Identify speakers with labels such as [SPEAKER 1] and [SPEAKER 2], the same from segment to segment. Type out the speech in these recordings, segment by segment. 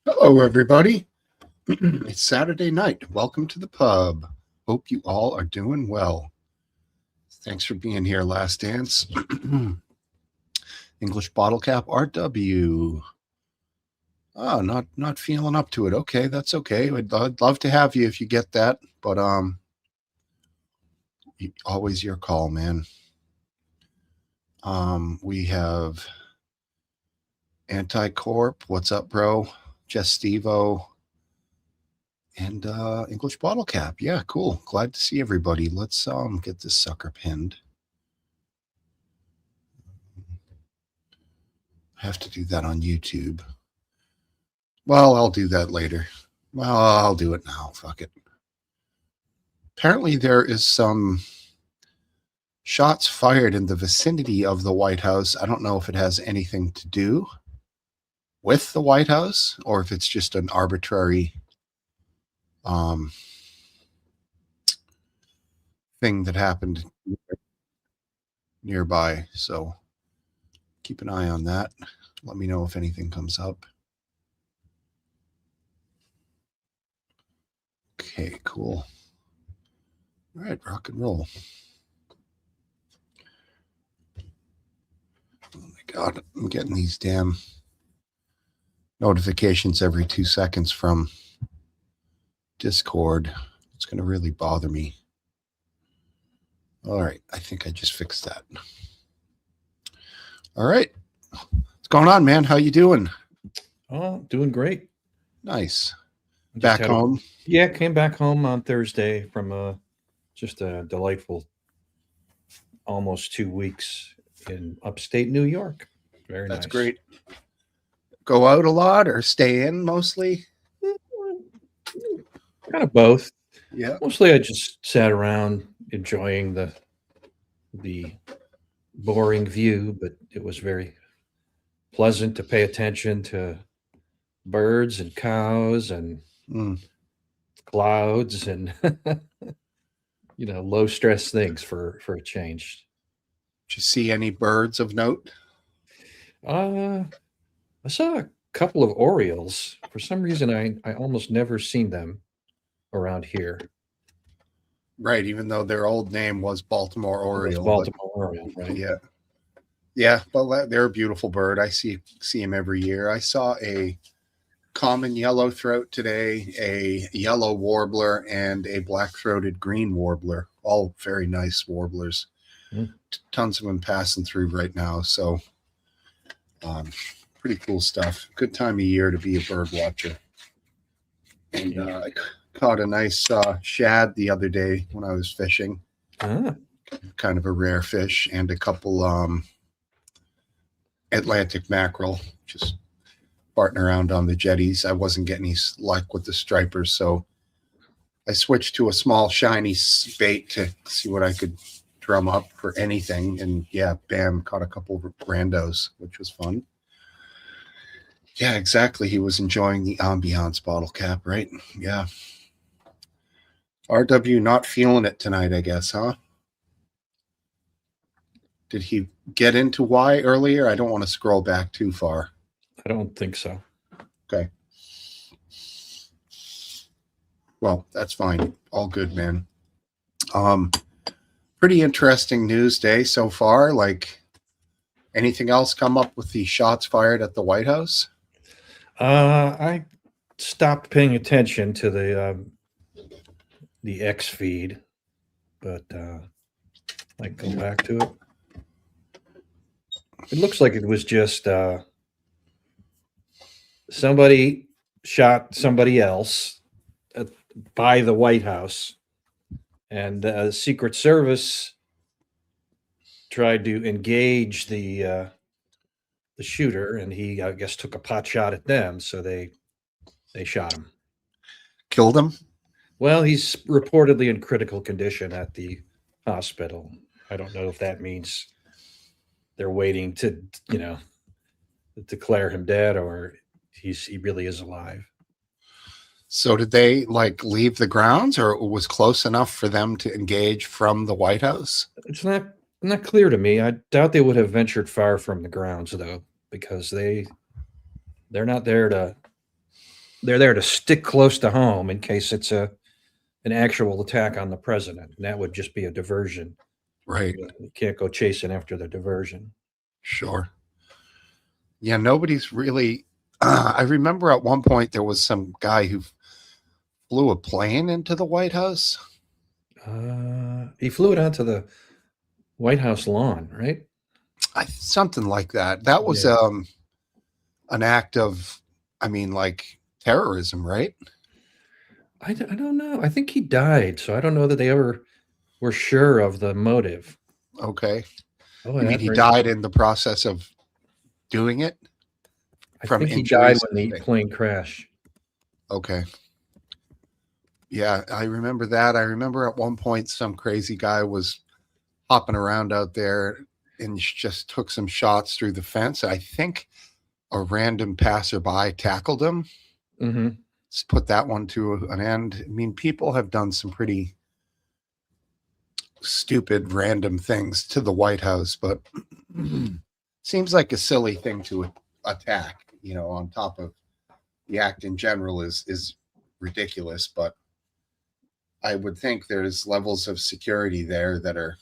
[SPEAKER 1] Hello, everybody. It's Saturday night. Welcome to the pub. Hope you all are doing well. Thanks for being here, Last Dance. English Bottle Cap RW. Oh, not feeling up to it. Okay, that's okay. I'd love to have you if you get that, but always your call, man. We have Anticorp. What's up, bro? Jess Stevo. And English Bottle Cap. Yeah, cool. Glad to see everybody. Let's get this sucker pinned. I have to do that on YouTube. Well, I'll do that later. Well, I'll do it now. Fuck it. Apparently, there is some shots fired in the vicinity of the White House. I don't know if it has anything to do with the White House or if it's just an arbitrary thing that happened nearby. So keep an eye on that. Let me know if anything comes up. Okay, cool. All right, rock and roll. Oh my God, I'm getting these damn notifications every 2 seconds from Discord. It's going to really bother me. All right, I think I just fixed that. All right. What's going on, man? How you doing?
[SPEAKER 2] Oh, doing great.
[SPEAKER 1] Nice. Back home?
[SPEAKER 2] Came back home on Thursday from just a delightful almost 2 weeks in upstate New York. Very nice.
[SPEAKER 1] That's great. Go out a lot or stay in mostly?
[SPEAKER 2] Kind of both.
[SPEAKER 1] Yeah.
[SPEAKER 2] Mostly I just sat around enjoying the boring view, but it was very pleasant to pay attention to birds and cows and clouds and low stress things for a change.
[SPEAKER 1] Did you see any birds of note?
[SPEAKER 2] I saw a couple of orioles. For some reason, I almost never seen them around here.
[SPEAKER 1] Right, even though their old name was Baltimore Oriole.
[SPEAKER 2] Baltimore Oriole, right?
[SPEAKER 1] Yeah. Yeah, but they're a beautiful bird. I see them every year. I saw a common yellow throat today, a yellow warbler, and a black-throated green warbler. All very nice warblers. Tons of them passing through right now. So pretty cool stuff. Good time of year to be a bird watcher. And I caught a nice shad the other day when I was fishing. Kind of a rare fish, and a couple Atlantic mackerel, just farting around on the jetties. I wasn't getting any luck with the stripers, so I switched to a small shiny bait to see what I could drum up for anything. And yeah, bam, caught a couple of randos, which was fun. Yeah, exactly. He was enjoying the ambiance, Bottle Cap, right? Yeah. RW not feeling it tonight, I guess, huh? Did he get into why earlier? I don't want to scroll back too far.
[SPEAKER 2] I don't think so.
[SPEAKER 1] Okay. Well, that's fine. All good, man. Pretty interesting news day so far. Like, anything else come up with the shots fired at the White House?
[SPEAKER 2] I stopped paying attention to the X feed, but I go back to it. It looks like it was just somebody shot somebody else by the White House, and the Secret Service tried to engage the shooter, and he, I guess, took a pot shot at them, so they shot him.
[SPEAKER 1] Killed him?
[SPEAKER 2] Well, he's reportedly in critical condition at the hospital. I don't know if that means they're waiting to, declare him dead, or he really is alive.
[SPEAKER 1] So did they leave the grounds, or it was close enough for them to engage from the White House?
[SPEAKER 2] It's not clear to me. I doubt they would have ventured far from the grounds, though, because they're not there to they're there to stick close to home in case it's an actual attack on the president. And that would just be a diversion.
[SPEAKER 1] Right.
[SPEAKER 2] You can't go chasing after the diversion.
[SPEAKER 1] Sure. Yeah, nobody's really. I remember at one point there was some guy who flew a plane into the White House.
[SPEAKER 2] He flew it onto the White House lawn, right?
[SPEAKER 1] Something like that. That was
[SPEAKER 2] Yeah.
[SPEAKER 1] an act of, I mean, like terrorism, right?
[SPEAKER 2] I don't know. I think he died, so I don't know that they ever were sure of the motive.
[SPEAKER 1] Okay.
[SPEAKER 2] Oh,
[SPEAKER 1] You mean he died in the process of doing it
[SPEAKER 2] I
[SPEAKER 1] from
[SPEAKER 2] think he died
[SPEAKER 1] injuries?
[SPEAKER 2] when the plane crashed.
[SPEAKER 1] Okay. Yeah, I remember that. I remember at one point some crazy guy was hopping around out there and just took some shots through the fence. I think a random passerby tackled him.
[SPEAKER 2] Hmm.
[SPEAKER 1] Let's put that one to an end. I mean, people have done some pretty stupid, random things to the White House, but seems like a silly thing to attack. You know, on top of the act in general is ridiculous, but I would think there's levels of security there that are,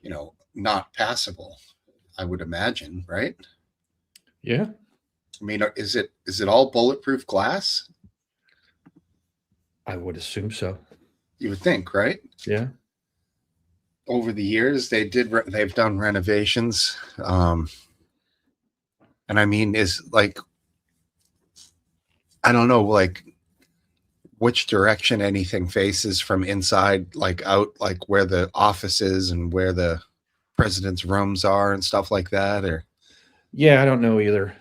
[SPEAKER 1] you know, not passable. I would imagine, right?
[SPEAKER 2] Yeah,
[SPEAKER 1] I mean, is it all bulletproof glass?
[SPEAKER 2] I would assume so.
[SPEAKER 1] You would think, right?
[SPEAKER 2] Yeah.
[SPEAKER 1] Over the years, they've done renovations, and I mean, is like, I don't know, like which direction anything faces from inside, like out, like where the office is and where the president's rooms are and stuff like that, or
[SPEAKER 2] Yeah, I don't know either.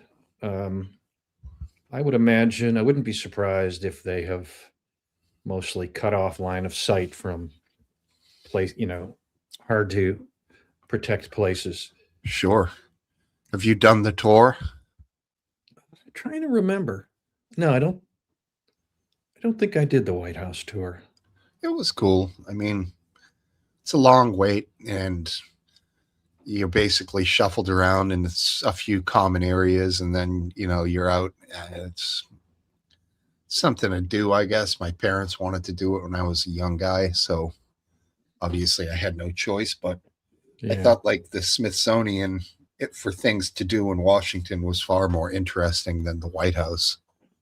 [SPEAKER 2] I would imagine, I wouldn't be surprised if they have mostly cut off line of sight from place, hard to protect places.
[SPEAKER 1] sure. Have you done the tour?
[SPEAKER 2] I'm trying to remember. No, I don't think I did the White House tour.
[SPEAKER 1] It was cool. I mean, it's a long wait, and you're basically shuffled around in a few common areas, and then you're out. It's something to do, I guess. My parents wanted to do it when I was a young guy, so obviously I had no choice. But I
[SPEAKER 2] Yeah.
[SPEAKER 1] thought like the Smithsonian, for things to do in Washington, was far more interesting than the White House.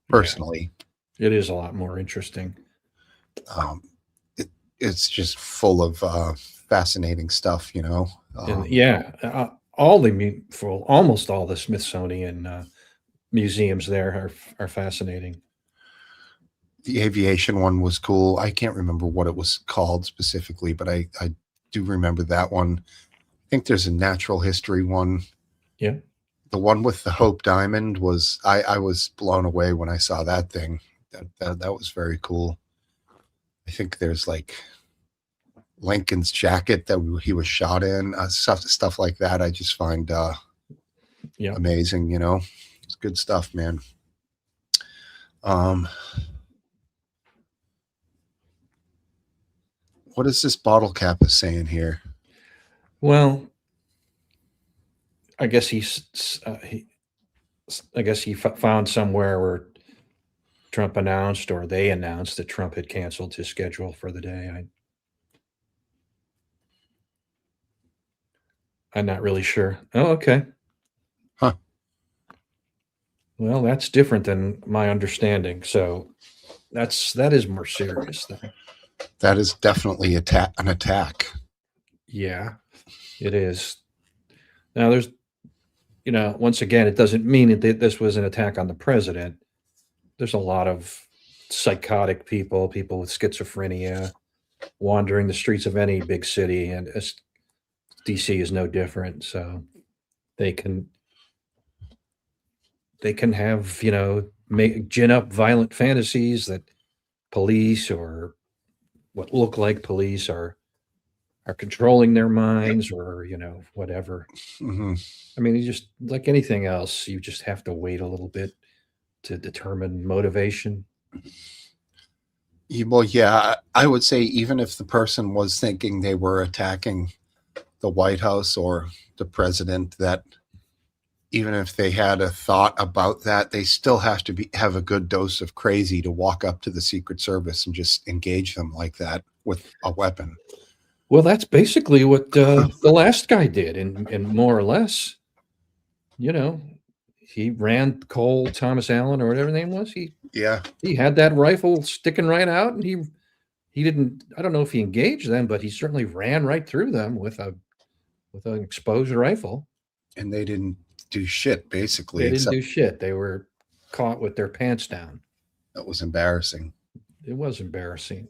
[SPEAKER 1] Personally,
[SPEAKER 2] It is a lot more interesting.
[SPEAKER 1] um, it's just full of fascinating stuff.
[SPEAKER 2] And yeah, for almost all the Smithsonian museums there are fascinating.
[SPEAKER 1] The aviation one was cool. I can't remember what it was called specifically, but I do remember that one. I think there's a natural history one.
[SPEAKER 2] Yeah.
[SPEAKER 1] The one with the Hope Diamond was, I was blown away when I saw that thing. That was very cool. I think there's like Lincoln's jacket that he was shot in, stuff like that. I just find
[SPEAKER 2] Yeah.
[SPEAKER 1] amazing. It's good stuff, man. What is this bottle cap is saying here?
[SPEAKER 2] Well, I guess he found somewhere where Trump announced, or they announced, that Trump had canceled his schedule for the day. I'm not really sure. Oh, okay.
[SPEAKER 1] Huh.
[SPEAKER 2] Well, that's different than my understanding. So that is more serious then.
[SPEAKER 1] That is definitely an attack.
[SPEAKER 2] Yeah, it is. Now there's, once again, it doesn't mean that this was an attack on the president. There's a lot of psychotic people with schizophrenia wandering the streets of any big city, and DC is no different. So they can have, gin up violent fantasies that police, or what look like police, are controlling their minds, or whatever.
[SPEAKER 1] Mm-hmm.
[SPEAKER 2] I mean, you just, like anything else, you just have to wait a little bit to determine motivation.
[SPEAKER 1] Well, yeah, I would say even if the person was thinking they were attacking the White House or the president, that even if they had a thought about that, they still have to have a good dose of crazy to walk up to the Secret Service and just engage them like that with a weapon.
[SPEAKER 2] Well, that's basically what the last guy did, and more or less, you know, he ran Cole Thomas Allen or whatever his name was.
[SPEAKER 1] Yeah.
[SPEAKER 2] He had that rifle sticking right out, and he didn't. I don't know if he engaged them, but he certainly ran right through them with an exposed rifle.
[SPEAKER 1] And they didn't do shit, basically.
[SPEAKER 2] They didn't do shit. They were caught with their pants down.
[SPEAKER 1] That was embarrassing.
[SPEAKER 2] It was embarrassing.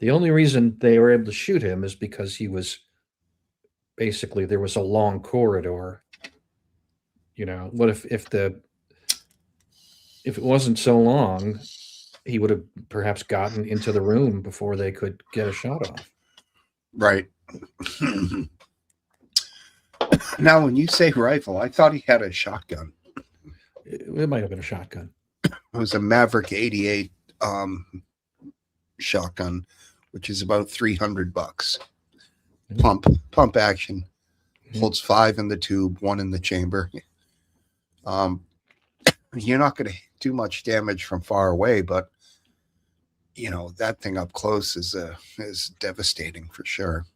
[SPEAKER 2] The only reason they were able to shoot him is because he was basically, there was a long corridor. You know, what if it wasn't so long, he would have perhaps gotten into the room before they could get a shot off.
[SPEAKER 1] Right. Now, when you say rifle, I thought he had a shotgun.
[SPEAKER 2] It might have been a shotgun.
[SPEAKER 1] It was a Maverick 88 shotgun, which is about $300. Pump action. Holds 5 in the tube, 1 in the chamber. You're not going to do much damage from far away, but you know that thing up close is devastating for sure.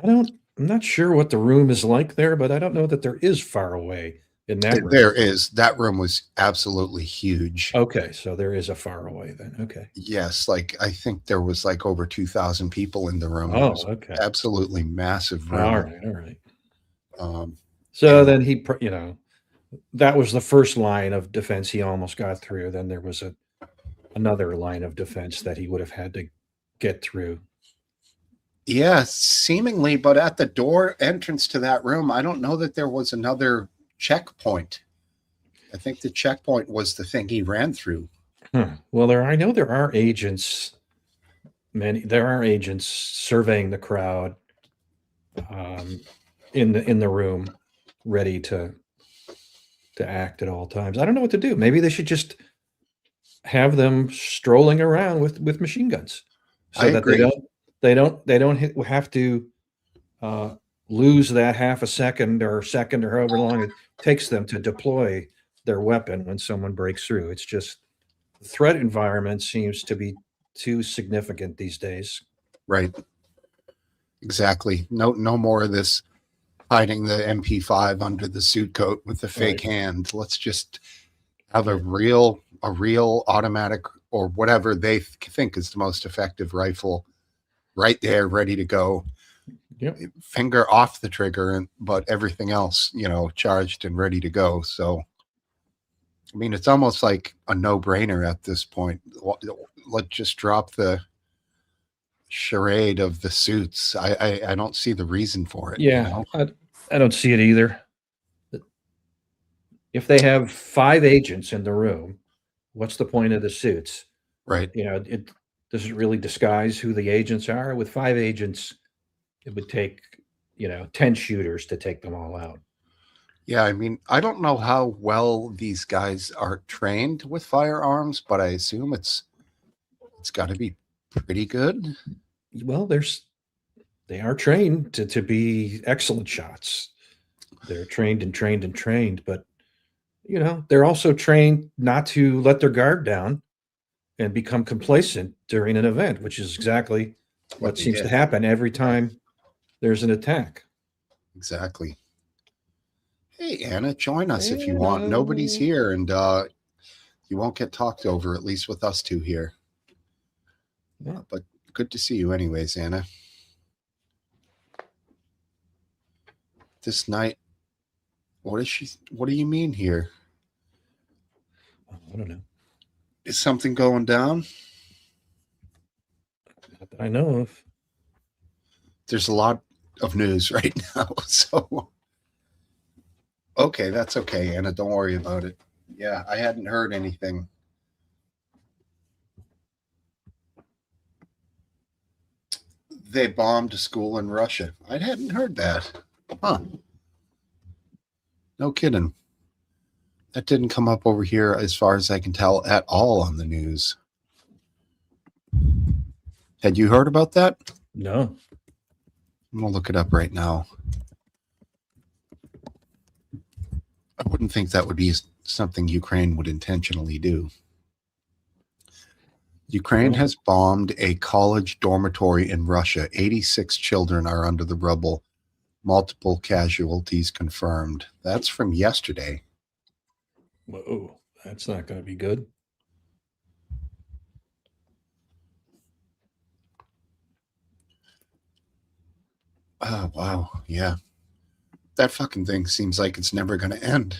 [SPEAKER 2] I'm not sure what the room is like there, but I don't know that there is far away in that room.
[SPEAKER 1] There is. That room was absolutely huge.
[SPEAKER 2] Okay, so there is a far away then. Okay.
[SPEAKER 1] Yes, like I think there was like over 2,000 people in the room.
[SPEAKER 2] Oh, okay.
[SPEAKER 1] Absolutely massive room.
[SPEAKER 2] All right.
[SPEAKER 1] So
[SPEAKER 2] then he, that was the first line of defense he almost got through. Then there was another line of defense that he would have had to get through.
[SPEAKER 1] Yeah, seemingly, but at the door entrance to that room, I don't know that there was another checkpoint. I think the checkpoint was the thing he ran through.
[SPEAKER 2] Well, I know there are agents. There are agents surveying the crowd in the room, ready to act at all times. I don't know what to do. Maybe they should just have them strolling around with machine guns, so that they don't have to lose that half a second or however long it takes them to deploy their weapon when someone breaks through. It's just the threat environment seems to be too significant these days.
[SPEAKER 1] Right. Exactly. No more of this hiding the MP5 under the suit coat with the fake hand. Let's just have a real automatic or whatever they think is the most effective rifle right there, ready to go.
[SPEAKER 2] Yep.
[SPEAKER 1] Finger off the trigger, but everything else, charged and ready to go. So, I mean, it's almost like a no-brainer at this point. Let's just drop the charade of the suits. I don't see the reason for it.
[SPEAKER 2] Yeah, I don't see it either. If they have 5 agents in the room, what's the point of the suits?
[SPEAKER 1] Right.
[SPEAKER 2] It doesn't really disguise who the agents are. With 5 agents, it would take 10 shooters to take them all out.
[SPEAKER 1] Yeah, I mean, I don't know how well these guys are trained with firearms, but I assume it's got to be pretty good.
[SPEAKER 2] Well, they are trained to be excellent shots. They're trained, but they're also trained not to let their guard down and become complacent during an event, which is exactly what seems to happen every time there's an attack.
[SPEAKER 1] Exactly. Hey, Anna, join us if you want. Nobody's here, and you won't get talked over, at least with us two here. Yeah. But good to see you anyways, Anna. This night, what do you mean here?
[SPEAKER 2] I don't know.
[SPEAKER 1] Is something going down?
[SPEAKER 2] Not that I know of.
[SPEAKER 1] There's a lot of news right now, so okay, that's okay, Anna. Don't worry about it. Yeah, I hadn't heard anything. They bombed a school in Russia. I hadn't heard that. Huh. No kidding. That didn't come up over here, as far as I can tell, at all on the news. Had you heard about that?
[SPEAKER 2] No.
[SPEAKER 1] I'm going to look it up right now. I wouldn't think that would be something Ukraine would intentionally do. Ukraine has bombed a college dormitory in Russia. 86 children are under the rubble. Multiple casualties confirmed. That's from yesterday.
[SPEAKER 2] Whoa, that's not going to be good.
[SPEAKER 1] Oh, wow. Yeah. That fucking thing seems like it's never going to end.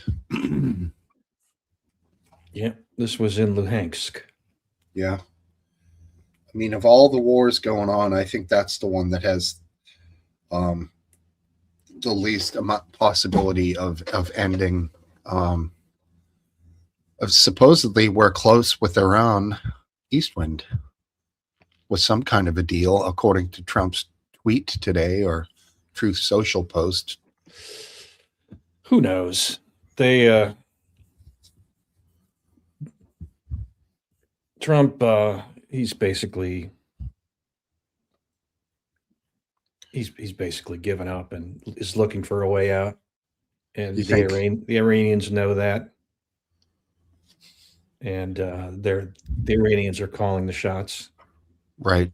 [SPEAKER 2] Yeah, this was in Luhansk.
[SPEAKER 1] Yeah. I mean, of all the wars going on, I think that's the one that has the least possibility of ending. Supposedly, we're close with Iran, Eastwind, with some kind of a deal, according to Trump's tweet today or Truth Social post.
[SPEAKER 2] Who knows? They Trump, he's basically given up and is looking for a way out. And the Iranians know that. And the Iranians are calling the shots.
[SPEAKER 1] Right.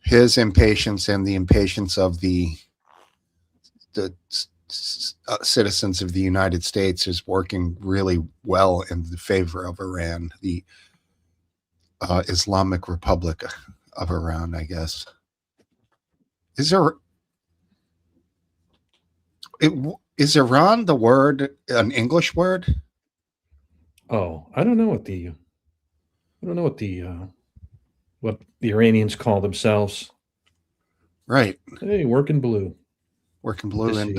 [SPEAKER 1] His impatience and the impatience of the citizens of the United States is working really well in the favor of Iran, the Islamic Republic of Iran, I guess. Is Iran the word, an English word?
[SPEAKER 2] Oh, I don't know what the Iranians call themselves.
[SPEAKER 1] Right.
[SPEAKER 2] Hey, working blue.
[SPEAKER 1] Working blue, and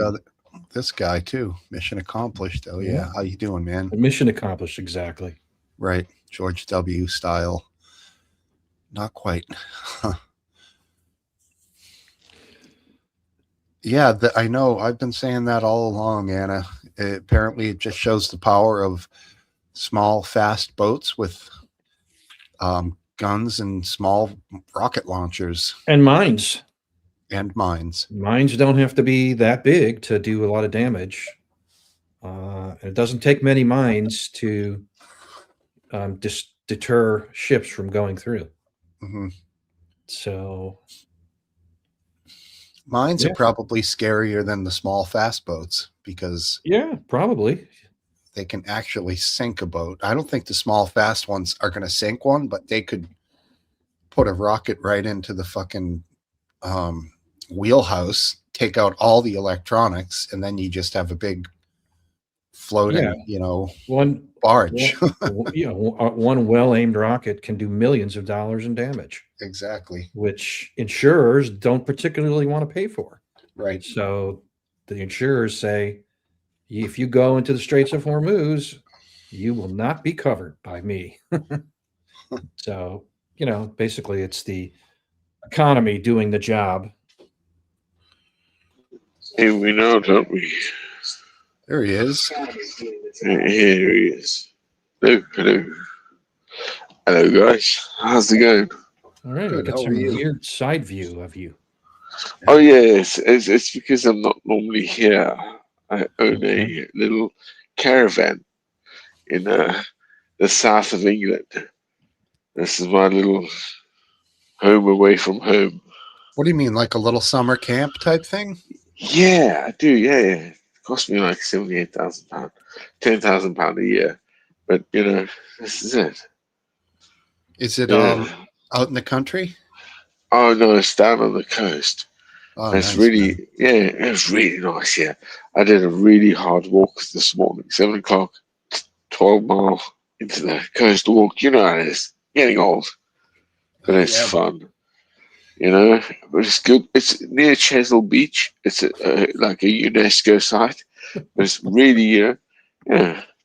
[SPEAKER 1] this guy too. Mission accomplished. Oh yeah. How you doing, man?
[SPEAKER 2] Mission accomplished, exactly.
[SPEAKER 1] Right. George W. style. Not quite. Yeah, I know. I've been saying that all along, Anna. Apparently, it just shows the power of small, fast boats with guns and small rocket launchers.
[SPEAKER 2] And mines.
[SPEAKER 1] Mines
[SPEAKER 2] don't have to be that big to do a lot of damage. It doesn't take many mines to deter ships from going through.
[SPEAKER 1] Mm-hmm.
[SPEAKER 2] So
[SPEAKER 1] mines are probably scarier than the small fast boats because
[SPEAKER 2] probably
[SPEAKER 1] they can actually sink a boat. I don't think the small fast ones are going to sink one, but they could put a rocket right into the fucking wheelhouse, take out all the electronics, and then you just have a big floating,
[SPEAKER 2] one
[SPEAKER 1] barge.
[SPEAKER 2] One well-aimed rocket can do millions of dollars in damage.
[SPEAKER 1] Exactly.
[SPEAKER 2] Which insurers don't particularly want to pay for.
[SPEAKER 1] Right.
[SPEAKER 2] So the insurers say, if you go into the Straits of Hormuz, you will not be covered by me. So, basically it's the economy doing the job.
[SPEAKER 3] Hey, we know, don't we?
[SPEAKER 1] There he is.
[SPEAKER 3] Here he is. Hello. Hello, guys. How's it going?
[SPEAKER 2] All right, I got some weird side view of you.
[SPEAKER 3] Oh, yes. It's because I'm not normally here. I own a little caravan in the south of England. This is my little home away from home.
[SPEAKER 1] What do you mean, like a little summer camp type thing?
[SPEAKER 3] Yeah, I do. Yeah. It cost me like £78,000, £10,000 a year. But this is it.
[SPEAKER 1] Is it out in the country?
[SPEAKER 3] Oh no, it's down on the coast.
[SPEAKER 1] Oh,
[SPEAKER 3] it's
[SPEAKER 1] nice,
[SPEAKER 3] really,
[SPEAKER 1] man.
[SPEAKER 3] yeah, it was really nice. Yeah, I did a really hard walk this morning, 7 o'clock, 12 miles into the coast walk. You know how it is, getting old, but it's fun. But it's good. It's near Chesil Beach. It's like a UNESCO site, but it's really,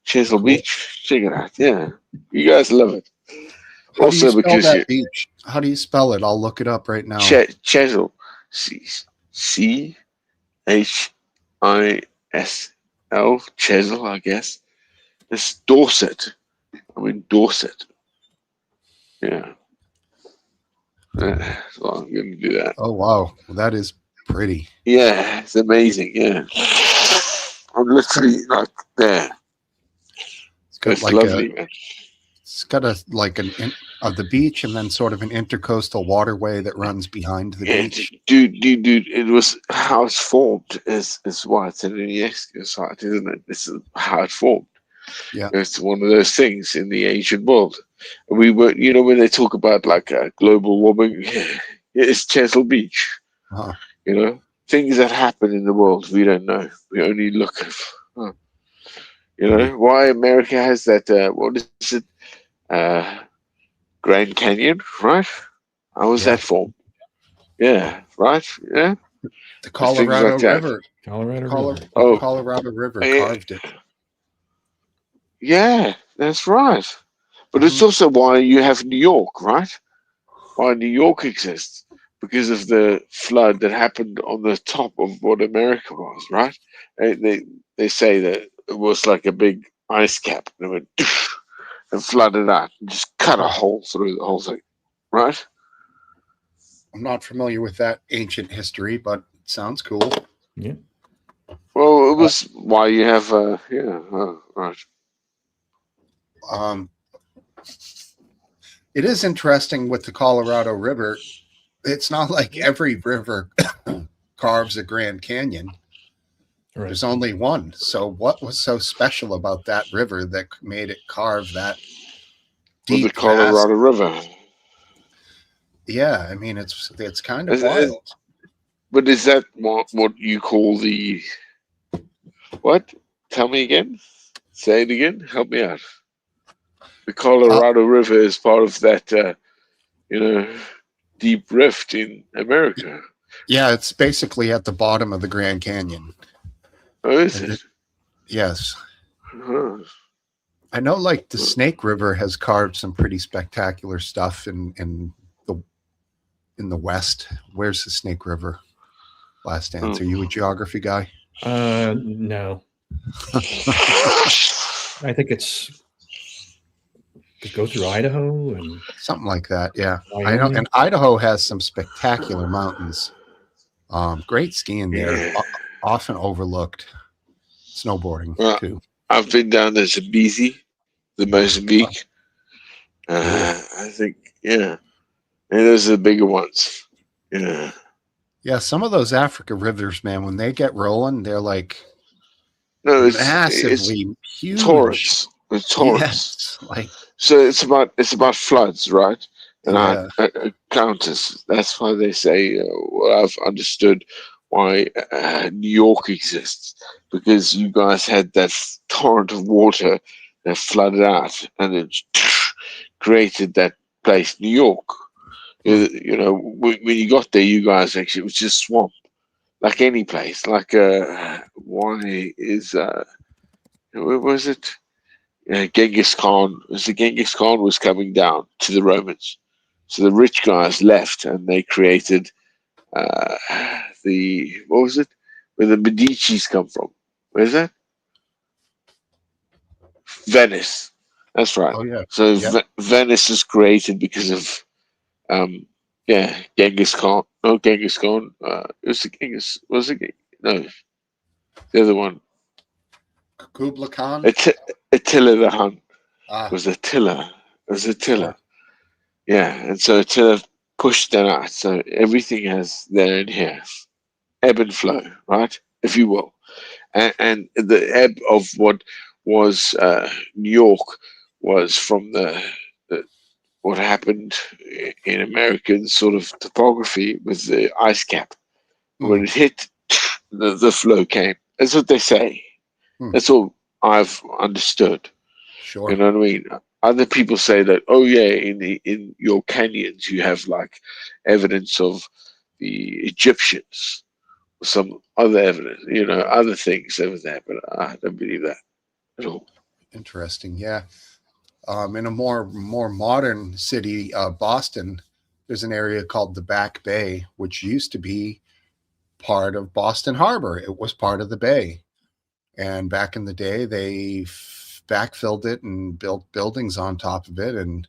[SPEAKER 3] Chesil Beach. Check it out. Yeah, you guys love it.
[SPEAKER 1] How do you spell that beach? How do you spell it? I'll look it up right now.
[SPEAKER 3] Chesil. CHISL. Chesil, I guess. It's Dorset. I'm in Dorset. Yeah. So I'm going to do that.
[SPEAKER 1] Oh, wow. Well, that is pretty.
[SPEAKER 3] Yeah, it's amazing. Yeah. I'm literally like there.
[SPEAKER 1] It's got
[SPEAKER 3] It's
[SPEAKER 1] like
[SPEAKER 3] lovely, man.
[SPEAKER 1] it's got a like of the beach, and then sort of an intercoastal waterway that runs behind the
[SPEAKER 3] Yeah,
[SPEAKER 1] beach.
[SPEAKER 3] dude, it was how it's formed is why it's an UNESCO site, isn't it? This is how it formed.
[SPEAKER 1] Yeah.
[SPEAKER 3] It's one of those things in the ancient world. We were, when they talk about like global warming, it's Chesil Beach.
[SPEAKER 1] Uh-huh.
[SPEAKER 3] Things that happen in the world we don't know. We only look at, why America has that. What is it? Grand Canyon, right? How was
[SPEAKER 1] Yeah.
[SPEAKER 3] that formed? Yeah, right. Yeah,
[SPEAKER 1] The
[SPEAKER 3] things
[SPEAKER 1] Colorado
[SPEAKER 3] like that.
[SPEAKER 1] River.
[SPEAKER 2] Colorado
[SPEAKER 1] Colorado,
[SPEAKER 2] River.
[SPEAKER 3] Oh,
[SPEAKER 1] Colorado River
[SPEAKER 3] eh,
[SPEAKER 1] carved it.
[SPEAKER 3] yeah, that's right. But it's
[SPEAKER 1] Mhm.
[SPEAKER 3] also why you have New York, right? Why New York exists because of the flood that happened on the top of what America was, right? They say that it was like a big ice cap and it went and flooded out and just cut a hole through the whole thing, right?
[SPEAKER 1] I'm not familiar with that ancient history, but it sounds cool.
[SPEAKER 2] Yeah.
[SPEAKER 3] Well, it was why you have right.
[SPEAKER 1] Um, it is interesting with the Colorado River. It's not like every river carves a Grand Canyon.
[SPEAKER 2] Right.
[SPEAKER 1] There's only one. So what was so special about that river that made it carve that
[SPEAKER 3] With the
[SPEAKER 1] deep,
[SPEAKER 3] Colorado
[SPEAKER 1] vast?
[SPEAKER 3] River.
[SPEAKER 1] Yeah, I mean it's kind of
[SPEAKER 3] Is- is-
[SPEAKER 1] wild.
[SPEAKER 3] But is that what you call the what? Tell me again. Say it again. Help me out. The Colorado River is part of that, deep rift in America.
[SPEAKER 1] Yeah, it's basically at the bottom of the Grand Canyon.
[SPEAKER 3] Oh, is
[SPEAKER 1] And
[SPEAKER 3] it?
[SPEAKER 1] yes.
[SPEAKER 3] Huh.
[SPEAKER 1] I know like the Snake River has carved some pretty spectacular stuff in the west. Where's the Snake River? Last answer. You a geography guy?
[SPEAKER 2] No. I think it go through Idaho and
[SPEAKER 1] Something like that. Yeah. I know.
[SPEAKER 2] Wyoming.
[SPEAKER 1] And Idaho has some spectacular mountains. Great skiing there.
[SPEAKER 3] Yeah.
[SPEAKER 1] Often overlooked. Snowboarding
[SPEAKER 3] Well,
[SPEAKER 1] too.
[SPEAKER 3] I've been down there to Beezy, the Mozambique. I think, yeah. And those are the bigger ones. Yeah.
[SPEAKER 1] Yeah, some of those Africa rivers, man, when they get rolling, they're like
[SPEAKER 3] No, it's
[SPEAKER 1] massively huge.
[SPEAKER 3] Taurus. It's Taurus.
[SPEAKER 1] Yes, like
[SPEAKER 3] So it's about floods, right? And
[SPEAKER 1] yeah,
[SPEAKER 3] counters. That's why they say what I've understood why New York exists because you guys had that torrent of water that flooded out and it created that place, New York. When you got there, you guys actually it was just swamp, like any place. Like why is where was it? Genghis Khan. Genghis Khan was coming down to the Romans, so the rich guys left and they created the what was it? Where the Medicis come from? Where's that? Venice. That's right.
[SPEAKER 1] oh yeah,
[SPEAKER 3] So
[SPEAKER 1] yeah.
[SPEAKER 3] Venice is created because of Genghis Khan. No, Genghis Khan. It was the Genghis. Was it? No, the other one.
[SPEAKER 1] Kubla Khan.
[SPEAKER 3] Attila the Hun.
[SPEAKER 1] Ah,
[SPEAKER 3] Was Attila. It was Attila.
[SPEAKER 1] sure.
[SPEAKER 3] Yeah, and so Attila pushed that out. So everything has there in here, ebb and flow, right, if you will, and the ebb of what was New York was from the what happened in American sort of topography with the ice cap. When it hit, the flow came. That's what they say. That's all I've understood.
[SPEAKER 1] Sure.
[SPEAKER 3] You know what I mean? Other people say that, oh yeah, in your canyons you have like evidence of the Egyptians, or some other evidence, other things over there, but I don't believe that at all.
[SPEAKER 1] Interesting. Yeah. In a more modern city, Boston, there's an area called the Back Bay, which used to be part of Boston Harbor. It was part of the bay, and back in the day, they backfilled it and built buildings on top of it, and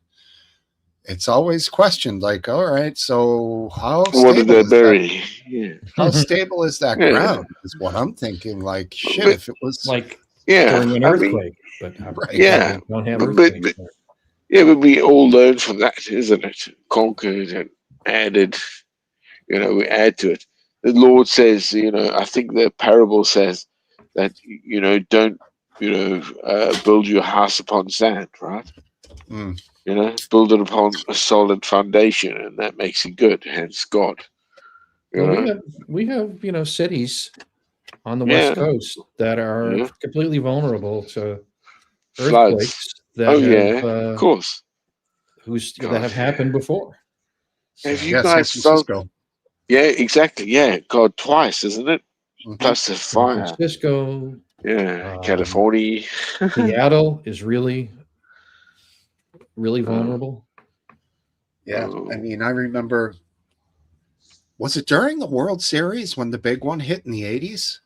[SPEAKER 1] it's always questioned. Like, all right, so
[SPEAKER 3] What did they bury? Yeah.
[SPEAKER 1] How stable is that
[SPEAKER 3] Yeah.
[SPEAKER 1] ground? Is what I'm thinking. Like, shit,
[SPEAKER 3] But-
[SPEAKER 1] if it was
[SPEAKER 2] like
[SPEAKER 3] Yeah.
[SPEAKER 2] during an
[SPEAKER 3] I mean,
[SPEAKER 2] earthquake, but
[SPEAKER 1] Right.
[SPEAKER 3] Yeah,
[SPEAKER 2] don't have
[SPEAKER 3] but-
[SPEAKER 2] earthquakes. there.
[SPEAKER 3] yeah, but we all learn from that, isn't it? Conquered and added, we add to it. The Lord says, I think the parable says that, don't, build your house upon sand, right?
[SPEAKER 1] Mm.
[SPEAKER 3] Build it upon a solid foundation, and that makes it good, hence God. You
[SPEAKER 2] Well,
[SPEAKER 3] know?
[SPEAKER 2] we have cities on the West
[SPEAKER 3] Yeah.
[SPEAKER 2] Coast that are
[SPEAKER 3] Yeah.
[SPEAKER 2] completely vulnerable to
[SPEAKER 3] Floods.
[SPEAKER 2] earthquakes that
[SPEAKER 3] Oh,
[SPEAKER 2] have
[SPEAKER 3] yeah, of course.
[SPEAKER 2] that
[SPEAKER 3] God,
[SPEAKER 2] have happened before.
[SPEAKER 3] Have
[SPEAKER 2] So-
[SPEAKER 3] you
[SPEAKER 1] Yeah, San
[SPEAKER 3] guys felt?
[SPEAKER 1] Francisco.
[SPEAKER 3] Yeah, exactly. Yeah, God twice, isn't it?
[SPEAKER 1] Mhm.
[SPEAKER 3] Plus the
[SPEAKER 2] San
[SPEAKER 3] fire.
[SPEAKER 2] Francisco,
[SPEAKER 3] Yeah, California.
[SPEAKER 2] Seattle is really vulnerable.
[SPEAKER 1] Yeah,
[SPEAKER 3] Oh.
[SPEAKER 1] I mean, I remember. Was it during the World Series when the big one hit in the 80s?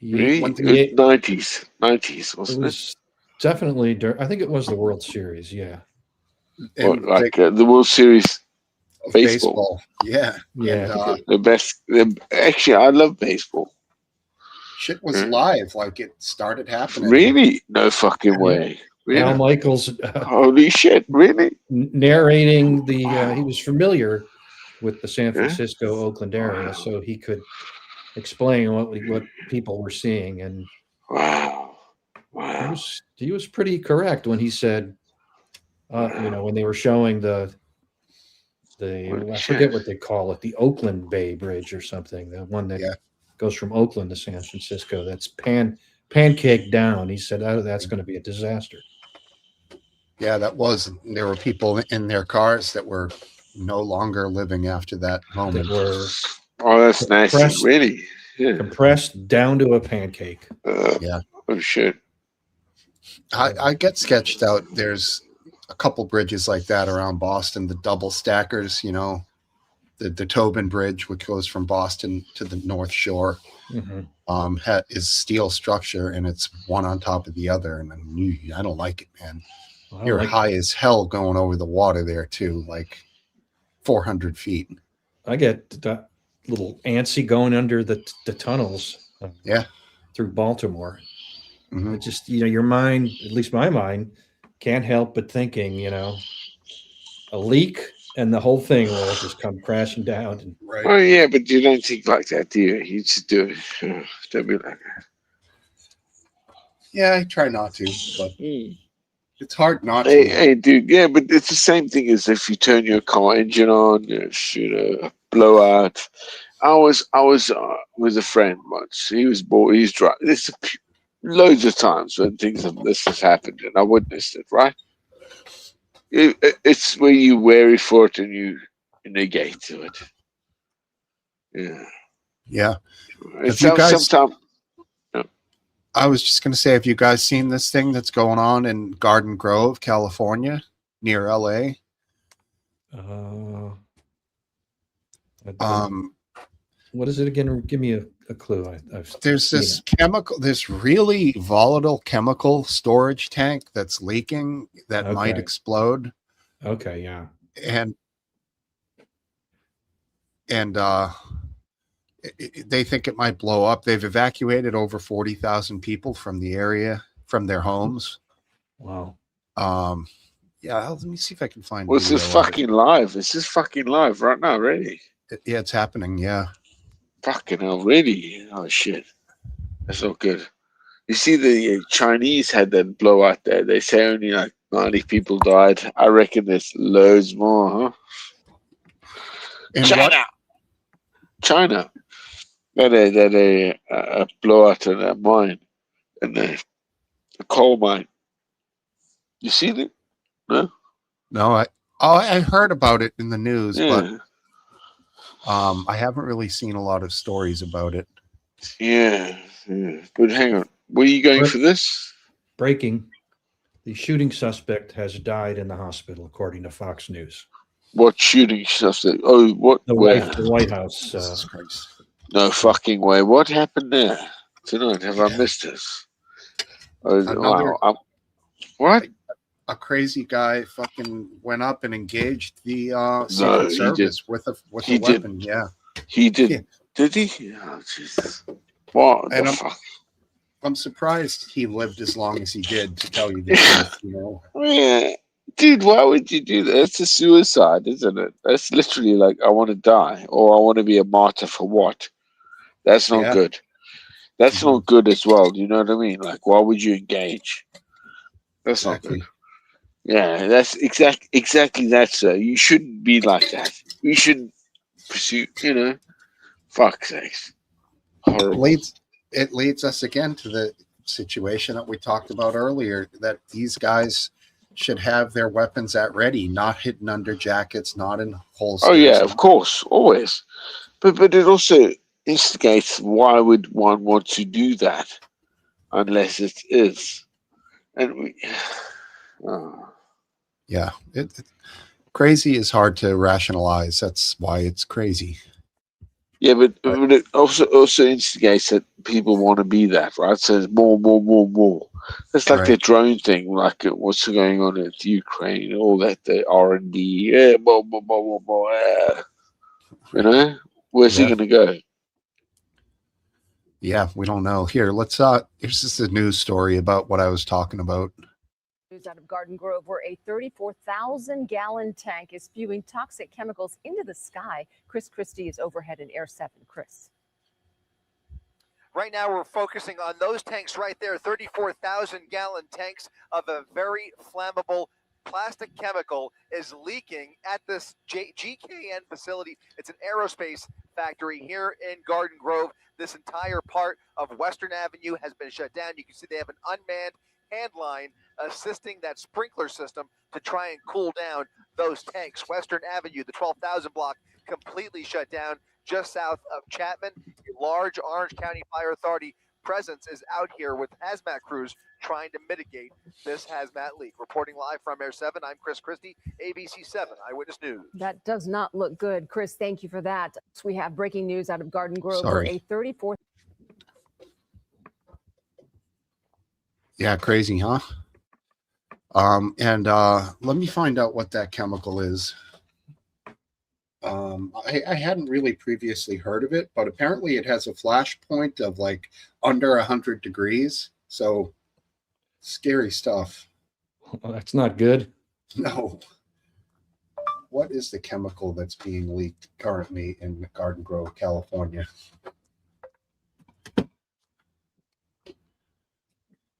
[SPEAKER 3] Really?
[SPEAKER 1] One thing-
[SPEAKER 2] It
[SPEAKER 3] 90s, wasn't it?
[SPEAKER 2] was definitely. I think it was the World Series. Yeah,
[SPEAKER 1] And
[SPEAKER 3] The World Series,
[SPEAKER 1] of
[SPEAKER 3] baseball.
[SPEAKER 1] Yeah.
[SPEAKER 2] yeah.
[SPEAKER 1] And,
[SPEAKER 2] I think
[SPEAKER 3] the best. Actually, I love baseball.
[SPEAKER 1] shit was
[SPEAKER 3] Yeah.
[SPEAKER 1] live. Like, it started happening.
[SPEAKER 3] Really? No fucking way. Really?
[SPEAKER 2] Al Michaels
[SPEAKER 3] Holy shit! Really?
[SPEAKER 2] narrating the.
[SPEAKER 3] Wow.
[SPEAKER 2] He was familiar with the San
[SPEAKER 3] Yeah.
[SPEAKER 2] Francisco, Oakland area,
[SPEAKER 3] Wow.
[SPEAKER 2] so he could explain what people were seeing, and
[SPEAKER 3] Wow. Wow.
[SPEAKER 2] he was pretty correct when he said, when they were showing the
[SPEAKER 3] Holy
[SPEAKER 2] I
[SPEAKER 3] shit.
[SPEAKER 2] forget what they call it, the Oakland Bay Bridge or something, the one that
[SPEAKER 1] Yeah.
[SPEAKER 2] goes from Oakland to San Francisco. That's pancake down. He said, "Oh, that's going to be a disaster."
[SPEAKER 1] Yeah, there were people in their cars that were no longer living after that
[SPEAKER 2] That
[SPEAKER 1] moment.
[SPEAKER 2] were
[SPEAKER 3] Oh, that's nasty.
[SPEAKER 2] Compressed.
[SPEAKER 3] Really? Yeah.
[SPEAKER 2] compressed down to a pancake.
[SPEAKER 1] Yeah.
[SPEAKER 3] Oh shit.
[SPEAKER 1] I get sketched out. There's a couple bridges like that around Boston, the double stackers, the Tobin Bridge, which goes from Boston to the North Shore,
[SPEAKER 2] Mhm.
[SPEAKER 1] is steel structure, and it's one on top of the other. And I don't like it, man.
[SPEAKER 2] Well,
[SPEAKER 1] You're
[SPEAKER 2] like-
[SPEAKER 1] high as hell going over the water there too, like 400 feet.
[SPEAKER 2] I get that little antsy going under the tunnels.
[SPEAKER 1] Yeah.
[SPEAKER 2] Through Baltimore.
[SPEAKER 1] Mhm.
[SPEAKER 2] It just your mind, at least my mind, can't help but thinking, a leak and the whole thing will just come crashing down. And
[SPEAKER 1] Right.
[SPEAKER 3] Oh yeah, but you don't think like that, do you? You just do it. Don't be like that.
[SPEAKER 1] Yeah, I try not to, but
[SPEAKER 3] Mm.
[SPEAKER 1] it's hard not to.
[SPEAKER 3] Hey, dude. Yeah, but it's the same thing as if you turn your car engine on, a blowout. I was with a friend once. He was bored. He's driving. This loads of times when things of this has happened, and I witnessed it. Right? It's where you wary for it and you negate to it. Yeah.
[SPEAKER 1] Yeah.
[SPEAKER 3] It's
[SPEAKER 1] you guys-
[SPEAKER 3] sometimes.
[SPEAKER 1] I was just going to say, have you guys seen this thing that's going on in Garden Grove, California, near LA?
[SPEAKER 2] I don't- what is it again? Give me a clue. I've
[SPEAKER 1] There's
[SPEAKER 2] seen
[SPEAKER 1] this this really volatile chemical storage tank that's leaking that might
[SPEAKER 2] Okay.
[SPEAKER 1] explode.
[SPEAKER 2] it. Okay, yeah.
[SPEAKER 1] And they think it might blow up. They've evacuated over 40,000 people from the area, from their homes.
[SPEAKER 2] Wow.
[SPEAKER 1] Yeah, let me see if I can find.
[SPEAKER 3] Well, this is
[SPEAKER 1] video of it.
[SPEAKER 3] fucking live. This is fucking live right now, really.
[SPEAKER 1] Yeah, it's happening. Yeah.
[SPEAKER 3] Fucking hell, really? Oh shit, that's not good. You see, the Chinese had that blowout there. They say only like 90 people died. I reckon there's loads more, huh?
[SPEAKER 1] And
[SPEAKER 3] China, China. That a blowout in a mine, and a coal mine. You seen it? No.
[SPEAKER 1] No, I heard about it in the news,
[SPEAKER 3] Yeah.
[SPEAKER 1] but I haven't really seen a lot of stories about it.
[SPEAKER 3] Yeah. But hang on, were you going
[SPEAKER 2] Right.
[SPEAKER 3] for this?
[SPEAKER 2] Breaking. The shooting suspect has died in the hospital, according to Fox News.
[SPEAKER 3] What shooting stuff? Oh, what?
[SPEAKER 2] The
[SPEAKER 3] Where?
[SPEAKER 2] White House.
[SPEAKER 1] Jesus Christ.
[SPEAKER 3] No fucking way. What happened there tonight? Have I
[SPEAKER 1] Yeah.
[SPEAKER 3] missed this? Oh,
[SPEAKER 1] Another-
[SPEAKER 3] wow. What?
[SPEAKER 1] a crazy guy fucking went up and engaged the
[SPEAKER 3] No,
[SPEAKER 1] Secret
[SPEAKER 3] he did.
[SPEAKER 1] Service with a
[SPEAKER 3] He did.
[SPEAKER 1] weapon. Yeah,
[SPEAKER 3] He did.
[SPEAKER 1] Yeah.
[SPEAKER 3] Did he? Oh, Jesus. What the
[SPEAKER 1] And
[SPEAKER 3] fuck?
[SPEAKER 1] I'm surprised he lived as long as he did. To tell you the truth, you know.
[SPEAKER 3] Yeah. Dude, why would you do that? It's a suicide, isn't it? That's literally like, I want to die, or I want to be a martyr for what? That's not
[SPEAKER 1] Yeah.
[SPEAKER 3] good. That's
[SPEAKER 1] Mhm.
[SPEAKER 3] not good as well. You know what I mean? Like, why would you engage? That's not good.
[SPEAKER 1] Exactly.
[SPEAKER 3] Yeah, that's exactly that, sir. You shouldn't be like that. You shouldn't pursue, fuck's sakes. Horrible.
[SPEAKER 1] It leads us again to the situation that we talked about earlier, that these guys should have their weapons at ready, not hidden under jackets, not in holsters.
[SPEAKER 3] Oh yeah, of course, always. But it also instigates, why would one want to do that unless it is? And we, oh.
[SPEAKER 1] Yeah, crazy is hard to rationalize. That's why it's crazy.
[SPEAKER 3] Yeah, but it also instigates that people want to be that, right? So it's more. It's like
[SPEAKER 1] Right.
[SPEAKER 3] the drone thing, like what's going on in Ukraine, all that, the R&D, yeah, yeah. You know, where's he
[SPEAKER 1] Yeah.
[SPEAKER 3] going to go?
[SPEAKER 1] Yeah, we don't know. Here, here's just a news story about what I was talking about.
[SPEAKER 4] News out of Garden Grove, where a 34,000-gallon tank is spewing toxic chemicals into the sky. Chris Christie is overhead in Air 7. Chris.
[SPEAKER 5] Right now, we're focusing on those tanks right there, 34,000-gallon tanks of a very flammable plastic chemical is leaking at this GKN facility. It's an aerospace factory here in Garden Grove. This entire part of Western Avenue has been shut down. You can see they have an unmanned hand line assisting that sprinkler system to try and cool down those tanks. Western Avenue, the 12,000 block, completely shut down just south of Chapman. A large Orange County Fire Authority presence is out here with hazmat crews trying to mitigate this hazmat leak. Reporting live from Air 7, I'm Chris Christie, ABC 7 Eyewitness News.
[SPEAKER 4] That does not look good. Chris, thank you for that. We have breaking news out of Garden Grove,
[SPEAKER 1] Sorry.
[SPEAKER 4] where a 34.
[SPEAKER 1] Yeah, crazy, huh? And let me find out what that chemical is. I hadn't really previously heard of it, but apparently it has a flash point of like under 100 degrees. So scary stuff.
[SPEAKER 2] Well, that's not good.
[SPEAKER 1] No. What is the chemical that's being leaked currently in Garden Grove, California?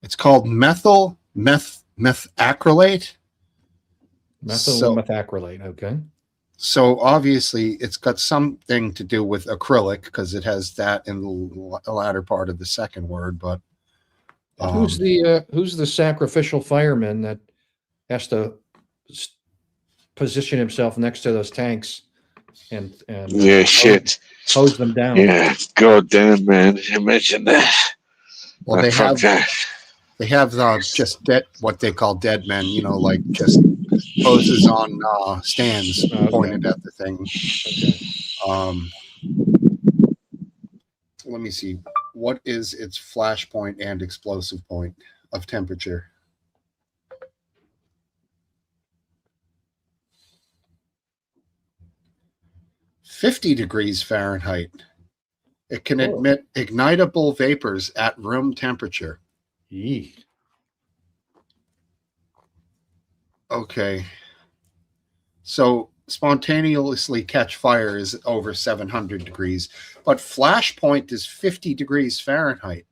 [SPEAKER 1] It's called methyl methacrylate.
[SPEAKER 2] Methyl methacrylate. Okay.
[SPEAKER 1] So obviously it's got something to do with acrylic because it has that in the latter part of the second word. But
[SPEAKER 2] who's the sacrificial fireman that has to position himself next to those tanks and
[SPEAKER 3] Yeah, shit.
[SPEAKER 2] hose them down?
[SPEAKER 3] Yeah, god damn, man. Imagine that.
[SPEAKER 1] well,
[SPEAKER 3] Like, fuck that.
[SPEAKER 1] they have just what they call dead men, you know, like just poses on stands
[SPEAKER 2] Okay.
[SPEAKER 1] pointed at the thing.
[SPEAKER 2] Okay.
[SPEAKER 1] Let me see. What is its flash point and explosive point of temperature? (50 degrees Fahrenheit). It can emit ignitable vapors at room temperature.
[SPEAKER 2] Yee.
[SPEAKER 1] Okay. So spontaneously catch fire is over 700 degrees, but flash point is 50 degrees Fahrenheit.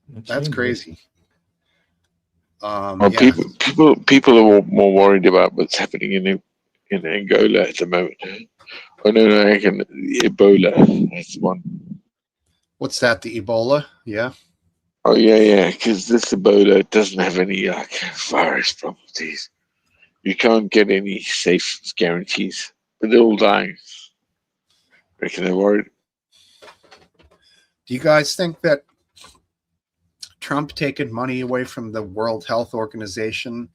[SPEAKER 1] That's crazy.
[SPEAKER 3] Well,
[SPEAKER 1] Yeah.
[SPEAKER 3] people are more worried about what's happening in Angola at the moment. Oh no, Ebola. That's the one.
[SPEAKER 1] What's that? The Ebola? Yeah.
[SPEAKER 3] Oh yeah, because this Ebola doesn't have any virus properties. You can't get any safe guarantees, but they're all dying. Reckon they're worried.
[SPEAKER 1] Do you guys think that Trump taking money away from the World Health Organization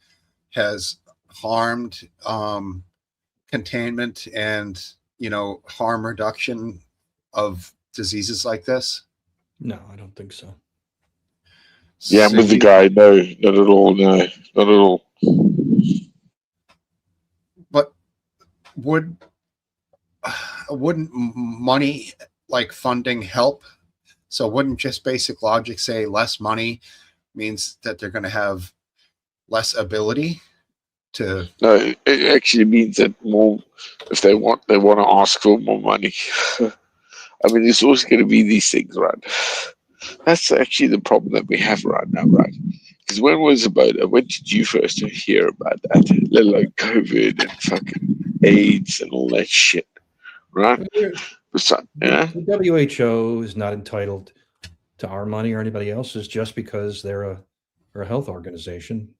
[SPEAKER 1] has harmed containment and, harm reduction of diseases like this?
[SPEAKER 2] No, I don't think so.
[SPEAKER 3] Yeah, I'm
[SPEAKER 1] So
[SPEAKER 3] with the
[SPEAKER 1] you-
[SPEAKER 3] guy. No, not at all. No, not at all.
[SPEAKER 1] But would wouldn't money like funding help? So wouldn't just basic logic say less money means that they're going to have less ability to?
[SPEAKER 3] No, it actually means that more, if they want to ask for more money. I mean, there's always going to be these things, right? That's actually the problem that we have right now, right? Because when was Ebola? When did you first hear about that? Let alone COVID and fucking AIDS and all that shit, right? Yeah,
[SPEAKER 2] The WHO is not entitled to our money or anybody else's just because they're a health organization.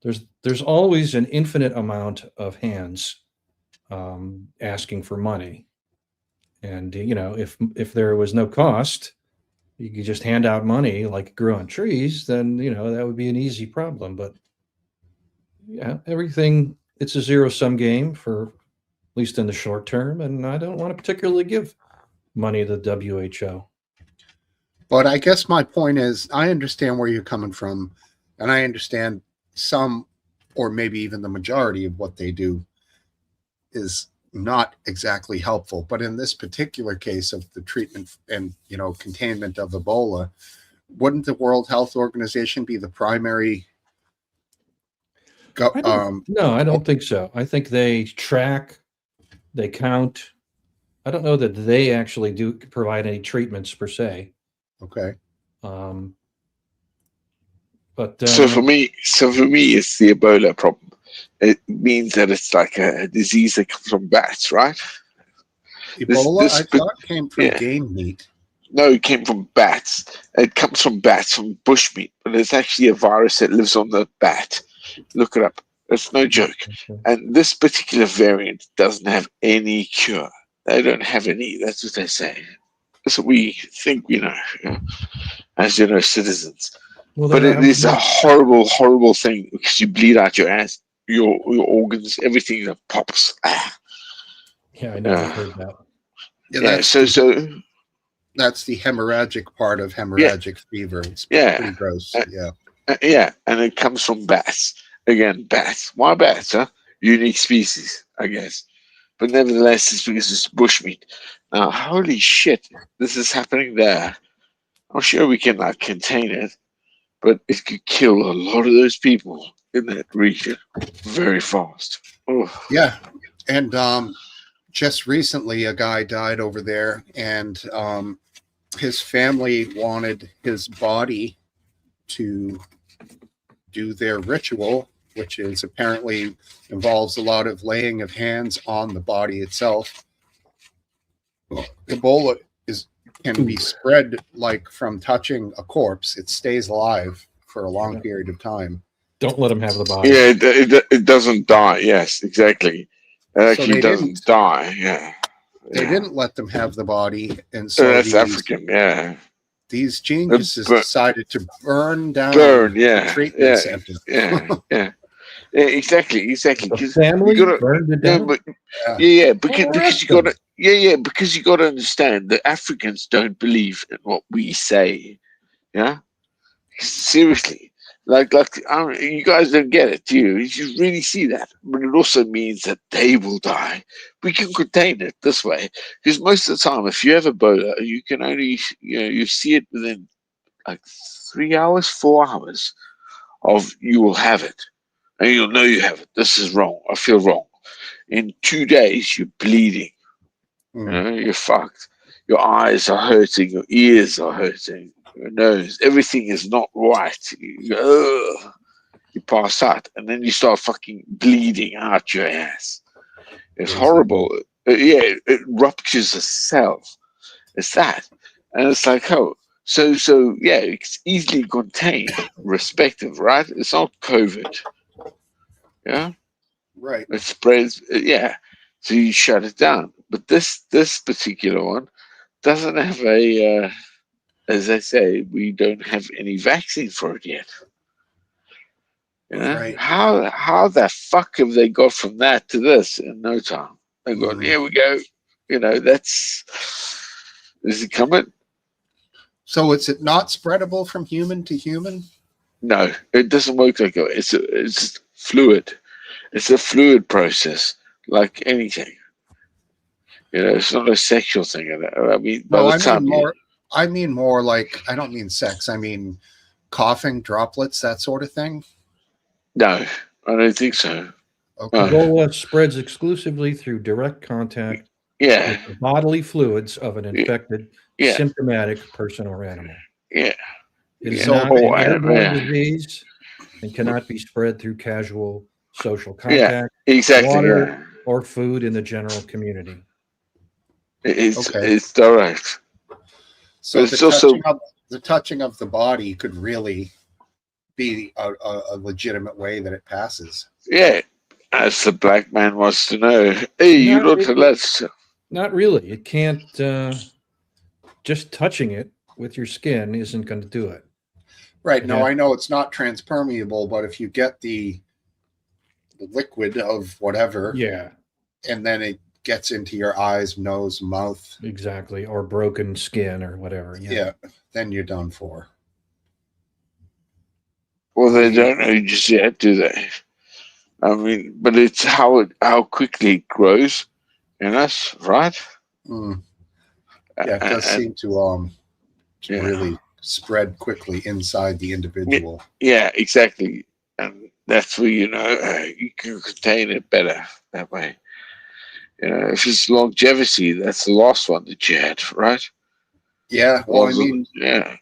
[SPEAKER 2] There's always an infinite amount of hands asking for money, and if there was no cost, you could just hand out money like it grew on trees. Then that would be an easy problem. But yeah, everything, it's a zero sum game for at least in the short term, and I don't want to particularly give money to the WHO.
[SPEAKER 1] But I guess my point is, I understand where you're coming from, and I understand some, or maybe even the majority of what they do is not exactly helpful. But in this particular case of the treatment and containment of Ebola, wouldn't the World Health Organization be the primary?
[SPEAKER 2] No, I don't think so. I think they track, they count. I don't know that they actually do provide any treatments per se.
[SPEAKER 1] Okay.
[SPEAKER 2] But
[SPEAKER 3] so for me, it's the Ebola problem. It means that it's like a disease that comes from bats, right?
[SPEAKER 1] Ebola, I thought, came from game meat.
[SPEAKER 3] No, it came from bats. It comes from bats, from bushmeat, but it's actually a virus that lives on the bat. Look it up. It's no joke.
[SPEAKER 2] Okay.
[SPEAKER 3] And this particular variant doesn't have any cure. They don't have any. That's what they say. That's what we think we know, as citizens.
[SPEAKER 2] Well,
[SPEAKER 3] But it is a horrible, horrible thing because you bleed out your ass, your organs, everything that pops.
[SPEAKER 2] Yeah, I know. I've heard that.
[SPEAKER 1] Yeah, that's the hemorrhagic part of hemorrhagic fever. It's pretty gross.
[SPEAKER 3] Yeah, and it comes from bats. Again, bats. Why bats, huh? Unique species, I guess. But nevertheless, it's because it's bushmeat. Now, holy shit, this is happening there. I'm sure we can contain it, but it could kill a lot of those people in that region very fast. Oh.
[SPEAKER 1] Yeah, and just recently a guy died over there, and his family wanted his body to do their ritual, which is apparently involves a lot of laying of hands on the body itself. Ebola can be spread like from touching a corpse. It stays alive for a long period of time.
[SPEAKER 2] Don't let him have the body.
[SPEAKER 3] Yeah, it doesn't die. Yes, exactly. It actually doesn't die. Yeah.
[SPEAKER 1] They didn't let them have the body, and so
[SPEAKER 3] that's African. Yeah.
[SPEAKER 1] These geniuses decided to burn down
[SPEAKER 3] the
[SPEAKER 1] treatment center.
[SPEAKER 3] Yeah, exactly.
[SPEAKER 2] The family burned it down.
[SPEAKER 3] Because you got to understand that Africans don't believe in what we say. Yeah, seriously. Like you guys don't get it, do you? You really see that, but it also means that they will die. We can contain it this way because most of the time, if you have Ebola, you can only you see it within like 3 hours, 4 hours of you will have it, and you'll know you have it. This is wrong. I feel wrong. In 2 days, you're bleeding. You're fucked. Your eyes are hurting. Your ears are hurting. Your nose, everything is not right. You pass out, and then you start fucking bleeding out your ass. It's horrible. It ruptures a cell. It's that, and it's like, oh, so it's easily contained, respective, right? It's not COVID. Yeah,
[SPEAKER 1] right.
[SPEAKER 3] It spreads. So you shut it down. But this particular one doesn't have a. As I say, we don't have any vaccine for it yet.
[SPEAKER 1] Right.
[SPEAKER 3] How the fuck have they got from that to this in no time? They've gone, here we go. Is it coming?
[SPEAKER 1] So is it not spreadable from human to human?
[SPEAKER 3] No, it doesn't work like that. It's fluid. It's a fluid process, like anything. It's not a sexual thing. I mean, by
[SPEAKER 1] No,
[SPEAKER 3] the
[SPEAKER 1] I
[SPEAKER 3] time
[SPEAKER 1] mean more. I mean more like, I don't mean sex. I mean coughing, droplets, that sort of thing.
[SPEAKER 3] no, I don't think so.
[SPEAKER 1] Okay.
[SPEAKER 2] Ebola spreads exclusively through direct contact
[SPEAKER 3] Yeah,
[SPEAKER 2] with the bodily fluids of an infected,
[SPEAKER 3] yeah,
[SPEAKER 2] symptomatic person or animal.
[SPEAKER 3] yeah.
[SPEAKER 2] It is
[SPEAKER 1] So-
[SPEAKER 2] not an airborne
[SPEAKER 3] yeah.
[SPEAKER 2] disease and cannot be spread through casual social
[SPEAKER 3] Yeah,
[SPEAKER 2] contact,
[SPEAKER 3] exactly.
[SPEAKER 2] water,
[SPEAKER 3] Yeah,
[SPEAKER 2] or food in the general community.
[SPEAKER 1] Okay.
[SPEAKER 3] it's direct.
[SPEAKER 1] So
[SPEAKER 3] It's also
[SPEAKER 1] the touching of the body could really be a legitimate way that it passes.
[SPEAKER 3] yeah. As the black man wants to know, hey, you
[SPEAKER 2] Not
[SPEAKER 3] look
[SPEAKER 2] really.
[SPEAKER 3] at that.
[SPEAKER 2] Not really. It can't, just touching it with your skin isn't going to do it.
[SPEAKER 1] Right. No,
[SPEAKER 2] Yeah.
[SPEAKER 1] I know it's not transpermeable, but if you get the liquid of whatever,
[SPEAKER 2] Yeah,
[SPEAKER 1] and then it gets into your eyes, nose, mouth,
[SPEAKER 2] exactly. Or broken skin or whatever.
[SPEAKER 1] yeah, then you're done for.
[SPEAKER 3] Well, they don't know just yet, do they? I mean, but it's how quickly it grows in us, right?
[SPEAKER 1] Mm. Yeah, it does
[SPEAKER 3] And-
[SPEAKER 1] seem to
[SPEAKER 3] yeah.
[SPEAKER 1] really spread quickly inside the individual.
[SPEAKER 3] Yeah, exactly. And that's where you can contain it better that way. If it's longevity, that's the last one that you had, right?
[SPEAKER 1] Yeah, well, I mean,
[SPEAKER 3] yeah,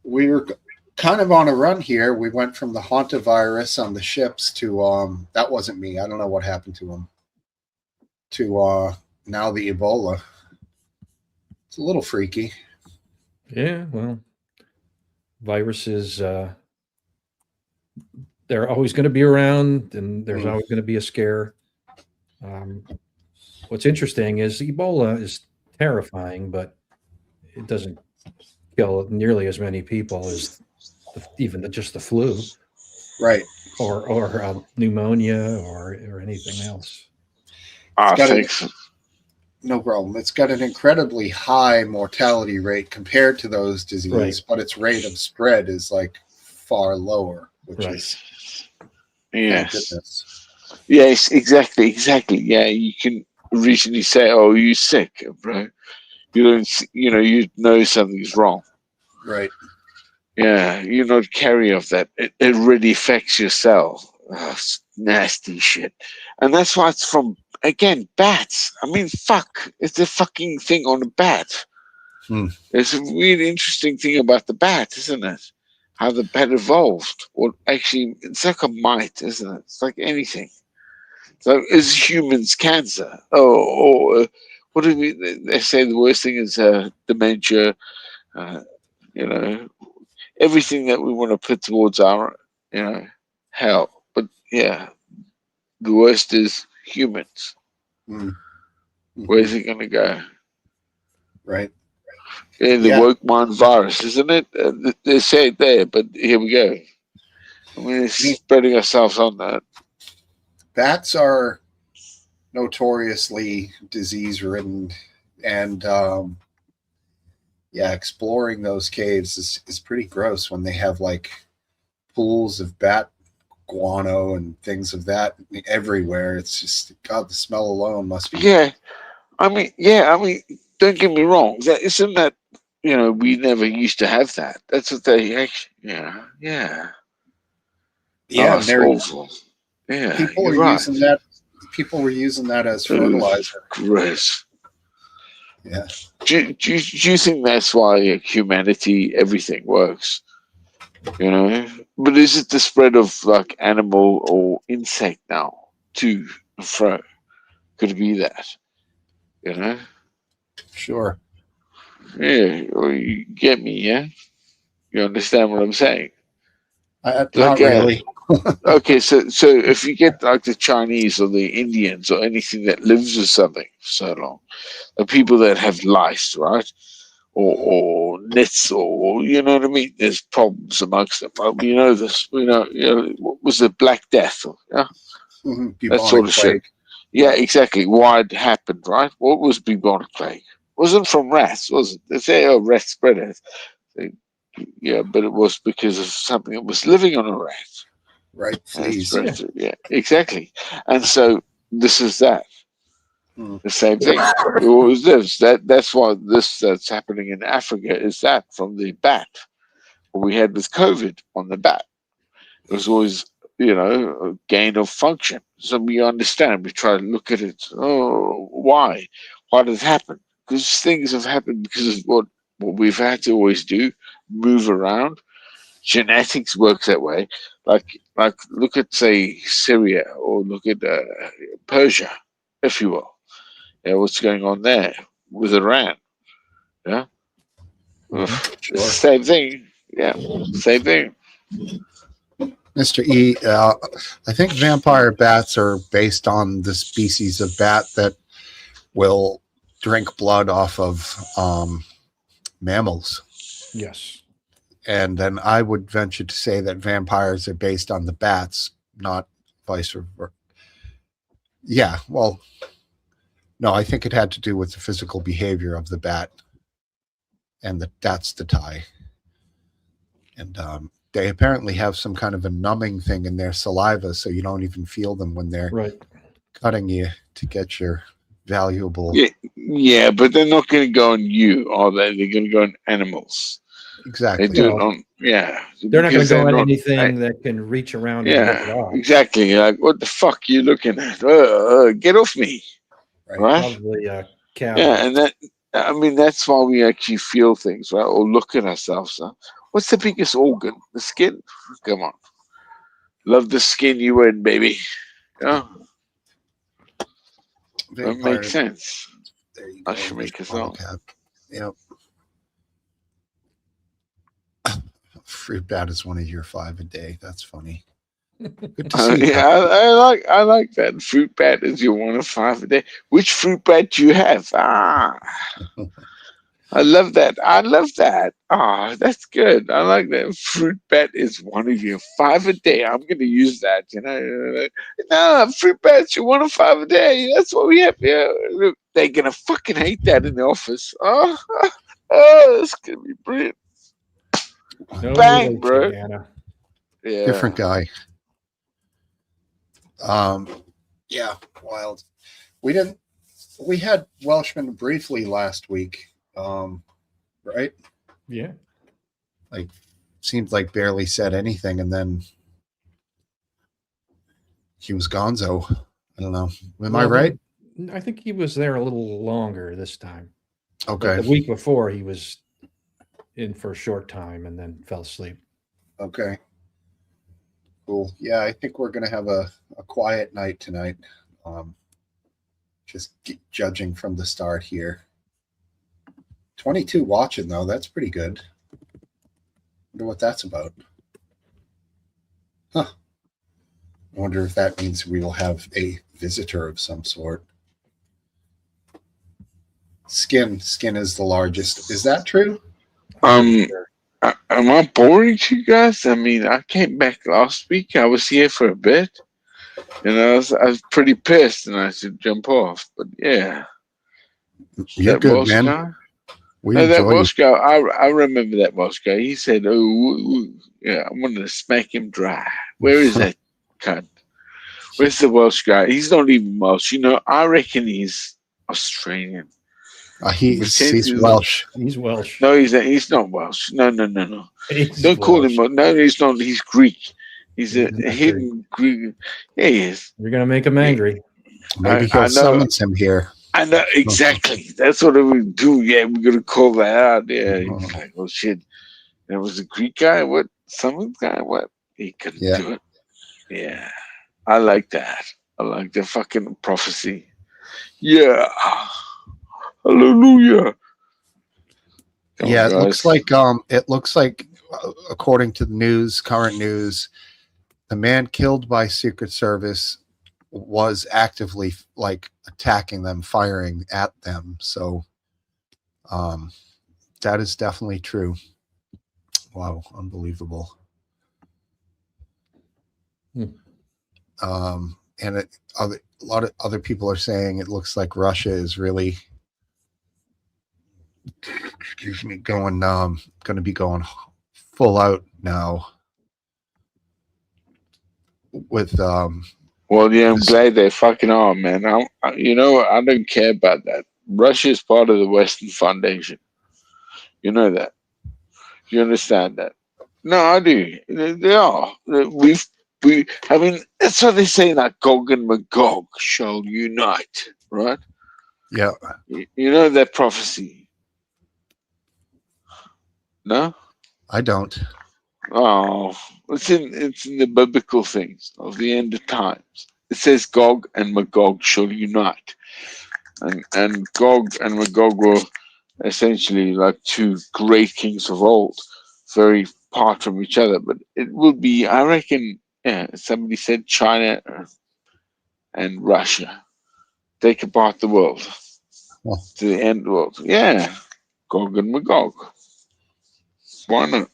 [SPEAKER 1] we were kind of on a run here. We went from the hantavirus on the ships to that wasn't me. I don't know what happened to him. To now the Ebola. It's a little freaky.
[SPEAKER 2] Yeah, well, viruses, they're always going to be around and there's
[SPEAKER 1] Mm.
[SPEAKER 2] always going to be a scare. What's interesting is Ebola is terrifying, but it doesn't kill nearly as many people as just the flu
[SPEAKER 1] Right.
[SPEAKER 2] or pneumonia or anything else.
[SPEAKER 3] I
[SPEAKER 1] got
[SPEAKER 3] think
[SPEAKER 1] it.
[SPEAKER 3] so.
[SPEAKER 1] No problem. It's got an incredibly high mortality rate compared to those diseases,
[SPEAKER 2] Right.
[SPEAKER 1] but its rate of spread is like far lower, which
[SPEAKER 2] Right.
[SPEAKER 1] is thank
[SPEAKER 3] Yes.
[SPEAKER 1] goodness.
[SPEAKER 3] Yes, exactly. Yeah, you can originally say, "Oh, you're sick, bro." You don't, you know something's wrong.
[SPEAKER 1] Right.
[SPEAKER 3] Yeah, you're not carrier of that. It really affects your cell. Oh, it's nasty shit. And that's why it's from, again, bats. I mean, fuck. It's a fucking thing on a bat.
[SPEAKER 1] Hmm.
[SPEAKER 3] There's a really interesting thing about the bat, isn't it? How the bat evolved. Or actually, it's like a mite, isn't it? It's like anything. So is humans cancer? What do they say the worst thing is dementia, you know, everything that we want to put towards our, hell. But yeah, the worst is humans.
[SPEAKER 1] Mm.
[SPEAKER 3] Where's it going to go?
[SPEAKER 1] Right.
[SPEAKER 3] Yeah, the
[SPEAKER 1] Yeah.
[SPEAKER 3] woke mind virus, isn't it? They say it there, but here we go. I mean, it's spreading ourselves on that.
[SPEAKER 1] Bats are notoriously disease ridden, and exploring those caves is pretty gross when they have like pools of bat guano and things of that everywhere. It's just, God, the smell alone must be.
[SPEAKER 3] Yeah, I mean, don't get me wrong. That isn't that. We never used to have that. That's what they actually. Yeah.
[SPEAKER 1] Yeah,
[SPEAKER 3] Oh,
[SPEAKER 1] and
[SPEAKER 3] it's awful. Yeah,
[SPEAKER 1] people
[SPEAKER 3] you're
[SPEAKER 1] are
[SPEAKER 3] right.
[SPEAKER 1] using that. People were using that as fertilizer.
[SPEAKER 3] Gross.
[SPEAKER 1] Yeah.
[SPEAKER 3] Do you think that's why humanity, everything works? But is it the spread of like animal or insect now to and fro? Could it be that?
[SPEAKER 1] Sure.
[SPEAKER 3] Yeah, or you get me, yeah? You understand what I'm saying?
[SPEAKER 1] Not
[SPEAKER 3] Like,
[SPEAKER 1] really.
[SPEAKER 3] Okay, so if you get like the Chinese or the Indians or anything that lives with something for so long, the people that have lice, right? Or nits, or you know what I mean? There's problems amongst them. Well, we know this. What was the Black Death? Yeah,
[SPEAKER 1] Mhm.
[SPEAKER 3] that sort
[SPEAKER 1] Bubonic
[SPEAKER 3] of
[SPEAKER 1] plague.
[SPEAKER 3] shit. Yeah, exactly. Why it happened, right? What was bubonic plague? Wasn't from rats, was it? They say, oh, rats spread it. Yeah, but it was because of something that was living on a rat.
[SPEAKER 1] Right.
[SPEAKER 3] And it's
[SPEAKER 1] Fleas.
[SPEAKER 3] very- yeah, exactly. And so this is that.
[SPEAKER 1] Hmm.
[SPEAKER 3] The same thing. It always lives. That's why that's happening in Africa is that from the bat. What we had with COVID on the bat. It was always, a gain of function. So we understand. We try to look at it. Oh, why? Why did it happen? Because things have happened because of what we've had to always do, move around. Genetics works that way. Like look at say Syria or look at Persia, if you will. Yeah, what's going on there with Iran? Yeah,
[SPEAKER 1] Sure.
[SPEAKER 3] same thing. Yeah, same thing.
[SPEAKER 1] Mr. E, I think vampire bats are based on the species of bat that will drink blood off of mammals.
[SPEAKER 2] Yes.
[SPEAKER 1] And then I would venture to say that vampires are based on the bats, not vice versa. Yeah, well, no, I think it had to do with the physical behavior of the bat, and that's the tie. And they apparently have some kind of a numbing thing in their saliva, so you don't even feel them when they're
[SPEAKER 2] Right.
[SPEAKER 1] cutting you to get your valuable.
[SPEAKER 3] Yeah, but they're not going to go on you, are they? They're going to go on animals.
[SPEAKER 1] Exactly.
[SPEAKER 3] They do it
[SPEAKER 2] Well,
[SPEAKER 3] on, yeah.
[SPEAKER 2] They're not going
[SPEAKER 3] because
[SPEAKER 2] to go
[SPEAKER 3] they're
[SPEAKER 2] at
[SPEAKER 3] not-
[SPEAKER 2] anything that can reach around and get it
[SPEAKER 3] Yeah,
[SPEAKER 2] off.
[SPEAKER 3] exactly. Like, what the fuck are you looking at? Get off me,
[SPEAKER 1] Right.
[SPEAKER 3] right?
[SPEAKER 2] Probably cows.
[SPEAKER 3] Yeah, and that's why we actually feel things, right? Or look at ourselves. Huh? What's the biggest organ? The skin. Come on, love the skin you in, baby. Yeah, that
[SPEAKER 1] Vampire.
[SPEAKER 3] makes sense.
[SPEAKER 1] There you
[SPEAKER 3] I
[SPEAKER 1] go.
[SPEAKER 3] should make a
[SPEAKER 1] Bottle
[SPEAKER 3] song.
[SPEAKER 1] cap. Yep. Fruit bat is one of your 5 a day. That's funny. Good to see you.
[SPEAKER 3] Yeah, I like that. Fruit bat is your 1 of 5 a day. Which fruit bat do you have? I love that. I love that. That's good. I like that. Fruit bat is 1 of your 5 a day. I'm going to use that. No, fruit bat's your 1 of 5 a day. That's what we have here. Look, they're going to fucking hate that in the office. It's going to be brilliant.
[SPEAKER 2] No
[SPEAKER 3] Bang,
[SPEAKER 2] relation,
[SPEAKER 3] bro.
[SPEAKER 2] Anna.
[SPEAKER 3] Yeah.
[SPEAKER 1] Different guy. Yeah, wild. We had Welshman briefly last week. Right?
[SPEAKER 2] Yeah.
[SPEAKER 1] Seemed like barely said anything, and then he was gonzo. I don't know. Am I right?
[SPEAKER 2] I think he was there a little longer this time.
[SPEAKER 1] Okay.
[SPEAKER 2] The week before, he was in for a short time and then fell asleep.
[SPEAKER 1] Okay. Cool. Yeah, I think we're gonna have a quiet night tonight. Just judging from the start here. 22 watching though. That's pretty good. Wonder what that's about. Huh. I wonder if that means we will have a visitor of some sort. Skin is the largest. Is that true?
[SPEAKER 3] Am I boring to you guys? I mean, I came back last week. I was here for a bit. I was pretty pissed and I should jump off. But yeah.
[SPEAKER 1] You're
[SPEAKER 3] That
[SPEAKER 1] good,
[SPEAKER 3] Welsh
[SPEAKER 1] man.
[SPEAKER 3] guy?
[SPEAKER 1] We
[SPEAKER 3] No, that
[SPEAKER 1] enjoy you.
[SPEAKER 3] Welsh guy, I remember that Welsh guy. He said, yeah, I wanted to smack him dry. Where is that cunt? Where's the Welsh guy? He's not even Welsh. I reckon he's Australian.
[SPEAKER 1] He's Welsh.
[SPEAKER 2] He's Welsh.
[SPEAKER 3] No, he's not Welsh. No.
[SPEAKER 2] He's
[SPEAKER 3] Don't call
[SPEAKER 2] Welsh.
[SPEAKER 3] him. No, he's not. He's Greek. He's a
[SPEAKER 2] He's not
[SPEAKER 3] hidden Greek. Yeah, he is.
[SPEAKER 2] You're going to make him angry.
[SPEAKER 1] Maybe
[SPEAKER 3] I
[SPEAKER 1] he'll
[SPEAKER 3] know.
[SPEAKER 1] summons him here.
[SPEAKER 3] I know exactly. That's what we do. Yeah, we're gonna call that out. Yeah,
[SPEAKER 1] Mhm.
[SPEAKER 3] he's like, oh shit, there was a Greek guy. What? Some guy? What? He couldn't
[SPEAKER 1] Yeah.
[SPEAKER 3] do it. Yeah, I like that. I like the fucking prophecy. Yeah, hallelujah. Come
[SPEAKER 1] Yeah,
[SPEAKER 3] on,
[SPEAKER 1] it looks like according to the news, current news, the man killed by Secret Service was actively attacking them, firing at them. So that is definitely true. Wow, unbelievable. And a lot of other people are saying it looks like Russia is really excuse me, going to be going full out now with
[SPEAKER 3] Well, yeah, I'm
[SPEAKER 1] this-
[SPEAKER 3] glad they fucking are, man. You know, I don't care about that. Russia is part of the Western Foundation. You know that. You understand that? No, I do. They are. I mean, that's what they say. That Gog and Magog shall unite, right?
[SPEAKER 1] yeah,
[SPEAKER 3] You know that prophecy, no?
[SPEAKER 1] I don't.
[SPEAKER 3] Oh, it's in the biblical things of the end of times. It says Gog and Magog shall unite, and Gog and Magog were essentially like two great kings of old, very apart from each other. But it would be, I reckon, yeah. Somebody said China and Russia take apart the world
[SPEAKER 1] Well,
[SPEAKER 3] to the end of the world. Yeah, Gog and Magog. Why not?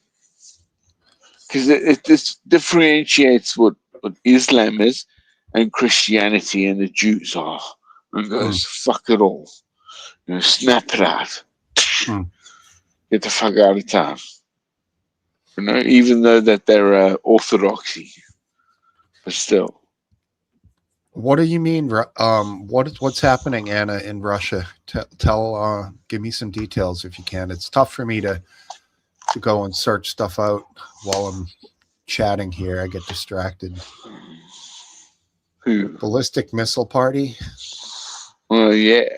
[SPEAKER 3] Because it this differentiates what Islam is and Christianity and the Jews are. And goes, fuck it all. You know, snap it out.
[SPEAKER 1] Hmm.
[SPEAKER 3] Get the fuck out of town. You know, even though that they're orthodoxy, but still.
[SPEAKER 1] what do you mean? What's happening, Anna, in Russia? Give me some details if you can. It's tough for me to go and search stuff out while I'm chatting here. I get distracted.
[SPEAKER 3] Who?
[SPEAKER 1] Ballistic missile party.
[SPEAKER 3] Well, yeah.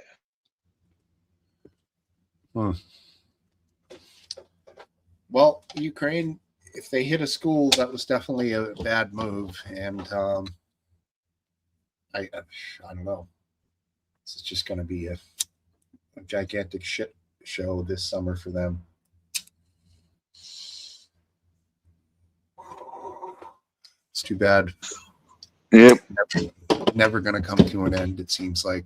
[SPEAKER 1] Well, Ukraine, if they hit a school, that was definitely a bad move, and I don't know. This is just going to be a gigantic shit show this summer for them. It's too bad.
[SPEAKER 3] Yep.
[SPEAKER 1] Never going to come to an end, it seems like.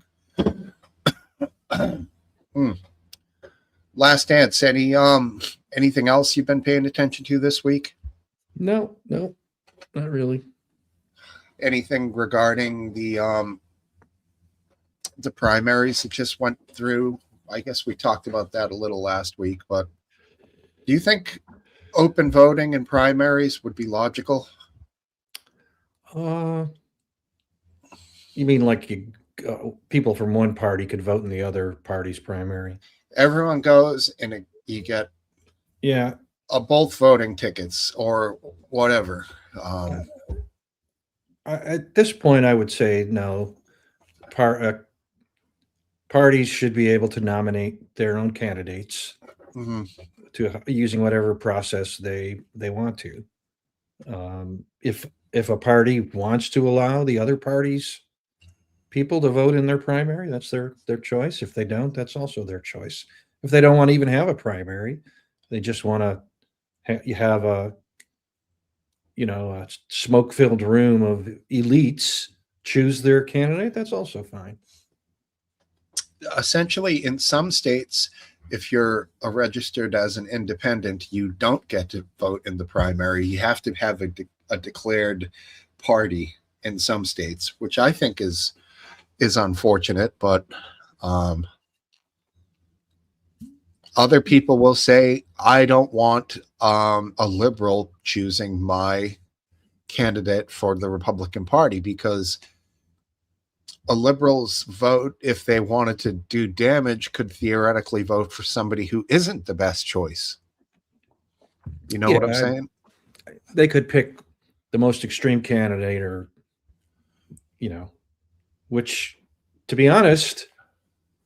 [SPEAKER 1] Last Dance, anything else you've been paying attention to this week?
[SPEAKER 2] No, not really.
[SPEAKER 1] Anything regarding the primaries that just went through? I guess we talked about that a little last week, but do you think open voting in primaries would be logical?
[SPEAKER 2] You mean like people from one party could vote in the other party's primary?
[SPEAKER 1] Everyone goes and you get
[SPEAKER 2] Yeah.
[SPEAKER 1] both voting tickets or whatever.
[SPEAKER 2] At this point, I would say no. Parties should be able to nominate their own candidates to using whatever process they want to. If a party wants to allow the other party's people to vote in their primary, that's their choice. If they don't, that's also their choice. If they don't want to even have a primary, they just want to have a smoke-filled room of elites choose their candidate, that's also fine.
[SPEAKER 1] Essentially, in some states, if you're registered as an independent, you don't get to vote in the primary. You have to have a declared party in some states, which I think is unfortunate, but other people will say, I don't want a liberal choosing my candidate for the Republican Party, because a liberal's vote, if they wanted to do damage, could theoretically vote for somebody who isn't the best choice. You know what I'm saying?
[SPEAKER 2] They could pick the most extreme candidate, or which, to be honest,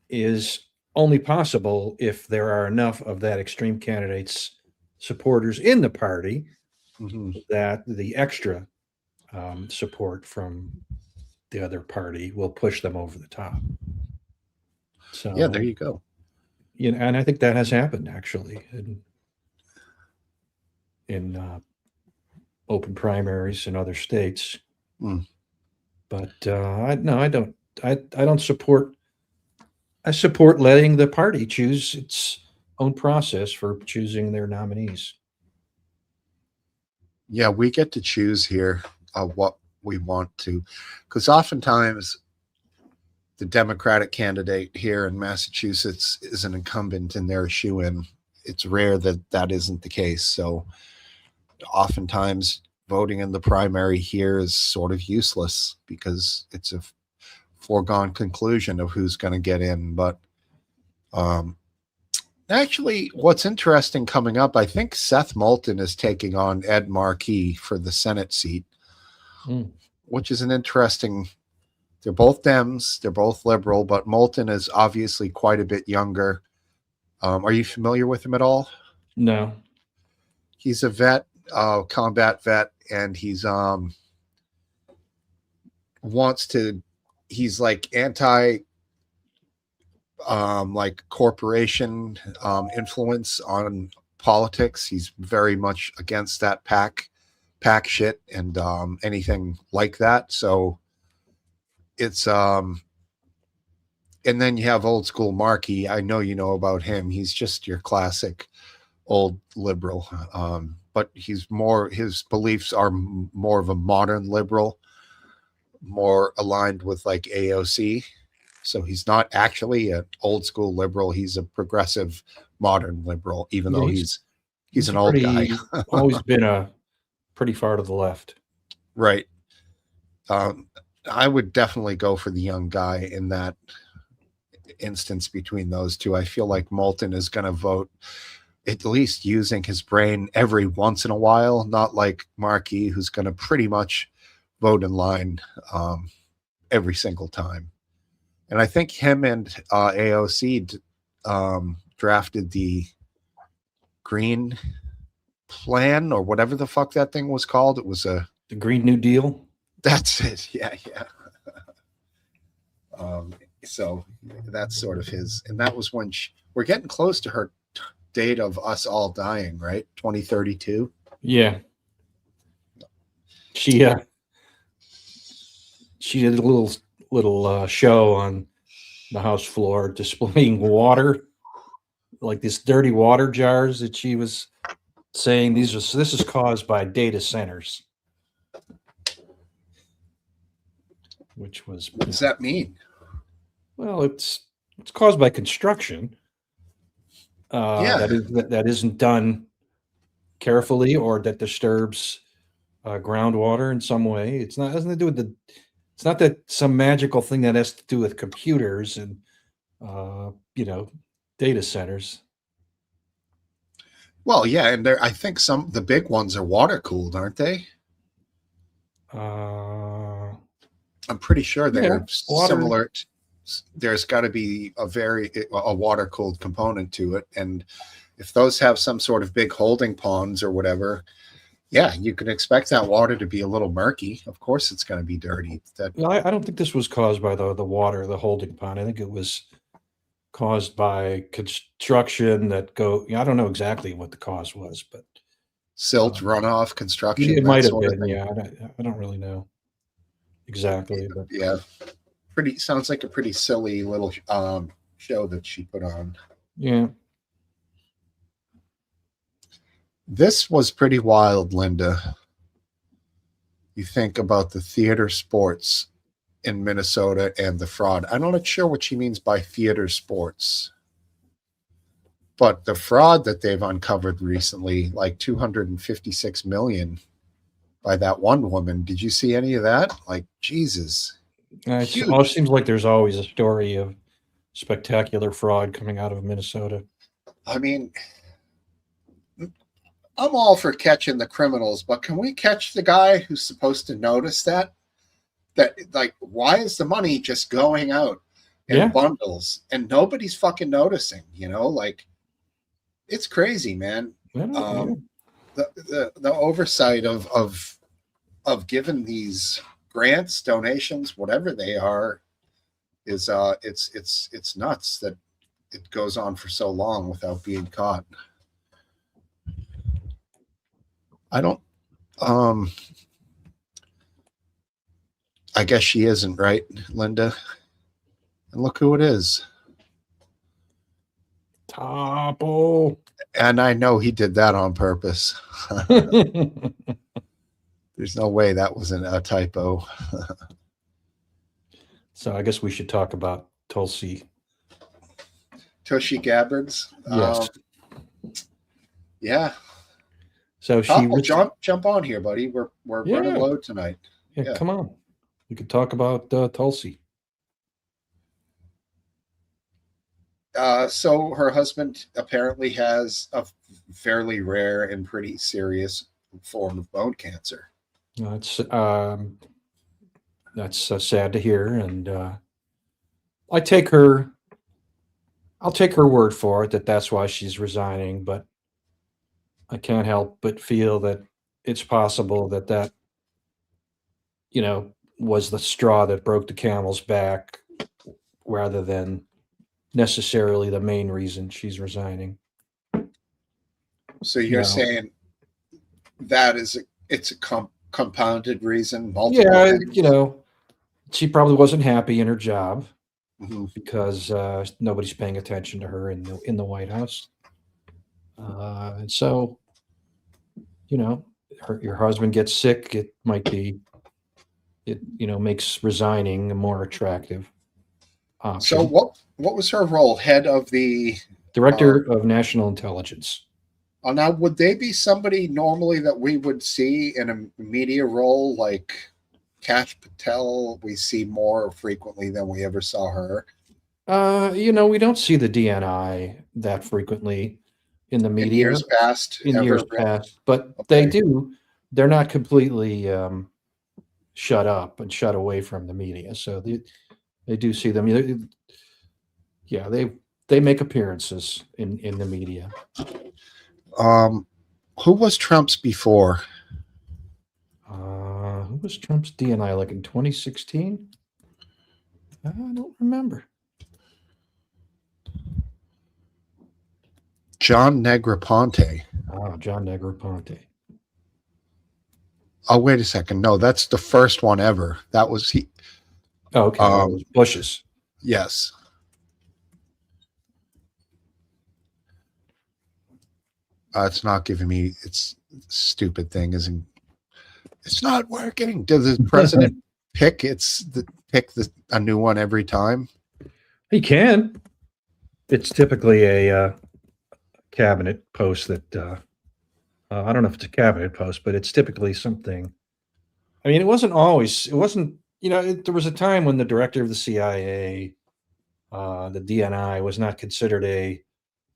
[SPEAKER 2] is only possible if there are enough of that extreme candidate's supporters in the party that the extra support from the other party will push them over the top. So
[SPEAKER 1] yeah, there you go.
[SPEAKER 2] And I think that has happened actually in open primaries in other states. But I don't support. I support letting the party choose its own process for choosing their nominees.
[SPEAKER 1] Yeah, we get to choose here what we want to, because oftentimes the Democratic candidate here in Massachusetts is an incumbent and they're a shoo-in. It's rare that that isn't the case. So oftentimes voting in the primary here is sort of useless because it's a foregone conclusion of who's going to get in. But actually, what's interesting coming up, I think Seth Moulton is taking on Ed Markey for the Senate seat, which is an interesting. They're both Dems, they're both liberal, but Moulton is obviously quite a bit younger. Are you familiar with him at all?
[SPEAKER 2] No.
[SPEAKER 1] He's a vet, combat vet, and he's he's like anti like corporation influence on politics. He's very much against that PAC shit and anything like that. So it's and then you have old school Markey. I know you know about him. He's just your classic old liberal, but he's more, his beliefs are more of a modern liberal, more aligned with like AOC. So he's not actually an old school liberal. He's a progressive modern liberal, even though he's an old guy.
[SPEAKER 2] Always been a pretty far to the left.
[SPEAKER 1] Right. I would definitely go for the young guy in that instance between those two. I feel like Moulton is going to vote at least using his brain every once in a while, not like Markey, who's going to pretty much vote in line every single time. And I think him and AOC drafted the Green Plan or whatever the fuck that thing was called. It was the
[SPEAKER 2] Green New Deal.
[SPEAKER 1] That's it. Yeah. So that's sort of his, and that was when we're getting close to her date of us all dying, right? 2032.
[SPEAKER 2] Yeah. She did a little show on the House floor displaying water, like these dirty water jars that she was saying this is caused by data centers. Which was,
[SPEAKER 1] what does that mean?
[SPEAKER 2] Well, it's caused by construction. That isn't done carefully or that disturbs groundwater in some way. It's not has to do with it's not that some magical thing that has to do with computers and data centers.
[SPEAKER 1] Well, yeah, and I think the big ones are water cooled, aren't they? I'm pretty sure they're similar. There's got to be a water cooled component to it, and if those have some sort of big holding ponds or whatever, yeah, you can expect that water to be a little murky. Of course, it's going to be dirty.
[SPEAKER 2] I don't think this was caused by the water, the holding pond. I think it was caused by construction I don't know exactly what the cause was, but
[SPEAKER 1] silt runoff construction.
[SPEAKER 2] It might have been. Yeah, I don't really know exactly, but
[SPEAKER 1] yeah, sounds like a pretty silly little show that she put on.
[SPEAKER 2] Yeah.
[SPEAKER 1] This was pretty wild, Linda. You think about the theater sports in Minnesota and the fraud. I'm not sure what she means by theater sports, but the fraud that they've uncovered recently, like 256 million by that one woman. Did you see any of that? Like, Jesus.
[SPEAKER 2] It all seems like there's always a story of spectacular fraud coming out of Minnesota.
[SPEAKER 1] I mean, I'm all for catching the criminals, but can we catch the guy who's supposed to notice that? That, like, why is the money just going out in bundles and nobody's fucking noticing? Like, it's crazy, man. The oversight of giving these grants, donations, whatever they are, is it's nuts that it goes on for so long without being caught. I guess she isn't, right, Linda? And look who it is.
[SPEAKER 2] Topple.
[SPEAKER 1] And I know he did that on purpose. There's no way that wasn't a typo.
[SPEAKER 2] So I guess we should talk about Tulsi.
[SPEAKER 1] Tushy Gabbards.
[SPEAKER 2] Yes.
[SPEAKER 1] Yeah.
[SPEAKER 2] So she
[SPEAKER 1] Topple, jump on here, buddy. We're running
[SPEAKER 2] Yeah.
[SPEAKER 1] low tonight.
[SPEAKER 2] yeah, come on. We could talk about Tulsi.
[SPEAKER 1] So her husband apparently has a fairly rare and pretty serious form of bone cancer.
[SPEAKER 2] That's sad to hear, and I'll take her word for it that that's why she's resigning. But I can't help but feel that it's possible that was the straw that broke the camel's back, rather than necessarily the main reason she's resigning.
[SPEAKER 1] So you're
[SPEAKER 2] No.
[SPEAKER 1] saying that it's a compounded reason, multiple
[SPEAKER 2] Yeah,
[SPEAKER 1] things?
[SPEAKER 2] she probably wasn't happy in her job
[SPEAKER 1] Mhm.
[SPEAKER 2] because nobody's paying attention to her in the White House. And so, your husband gets sick. It might be, makes resigning a more attractive option.
[SPEAKER 1] So what was her role? Head of the
[SPEAKER 2] Director of National Intelligence.
[SPEAKER 1] now would they be somebody normally that we would see in a media role like Kash Patel? We see more frequently than we ever saw her.
[SPEAKER 2] We don't see the DNI that frequently in the
[SPEAKER 1] In
[SPEAKER 2] media
[SPEAKER 1] years past.
[SPEAKER 2] in
[SPEAKER 1] ever
[SPEAKER 2] years
[SPEAKER 1] really?
[SPEAKER 2] past, but they
[SPEAKER 1] Okay.
[SPEAKER 2] do. They're not completely shut up and shut away from the media, so they do see them. Yeah, they make appearances in the media.
[SPEAKER 1] Who was Trump's before?
[SPEAKER 2] Who was Trump's DNI like in 2016? I don't remember.
[SPEAKER 1] John Negroponte.
[SPEAKER 2] John Negroponte.
[SPEAKER 1] Oh, wait a second. No, that's the first one ever. That was he.
[SPEAKER 2] Oh, okay. That was Bush's.
[SPEAKER 1] Yes. It's not giving me. It's stupid thing isn't. It's not working. Does the president pick? A new one every time.
[SPEAKER 2] He can. It's typically a cabinet post that I don't know if it's a cabinet post, but it's typically something. I mean, it wasn't always. It wasn't. There was a time when the director of the CIA, the DNI, was not considered a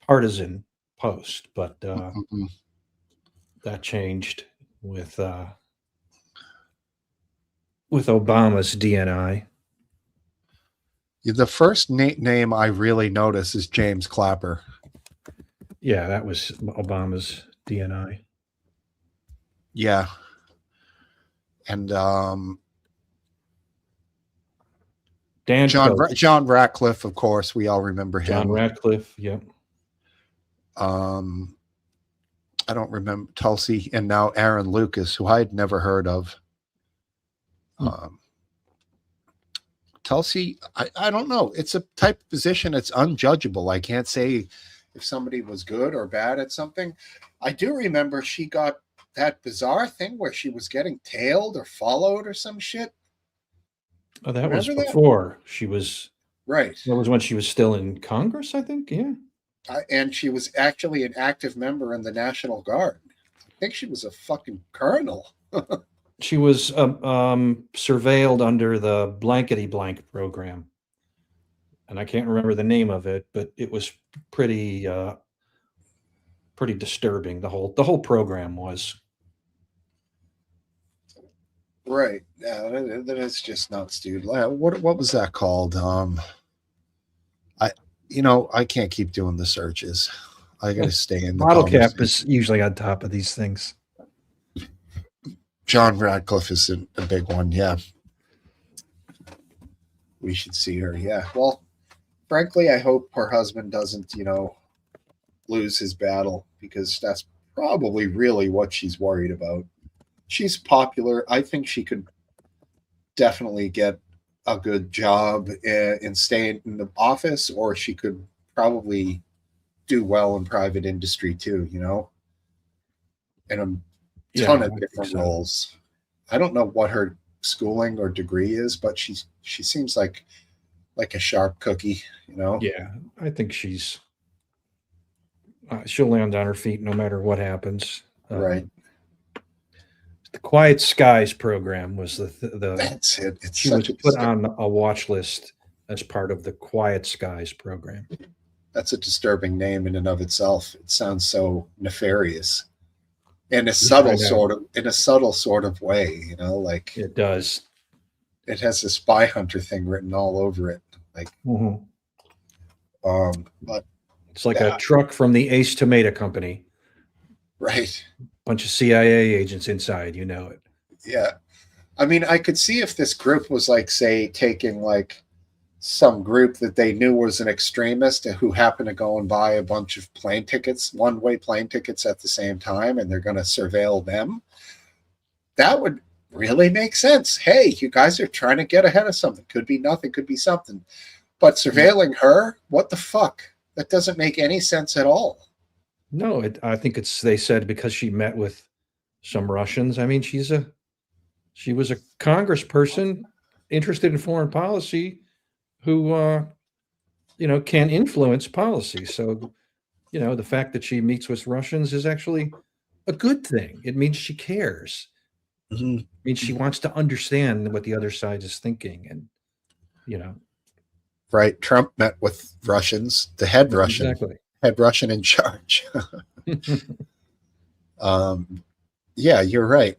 [SPEAKER 2] partisan post, but
[SPEAKER 1] Mhm.
[SPEAKER 2] that changed with Obama's DNI.
[SPEAKER 1] The first name I really notice is James Clapper.
[SPEAKER 2] Yeah, that was Obama's DNI.
[SPEAKER 1] Yeah. And
[SPEAKER 2] Dan
[SPEAKER 1] John Ratcliffe, of course, we all remember him.
[SPEAKER 2] John Ratcliffe, yep.
[SPEAKER 1] I don't remember Tulsi, and now Aaron Lucas, who I had never heard of. Tulsi, I don't know. It's a type of position that's unjudgeable. I can't say if somebody was good or bad at something. I do remember she got that bizarre thing where she was getting tailed or followed or some shit.
[SPEAKER 2] Oh, that was
[SPEAKER 1] Remember that?
[SPEAKER 2] before she was.
[SPEAKER 1] Right.
[SPEAKER 2] That was when she was still in Congress, I think. Yeah.
[SPEAKER 1] And she was actually an active member in the National Guard. I think she was a fucking colonel.
[SPEAKER 2] She was surveilled under the blankety blank program, and I can't remember the name of it, but it was pretty disturbing. The whole program was.
[SPEAKER 1] Right. Yeah, that is just nuts, dude. What was that called? I can't keep doing the searches. I got to stay in the
[SPEAKER 2] Bottle cap
[SPEAKER 1] conversation.
[SPEAKER 2] is usually on top of these things.
[SPEAKER 1] John Radcliffe is a big one. Yeah. We should see her. Yeah. Well, frankly, I hope her husband doesn't, lose his battle, because that's probably really what she's worried about. She's popular. I think she could definitely get a good job and stay in the office, or she could probably do well in private industry too, in a ton of different roles. I don't know what her schooling or degree is, but she seems like a sharp cookie, you know.
[SPEAKER 2] Yeah, I think she'll land on her feet no matter what happens.
[SPEAKER 1] Right.
[SPEAKER 2] The Quiet Skies program was the
[SPEAKER 1] That's it. It's
[SPEAKER 2] she was
[SPEAKER 1] such a
[SPEAKER 2] put on a watch list as part of the Quiet Skies program.
[SPEAKER 1] that's a disturbing name in and of itself. It sounds so nefarious. In a subtle sort of way, you know, like
[SPEAKER 2] It does.
[SPEAKER 1] it has a spy hunter thing written all over it. Like
[SPEAKER 2] Mhm.
[SPEAKER 1] but
[SPEAKER 2] It's like
[SPEAKER 1] Yeah.
[SPEAKER 2] a truck from the Ace Tomato Company.
[SPEAKER 1] right.
[SPEAKER 2] Bunch of CIA agents inside, you know it.
[SPEAKER 1] Yeah. I mean, I could see if this group was like, say, taking like some group that they knew was an extremist who happened to go and buy a bunch of plane tickets, one-way plane tickets at the same time, and they're going to surveil them. That would really make sense. Hey, you guys are trying to get ahead of something. Could be nothing, could be something. But surveilling her, what the fuck? That doesn't make any sense at all.
[SPEAKER 2] No, I think they said because she met with some Russians. I mean, she was a congressperson interested in foreign policy who, can influence policy. So, the fact that she meets with Russians is actually a good thing. It means she cares.
[SPEAKER 1] Mm-hmm.
[SPEAKER 2] It means she wants to understand what the other side is thinking. And,
[SPEAKER 1] Right. Trump met with Russians, the head Russian,
[SPEAKER 2] exactly.
[SPEAKER 1] head Russian in charge. Yeah, you're right.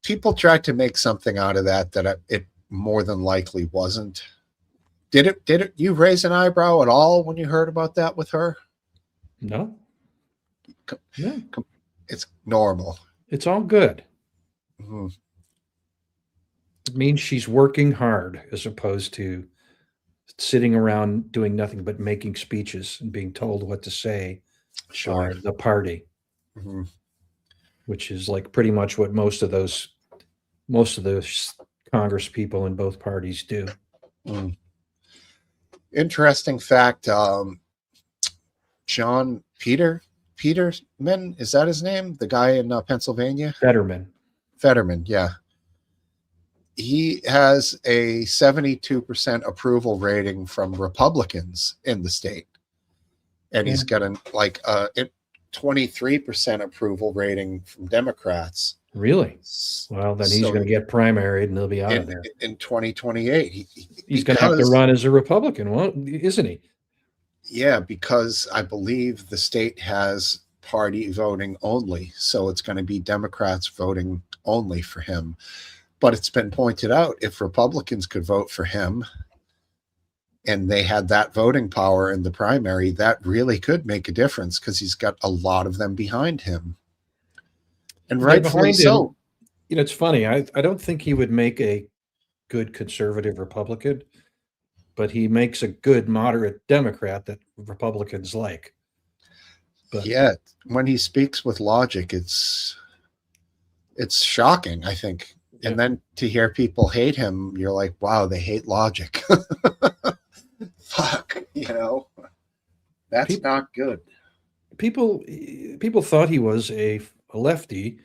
[SPEAKER 1] People tried to make something out of that it more than likely wasn't. Did it you raise an eyebrow at all when you heard about that with her?
[SPEAKER 2] No. No.
[SPEAKER 1] It's normal.
[SPEAKER 2] It's all good.
[SPEAKER 1] Mhm.
[SPEAKER 2] It means she's working hard as opposed to sitting around doing nothing but making speeches and being told what to say
[SPEAKER 1] Sure.
[SPEAKER 2] by the party,
[SPEAKER 1] Mhm.
[SPEAKER 2] which is like pretty much what most of those Congress people in both parties do.
[SPEAKER 1] Mm. Interesting fact. John Peterman, is that his name? The guy in Pennsylvania? Fetterman, yeah. He has a 72% approval rating from Republicans in the state. And he's got like a 23% approval rating from Democrats.
[SPEAKER 2] Really? Well, then he's
[SPEAKER 1] So
[SPEAKER 2] going to get primaried and he'll be out of there.
[SPEAKER 1] in 2028.
[SPEAKER 2] He's going to have to run as a Republican, isn't he?
[SPEAKER 1] Yeah, because I believe the state has party voting only. So it's going to be Democrats voting only for him. But it's been pointed out, if Republicans could vote for him and they had that voting power in the primary, that really could make a difference because he's got a lot of them behind him. And rightfully so.
[SPEAKER 2] It's funny. I don't think he would make a good conservative Republican, but he makes a good moderate Democrat that Republicans like. But
[SPEAKER 1] yeah, when he speaks with logic, it's shocking, I think.
[SPEAKER 2] Yeah.
[SPEAKER 1] And then to hear people hate him, you're like, wow, they hate logic. Fuck, that's not good.
[SPEAKER 2] People thought he was a lefty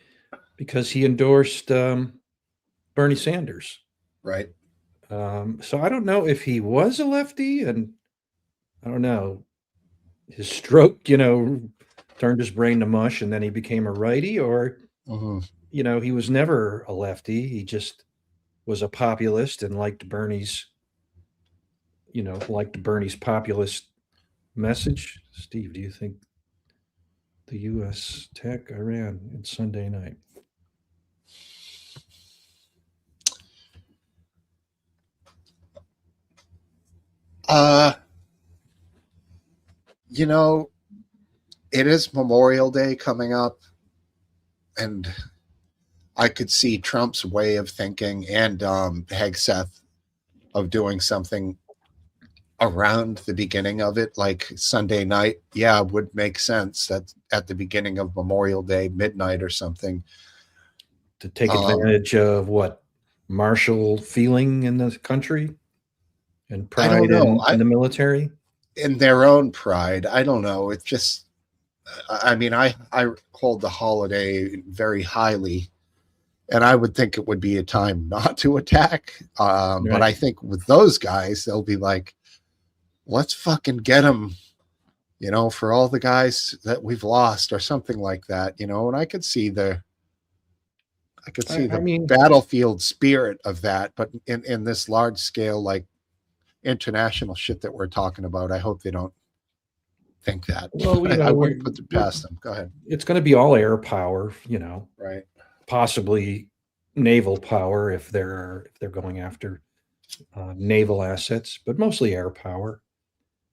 [SPEAKER 2] because he endorsed Bernie Sanders.
[SPEAKER 1] Right.
[SPEAKER 2] So I don't know if he was a lefty, and I don't know, his stroke, turned his brain to mush and then he became a righty, or
[SPEAKER 1] Mm-hmm.
[SPEAKER 2] He was never a lefty. He just was a populist and liked Bernie's populist message. Steve, do you think the U.S. attack Iran on Sunday night?
[SPEAKER 1] It is Memorial Day coming up, and I could see Trump's way of thinking and Hegseth of doing something around the beginning of it, like Sunday night. Yeah, would make sense. That at the beginning of Memorial Day, midnight or something.
[SPEAKER 2] To take advantage of what? Martial feeling in the country and pride in the military?
[SPEAKER 1] In their own pride. I don't know. It just, I mean, I hold the holiday very highly. And I would think it would be a time not to attack. But
[SPEAKER 2] Right.
[SPEAKER 1] I think with those guys, they'll be like, let's fucking get them, for all the guys that we've lost or something like that, and I could see the
[SPEAKER 2] I mean,
[SPEAKER 1] battlefield spirit of that, but in this large scale, like international shit that we're talking about, I hope they don't think that.
[SPEAKER 2] well,
[SPEAKER 1] I wouldn't put it past them. Go ahead.
[SPEAKER 2] it's going to be all air power,
[SPEAKER 1] Right.
[SPEAKER 2] possibly naval power if they're going after naval assets, but mostly air power.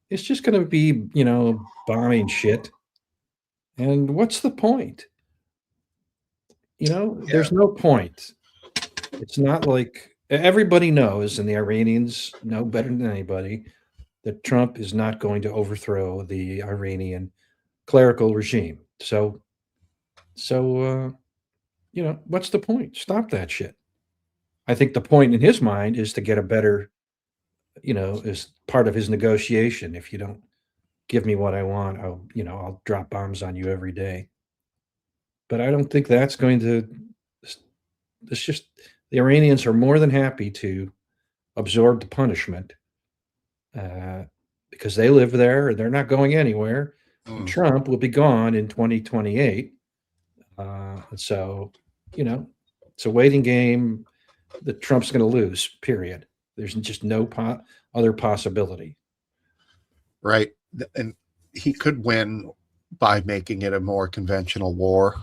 [SPEAKER 2] It's just going to be, bombing shit. And what's the point? There's no point. It's not like everybody knows, and the Iranians know better than anybody, that Trump is not going to overthrow the Iranian clerical regime. So, what's the point? Stop that shit. I think the point in his mind is to get a better, as part of his negotiation. If you don't give me what I want, I'll drop bombs on you every day. But I don't think that's going to. It's just the Iranians are more than happy to absorb the punishment because they live there and they're not going anywhere.
[SPEAKER 1] Mm.
[SPEAKER 2] Trump will be gone in 2028. So, it's a waiting game that Trump's going to lose, period. There's just no other possibility.
[SPEAKER 1] Right. And he could win by making it a more conventional war,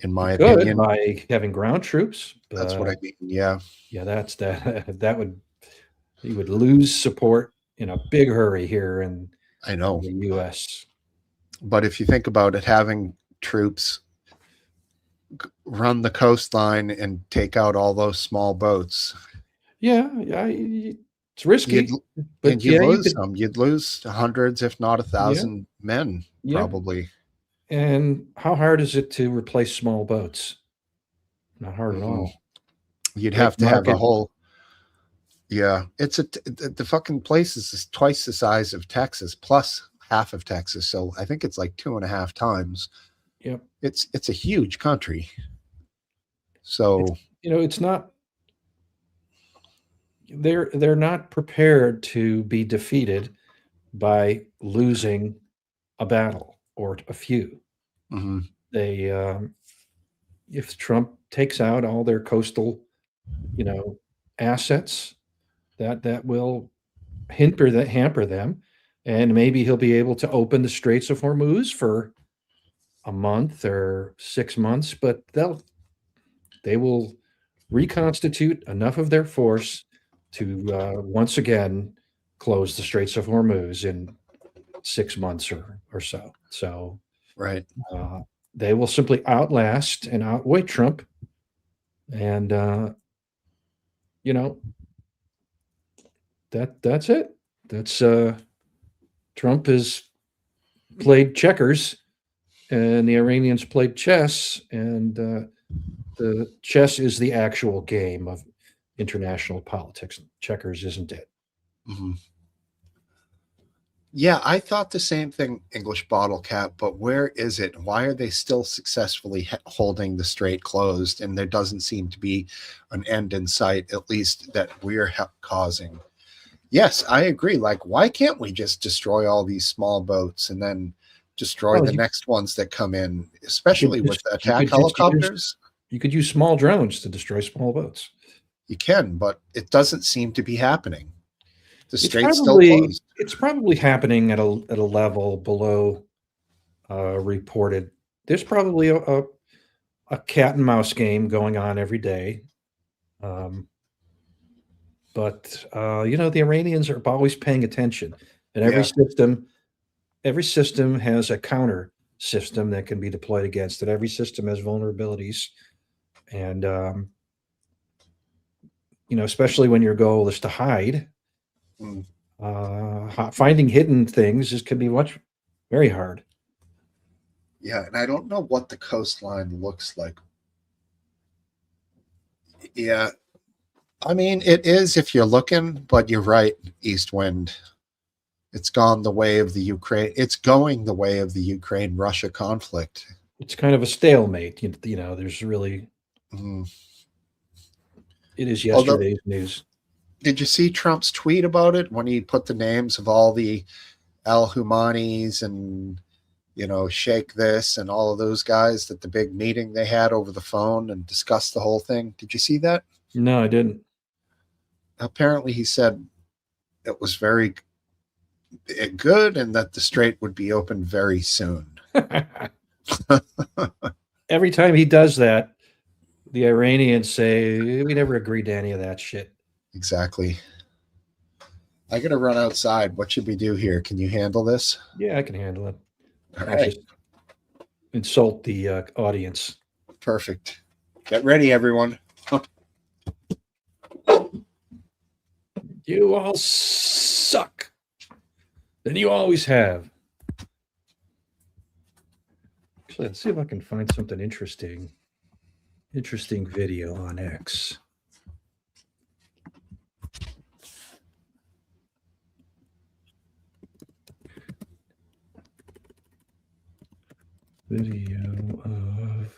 [SPEAKER 1] in my
[SPEAKER 2] Good
[SPEAKER 1] opinion.
[SPEAKER 2] by having ground troops.
[SPEAKER 1] That's what I mean. Yeah.
[SPEAKER 2] Yeah, that's that. That would he would lose support in a big hurry here in
[SPEAKER 1] I know.
[SPEAKER 2] the U.S.
[SPEAKER 1] But if you think about it, having troops run the coastline and take out all those small boats,
[SPEAKER 2] Yeah, it's risky, but
[SPEAKER 1] and you'd
[SPEAKER 2] yeah, you
[SPEAKER 1] lose
[SPEAKER 2] could,
[SPEAKER 1] some. You'd lose hundreds, if not 1,000 men,
[SPEAKER 2] Yeah.
[SPEAKER 1] probably.
[SPEAKER 2] And how hard is it to replace small boats? Not hard at all.
[SPEAKER 1] You'd
[SPEAKER 2] Like
[SPEAKER 1] have to have a
[SPEAKER 2] market-
[SPEAKER 1] whole. Yeah, it's the fucking place is twice the size of Texas, plus half of Texas. So I think it's like 2.5 times.
[SPEAKER 2] Yep.
[SPEAKER 1] It's a huge country. So
[SPEAKER 2] It's not. They're not prepared to be defeated by losing a battle or a few.
[SPEAKER 1] mhm.
[SPEAKER 2] They if Trump takes out all their coastal, assets, that will hamper them, and maybe he'll be able to open the Straits of Hormuz for a month or 6 months, but they will reconstitute enough of their force to once again close the Straits of Hormuz in 6 months or so. So
[SPEAKER 1] Right.
[SPEAKER 2] they will simply outlast and outweigh Trump. And, that's it. That's Trump has played checkers and the Iranians played chess. And the chess is the actual game of international politics. Checkers isn't it.
[SPEAKER 1] Mhm. Yeah, I thought the same thing, English bottle cap, but where is it? Why are they still successfully holding the strait closed? And there doesn't seem to be an end in sight, at least that we're causing. Yes, I agree. Like, why can't we just destroy all these small boats and then destroy
[SPEAKER 2] Well,
[SPEAKER 1] the next ones that come in, especially with
[SPEAKER 2] you
[SPEAKER 1] attack
[SPEAKER 2] could just
[SPEAKER 1] helicopters?
[SPEAKER 2] You could use small drones to destroy small boats.
[SPEAKER 1] You can, but it doesn't seem to be happening. The
[SPEAKER 2] It's
[SPEAKER 1] strait's still
[SPEAKER 2] probably
[SPEAKER 1] closed.
[SPEAKER 2] it's probably happening at a level below reported. There's probably a cat and mouse game going on every day. But the Iranians are always paying attention, and every system has a counter system that can be deployed against it. Every system has vulnerabilities, and especially when your goal is to hide.
[SPEAKER 1] Mm.
[SPEAKER 2] Finding hidden things can be very hard.
[SPEAKER 1] Yeah, and I don't know what the coastline looks like. Yeah, I mean, it is if you're looking, but you're right, East Wind. It's gone the way of the Ukraine. It's going the way of the Ukraine-Russia conflict.
[SPEAKER 2] It's kind of a stalemate. There's really
[SPEAKER 1] Mm.
[SPEAKER 2] It is
[SPEAKER 1] Although-
[SPEAKER 2] yesterday's news.
[SPEAKER 1] Did you see Trump's tweet about it when he put the names of all the Al Humanis and, Sheikh this and all of those guys at the big meeting they had over the phone and discussed the whole thing? Did you see that?
[SPEAKER 2] No, I didn't.
[SPEAKER 1] Apparently he said it was very good and that the strait would be open very soon.
[SPEAKER 2] Every time he does that, the Iranians say, we never agreed to any of that shit.
[SPEAKER 1] Exactly. I got to run outside. What should we do here? Can you handle this?
[SPEAKER 2] Yeah, I can handle it.
[SPEAKER 1] All
[SPEAKER 2] I'll
[SPEAKER 1] right.
[SPEAKER 2] just insult the audience.
[SPEAKER 1] Perfect. Get ready, everyone.
[SPEAKER 2] You all suck. And you always have. Actually, let's see if I can find something interesting. Interesting video on X. Video of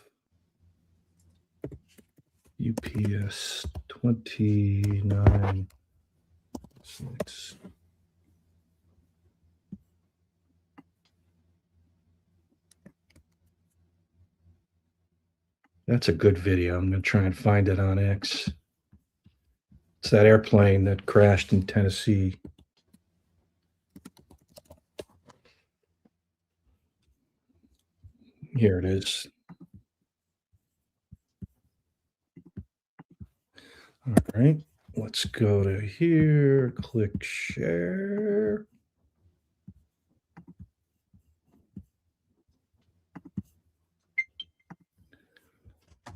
[SPEAKER 2] UPS 29. That's a good video. I'm going to try and find it on X. It's that airplane that crashed in Tennessee. Here it is. All right, let's go to here, click share.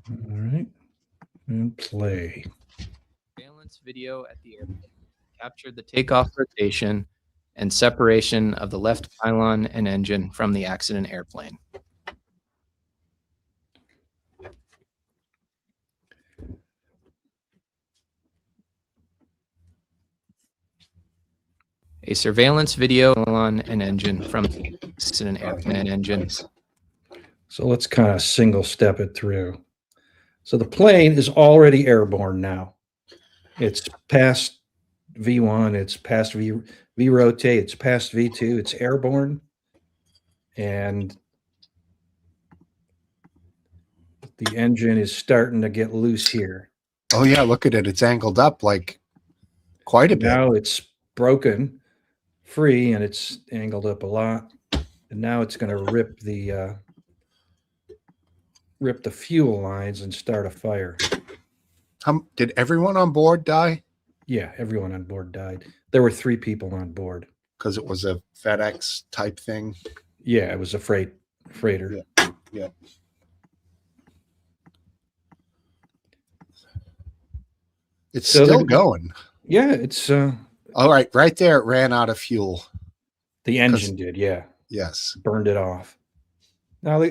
[SPEAKER 2] All right, and play.
[SPEAKER 6] Surveillance video at the airport captured the takeoff rotation and separation of the left pylon and engine from the accident airplane. A surveillance video on an engine from the accident airplane engine.
[SPEAKER 2] So let's kind of single step it through. So the plane is already airborne now. It's past V1, it's past V rotate, it's past V2, it's airborne. And the engine is starting to get loose here.
[SPEAKER 1] Oh, yeah. Look at it. It's angled up like quite a bit.
[SPEAKER 2] Now it's broken free and it's angled up a lot. And now it's going to rip the fuel lines and start a fire.
[SPEAKER 1] Did everyone on board die?
[SPEAKER 2] Yeah, everyone on board died. There were 3 people on board.
[SPEAKER 1] Because it was a FedEx type thing.
[SPEAKER 2] Yeah, it was a freighter.
[SPEAKER 1] Yeah. It's
[SPEAKER 2] So
[SPEAKER 1] still
[SPEAKER 2] they're-
[SPEAKER 1] going.
[SPEAKER 2] Yeah, it's
[SPEAKER 1] All right. Right there, it ran out of fuel.
[SPEAKER 2] the engine did. Yeah,
[SPEAKER 1] Yes.
[SPEAKER 2] burned it off. Now,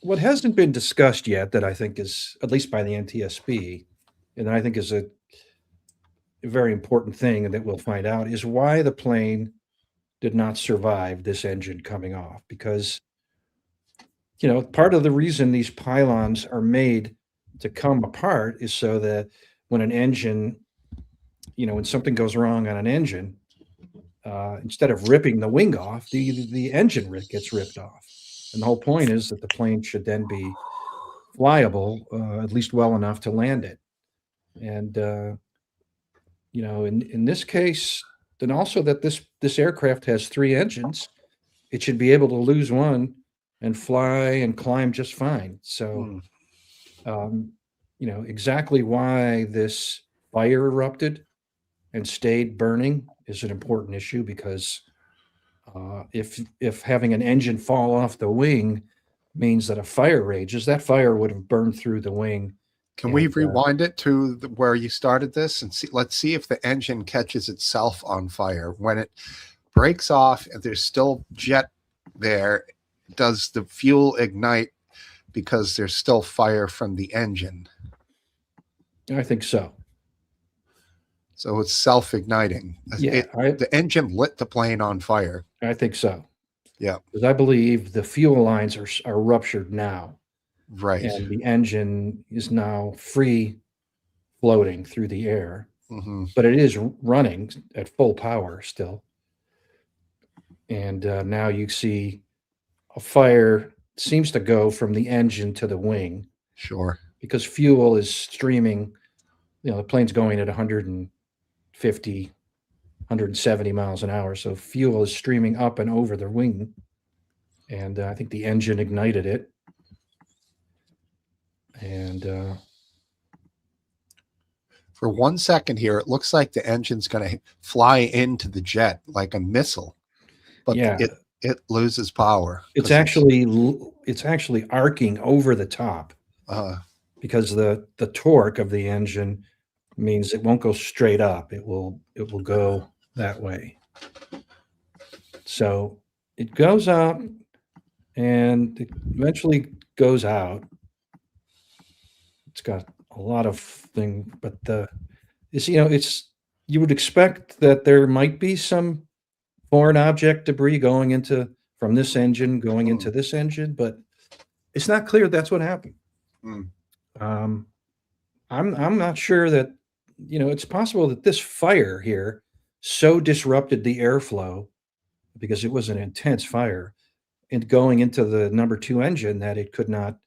[SPEAKER 2] what hasn't been discussed yet, that I think is, at least by the NTSB, and I think is a very important thing, and that we'll find out, is why the plane did not survive this engine coming off. Because, part of the reason these pylons are made to come apart is so that when an engine, when something goes wrong on an engine, instead of ripping the wing off, the engine gets ripped off. And the whole point is that the plane should then be flyable, at least well enough to land it. And, in this case, then also that this aircraft has 3 engines, it should be able to lose one and fly and climb just fine. So, exactly why this fire erupted and stayed burning is an important issue, because if having an engine fall off the wing means that a fire rages, that fire would have burned through the wing.
[SPEAKER 1] Can we
[SPEAKER 2] And,
[SPEAKER 1] rewind it to where you started this and see? Let's see if the engine catches itself on fire. When it breaks off and there's still jet there, does the fuel ignite because there's still fire from the engine?
[SPEAKER 2] I think so.
[SPEAKER 1] So it's self-igniting.
[SPEAKER 2] Yeah,
[SPEAKER 1] The engine lit the plane on fire.
[SPEAKER 2] I think so.
[SPEAKER 1] Yeah.
[SPEAKER 2] Because I believe the fuel lines are ruptured now.
[SPEAKER 1] Right.
[SPEAKER 2] and the engine is now free floating through the air, but it is running at full power still. And now you see a fire seems to go from the engine to the wing
[SPEAKER 1] Sure.
[SPEAKER 2] because fuel is streaming. The plane's going at 150, 170 miles an hour. So fuel is streaming up and over the wing. And I think the engine ignited it. And
[SPEAKER 1] For 1 second here, it looks like the engine's going to fly into the jet like a missile, but
[SPEAKER 2] yeah,
[SPEAKER 1] it loses power.
[SPEAKER 2] it's
[SPEAKER 1] 'cause
[SPEAKER 2] actually arcing over the top because the torque of the engine means it won't go straight up. It will go that way. So it goes up and it eventually goes out. It's got a lot of thing, but it's you would expect that there might be some foreign object debris going into from this engine going into this engine, but it's not clear that's what happened. I'm not sure that it's possible that this fire here so disrupted the airflow because it was an intense fire and going into the number 2 engine that it could not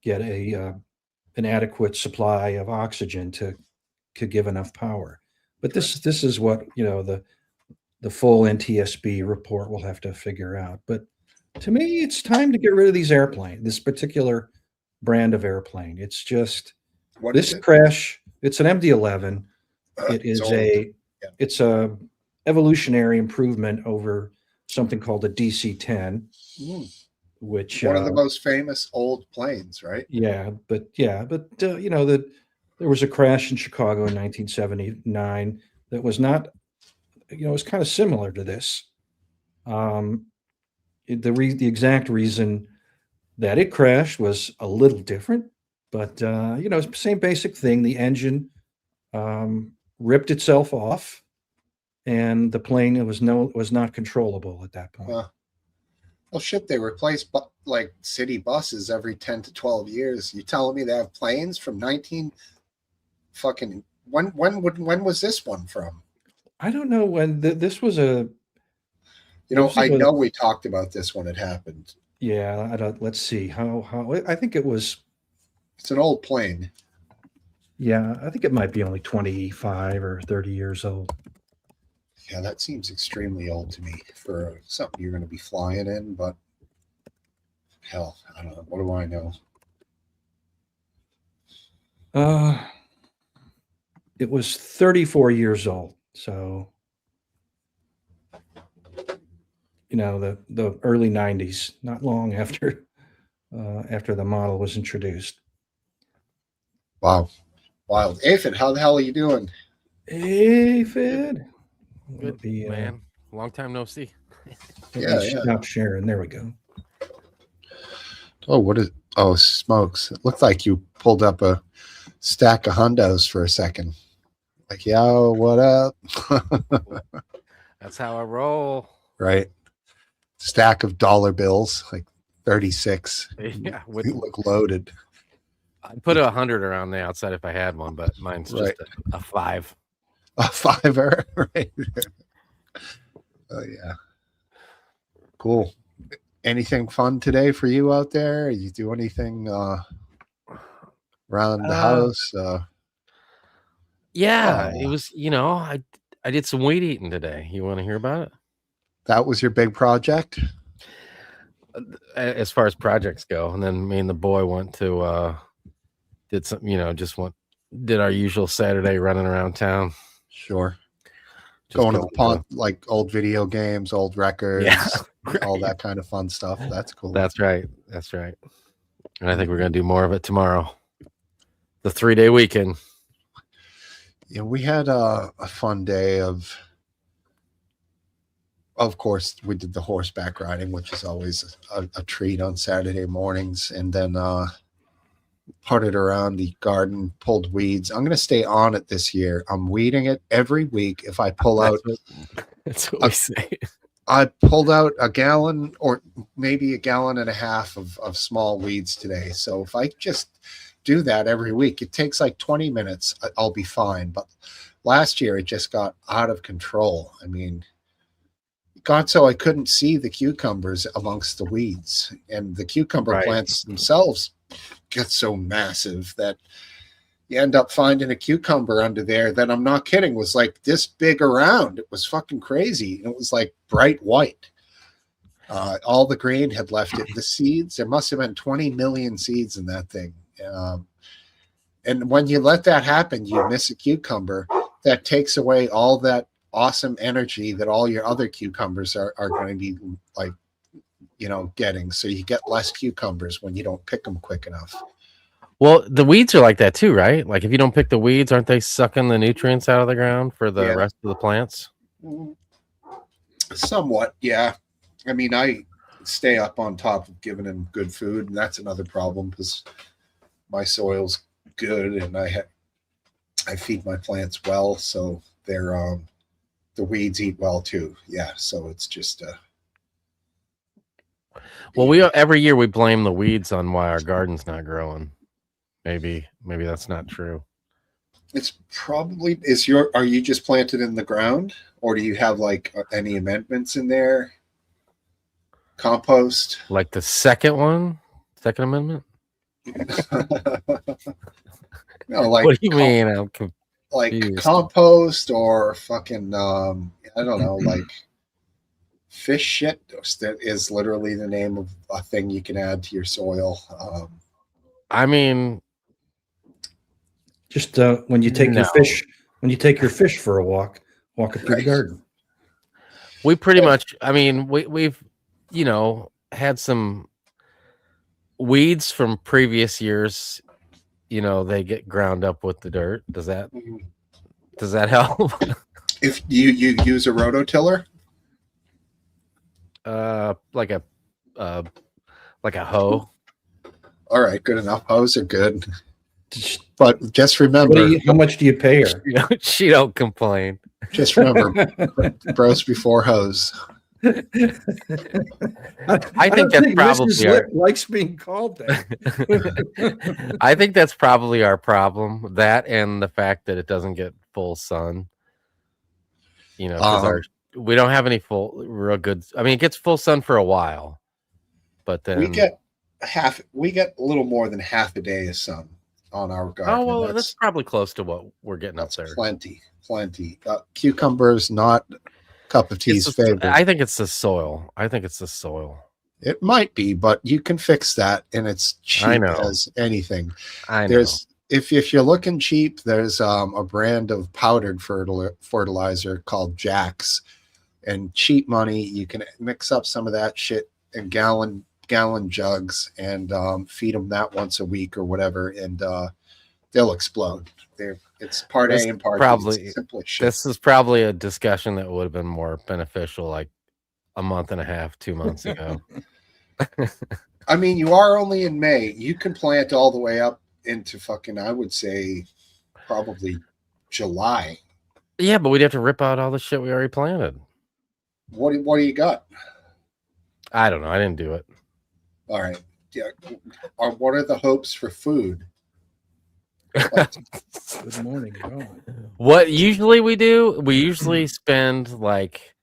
[SPEAKER 2] get an adequate supply of oxygen to give enough power. But this is what the full NTSB report will have to figure out. But to me, it's time to get rid of this particular brand of airplane. It's just
[SPEAKER 1] What
[SPEAKER 2] this
[SPEAKER 1] is it?
[SPEAKER 2] crash. It's an MD-11. It is
[SPEAKER 1] It's old.
[SPEAKER 2] it's a evolutionary improvement over something called a DC-10, which
[SPEAKER 1] One of the most famous old planes, right?
[SPEAKER 2] but there was a crash in Chicago in 1979 that was not, it was kind of similar to this. The exact reason that it crashed was a little different, but it's the same basic thing. The engine ripped itself off, and the plane was not controllable at that point.
[SPEAKER 1] Well, shit, they replace like city buses every 10 to 12 years. You telling me they have planes from 19 fucking when was this one from?
[SPEAKER 2] I don't know when this was a.
[SPEAKER 1] I know we talked about this when it happened.
[SPEAKER 2] Yeah, let's see how I think it was.
[SPEAKER 1] It's an old plane.
[SPEAKER 2] Yeah, I think it might be only 25 or 30 years old.
[SPEAKER 1] Yeah, that seems extremely old to me for something you're going to be flying in, but hell, I don't know. What do I know?
[SPEAKER 2] It was 34 years old. So, the early 90s, not long after the model was introduced.
[SPEAKER 1] Wow. Wild. Aphid, how the hell are you doing?
[SPEAKER 2] Aphid.
[SPEAKER 7] Good, man. Long time no see.
[SPEAKER 1] Yeah.
[SPEAKER 2] Stop sharing. There we go.
[SPEAKER 1] Oh, smokes. It looked like you pulled up a stack of hundos for a second. Like, yo, what up?
[SPEAKER 7] That's how I roll.
[SPEAKER 1] Right. Stack of dollar bills, like 36.
[SPEAKER 7] Yeah,
[SPEAKER 1] You look loaded.
[SPEAKER 7] I'd put 100 around the outside if I had one, but mine's just a 5.
[SPEAKER 1] A fiver, right? Oh yeah. Cool. Anything fun today for you out there? You do anything around the house?
[SPEAKER 7] Yeah, it was, I did some weed eating today. You want to hear about it?
[SPEAKER 1] That was your big project?
[SPEAKER 7] As far as projects go. And then me and the boy went to did some, did our usual Saturday running around town.
[SPEAKER 1] Sure. Going to the pond, like old video games, old records, all that kind of fun stuff. That's cool.
[SPEAKER 7] That's right. And I think we're going to do more of it tomorrow. The 3-day weekend.
[SPEAKER 1] Yeah, we had a fun day of course, we did the horseback riding, which is always a treat on Saturday mornings. And then putted around the garden, pulled weeds. I'm going to stay on it this year. I'm weeding it every week. If I pull out
[SPEAKER 7] that's what we say.
[SPEAKER 1] I pulled out a gallon or maybe a gallon and a half of small weeds today. So if I just do that every week, it takes like 20 minutes. I'll be fine. But last year it just got out of control. I mean, it got so I couldn't see the cucumbers amongst the weeds, and the cucumber
[SPEAKER 7] Right.
[SPEAKER 1] plants themselves get so massive that you end up finding a cucumber under there that, I'm not kidding, was like this big around. It was fucking crazy. It was like bright white. All the green had left it. The seeds, there must have been 20 million seeds in that thing. And when you let that happen, you miss a cucumber. That takes away all that awesome energy that all your other cucumbers are going to be like, getting. So you get less cucumbers when you don't pick them quick enough.
[SPEAKER 7] Well, the weeds are like that too, right? Like if you don't pick the weeds, aren't they sucking the nutrients out of the ground for the
[SPEAKER 1] Yeah.
[SPEAKER 7] rest of the plants?
[SPEAKER 1] Somewhat, yeah. I mean, I stay up on top of giving them good food, and that's another problem because my soil's good and I feed my plants well, so they're the weeds eat well too. Yeah, so it's just
[SPEAKER 7] Well, every year we blame the weeds on why our garden's not growing. Maybe that's not true.
[SPEAKER 1] it's probably are you just planted in the ground, or do you have like any amendments in there? Compost?
[SPEAKER 7] Like the second amendment?
[SPEAKER 1] No, like
[SPEAKER 7] What do you mean? I'm
[SPEAKER 1] like
[SPEAKER 7] confused.
[SPEAKER 1] compost or fucking I don't know, like fish shit. That is literally the name of a thing you can add to your soil.
[SPEAKER 7] I mean,
[SPEAKER 2] Just when you take
[SPEAKER 7] No.
[SPEAKER 2] your fish for a walk it through the
[SPEAKER 1] Right.
[SPEAKER 2] garden.
[SPEAKER 7] we pretty much. I mean, we've had some weeds from previous years. They get ground up with the dirt. Does that help?
[SPEAKER 1] If you use a rototiller,
[SPEAKER 7] Like a hoe.
[SPEAKER 1] all right, good enough. Hose are good,
[SPEAKER 2] Just-
[SPEAKER 1] but just remember,
[SPEAKER 2] how much do you pay her?
[SPEAKER 7] She don't complain.
[SPEAKER 1] just remember, bros before hose.
[SPEAKER 7] I think that's probably
[SPEAKER 2] Mrs. Lip likes being called that.
[SPEAKER 7] I think that's probably our problem. That and the fact that it doesn't get full sun. Because we don't have any real good. I mean, it gets full sun for a while, but then
[SPEAKER 1] We get a little more than half a day of sun on our garden.
[SPEAKER 7] Oh well, that's probably close to what we're getting up there.
[SPEAKER 1] Plenty. Cucumbers, not cup of tea's favorite.
[SPEAKER 7] I think it's the soil.
[SPEAKER 1] It might be, but you can fix that, and it's cheap
[SPEAKER 7] I know.
[SPEAKER 1] as anything.
[SPEAKER 7] I know.
[SPEAKER 1] There's if you're looking cheap, there's a brand of powdered fertilizer called Jax, and cheap money. You can mix up some of that shit in gallon jugs and feed them that once a week or whatever, and they'll explode. It's part A and part B. It's simple as shit.
[SPEAKER 7] This is probably a discussion that would have been more beneficial like a month and a half, 2 months ago.
[SPEAKER 1] I mean, you are only in May. You can plant all the way up into fucking, I would say, probably July.
[SPEAKER 7] Yeah, but we'd have to rip out all the shit we already planted.
[SPEAKER 1] What do you got?
[SPEAKER 7] I don't know. I didn't do it.
[SPEAKER 1] All right. Yeah. What are the hopes for food?
[SPEAKER 2] Good morning. Oh.
[SPEAKER 7] What usually we do, we usually spend like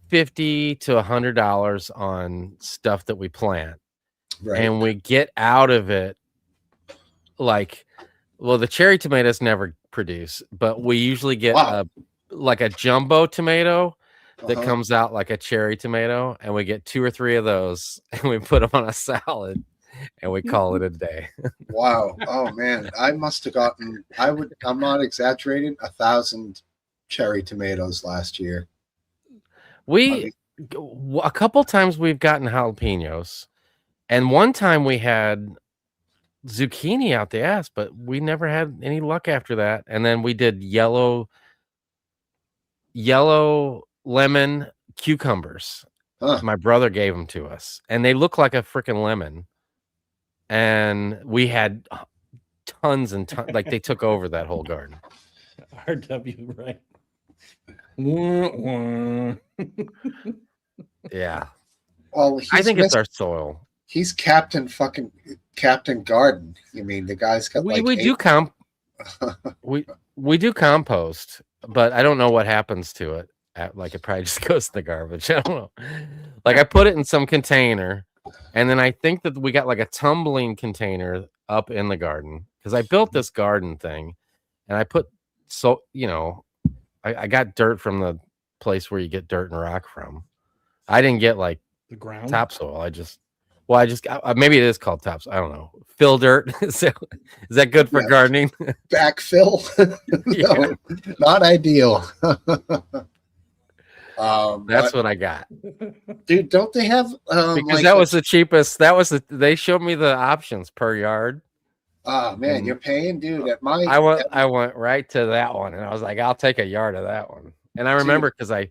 [SPEAKER 7] $50 to $100 on stuff that we plant.
[SPEAKER 1] Right.
[SPEAKER 7] And we get out of it like, well, the cherry tomatoes never produce, but we usually get like a jumbo tomato that comes out like a cherry tomato, and we get 2 or 3 of those and we put them on a salad and we call it a day.
[SPEAKER 1] Wow. Oh man, I must have gotten, I'm not exaggerating, 1,000 cherry tomatoes last year.
[SPEAKER 7] A couple times we've gotten jalapenos, and one time we had zucchini out the ass, but we never had any luck after that. And then we did yellow lemon cucumbers. My brother gave them to us, and they look like a freaking lemon. And we had tons and tons, like they took over that whole garden.
[SPEAKER 2] RW, right? Wah, wah.
[SPEAKER 7] Yeah.
[SPEAKER 1] Well,
[SPEAKER 7] I think it's our soil.
[SPEAKER 1] he's Captain Garden. You mean the guy's got
[SPEAKER 7] We
[SPEAKER 1] like
[SPEAKER 7] we do we do compost, but I don't know what happens to it. Like it probably just goes in the garbage. I don't know. Like I put it in some container, and then I think that we got like a tumbling container up in the garden because I built this garden thing, and I put I got dirt from the place where you get dirt and rock from. I didn't get like
[SPEAKER 2] The ground.
[SPEAKER 7] topsoil. Maybe it is called topsoil. I don't know. Fill dirt. Is that good for
[SPEAKER 1] Yeah.
[SPEAKER 7] gardening?
[SPEAKER 1] backfill.
[SPEAKER 7] Yeah.
[SPEAKER 1] No, not ideal.
[SPEAKER 7] That's what I got.
[SPEAKER 1] dude. Don't they have
[SPEAKER 7] Because
[SPEAKER 1] like
[SPEAKER 7] that was the cheapest. They showed me the options per yard.
[SPEAKER 1] oh man,
[SPEAKER 7] and
[SPEAKER 1] you're paying, dude. At my
[SPEAKER 7] I went right to that one, and I was like, I'll take a yard of that one. And I remember because I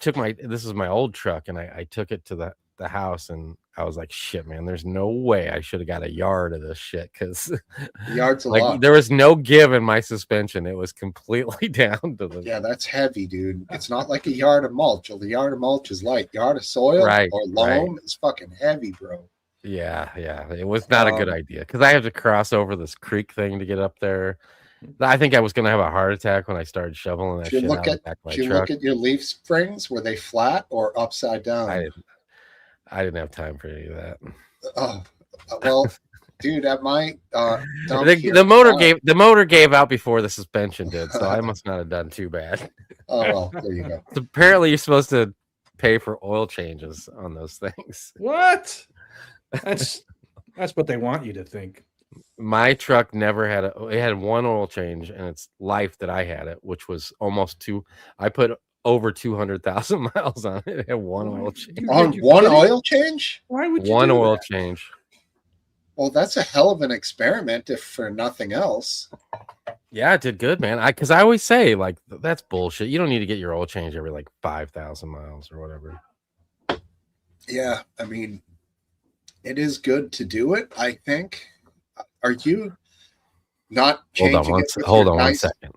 [SPEAKER 7] took this is my old truck, and I took it to the house, and I was like, shit, man, there's no way I should have got a yard of this shit because
[SPEAKER 1] yard's a
[SPEAKER 7] like
[SPEAKER 1] lot.
[SPEAKER 7] there was no give in my suspension. It was completely down to the
[SPEAKER 1] Yeah, that's heavy, dude. It's not like a yard of mulch. The yard of mulch is light. Yard of soil
[SPEAKER 7] Right,
[SPEAKER 1] or loam is fucking heavy, bro.
[SPEAKER 7] Yeah. It was not a good idea because I had to cross over this creek thing to get up there. I think I was gonna have a heart attack when I started shoveling that
[SPEAKER 1] Did you
[SPEAKER 7] shit out
[SPEAKER 1] look
[SPEAKER 7] of the back of my
[SPEAKER 1] Did you
[SPEAKER 7] truck.
[SPEAKER 1] look at your leaf springs? Were they flat or upside down?
[SPEAKER 7] I didn't have time for any of that.
[SPEAKER 1] Oh, well, dude, at my dump
[SPEAKER 7] The,
[SPEAKER 1] here
[SPEAKER 7] the
[SPEAKER 1] at
[SPEAKER 7] motor
[SPEAKER 1] farm-
[SPEAKER 7] the motor gave out before the suspension did, so I must not have done too bad.
[SPEAKER 1] Oh well, there you go.
[SPEAKER 7] So apparently, you're supposed to pay for oil changes on those things.
[SPEAKER 2] What? That's what they want you to think.
[SPEAKER 7] My truck never had it had one oil change in its life that I had it, which was almost two. I put over 200,000 miles on it. It had one oil change.
[SPEAKER 1] On one oil change?
[SPEAKER 2] Why would you
[SPEAKER 7] One
[SPEAKER 2] do
[SPEAKER 7] oil
[SPEAKER 2] that?
[SPEAKER 7] change.
[SPEAKER 1] Well, that's a hell of an experiment, if for nothing else.
[SPEAKER 7] Yeah, it did good, man. Because I always say, like, that's bullshit. You don't need to get your oil change every like 5,000 miles or whatever.
[SPEAKER 1] Yeah, I mean, it is good to do it, I think. Are you not changing
[SPEAKER 7] Hold on one,
[SPEAKER 1] it with
[SPEAKER 7] hold
[SPEAKER 1] your
[SPEAKER 7] on one
[SPEAKER 1] nice-
[SPEAKER 7] second.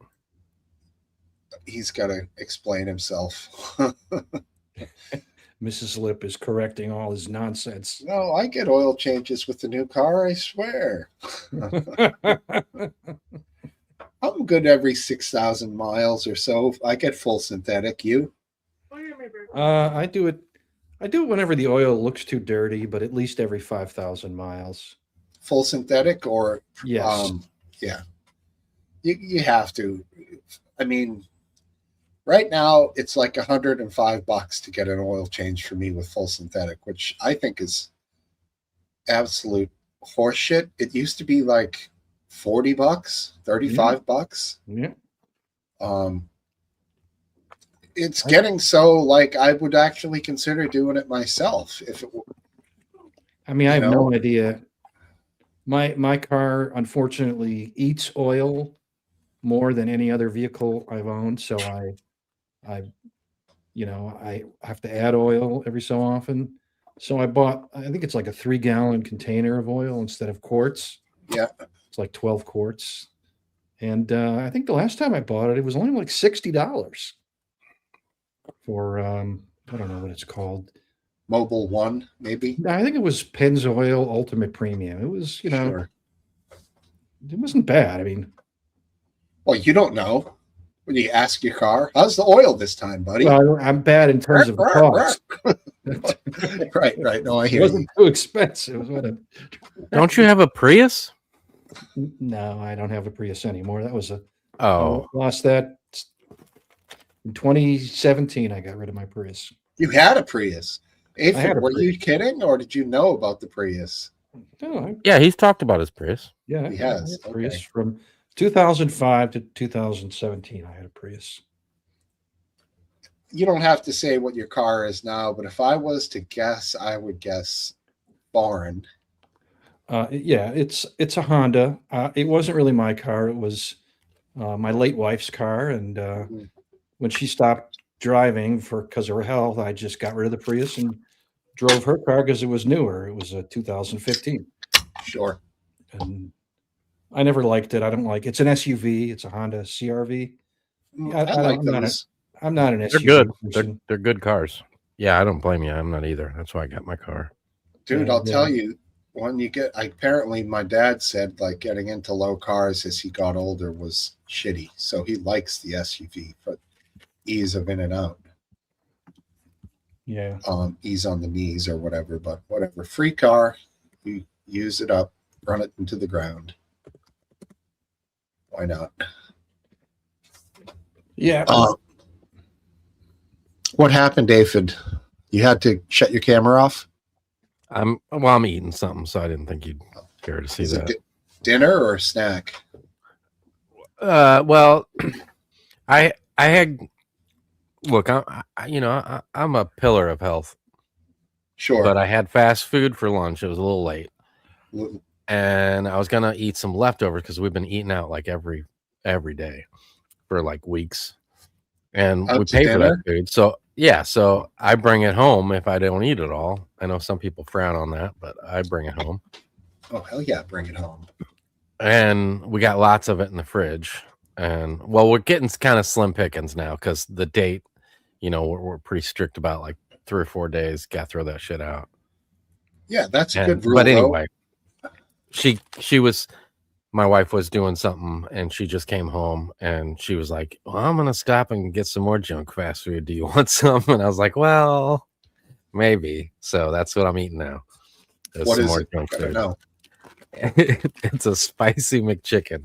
[SPEAKER 1] He's got to explain himself.
[SPEAKER 2] Mrs. Lip is correcting all his nonsense.
[SPEAKER 1] No, I get oil changes with the new car, I swear. I'm good every 6,000 miles or so. I get full synthetic. You?
[SPEAKER 2] I do it whenever the oil looks too dirty, but at least every 5,000 miles.
[SPEAKER 1] Full synthetic or
[SPEAKER 2] Yes.
[SPEAKER 1] yeah. You have to. I mean, right now it's like $105 to get an oil change for me with full synthetic, which I think is absolute horseshit. It used to be like $40, $35.
[SPEAKER 2] Yeah.
[SPEAKER 1] It's getting so like I would actually consider doing it myself if it were.
[SPEAKER 2] I mean, I have
[SPEAKER 1] You know?
[SPEAKER 2] no idea. My car unfortunately eats oil more than any other vehicle I've owned, so I have to add oil every so often. So I think it's like a 3-gallon container of oil instead of quarts.
[SPEAKER 1] Yeah.
[SPEAKER 2] It's like 12 quarts. And I think the last time I bought it, it was only like $60 for I don't know what it's called.
[SPEAKER 1] Mobile One, maybe.
[SPEAKER 2] I think it was Pennzoil Ultimate Premium. It was,
[SPEAKER 1] Sure.
[SPEAKER 2] it wasn't bad. I mean,
[SPEAKER 1] Well, you don't know when you ask your car, "How's the oil this time, buddy?"
[SPEAKER 2] well, I'm bad in terms of the cost.
[SPEAKER 1] right. No, I
[SPEAKER 2] It
[SPEAKER 1] hear you.
[SPEAKER 2] wasn't too expensive.
[SPEAKER 7] Don't you have a Prius?
[SPEAKER 2] No, I don't have a Prius anymore. That was
[SPEAKER 7] Oh,
[SPEAKER 2] lost that in 2017. I got rid of my Prius.
[SPEAKER 1] You had a Prius.
[SPEAKER 2] had
[SPEAKER 1] Aphid,
[SPEAKER 2] a
[SPEAKER 1] were you
[SPEAKER 2] Prius.
[SPEAKER 1] kidding, or did you know about the Prius?
[SPEAKER 2] No,
[SPEAKER 7] yeah, he's talked about his Prius.
[SPEAKER 2] yeah,
[SPEAKER 1] He
[SPEAKER 2] I
[SPEAKER 1] has,
[SPEAKER 2] had a Prius
[SPEAKER 1] okay.
[SPEAKER 2] from 2005 to 2017. I had a Prius.
[SPEAKER 1] You don't have to say what your car is now, but if I was to guess, I would guess foreign.
[SPEAKER 2] Yeah, it's a Honda. It wasn't really my car. It was my late wife's car, and when she stopped driving because of her health, I just got rid of the Prius and drove her car because it was newer. It was a 2015,
[SPEAKER 1] Sure.
[SPEAKER 2] and I never liked it. I don't like it's an SUV. It's a Honda CRV.
[SPEAKER 1] I like
[SPEAKER 2] I'm not
[SPEAKER 1] those.
[SPEAKER 2] I'm not an
[SPEAKER 7] They're
[SPEAKER 2] SUV
[SPEAKER 7] good.
[SPEAKER 2] person.
[SPEAKER 7] They're good cars. Yeah, I don't blame you. I'm not either. That's why I got my car.
[SPEAKER 1] Dude,
[SPEAKER 2] Yeah,
[SPEAKER 1] I'll tell
[SPEAKER 2] yeah.
[SPEAKER 1] you, when you get, apparently my dad said like getting into low cars as he got older was shitty. So he likes the SUV for ease of in and out,
[SPEAKER 2] Yeah.
[SPEAKER 1] ease on the knees or whatever. But whatever, free car, you use it up, run it into the ground. Why not?
[SPEAKER 2] Yeah.
[SPEAKER 1] What happened, David? You had to shut your camera off?
[SPEAKER 7] I'm eating something, so I didn't think you'd care to see
[SPEAKER 1] Is it
[SPEAKER 7] that.
[SPEAKER 1] dinner or a snack?
[SPEAKER 7] Well, I had look. I'm a pillar of health,
[SPEAKER 1] Sure.
[SPEAKER 7] but I had fast food for lunch. It was a little late, and I was gonna eat some leftovers because we've been eating out like every day for like weeks, and
[SPEAKER 1] Out
[SPEAKER 7] we
[SPEAKER 1] to
[SPEAKER 7] pay for that
[SPEAKER 1] dinner?
[SPEAKER 7] food. So yeah, so I bring it home if I don't eat it all. I know some people frown on that, but I bring it home.
[SPEAKER 1] Oh, hell yeah, bring it home.
[SPEAKER 7] And we got lots of it in the fridge. And well, we're getting kind of slim pickings now because the date, we're pretty strict about like 3 or 4 days. Got to throw that shit out.
[SPEAKER 1] Yeah, that's a
[SPEAKER 7] And,
[SPEAKER 1] good rule.
[SPEAKER 7] but
[SPEAKER 1] though.
[SPEAKER 7] anyway, my wife was doing something and she just came home and she was like, well, I'm going to stop and get some more junk fast food. Do you want some? And I was like, well, maybe. So that's what I'm eating now.
[SPEAKER 1] What
[SPEAKER 7] some
[SPEAKER 1] is
[SPEAKER 7] more
[SPEAKER 1] it?
[SPEAKER 7] junk
[SPEAKER 1] I don't
[SPEAKER 7] food.
[SPEAKER 1] know.
[SPEAKER 7] It's a spicy McChicken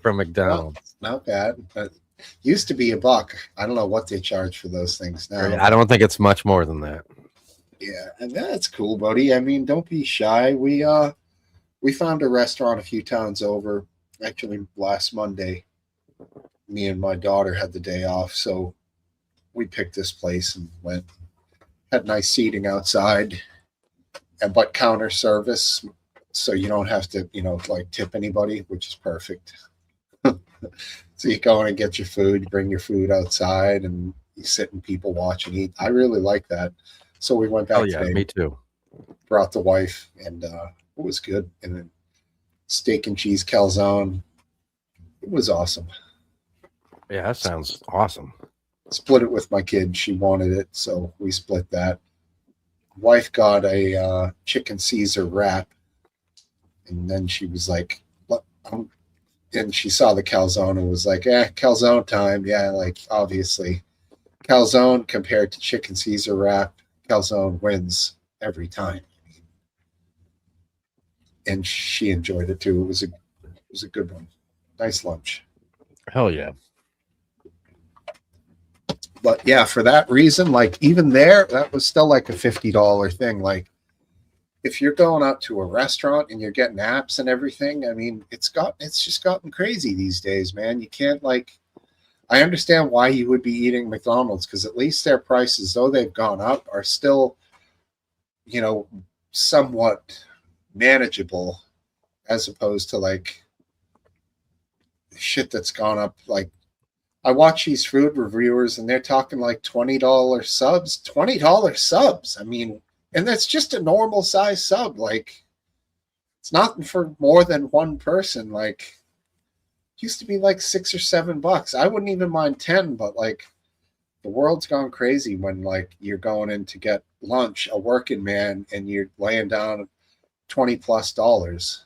[SPEAKER 7] from McDonald's.
[SPEAKER 1] Not bad. But used to be $1. I don't know what they charge for those things now.
[SPEAKER 7] I don't think it's much more than that.
[SPEAKER 1] Yeah, and that's cool, buddy. I mean, don't be shy. We found a restaurant a few towns over. Actually, last Monday, me and my daughter had the day off, so we picked this place and went. Had nice seating outside, but counter service, so you don't have to, like tip anybody, which is perfect. So you go in and get your food, you bring your food outside, and you sit and people watch and eat. I really like that. So we went back
[SPEAKER 7] Oh yeah,
[SPEAKER 1] today,
[SPEAKER 7] me too.
[SPEAKER 1] brought the wife, and it was good. And then steak and cheese calzone. It was awesome.
[SPEAKER 7] Yeah, that sounds awesome.
[SPEAKER 1] Split it with my kid. She wanted it, so we split that. Wife got a chicken Caesar wrap, and then she was like, and she saw the calzone and was like, calzone time. Yeah, like obviously calzone compared to chicken Caesar wrap, calzone wins every time. And she enjoyed it too. It was a good one. Nice lunch.
[SPEAKER 7] Hell yeah.
[SPEAKER 1] But yeah, for that reason, like even there, that was still like a $50 thing. Like if you're going out to a restaurant and you're getting apps and everything, I mean, it's just gotten crazy these days, man. You can't I understand why you would be eating McDonald's because at least their prices, though they've gone up, are still, somewhat manageable as opposed to like shit that's gone up. Like I watch these food reviewers and they're talking like $20 subs, $20 subs. I mean, and that's just a normal size sub. Like it's not for more than one person. Like it used to be like $6 or $7. I wouldn't even mind 10, but like the world's gone crazy when like you're going in to get lunch, a working man, and you're laying down $20+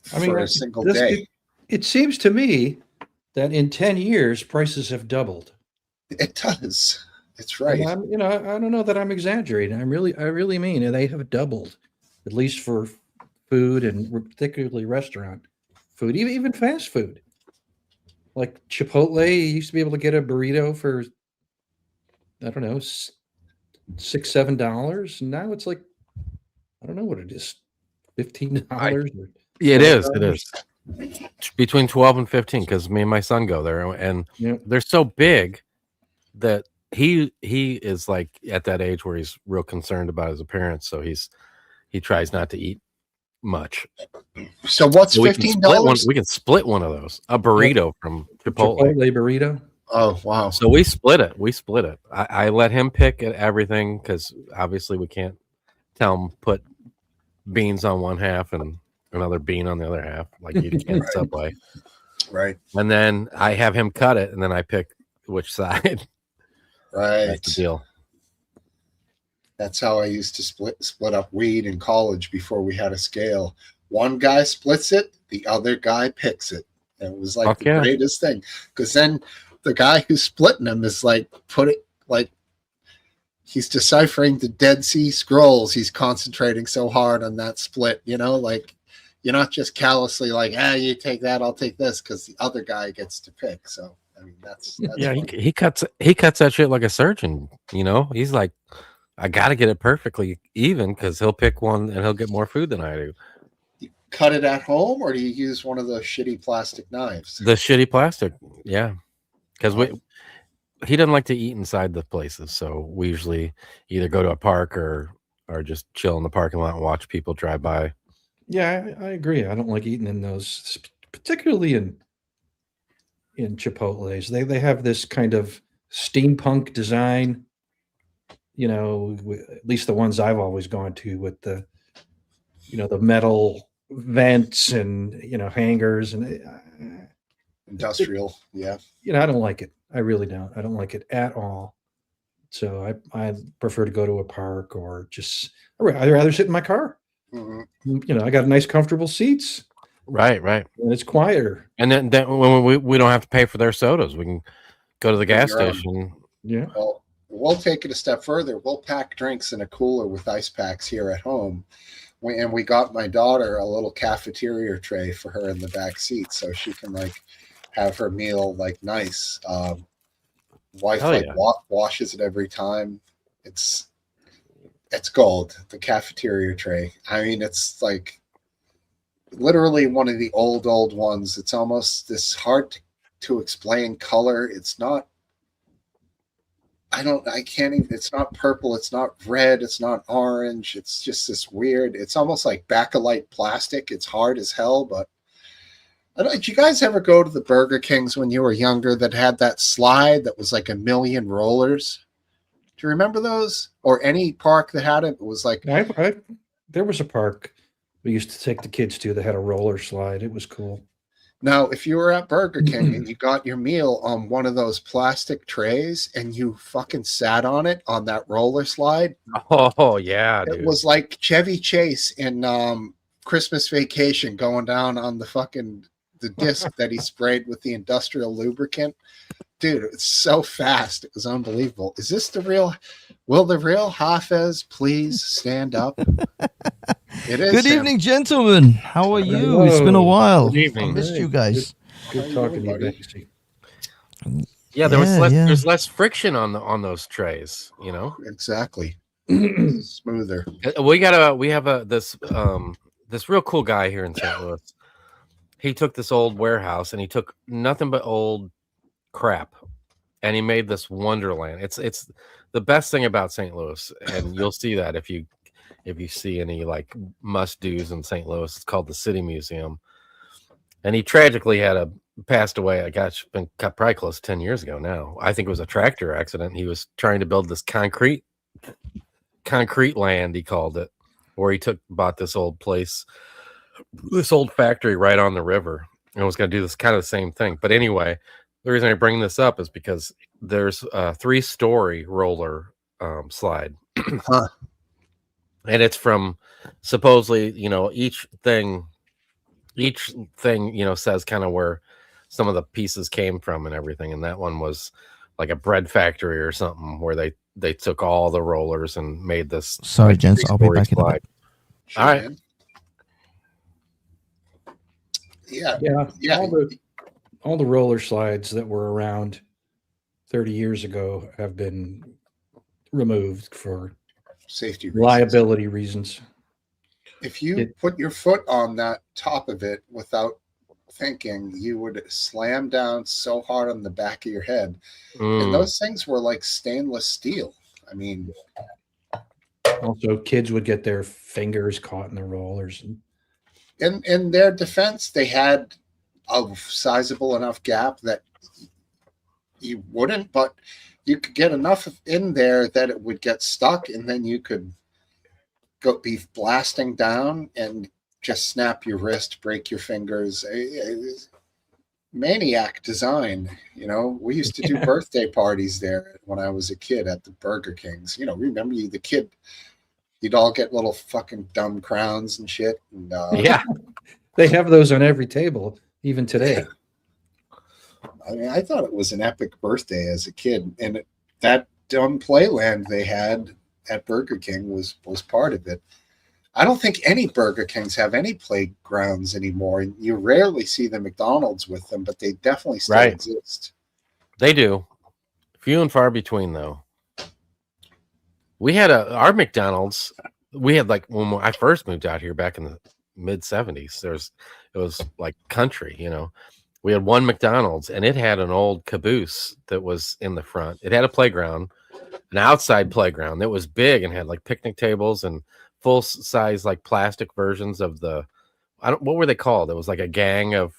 [SPEAKER 1] for a single day.
[SPEAKER 2] It seems to me that in 10 years, prices have doubled.
[SPEAKER 1] It does. It's right.
[SPEAKER 2] And I don't know that I'm exaggerating. I really mean they have doubled, at least for food and particularly restaurant food, even fast food. Like Chipotle, you used to be able to get a burrito for, I don't know, $6, $7. And now it's like, I don't know what it is, $15.
[SPEAKER 7] Yeah, it is. It is between 12 and 15 because me and my son go there, and they're so big that he is like at that age where he's real concerned about his appearance, so he tries not to eat much.
[SPEAKER 1] So what's $15?
[SPEAKER 7] We can split one of those, a burrito from Chipotle
[SPEAKER 2] burrito.
[SPEAKER 1] Oh wow!
[SPEAKER 7] So we split it. I let him pick at everything because obviously we can't tell him put beans on one half and another bean on the other half like you can at Subway.
[SPEAKER 1] Right.
[SPEAKER 7] And then I have him cut it, and then I pick which side.
[SPEAKER 1] Right.
[SPEAKER 7] That's the deal.
[SPEAKER 1] That's how I used to split up weed in college before we had a scale. One guy splits it, the other guy picks it. And it was like
[SPEAKER 7] Fuck
[SPEAKER 1] the
[SPEAKER 7] yeah.
[SPEAKER 1] greatest thing. Because then the guy who's splitting them is like he's deciphering the Dead Sea Scrolls. He's concentrating so hard on that split, like you're not just callously like, you take that, I'll take this, because the other guy gets to pick. So I mean that's
[SPEAKER 7] Yeah,
[SPEAKER 1] fun.
[SPEAKER 7] he cuts that shit like a surgeon. He's like, I got to get it perfectly even because he'll pick one and he'll get more food than I do.
[SPEAKER 1] You cut it at home, or do you use one of those shitty plastic knives?
[SPEAKER 7] The shitty plastic, yeah, because he doesn't like to eat inside the places, so we usually either go to a park or just chill in the parking lot and watch people drive by.
[SPEAKER 2] Yeah, I agree. I don't like eating in those, particularly in Chipotle's. They have this kind of steampunk design. At least the ones I've always gone to with the metal vents and hangers and
[SPEAKER 1] Industrial, yeah.
[SPEAKER 2] I don't like it. I really don't. I don't like it at all. So I prefer to go to a park or I'd rather sit in my car.
[SPEAKER 1] Mm-hmm.
[SPEAKER 2] I got nice comfortable seats.
[SPEAKER 7] Right.
[SPEAKER 2] And it's quieter.
[SPEAKER 7] And then when we don't have to pay for their sodas, we can go to the gas station.
[SPEAKER 2] Yeah.
[SPEAKER 1] Well, we'll take it a step further. We'll pack drinks in a cooler with ice packs here at home. And we got my daughter a little cafeteria tray for her in the back seat so she can have her meal nice. Wife washes it every time. It's gold, the cafeteria tray. I mean, it's literally one of the old ones. It's almost this hard to explain color. It's not, it's not purple. It's not red. It's not orange. It's just this weird, it's almost like Bakelite plastic. It's hard as hell, but did you guys ever go to the Burger Kings when you were younger that had that slide that was like 1 million rollers? Do you remember those? Or any park that had it? It was like
[SPEAKER 2] there was a park we used to take the kids to that had a roller slide. It was cool.
[SPEAKER 1] Now, if you were at Burger King and you got your meal on one of those plastic trays and you fucking sat on it on that roller slide,
[SPEAKER 7] oh yeah,
[SPEAKER 1] it
[SPEAKER 7] dude.
[SPEAKER 1] was like Chevy Chase in Christmas Vacation going down on the disc that he sprayed with the industrial lubricant. Dude, it's so fast. It was unbelievable. Is this the real? Will the real Hafez please stand up? It is.
[SPEAKER 8] Good evening, gentlemen. How are you?
[SPEAKER 2] Hello.
[SPEAKER 8] It's been a while.
[SPEAKER 7] Good evening.
[SPEAKER 8] I missed you guys.
[SPEAKER 2] Good talking to you,
[SPEAKER 1] buddy.
[SPEAKER 2] Banksy.
[SPEAKER 7] Yeah, there was
[SPEAKER 8] Yeah,
[SPEAKER 7] less.
[SPEAKER 8] yeah.
[SPEAKER 7] There's less friction on those trays.
[SPEAKER 1] Exactly. Smoother.
[SPEAKER 7] We have this real cool guy here in St. Louis. He took this old warehouse and he took nothing but old crap and he made this wonderland. It's the best thing about St. Louis, and you'll see that if you see any must do's in St. Louis. It's called the City Museum, and he tragically passed away. Gosh, been probably close to 10 years ago now. I think it was a tractor accident. He was trying to build this concrete land, he called it, where he bought this old place, this old factory right on the river, and was going to do this kind of the same thing. But anyway, the reason I bring this up is because there's a 3-story roller slide.
[SPEAKER 1] Huh.
[SPEAKER 7] And it's from supposedly, each thing, says kind of where some of the pieces came from and everything. And that one was like a bread factory or something where they took all the rollers and made this.
[SPEAKER 8] Sorry, gents. I'll be
[SPEAKER 7] 3-story
[SPEAKER 8] back in a
[SPEAKER 7] slide.
[SPEAKER 8] bit.
[SPEAKER 1] Sure,
[SPEAKER 7] All right.
[SPEAKER 1] man. Yeah.
[SPEAKER 2] Yeah. All the roller slides that were around 30 years ago have been removed for
[SPEAKER 1] Safety reasons.
[SPEAKER 2] liability reasons.
[SPEAKER 1] If you put your foot on that top of it without thinking, you would slam down so hard on the back of your head. And those things were like stainless steel. I mean,
[SPEAKER 2] Also, kids would get their fingers caught in the rollers.
[SPEAKER 1] in their defense, they had a sizable enough gap that you wouldn't, but you could get enough in there that it would get stuck, and then you could be blasting down and just snap your wrist, break your fingers. maniac design. You know, we used to do birthday parties there when I was a kid at the Burger Kings. You know, remember the kid? You'd all get little fucking dumb crowns and shit. And,
[SPEAKER 2] Yeah, they have those on every table, even today.
[SPEAKER 1] I mean, I thought it was an epic birthday as a kid, and that dumb playland they had at Burger King was part of it. I don't think any Burger Kings have any playgrounds anymore. You rarely see the McDonald's with them, but they definitely still exist.
[SPEAKER 7] They do. Few and far between, though. We had our McDonald's. We had like when I first moved out here back in the mid 70s. It was like country, you know. We had one McDonald's, and it had an old caboose that was in the front. It had a playground, an outside playground that was big and had like picnic tables and full size like plastic versions of what were they called? It was like a gang of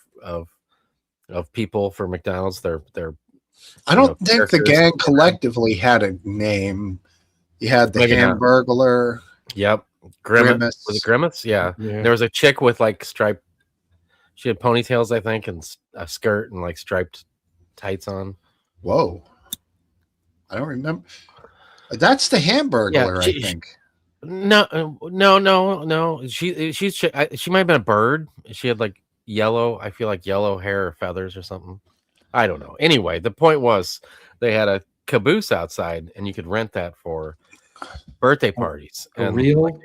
[SPEAKER 7] people for McDonald's.
[SPEAKER 1] I don't think the gang collectively had a name. You had the Hamburglar.
[SPEAKER 7] Yep. Grimace. Was it Grimace? Yeah. There was a chick with like striped. She had ponytails, I think, and a skirt and like striped tights on.
[SPEAKER 1] Whoa. I don't remember. That's the Hamburglar, I think.
[SPEAKER 7] No. She might have been a bird. She had like yellow hair or feathers or something. I don't know. Anyway, the point was they had a caboose outside, and you could rent that for birthday parties.
[SPEAKER 2] A real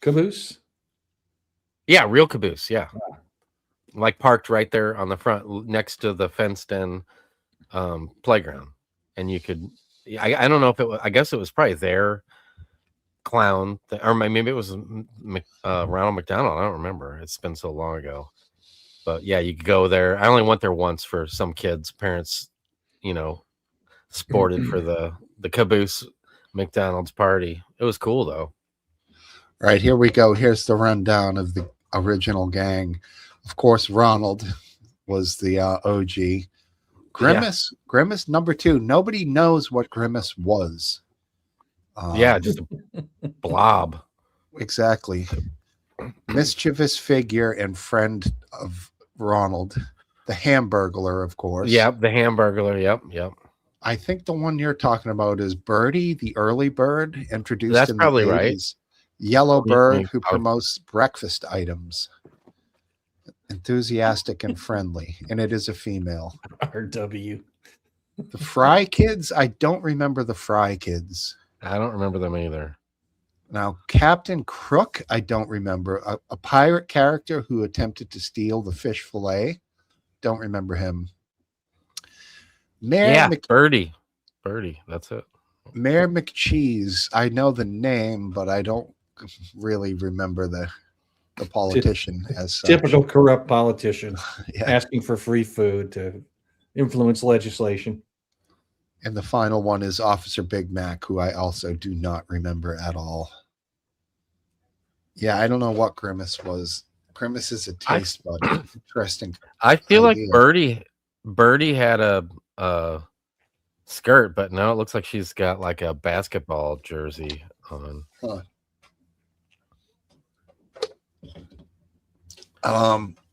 [SPEAKER 2] caboose?
[SPEAKER 7] Yeah, real caboose. Yeah. Like parked right there on the front next to the fenced in playground. And you could, I don't know if it was, I guess it was probably their clown, or maybe it was Ronald McDonald. I don't remember. It's been so long ago. But yeah, you could go there. I only went there once for some kids' parents, you know, sported for the caboose McDonald's party. It was cool though.
[SPEAKER 1] Right, here we go. Here's the rundown of the original gang. Of course, Ronald was the OG. Grimace, Grimace number 2. Nobody knows what Grimace was.
[SPEAKER 7] Just a blob.
[SPEAKER 1] Exactly. Mischievous figure and friend of Ronald. The Hamburglar, of course.
[SPEAKER 7] Yep, the Hamburglar. Yep.
[SPEAKER 1] I think the one you're talking about is Birdie, the early bird introduced.
[SPEAKER 7] That's
[SPEAKER 1] in
[SPEAKER 7] probably
[SPEAKER 1] the 80s.
[SPEAKER 7] Right.
[SPEAKER 1] Yellow bird who promotes breakfast items. Enthusiastic and friendly, and it is a female.
[SPEAKER 2] RW.
[SPEAKER 1] The Fry Kids, I don't remember the Fry Kids.
[SPEAKER 7] I don't remember them either.
[SPEAKER 1] Now, Captain Crook, I don't remember. A pirate character who attempted to steal the fish fillet. Don't remember him.
[SPEAKER 7] Birdie, that's it.
[SPEAKER 1] Mayor McCheese, I know the name, but I don't really remember the politician as such.
[SPEAKER 2] Typical corrupt politician
[SPEAKER 1] Yeah.
[SPEAKER 2] asking for free food to influence legislation.
[SPEAKER 1] And the final one is Officer Big Mac, who I also do not remember at all. Yeah, I don't know what Grimace was. Grimace is a taste bud. Interesting.
[SPEAKER 7] I feel
[SPEAKER 1] idea.
[SPEAKER 7] like Birdie had a skirt, but no, it looks like she's got like a basketball jersey on.
[SPEAKER 1] Huh.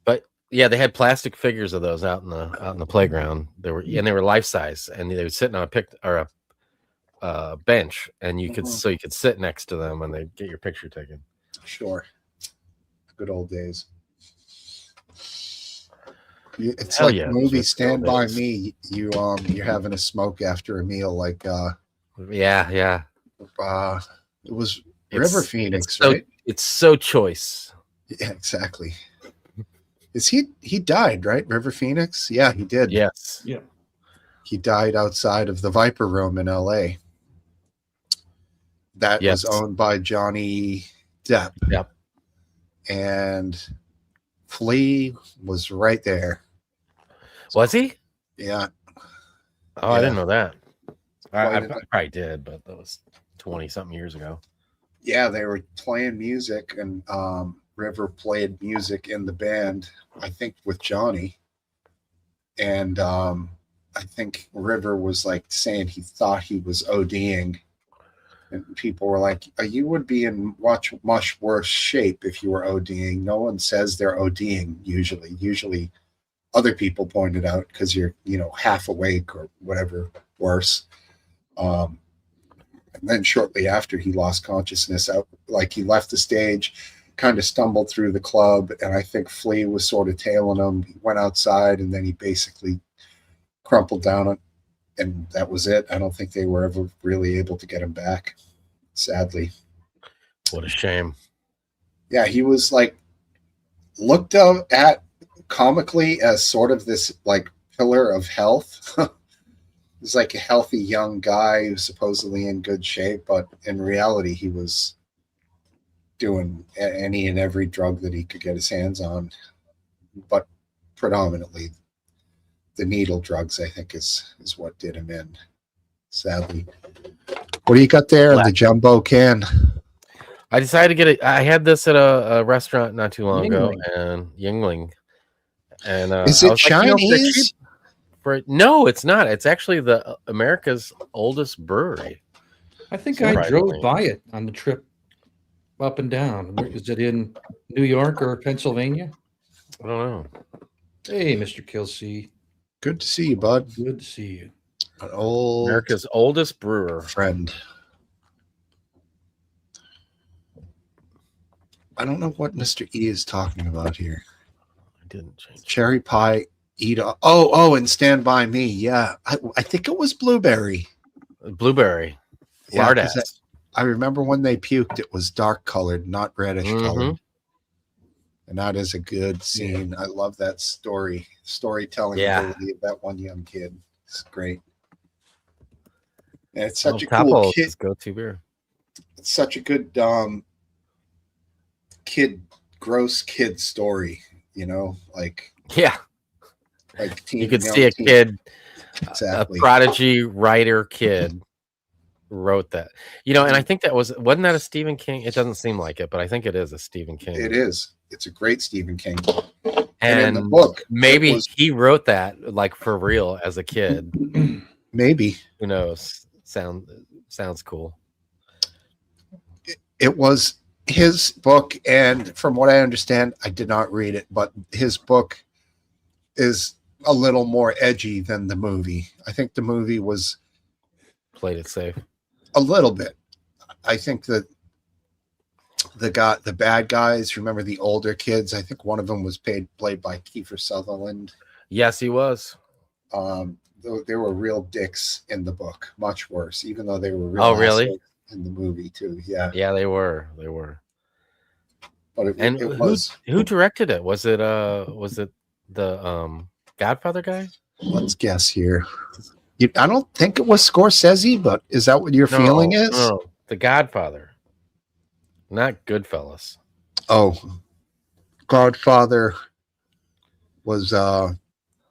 [SPEAKER 7] But yeah, they had plastic figures of those out in the playground. They were life size, and they would sit on a bench, and you could sit next to them, and they get your picture taken.
[SPEAKER 1] Sure. Good old days. It's
[SPEAKER 7] Hell
[SPEAKER 1] like
[SPEAKER 7] yeah,
[SPEAKER 1] the movie
[SPEAKER 7] those are
[SPEAKER 1] Stand
[SPEAKER 7] good
[SPEAKER 1] By
[SPEAKER 7] days.
[SPEAKER 1] Me. You're having a smoke after a meal, like
[SPEAKER 7] Yeah.
[SPEAKER 1] it was River Phoenix,
[SPEAKER 7] so,
[SPEAKER 1] right?
[SPEAKER 7] It's so choice.
[SPEAKER 1] Yeah, exactly. Is he died, right? River Phoenix? Yeah, he did.
[SPEAKER 7] Yes.
[SPEAKER 2] Yeah.
[SPEAKER 1] He died outside of the Viper Room in LA. That was owned by Johnny Depp.
[SPEAKER 7] Yep.
[SPEAKER 1] And Flea was right there.
[SPEAKER 7] Was he?
[SPEAKER 1] Yeah.
[SPEAKER 7] Oh, I didn't know that. I
[SPEAKER 1] Quite a-
[SPEAKER 7] probably did, but that was 20-something years ago.
[SPEAKER 1] Yeah, they were playing music, and River played music in the band, I think with Johnny. And I think River was like saying he thought he was ODing. And people were like, you would be in much worse shape if you were ODing. No one says they're ODing usually. Usually other people pointed out because you're, half awake or whatever worse. And then shortly after, he lost consciousness. Like he left the stage, kind of stumbled through the club, and I think Flea was sort of tailing him. He went outside, and then he basically crumpled down, and that was it. I don't think they were ever really able to get him back, sadly.
[SPEAKER 7] What a shame.
[SPEAKER 1] Yeah, he was like looked at comically as sort of this like pillar of health. He's like a healthy young guy who's supposedly in good shape, but in reality, he was doing any and every drug that he could get his hands on, but predominantly the needle drugs, I think, is what did him in, sadly. What do you got there? The jumbo can.
[SPEAKER 7] I decided to get it. I had this at a restaurant not too long ago, and Yingling. And
[SPEAKER 1] is
[SPEAKER 7] I
[SPEAKER 1] it
[SPEAKER 7] was like, they're
[SPEAKER 1] Chinese?
[SPEAKER 7] cheap no, it's not. It's actually the America's oldest brewery.
[SPEAKER 2] I think I drove by it on the trip up and down. Is it in New York or Pennsylvania?
[SPEAKER 7] I don't know.
[SPEAKER 2] Hey, Mr. Kelsey.
[SPEAKER 1] Good to see you, bud.
[SPEAKER 2] Good to see you.
[SPEAKER 1] An old
[SPEAKER 7] America's oldest brewer.
[SPEAKER 1] friend. I don't know what Mr. E is talking about here.
[SPEAKER 7] I didn't change.
[SPEAKER 1] Cherry pie, eat. Oh, and Stand By Me. Yeah, I think it was blueberry.
[SPEAKER 7] Blueberry.
[SPEAKER 1] Yeah,
[SPEAKER 7] Lard
[SPEAKER 1] 'cause
[SPEAKER 7] ass.
[SPEAKER 1] I remember when they puked, it was dark colored, not reddish colored. And that is a good scene. I love that storytelling ability of that one young kid. It's great. And it's such a cool kid.
[SPEAKER 7] Go-to beer.
[SPEAKER 1] It's such a good gross kid story, like
[SPEAKER 7] Yeah.
[SPEAKER 1] teen,
[SPEAKER 7] You could
[SPEAKER 1] young
[SPEAKER 7] see a
[SPEAKER 1] teen.
[SPEAKER 7] kid,
[SPEAKER 1] Exactly.
[SPEAKER 7] a prodigy writer kid wrote that. And I think wasn't that a Stephen King? It doesn't seem like it, but I think it is a Stephen King.
[SPEAKER 1] It is. It's a great Stephen King.
[SPEAKER 7] And
[SPEAKER 1] in the book,
[SPEAKER 7] maybe he wrote that like for real as a kid.
[SPEAKER 1] Maybe.
[SPEAKER 7] Who knows? Sounds cool.
[SPEAKER 1] It was his book, and from what I understand, I did not read it, but his book is a little more edgy than the movie. I think the movie was
[SPEAKER 7] Played it safe.
[SPEAKER 1] a little bit. I think that the bad guys, remember the older kids? I think one of them was played by Kiefer Sutherland.
[SPEAKER 7] Yes, he was.
[SPEAKER 1] They were real dicks in the book, much worse, even though they were real
[SPEAKER 7] Oh, really?
[SPEAKER 1] assholes in the movie too. Yeah.
[SPEAKER 7] Yeah, they were.
[SPEAKER 1] But it was.
[SPEAKER 7] Who directed it? Was it the Godfather guy?
[SPEAKER 1] Let's guess here. I don't think it was Scorsese, but is that what your feeling is?
[SPEAKER 7] No, the Godfather, not Goodfellas.
[SPEAKER 1] Oh, Godfather was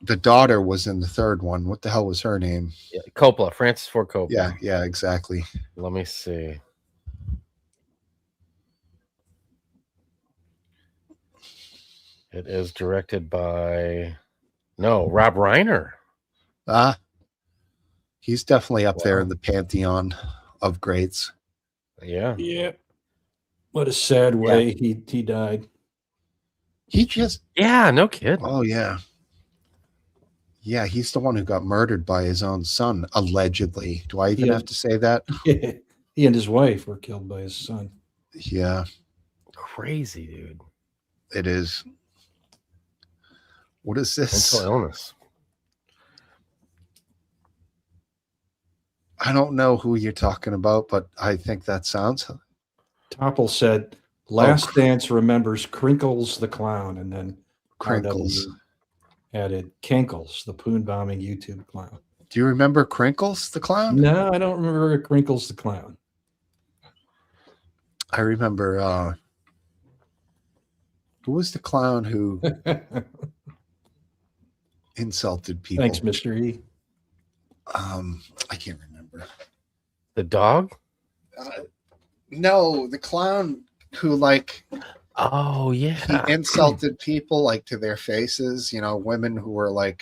[SPEAKER 1] the daughter was in the third one. What the hell was her name?
[SPEAKER 7] Yeah, Coppola, Francis Ford Coppola.
[SPEAKER 1] Yeah, exactly.
[SPEAKER 7] Let me see. It is directed by Rob Reiner.
[SPEAKER 1] He's definitely up there in the pantheon of greats.
[SPEAKER 7] Yeah.
[SPEAKER 2] Yeah. What a sad way he died.
[SPEAKER 7] No kidding.
[SPEAKER 1] Oh yeah. Yeah, he's the one who got murdered by his own son, allegedly. Do I even have to say that?
[SPEAKER 2] He and his wife were killed by his son.
[SPEAKER 1] Yeah.
[SPEAKER 7] Crazy, dude.
[SPEAKER 1] It is. What is this?
[SPEAKER 7] Mental illness.
[SPEAKER 1] I don't know who you're talking about, but I think that sounds.
[SPEAKER 2] Topple said, "Last Dance remembers Crinkles the clown," and then
[SPEAKER 1] Crinkles
[SPEAKER 2] added Kinkles, the poon bombing YouTube clown.
[SPEAKER 1] Do you remember Crinkles the clown?
[SPEAKER 2] No, I don't remember Crinkles the clown.
[SPEAKER 1] I remember. Who was the clown who insulted people?
[SPEAKER 2] Thanks, Mr. E.
[SPEAKER 1] I can't remember.
[SPEAKER 7] The dog?
[SPEAKER 1] No, the clown who
[SPEAKER 7] Oh yeah.
[SPEAKER 1] he insulted people to their faces. Women who were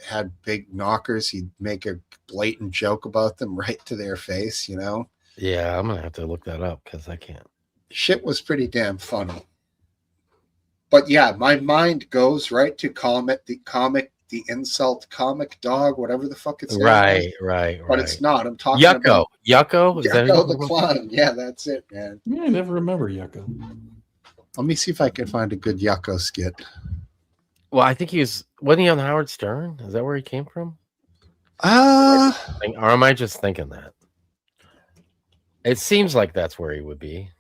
[SPEAKER 1] had big knockers. He'd make a blatant joke about them right to their face.
[SPEAKER 7] Yeah, I'm gonna have to look that up because I can't.
[SPEAKER 1] Shit was pretty damn funny. But yeah, my mind goes right to the insult comic dog, whatever the fuck it's
[SPEAKER 7] Right.
[SPEAKER 1] But it's not. I'm talking
[SPEAKER 7] Yucko.
[SPEAKER 1] about
[SPEAKER 7] Yucko? Is that who
[SPEAKER 1] Yucko
[SPEAKER 7] you're
[SPEAKER 1] the
[SPEAKER 7] talking about?
[SPEAKER 1] clown. Yeah, that's it, man.
[SPEAKER 2] Yeah, I never remember Yucko.
[SPEAKER 1] Let me see if I can find a good Yucko skit.
[SPEAKER 7] Well, I think wasn't he on Howard Stern? Is that where he came from?
[SPEAKER 1] Uh
[SPEAKER 7] Or am I just thinking that? It seems like that's where he would be.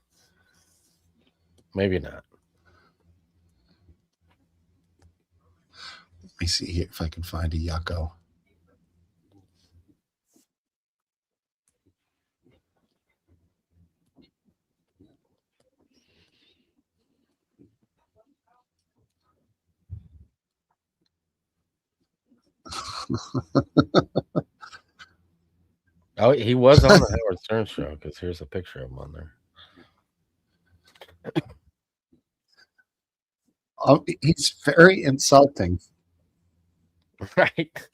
[SPEAKER 7] Maybe not.
[SPEAKER 1] let me see here if I can find a Yucko.
[SPEAKER 7] Oh, he was on the Howard Stern show because here's a picture of him on there.
[SPEAKER 1] He's very insulting.
[SPEAKER 7] Right.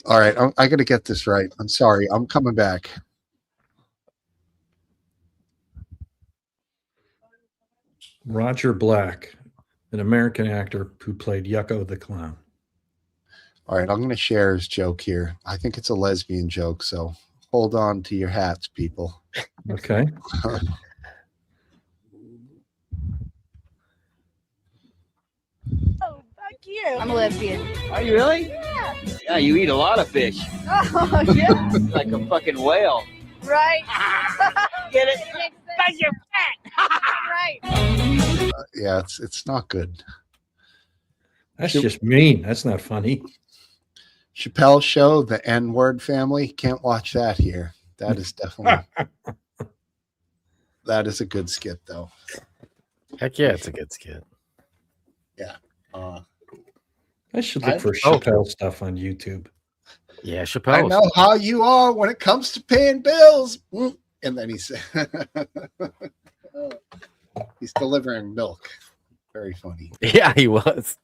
[SPEAKER 1] All right, I got to get this right. I'm sorry. I'm coming back.
[SPEAKER 2] Roger Black, an American actor who played Yucko the clown.
[SPEAKER 1] All right, I'm going to share his joke here. I think it's a lesbian joke, so hold on to your hats, people.
[SPEAKER 2] Okay.
[SPEAKER 9] Oh, fuck you.
[SPEAKER 10] I'm a lesbian.
[SPEAKER 9] Are you really?
[SPEAKER 10] Yeah.
[SPEAKER 9] Yeah, you eat a lot of fish.
[SPEAKER 10] Oh, yeah.
[SPEAKER 9] Like a fucking whale.
[SPEAKER 10] Right.
[SPEAKER 9] Get it?
[SPEAKER 10] But you're fat. Right.
[SPEAKER 1] Yeah, it's not good.
[SPEAKER 2] That's just mean. That's not funny.
[SPEAKER 1] Chappelle Show, the N-word family. Can't watch that here. That is definitely that is a good skit, though.
[SPEAKER 7] Heck yeah, it's a good skit.
[SPEAKER 1] Yeah.
[SPEAKER 2] I should look for
[SPEAKER 7] Oh.
[SPEAKER 2] Chappelle stuff on YouTube.
[SPEAKER 7] Yeah,
[SPEAKER 1] I
[SPEAKER 7] Chappelle.
[SPEAKER 1] know how you are when it comes to paying bills. And then he said, he's delivering milk. Very funny.
[SPEAKER 7] Yeah, he was.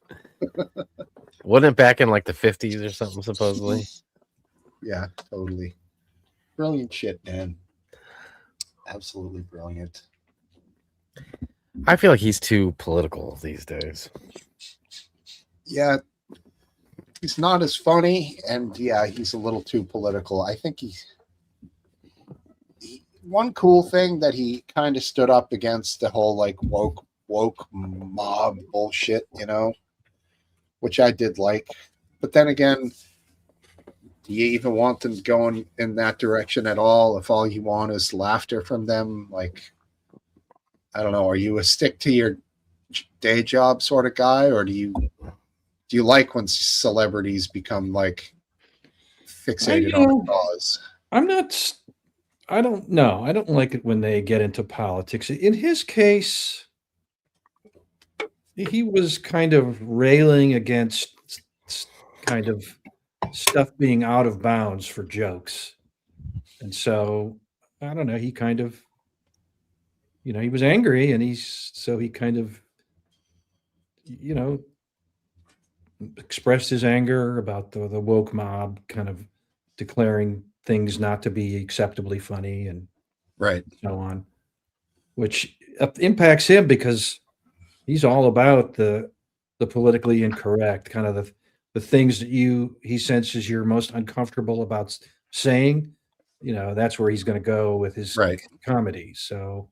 [SPEAKER 7] Wasn't it back in like the 50s or something, supposedly?
[SPEAKER 1] Yeah, totally. Brilliant shit, man. Absolutely brilliant.
[SPEAKER 7] I feel like he's too political these days.
[SPEAKER 1] Yeah, he's not as funny, and yeah, he's a little too political. I think one cool thing that he kind of stood up against the whole like woke mob bullshit, which I did like. But then again, do you even want them going in that direction at all if all you want is laughter from them? Like, I don't know, are you a stick to your day job sort of guy, or do you like when celebrities become like fixated on the cause?
[SPEAKER 2] I don't know. I don't like it when they get into politics. In his case, he was kind of railing against kind of stuff being out of bounds for jokes. And so, I don't know, he kind of, he was angry, and he kind of, expressed his anger about the woke mob kind of declaring things not to be acceptably funny and
[SPEAKER 1] right,
[SPEAKER 2] so on, which impacts him because he's all about the politically incorrect, kind of the things that he senses you're most uncomfortable about saying. That's where he's going to go with his comedy. So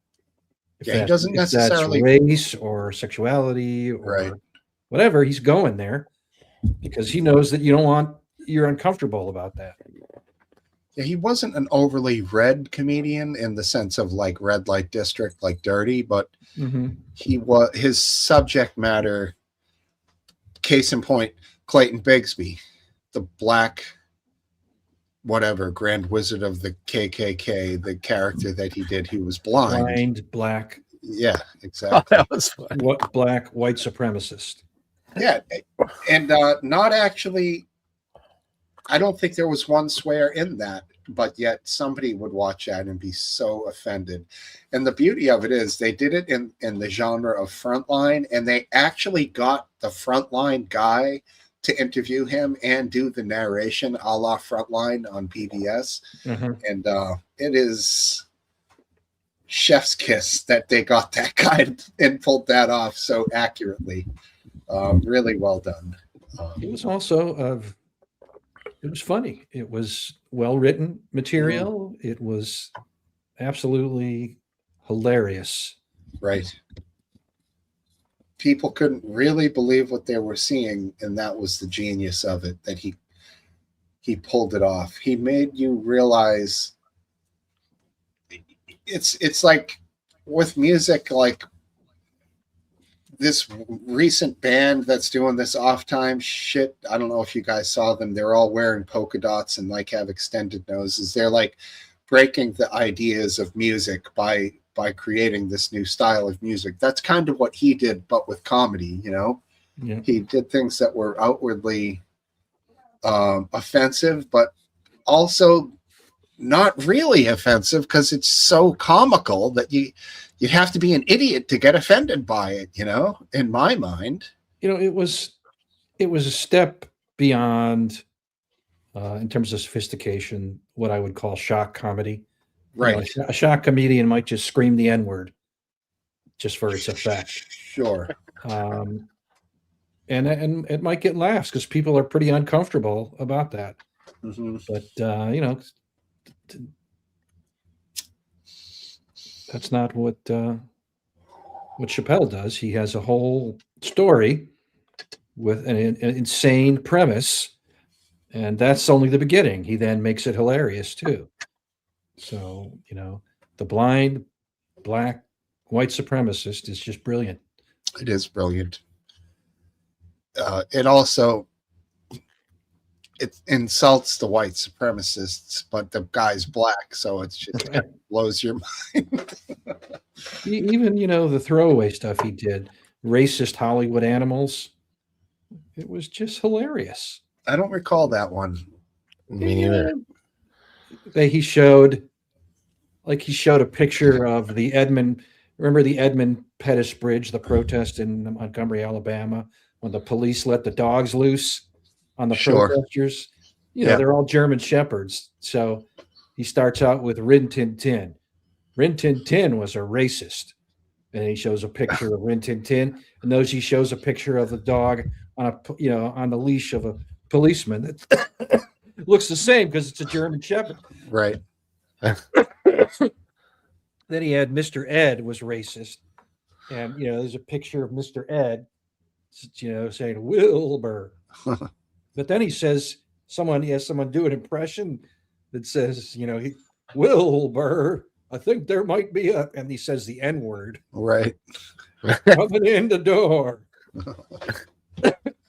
[SPEAKER 1] he doesn't necessarily
[SPEAKER 2] that's race or sexuality or whatever, he's going there because he knows that you're uncomfortable about that.
[SPEAKER 1] Yeah, he wasn't an overly red comedian in the sense of like Red Light District, like Dirty, but his subject matter, case in point, Clayton Bigsby, the black whatever Grand Wizard of the KKK, the character that he did, he was blind,
[SPEAKER 2] black.
[SPEAKER 1] Yeah, exactly.
[SPEAKER 7] Oh, that was fun.
[SPEAKER 2] What black white supremacist?
[SPEAKER 1] Yeah, and not actually. I don't think there was one swear in that, but yet somebody would watch that and be so offended. And the beauty of it is they did it in the genre of Frontline, and they actually got the Frontline guy to interview him and do the narration a la Frontline on PBS. And it is chef's kiss that they got that guy and pulled that off so accurately. Really well done.
[SPEAKER 2] It was also it was funny. It was well written material. It was absolutely hilarious.
[SPEAKER 1] Right. People couldn't really believe what they were seeing, and that was the genius of it, that he pulled it off. He made you realize it's like with music, like this recent band that's doing this off time shit. I don't know if you guys saw them. They're all wearing polka dots and like have extended noses. They're like breaking the ideas of music by creating this new style of music. That's kind of what he did, but with comedy, you know.
[SPEAKER 2] Yeah.
[SPEAKER 1] He did things that were outwardly offensive, but also not really offensive because it's so comical that you'd have to be an idiot to get offended by it, you know, in my mind.
[SPEAKER 2] You know, it was a step beyond in terms of sophistication, what I would call shock comedy.
[SPEAKER 1] Right.
[SPEAKER 2] You know, a shock comedian might just scream the N-word just for its effect.
[SPEAKER 1] Sure.
[SPEAKER 2] And it might get laughs because people are pretty uncomfortable about that. But you know, that's not what Chappelle does. He has a whole story with an insane premise, and that's only the beginning. He then makes it hilarious too. So, you know, the blind black white supremacist is just brilliant.
[SPEAKER 1] It is brilliant. It also insults the white supremacists, but the guy's black, so it's just kind of blows your mind.
[SPEAKER 2] Even, you know, the throwaway stuff he did, racist Hollywood animals, it was just hilarious.
[SPEAKER 1] I don't recall that one.
[SPEAKER 7] Me neither.
[SPEAKER 2] He showed a picture of the Edmund. Remember the Edmund Pettus Bridge, the protest in Montgomery, Alabama, when the police let the dogs loose on the protesters? You know, they're all German shepherds. So he starts out with Rin Tin Tin. Rin Tin Tin was a racist. And he shows a picture of Rin Tin Tin, and he shows a picture of the dog on the leash of a policeman that looks the same because it's a German shepherd.
[SPEAKER 1] Right.
[SPEAKER 2] Then he had Mr. Ed was racist. And, you know, there's a picture of Mr. Ed, you know, saying Wilbur. But then he says, he has someone do an impression that says, you know, Wilbur, I think there might be and he says the N-word.
[SPEAKER 1] Right.
[SPEAKER 2] Coming in the door.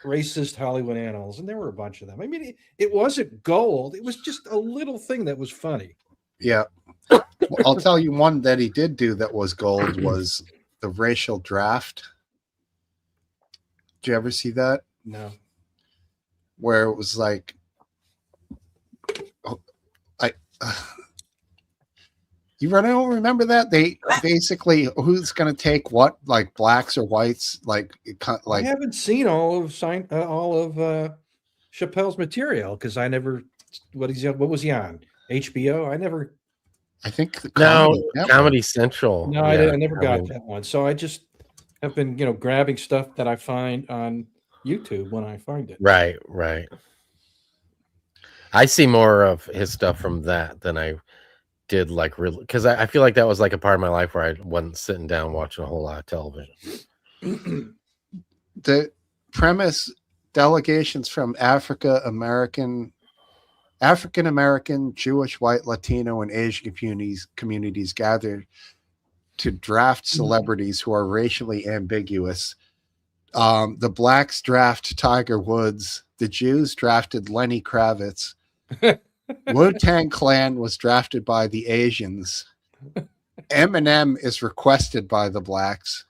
[SPEAKER 2] Racist Hollywood animals. And there were a bunch of them. I mean, it wasn't gold. It was just a little thing that was funny.
[SPEAKER 1] Yeah. I'll tell you one that he did do that was gold was the racial draft. Did you ever see that?
[SPEAKER 2] No.
[SPEAKER 1] Where it was like, you don't remember that? They basically, who's going to take what, like blacks or whites? Like
[SPEAKER 2] I haven't seen all of Chappelle's material because I never. What was he on? HBO?
[SPEAKER 1] I think
[SPEAKER 7] Comedy Central.
[SPEAKER 2] No, I never got that one. So I just have been, you know, grabbing stuff that I find on YouTube when I find it.
[SPEAKER 7] Right. I see more of his stuff from that than I did like really, because I feel like that was like a part of my life where I wasn't sitting down watching a whole lot of television.
[SPEAKER 1] The premise: delegations from African American, Jewish, white, Latino, and Asian communities gather to draft celebrities who are racially ambiguous. The blacks draft Tiger Woods. The Jews drafted Lenny Kravitz. Wu-Tang Clan was drafted by the Asians. Eminem is requested by the blacks.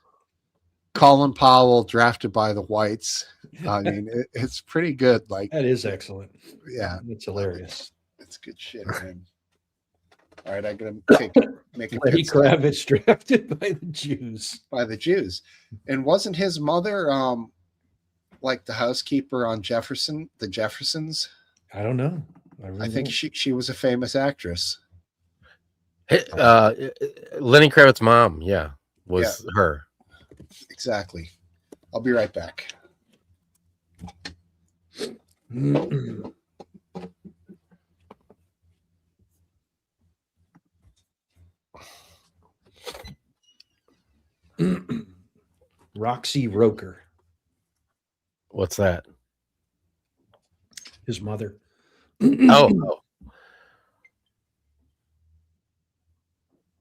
[SPEAKER 1] Colin Powell drafted by the whites. I mean, it's pretty good. Like,
[SPEAKER 2] that is excellent.
[SPEAKER 1] Yeah,
[SPEAKER 2] it's hilarious.
[SPEAKER 1] It's good shit, man. All right, I gotta make a
[SPEAKER 2] Lenny Kravitz drafted by the Jews.
[SPEAKER 1] And wasn't his mother like the housekeeper on the Jeffersons.
[SPEAKER 2] I don't know.
[SPEAKER 1] I think she was a famous actress.
[SPEAKER 7] Lenny Kravitz's mom, was her.
[SPEAKER 1] Exactly. I'll be right back.
[SPEAKER 2] Roxy Roker,
[SPEAKER 7] What's that?
[SPEAKER 2] his mother.
[SPEAKER 7] Oh.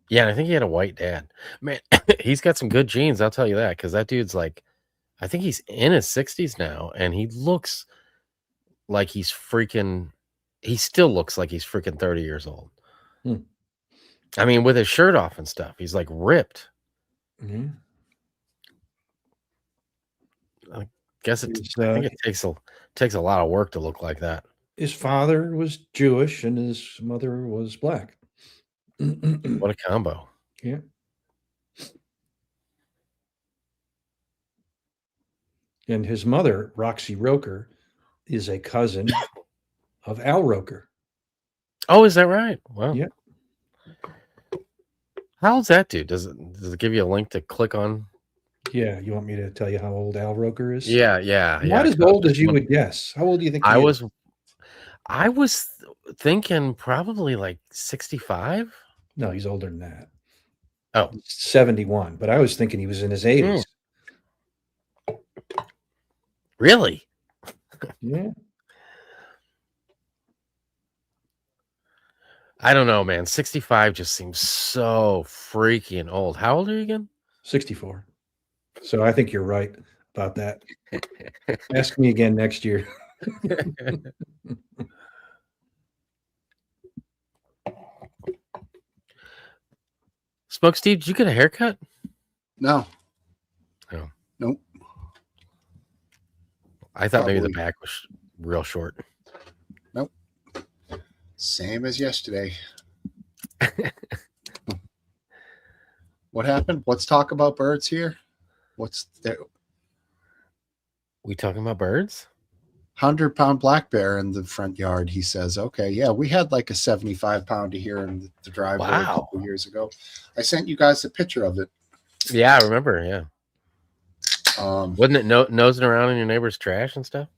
[SPEAKER 7] Yeah, I think he had a white dad. Man, he's got some good genes, I'll tell you that, because that dude's like, I think he's in his 60s now, and he looks like he still looks like he's freaking 30 years old. I mean, with his shirt off and stuff, he's like ripped.
[SPEAKER 2] Mm-hmm.
[SPEAKER 7] I guess I think it takes a lot of work to look like that.
[SPEAKER 2] His father was Jewish and his mother was black.
[SPEAKER 7] What a combo.
[SPEAKER 2] Yeah. And his mother, Roxy Roker, is a cousin of Al Roker.
[SPEAKER 7] Oh, is that right? Wow.
[SPEAKER 2] Yeah.
[SPEAKER 7] How old's that dude? Does it give you a link to click on?
[SPEAKER 2] Yeah. You want me to tell you how old Al Roker is?
[SPEAKER 7] Yeah.
[SPEAKER 2] Not as old as you would guess. How old do you think he is?
[SPEAKER 7] I was thinking probably like 65.
[SPEAKER 2] No, he's older than that.
[SPEAKER 7] Oh,
[SPEAKER 2] 71. But I was thinking he was in his 80s.
[SPEAKER 7] Really?
[SPEAKER 2] Yeah.
[SPEAKER 7] I don't know, man. 65 just seems so freaking old. How old are you again?
[SPEAKER 2] 64. So I think you're right about that. Ask me again next year.
[SPEAKER 7] Smoke Steve, did you get a haircut?
[SPEAKER 1] No.
[SPEAKER 7] No.
[SPEAKER 1] Nope.
[SPEAKER 7] I thought maybe the back was real short.
[SPEAKER 1] Nope. Same as yesterday. What happened? Let's talk about birds here. What's there?
[SPEAKER 7] We talking about birds?
[SPEAKER 1] 100-pound black bear in the front yard, he says. Okay, yeah, we had like a 75-pounder here in the driveway a couple years ago. I sent you guys a picture of it.
[SPEAKER 7] Yeah, I remember. Yeah. Wasn't it nosing around in your neighbor's trash and stuff?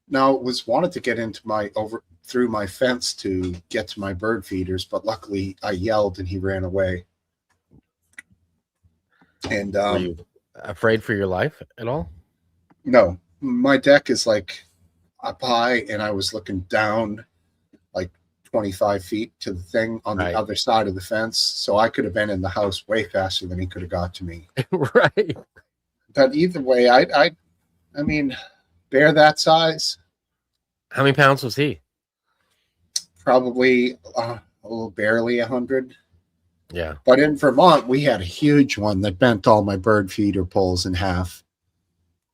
[SPEAKER 1] No, it was wanted to get into through my fence to get to my bird feeders, but luckily I yelled and he ran away. And
[SPEAKER 7] were you afraid for your life at all?
[SPEAKER 1] No, my deck is like up high, and I was looking down like 25 feet to the thing on the other side of the fence, so I could have been in the house way faster than he could have got to me.
[SPEAKER 7] Right.
[SPEAKER 1] But either way, I mean, bear that size.
[SPEAKER 7] How many pounds was he?
[SPEAKER 1] Probably a little barely 100.
[SPEAKER 7] Yeah.
[SPEAKER 1] But in Vermont, we had a huge one that bent all my bird feeder poles in half.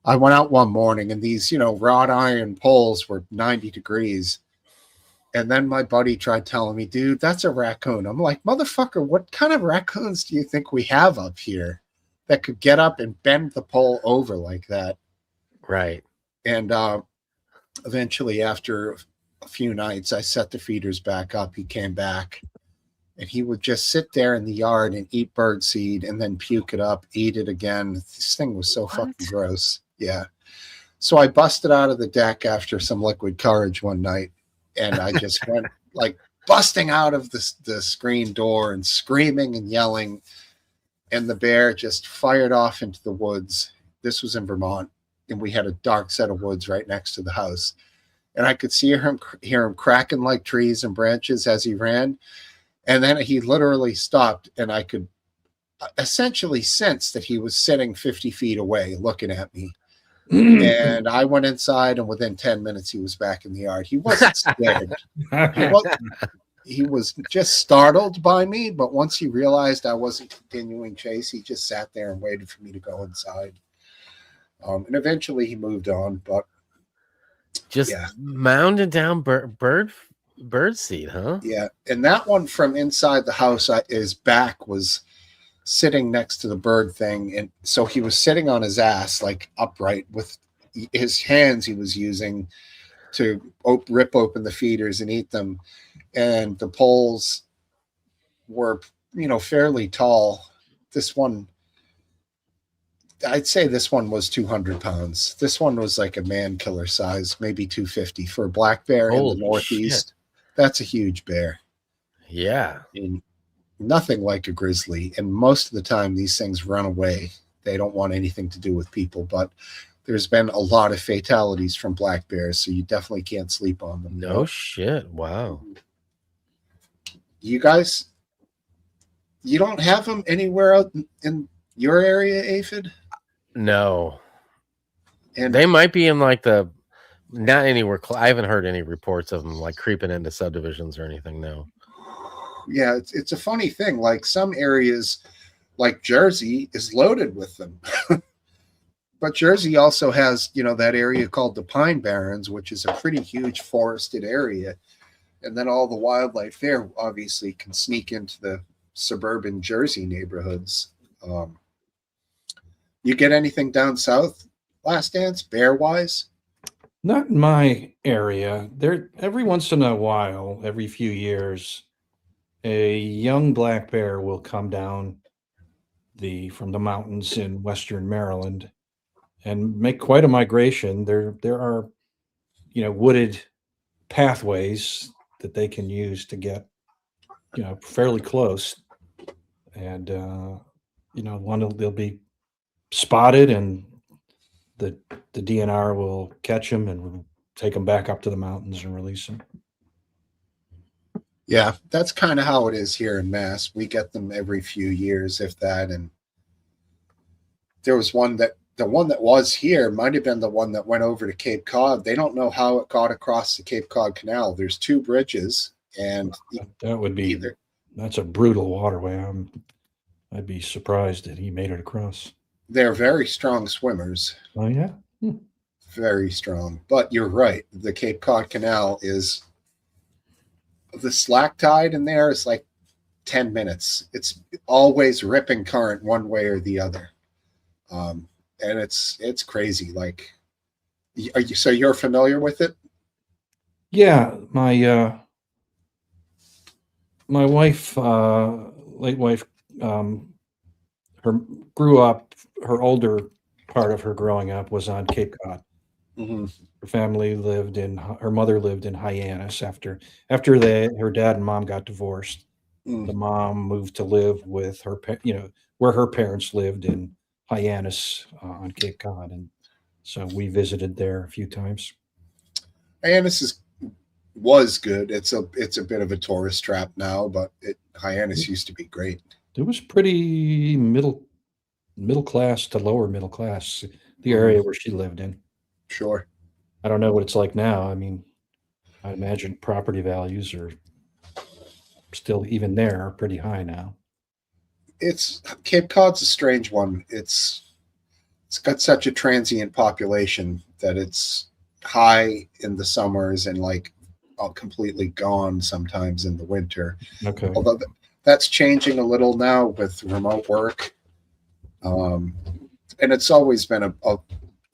[SPEAKER 1] I went out one morning and these, wrought iron poles were 90 degrees. And then my buddy tried telling me, dude, that's a raccoon. I'm like, motherfucker, what kind of raccoons do you think we have up here that could get up and bend the pole over like that?
[SPEAKER 7] Right.
[SPEAKER 1] And eventually, after a few nights, I set the feeders back up. He came back. And he would just sit there in the yard and eat bird seed and then puke it up, eat it again. This thing was so fucking gross. Yeah. So I busted out of the deck after some liquid courage one night, and I just went like busting out of the screen door and screaming and yelling. And the bear just fired off into the woods. This was in Vermont, and we had a dark set of woods right next to the house. And I could hear him cracking like trees and branches as he ran. And then he literally stopped, and I could essentially sense that he was sitting 50 feet away looking at me. And I went inside, and within 10 minutes, he was back in the yard. He wasn't scared. He was just startled by me, but once he realized I wasn't continuing chase, he just sat there and waited for me to go inside. And eventually he moved on, but
[SPEAKER 7] just mounded down bird seed, huh?
[SPEAKER 1] Yeah. And that one from inside the house, his back was sitting next to the bird thing. And so he was sitting on his ass, like upright with, his hands he was using to rip open the feeders and eat them. And the poles were, fairly tall. This one, I'd say this one was 200 pounds. This one was like a man killer size, maybe 250 for a black bear in the Northeast.
[SPEAKER 7] Shit.
[SPEAKER 1] That's a huge bear.
[SPEAKER 7] Yeah.
[SPEAKER 1] And nothing like a grizzly. And most of the time, these things run away. They don't want anything to do with people. But there's been a lot of fatalities from black bears, so you definitely can't sleep on them.
[SPEAKER 7] No shit. Wow.
[SPEAKER 1] You guys, you don't have them anywhere out in your area, Aphid?
[SPEAKER 7] No.
[SPEAKER 1] And
[SPEAKER 7] They might be in like not anywhere. I haven't heard any reports of them like creeping into subdivisions or anything. No.
[SPEAKER 1] yeah, it's a funny thing. Like some areas, like Jersey, is loaded with them. But Jersey also has, that area called the Pine Barrens, which is a pretty huge forested area. And then all the wildlife there obviously can sneak into the suburban Jersey neighborhoods. You get anything down south, Last Dance, bear-wise?
[SPEAKER 2] Not in my area. There, every once in a while, every few years, a young black bear will come down from the mountains in western Maryland and make quite a migration. There are, wooded pathways that they can use to get, fairly close. And they'll be spotted, and the DNR will catch them and take them back up to the mountains and release them.
[SPEAKER 1] Yeah, that's kind of how it is here in Mass. We get them every few years, if that. And there was the one that was here might have been the one that went over to Cape Cod. They don't know how it got across the Cape Cod Canal. There's 2 bridges, and
[SPEAKER 2] That would be that's a brutal waterway. I'd be surprised that he made it across.
[SPEAKER 1] they're very strong swimmers.
[SPEAKER 2] Oh yeah.
[SPEAKER 1] Very strong. But you're right. The Cape Cod Canal is the slack tide in there is like 10 minutes. It's always ripping current one way or the other. And it's crazy. Like, so you're familiar with it?
[SPEAKER 2] Yeah, my wife, late wife, her older part of her growing up was on Cape Cod.
[SPEAKER 1] Mm-hmm.
[SPEAKER 2] Her family her mother lived in Hyannis after her dad and mom got divorced. The mom moved to live with where her parents lived in Hyannis on Cape Cod. And so we visited there a few times.
[SPEAKER 1] Hyannis was good. It's a bit of a tourist trap now, but Hyannis used to be great.
[SPEAKER 2] It was pretty middle class to lower middle class, the area where she lived in.
[SPEAKER 1] Sure.
[SPEAKER 2] I don't know what it's like now. I mean, I imagine property values are still, even there, are pretty high now.
[SPEAKER 1] Cape Cod's a strange one. It's got such a transient population that it's high in the summers and like completely gone sometimes in the winter.
[SPEAKER 2] Okay.
[SPEAKER 1] Although that's changing a little now with remote work. And it's always been a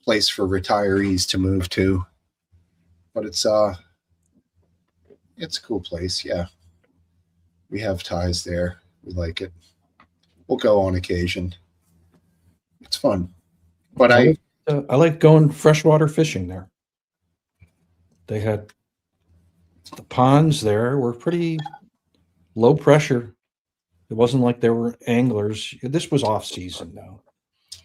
[SPEAKER 1] place for retirees to move to. But it's a cool place, yeah. We have ties there. We like it. We'll go on occasion. It's fun. But I
[SPEAKER 2] like going freshwater fishing there. They had the ponds there were pretty low pressure. It wasn't like there were anglers. This was off season though.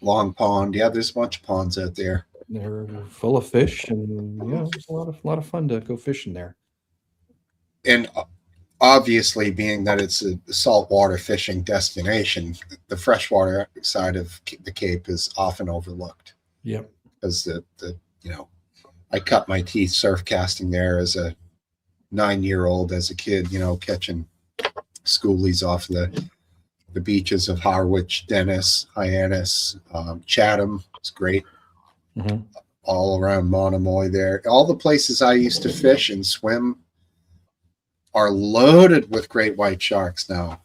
[SPEAKER 1] Long Pond, yeah. There's a bunch of ponds out there.
[SPEAKER 2] They're full of fish, and it was a lot of fun to go fishing there.
[SPEAKER 1] And obviously, being that it's a saltwater fishing destination, the freshwater side of the Cape is often overlooked.
[SPEAKER 2] Yep.
[SPEAKER 1] Because I cut my teeth surf casting there as a 9-year-old, as a kid, catching schoolies off the beaches of Harwich, Dennis, Hyannis, Chatham. It's great.
[SPEAKER 2] Mm-hmm.
[SPEAKER 1] All around Monomoy there. All the places I used to fish and swim are loaded with great white sharks now.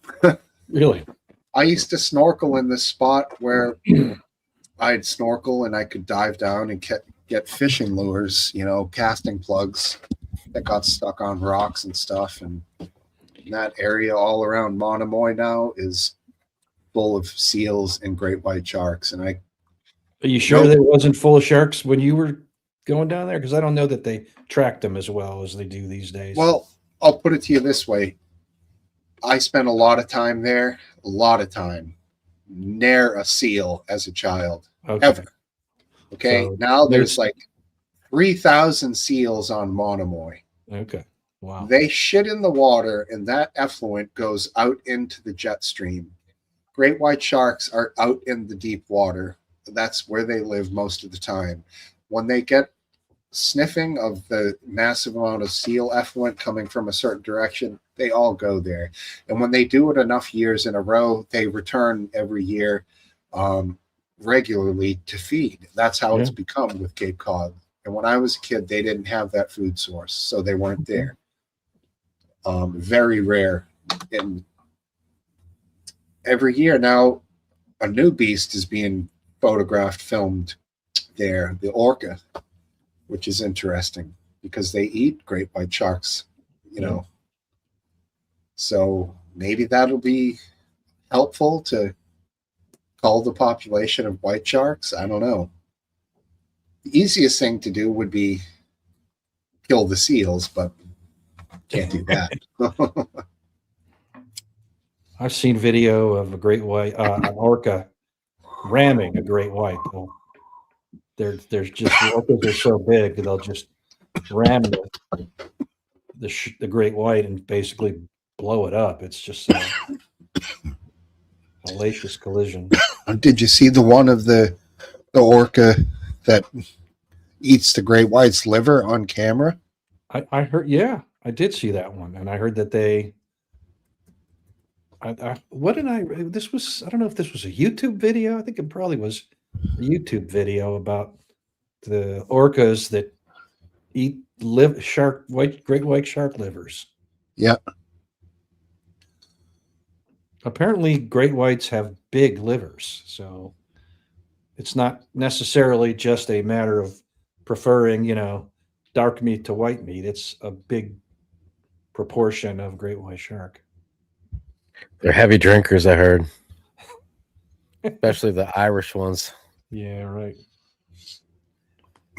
[SPEAKER 2] Really?
[SPEAKER 1] I used to snorkel in this spot where I'd snorkel and I could dive down and get fishing lures, casting plugs that got stuck on rocks and stuff. And that area all around Monomoy now is full of seals and great white sharks. And
[SPEAKER 2] Are you sure that it wasn't full of sharks when you were going down there? Because I don't know that they track them as well as they do these days.
[SPEAKER 1] Well, I'll put it to you this way. I spent a lot of time there, near a seal as a child, ever. Okay.
[SPEAKER 2] So
[SPEAKER 1] now there's like 3,000 seals on Monomoy.
[SPEAKER 2] Okay. Wow.
[SPEAKER 1] They shit in the water, and that effluent goes out into the jet stream. Great white sharks are out in the deep water. That's where they live most of the time. When they get sniffing of the massive amount of seal effluent coming from a certain direction, they all go there. And when they do it enough years in a row, they return every year regularly to feed. That's how it's become with Cape Cod. And when I was a kid, they didn't have that food source, so they weren't there. Very rare. And every year now, a new beast is being photographed, filmed there, the orca, which is interesting because they eat great white sharks, So maybe that'll be helpful to cull the population of white sharks. I don't know. The easiest thing to do would be kill the seals, but can't do that.
[SPEAKER 2] I've seen video of a great white an orca ramming a great white. There's just orcas are so big they'll just ram the great white and basically blow it up. It's just a hellacious collision.
[SPEAKER 1] Did you see the one of the orca that eats the great white's liver on camera?
[SPEAKER 2] I heard, yeah, I did see that one, and I heard that they. I don't know if this was a YouTube video. I think it probably was a YouTube video about the orcas that eat great white shark livers.
[SPEAKER 1] Yeah.
[SPEAKER 2] Apparently, great whites have big livers, so it's not necessarily just a matter of preferring, dark meat to white meat. It's a big proportion of great white shark.
[SPEAKER 7] They're heavy drinkers, I heard. Especially the Irish ones.
[SPEAKER 2] Yeah, right.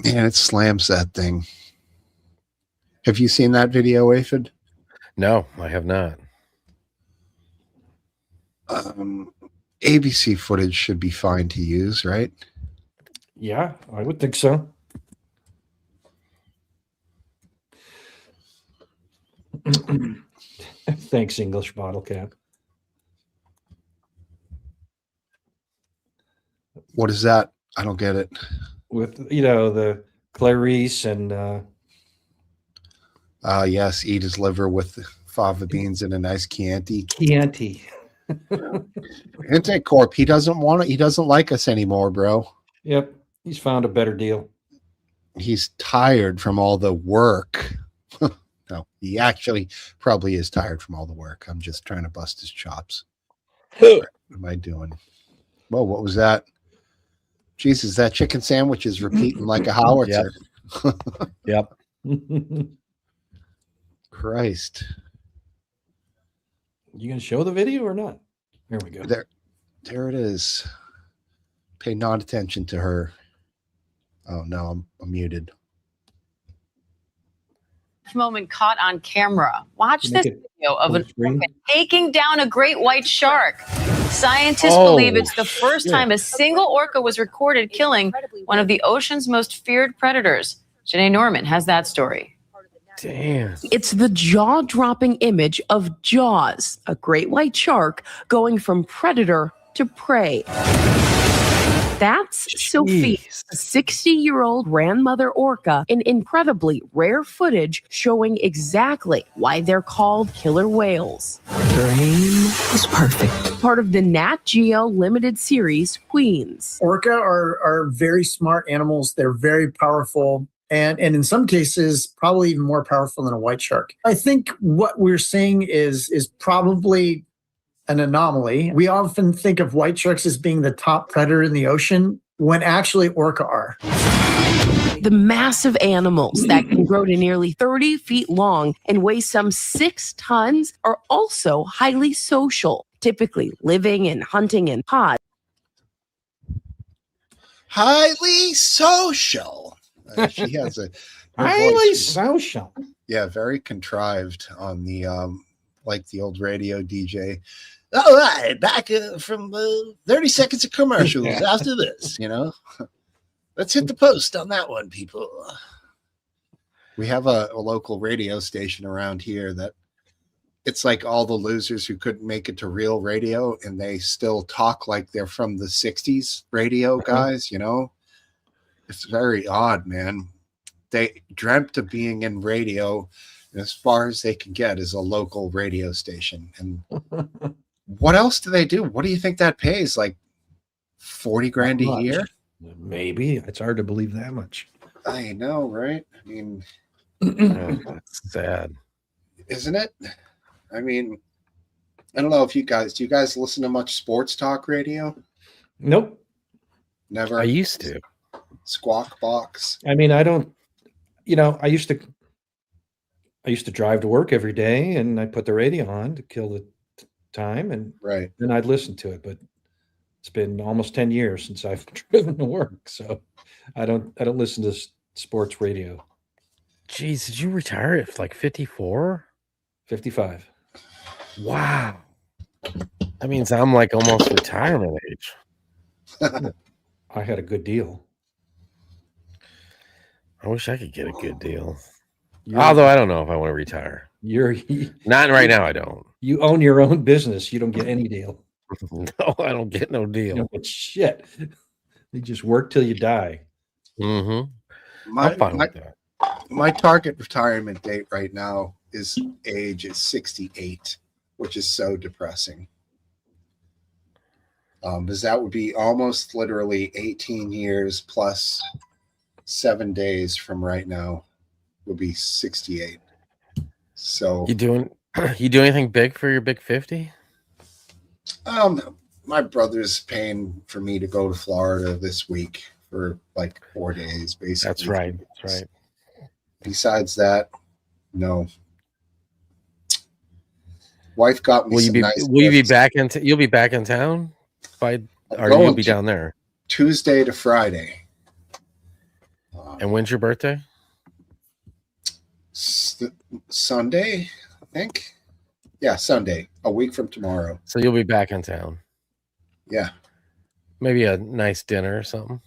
[SPEAKER 1] Yeah, it slams that thing. Have you seen that video, Aphid?
[SPEAKER 7] No, I have not.
[SPEAKER 1] ABC footage should be fine to use, right?
[SPEAKER 2] Yeah, I would think so. Thanks, English bottle cap.
[SPEAKER 1] What is that? I don't get it.
[SPEAKER 2] With the Clarice and
[SPEAKER 1] yes, eat his liver with fava beans and a nice Chianti. Intake Corp. He doesn't want it. He doesn't like us anymore, bro.
[SPEAKER 2] Yep, he's found a better deal.
[SPEAKER 1] He's tired from all the work. No, he actually probably is tired from all the work. I'm just trying to bust his chops. What am I doing? Whoa, what was that? Jesus, that chicken sandwich is repeating like a howitzer.
[SPEAKER 7] Yep.
[SPEAKER 1] Christ.
[SPEAKER 2] You gonna show the video or not? Here we go.
[SPEAKER 1] There it is. Pay not attention to her. Oh no, I'm muted.
[SPEAKER 11] Moment caught on camera. Watch this video of an
[SPEAKER 2] screen?
[SPEAKER 11] orca taking down a great white shark. Scientists believe it's the first time a single orca was recorded killing one of the ocean's most feared predators. Janae Norman has that story.
[SPEAKER 7] Damn.
[SPEAKER 12] It's the jaw-dropping image of Jaws, a great white shark going from predator to prey. That's Sophie, a 60-year-old grandmother orca, in incredibly rare footage showing exactly why they're called killer whales. Their aim is perfect. Part of the Nat Geo limited series, Queens.
[SPEAKER 13] Orca are very smart animals. They're very powerful. And in some cases, probably even more powerful than a white shark. I think what we're seeing is probably an anomaly. We often think of white sharks as being the top predator in the ocean, when actually orca are.
[SPEAKER 12] The massive animals that can grow to nearly 30 feet long and weigh some 6 tons are also highly social, typically living and hunting in pods.
[SPEAKER 1] Highly social. She has a her
[SPEAKER 2] Highly
[SPEAKER 1] voice-
[SPEAKER 2] social.
[SPEAKER 1] Yeah, very contrived on the like the old radio DJ. All right, back from 30 seconds of commercials after this, you know. Let's hit the post on that one, people. We have a local radio station around here that it's like all the losers who couldn't make it to real radio, and they still talk like they're from the 60s radio guys, you know. It's very odd, man. They dreamt of being in radio, and as far as they can get is a local radio station. And what else do they do? What do you think that pays? Like 40 grand a
[SPEAKER 2] Not much.
[SPEAKER 1] year?
[SPEAKER 2] Maybe. It's hard to believe that much.
[SPEAKER 1] I know, right? I mean,
[SPEAKER 7] That's sad.
[SPEAKER 1] isn't it? I mean, I don't know if do you guys listen to much sports talk radio?
[SPEAKER 2] Nope.
[SPEAKER 1] Never.
[SPEAKER 7] I used to.
[SPEAKER 1] Squawk Box.
[SPEAKER 2] I mean, I don't, I used to drive to work every day and I put the radio on to kill the time, and
[SPEAKER 1] Right.
[SPEAKER 2] then I'd listen to it. But it's been almost 10 years since I've driven to work. So I don't listen to sports radio.
[SPEAKER 7] Jeez, did you retire at like 54?
[SPEAKER 2] 55.
[SPEAKER 7] Wow. That means I'm like almost retirement age.
[SPEAKER 2] I had a good deal.
[SPEAKER 7] I wish I could get a good deal.
[SPEAKER 2] You're-
[SPEAKER 7] Although I don't know if I want to retire.
[SPEAKER 2] You're
[SPEAKER 7] Not right now, I don't.
[SPEAKER 2] you own your own business. You don't get any deal.
[SPEAKER 7] No, I don't get no
[SPEAKER 2] You
[SPEAKER 7] deal.
[SPEAKER 2] don't get shit. You just work till you die.
[SPEAKER 7] Mm-hmm.
[SPEAKER 1] My,
[SPEAKER 7] I'm fine
[SPEAKER 1] my,
[SPEAKER 7] with that.
[SPEAKER 1] my target retirement date right now is 68, which is so depressing. Because that would be almost literally 18 years plus 7 days from right now would be 68. So
[SPEAKER 7] You do anything big for your big 50?
[SPEAKER 1] my brother's paying for me to go to Florida this week for like 4 days, basically.
[SPEAKER 7] That's right. That's right.
[SPEAKER 1] Besides that, no. Wife got me
[SPEAKER 7] Will you
[SPEAKER 1] some
[SPEAKER 7] be
[SPEAKER 1] nice
[SPEAKER 7] will you be
[SPEAKER 1] gifts.
[SPEAKER 7] back in you'll be back in town by or
[SPEAKER 1] going
[SPEAKER 7] you'll be
[SPEAKER 1] to-
[SPEAKER 7] down there?
[SPEAKER 1] Tuesday to Friday.
[SPEAKER 7] And when's your birthday?
[SPEAKER 1] Sunday, I think. Yeah, Sunday, a week from tomorrow.
[SPEAKER 7] So you'll be back in town.
[SPEAKER 1] Yeah.
[SPEAKER 7] Maybe a nice dinner or something.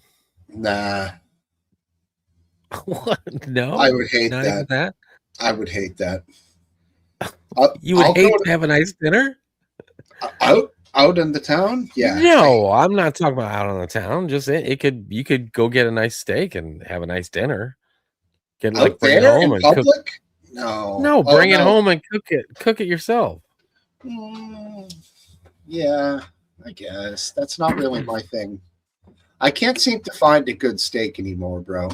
[SPEAKER 1] Nah,
[SPEAKER 7] What? No,
[SPEAKER 1] I would hate
[SPEAKER 7] not even
[SPEAKER 1] that.
[SPEAKER 7] that.
[SPEAKER 1] I would hate that.
[SPEAKER 7] You would
[SPEAKER 1] I'll
[SPEAKER 7] hate
[SPEAKER 1] go
[SPEAKER 7] to have a nice dinner?
[SPEAKER 1] out in the town. Yeah.
[SPEAKER 7] No, I'm not talking about out on the town. Just you could go get a nice steak and have a nice dinner. Get
[SPEAKER 1] Out
[SPEAKER 7] like bring it
[SPEAKER 1] there
[SPEAKER 7] home
[SPEAKER 1] in
[SPEAKER 7] and cook.
[SPEAKER 1] public? No.
[SPEAKER 7] No,
[SPEAKER 1] Oh,
[SPEAKER 7] bring it
[SPEAKER 1] no.
[SPEAKER 7] home and cook it yourself.
[SPEAKER 1] Yeah, I guess that's not really my thing. I can't seem to find a good steak anymore, bro.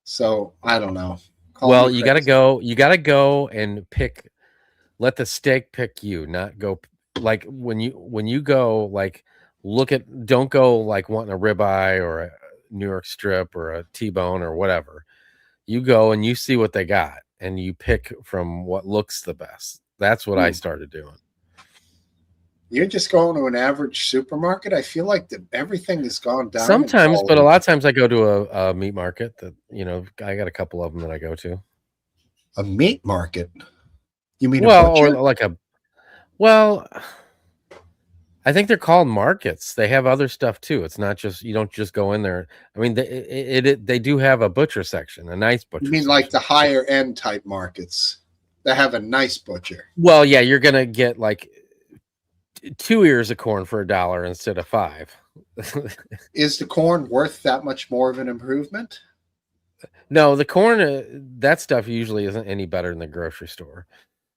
[SPEAKER 1] So I don't know. Call
[SPEAKER 7] Well,
[SPEAKER 1] me
[SPEAKER 7] you gotta
[SPEAKER 1] crazy.
[SPEAKER 7] you gotta go and pick. Let the steak pick you, not go like when you go like don't go like wanting a ribeye or a New York strip or a T-bone or whatever. You go and you see what they got and you pick from what looks the best. That's what I started doing.
[SPEAKER 1] You're just going to an average supermarket. I feel like everything has gone down. in
[SPEAKER 7] Sometimes, but a
[SPEAKER 1] quality.
[SPEAKER 7] lot of times I go to a meat market that, I got a couple of them that I go to.
[SPEAKER 1] A meat market. You mean
[SPEAKER 7] Well,
[SPEAKER 1] a
[SPEAKER 7] or
[SPEAKER 1] butcher?
[SPEAKER 7] like I think they're called markets. They have other stuff too. It's not just, you don't just go in there. I mean, they do have a butcher section, a nice butcher
[SPEAKER 1] You mean
[SPEAKER 7] section.
[SPEAKER 1] like the higher end type markets that have a nice butcher?
[SPEAKER 7] Well, yeah, you're going to get like 2 ears of corn for $1 instead of 5.
[SPEAKER 1] Is the corn worth that much more of an improvement?
[SPEAKER 7] No, the corn, that stuff usually isn't any better than the grocery store.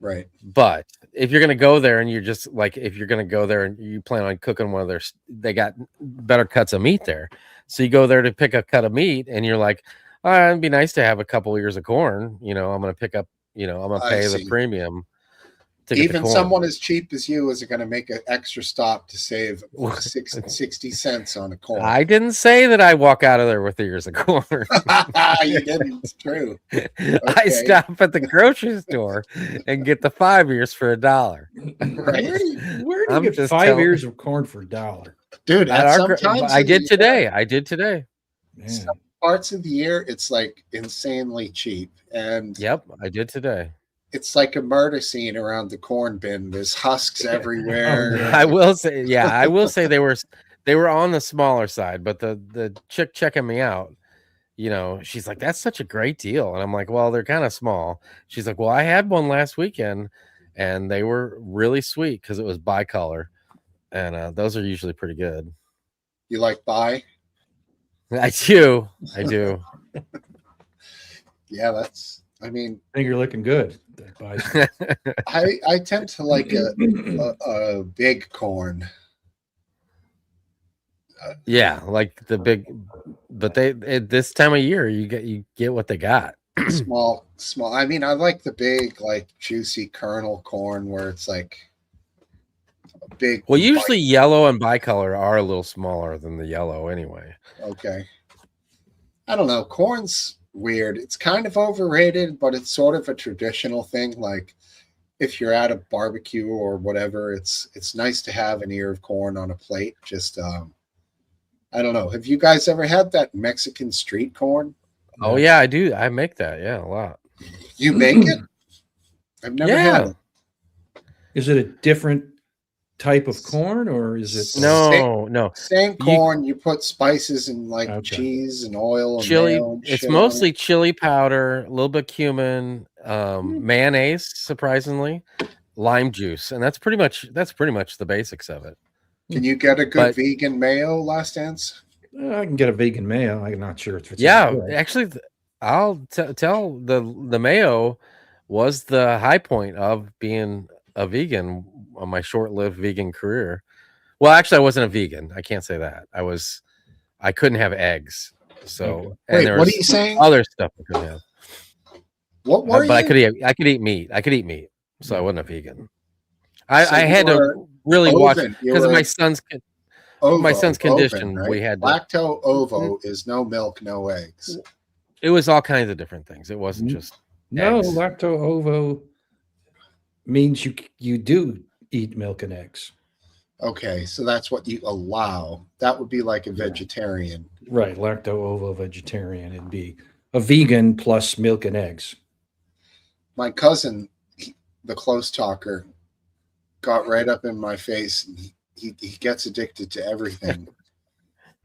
[SPEAKER 1] Right.
[SPEAKER 7] But if you're going to go there and you're just like, if you're going to go there and you plan on cooking one of they got better cuts of meat there. So you go there to pick a cut of meat and you're like, it'd be nice to have a couple ears of corn. I'm going to pick up, I'm going to
[SPEAKER 1] I
[SPEAKER 7] pay the
[SPEAKER 1] see.
[SPEAKER 7] premium to get the
[SPEAKER 1] Even
[SPEAKER 7] corn.
[SPEAKER 1] someone as cheap as you is going to make an extra stop to save 60 cents on a corn.
[SPEAKER 7] I didn't say that I walk out of there with ears of corn.
[SPEAKER 1] You didn't. It's true.
[SPEAKER 7] I
[SPEAKER 1] Okay.
[SPEAKER 7] stop at the grocery store and get the 5 ears for $1.
[SPEAKER 1] Right.
[SPEAKER 2] Where do you
[SPEAKER 7] I'm
[SPEAKER 2] get
[SPEAKER 7] just
[SPEAKER 2] 5
[SPEAKER 7] telling-
[SPEAKER 2] ears of corn for $1?
[SPEAKER 1] Dude,
[SPEAKER 7] At
[SPEAKER 1] at
[SPEAKER 7] our,
[SPEAKER 1] sometimes
[SPEAKER 7] I
[SPEAKER 1] in
[SPEAKER 7] did
[SPEAKER 1] the
[SPEAKER 7] today.
[SPEAKER 1] year-
[SPEAKER 7] I did today.
[SPEAKER 2] Man.
[SPEAKER 1] Some parts of the year, it's like insanely cheap. And
[SPEAKER 7] Yep, I did today.
[SPEAKER 1] it's like a murder scene around the corn bin. There's husks everywhere.
[SPEAKER 2] Oh, yeah.
[SPEAKER 7] I will say, I will say they were on the smaller side, but the chick checking me out, she's like, "That's such a great deal," and I'm like, "Well, they're kind of small." She's like, "Well, I had one last weekend, and they were really sweet because it was bicolor, and those are usually pretty good."
[SPEAKER 1] You like buy?
[SPEAKER 7] I do.
[SPEAKER 1] Yeah, that's. I mean,
[SPEAKER 2] I think you're looking good. That buys-
[SPEAKER 1] I tend to like a big corn.
[SPEAKER 7] Yeah, like the big, but this time of year you get what they got.
[SPEAKER 1] small. I mean, I like the big, like juicy kernel corn where it's like a big.
[SPEAKER 7] Well, usually yellow and bicolor are a little smaller than the yellow anyway.
[SPEAKER 1] Okay. I don't know. Corn's weird. It's kind of overrated, but it's sort of a traditional thing. Like if you're at a barbecue or whatever, it's nice to have an ear of corn on a plate. Just I don't know. Have you guys ever had that Mexican street corn?
[SPEAKER 7] Oh yeah, I do. I make that. Yeah, a lot.
[SPEAKER 1] You make it? I've never had it.
[SPEAKER 2] Is it a different type of corn or is it
[SPEAKER 7] No.
[SPEAKER 1] Same corn. You put spices and like
[SPEAKER 2] Okay.
[SPEAKER 1] cheese and oil and
[SPEAKER 7] Chili.
[SPEAKER 1] mayo and
[SPEAKER 7] It's
[SPEAKER 1] shit on
[SPEAKER 7] mostly
[SPEAKER 1] it.
[SPEAKER 7] chili powder, a little bit cumin, mayonnaise, surprisingly, lime juice, and that's pretty much the basics of it.
[SPEAKER 1] Can you get a good
[SPEAKER 7] But-
[SPEAKER 1] vegan mayo, Last Dance?
[SPEAKER 2] I can get a vegan mayo. I'm not sure if it's
[SPEAKER 7] Yeah,
[SPEAKER 2] any good.
[SPEAKER 7] actually, I'll tell the mayo was the high point of being a vegan on my short-lived vegan career. Well, actually, I wasn't a vegan. I can't say that. I couldn't have eggs. So, and
[SPEAKER 1] Wait,
[SPEAKER 7] there
[SPEAKER 1] what
[SPEAKER 7] was
[SPEAKER 1] are you saying?
[SPEAKER 7] Other stuff I could have.
[SPEAKER 1] What were
[SPEAKER 7] But
[SPEAKER 1] you?
[SPEAKER 7] I could eat meat. I could eat meat. So I wasn't a vegan.
[SPEAKER 1] So
[SPEAKER 7] I had
[SPEAKER 1] you
[SPEAKER 7] to
[SPEAKER 1] were
[SPEAKER 7] really watch
[SPEAKER 1] oven. You
[SPEAKER 7] because of
[SPEAKER 1] were
[SPEAKER 7] my son's condition.
[SPEAKER 1] Oven, right?
[SPEAKER 7] We had to,
[SPEAKER 1] Lacto ovo is no milk, no eggs.
[SPEAKER 7] it was all kinds of different things. It wasn't just
[SPEAKER 2] No,
[SPEAKER 7] eggs.
[SPEAKER 2] lacto ovo means you do eat milk and eggs.
[SPEAKER 1] Okay, so that's what you allow. That would be like a vegetarian.
[SPEAKER 2] Right, lacto ovo vegetarian. It'd be a vegan plus milk and eggs.
[SPEAKER 1] My cousin, the close talker, got right up in my face. And he gets addicted to everything.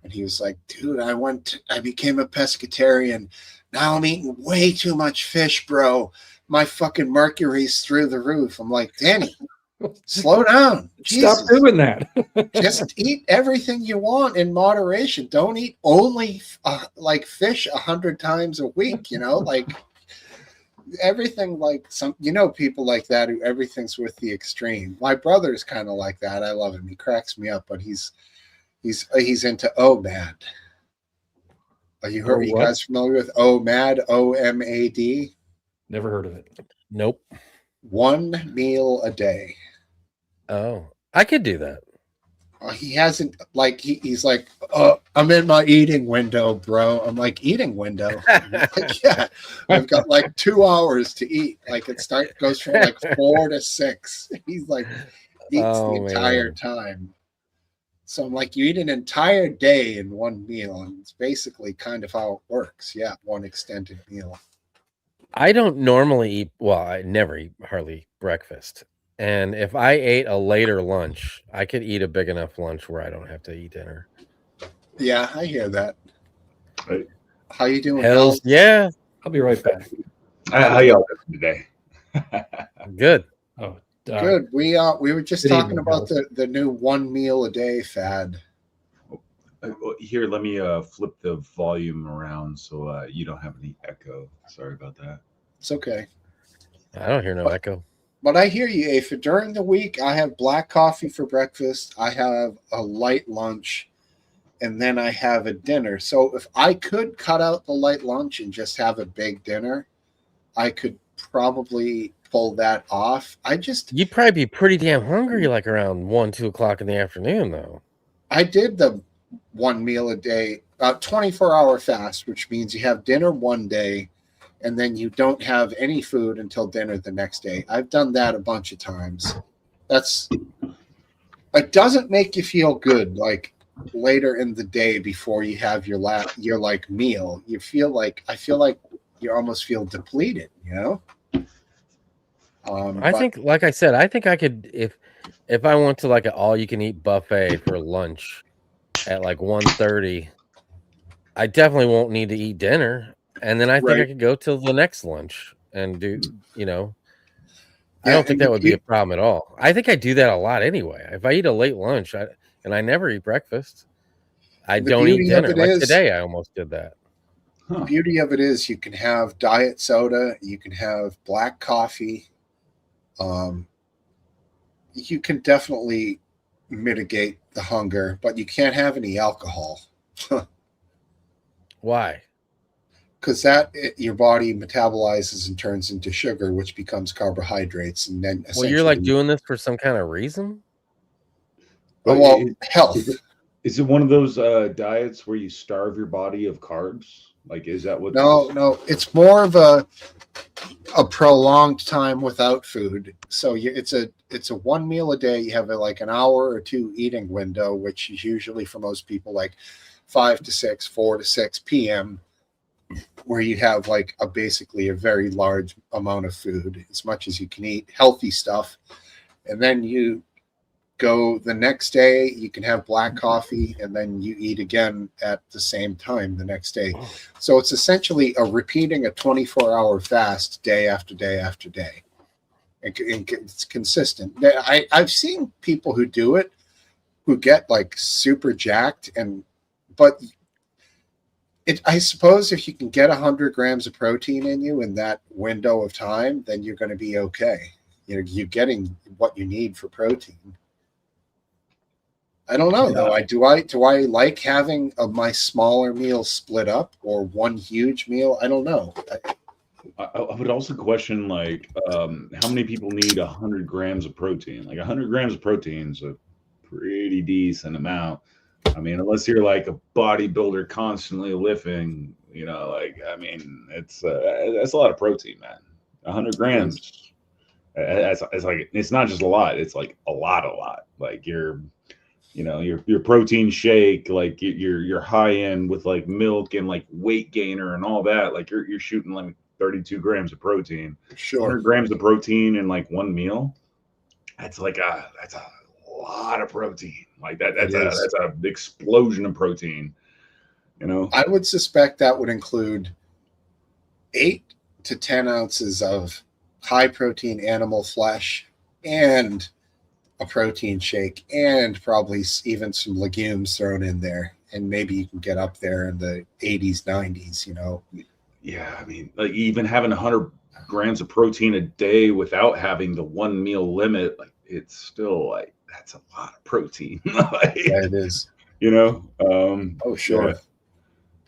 [SPEAKER 1] And he was like, dude, I became a pescatarian. Now I'm eating way too much fish, bro. My fucking mercury's through the roof. I'm like, Danny, slow down.
[SPEAKER 2] Stop
[SPEAKER 1] Jesus.
[SPEAKER 2] doing that.
[SPEAKER 1] Just eat everything you want in moderation. Don't eat only like fish 100 times a week, like everything, like people like that who everything's with the extreme. My brother's kind of like that. I love him. He cracks me up, but he's into OMAD. Are you
[SPEAKER 2] what?
[SPEAKER 1] guys familiar with OMAD? OMAD?
[SPEAKER 2] Never heard of it.
[SPEAKER 7] Nope.
[SPEAKER 1] 1 meal a day.
[SPEAKER 7] Oh, I could do that.
[SPEAKER 1] He hasn't he's like, I'm in my eating window, bro. I'm like, eating window? I'm like, yeah, I've got like 2 hours to eat. Like goes from like 4 to 6. He's like, eats the entire time. So I'm like, you eat an entire day in one meal, and it's basically kind of how it works. Yeah, one extended meal.
[SPEAKER 7] I don't normally eat. Well, I never eat hardly breakfast. And if I ate a later lunch, I could eat a big enough lunch where I don't have to eat dinner.
[SPEAKER 1] Yeah, I hear that. How you doing?
[SPEAKER 7] Hells
[SPEAKER 1] Al?
[SPEAKER 7] yeah.
[SPEAKER 2] I'll be right back.
[SPEAKER 14] How y'all doing today?
[SPEAKER 7] Good.
[SPEAKER 2] Oh,
[SPEAKER 1] Good. We were just
[SPEAKER 2] Good
[SPEAKER 1] talking
[SPEAKER 2] evening,
[SPEAKER 1] about the new 1 meal a day fad.
[SPEAKER 14] Here, let me flip the volume around so you don't have any echo. Sorry about that.
[SPEAKER 1] It's okay.
[SPEAKER 7] I don't hear no echo.
[SPEAKER 1] But I hear you, Afa. During the week, I have black coffee for breakfast. I have a light lunch, and then I have a dinner. So if I could cut out the light lunch and just have a big dinner, I could probably pull that off.
[SPEAKER 7] You'd probably be pretty damn hungry like around 1-2 o'clock in the afternoon though.
[SPEAKER 1] I did the one meal a day, about 24-hour fast, which means you have dinner one day and then you don't have any food until dinner the next day. I've done that a bunch of times. It doesn't make you feel good like later in the day before you have your like meal. I feel like you almost feel depleted, you know?
[SPEAKER 7] I think, like I said, I think I could, if I went to like an all-you-can-eat buffet for lunch at like 1:30, I definitely won't need to eat dinner, and then I think I could go till the next lunch and do, you know. I don't think that would be a problem at all. I think I do that a lot anyway. If I eat a late lunch, and I never eat breakfast, I don't eat dinner. Like today, I almost did that.
[SPEAKER 1] The beauty of it is you can have diet soda, you can have black coffee. You can definitely mitigate the hunger, but you can't have any alcohol.
[SPEAKER 7] Why?
[SPEAKER 1] Because your body metabolizes and turns into sugar, which becomes carbohydrates, and then
[SPEAKER 7] well, you're like doing this for some kind of reason.
[SPEAKER 1] Well, health.
[SPEAKER 14] Is it one of those diets where you starve your body of carbs? Like, is that what?
[SPEAKER 1] No, it's more of a prolonged time without food. So it's a one meal a day. You have like an hour or two eating window, which is usually for most people like 5 to 6, 4 to 6 p.m., where you have like basically a very large amount of food, as much as you can eat, healthy stuff, and then you go the next day. You can have black coffee, and then you eat again at the same time the next day. So it's essentially repeating a 24-hour fast day after day after day. And it's consistent. I've seen people who do it who get like super jacked, but I suppose if you can get 100 grams of protein in you in that window of time, then you're going to be okay. You're getting what you need for protein. I don't know though. Do I like having my smaller meals split up or one huge meal? I don't know.
[SPEAKER 14] I would also question like how many people need 100 grams of protein? Like 100 grams of protein is a pretty decent amount. I mean, unless you're like a bodybuilder constantly lifting, you know, like, I mean, that's a lot of protein, man. 100 grams. It's like, it's not just a lot. It's like a lot. Like your protein shake, like you're high end with like milk and like weight gainer and all that. Like you're shooting like 32 grams of protein.
[SPEAKER 1] Sure.
[SPEAKER 14] 100 grams of protein in like one meal. That's a lot of protein. Like that's a explosion of protein, you know.
[SPEAKER 1] I would suspect that would include 8 to 10 ounces of high protein animal flesh and a protein shake, and probably even some legumes thrown in there, and maybe you can get up there in the 80s, 90s, you know.
[SPEAKER 14] Yeah, I mean, like even having 100 grams of protein a day without having the one meal limit, like it's still like that's a lot of protein. Like,
[SPEAKER 1] yeah, it is.
[SPEAKER 14] You know.
[SPEAKER 1] Oh, sure.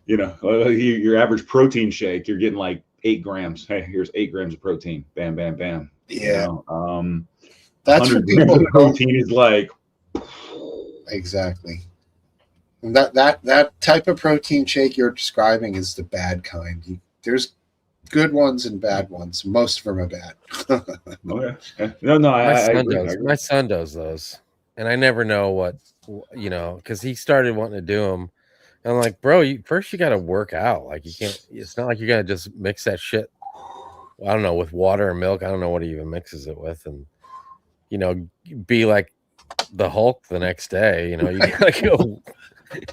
[SPEAKER 14] You know, your average protein shake, you're getting like 8 grams. Hey, here's 8 grams of protein. Bam, bam, bam.
[SPEAKER 1] Yeah.
[SPEAKER 14] You know?
[SPEAKER 1] That's for people who
[SPEAKER 14] protein is like
[SPEAKER 1] exactly. And that type of protein shake you're describing is the bad kind. There's good ones and bad ones. Most of them are bad.
[SPEAKER 14] Okay. No,
[SPEAKER 7] my son does those, and I never know what, you know, because he started wanting to do them. And I'm like, bro, first you got to work out. Like you can't. It's not like you're gonna just mix that shit. I don't know, with water or milk. I don't know what he even mixes it with, and you know, be like the Hulk the next day. You know, you gotta go.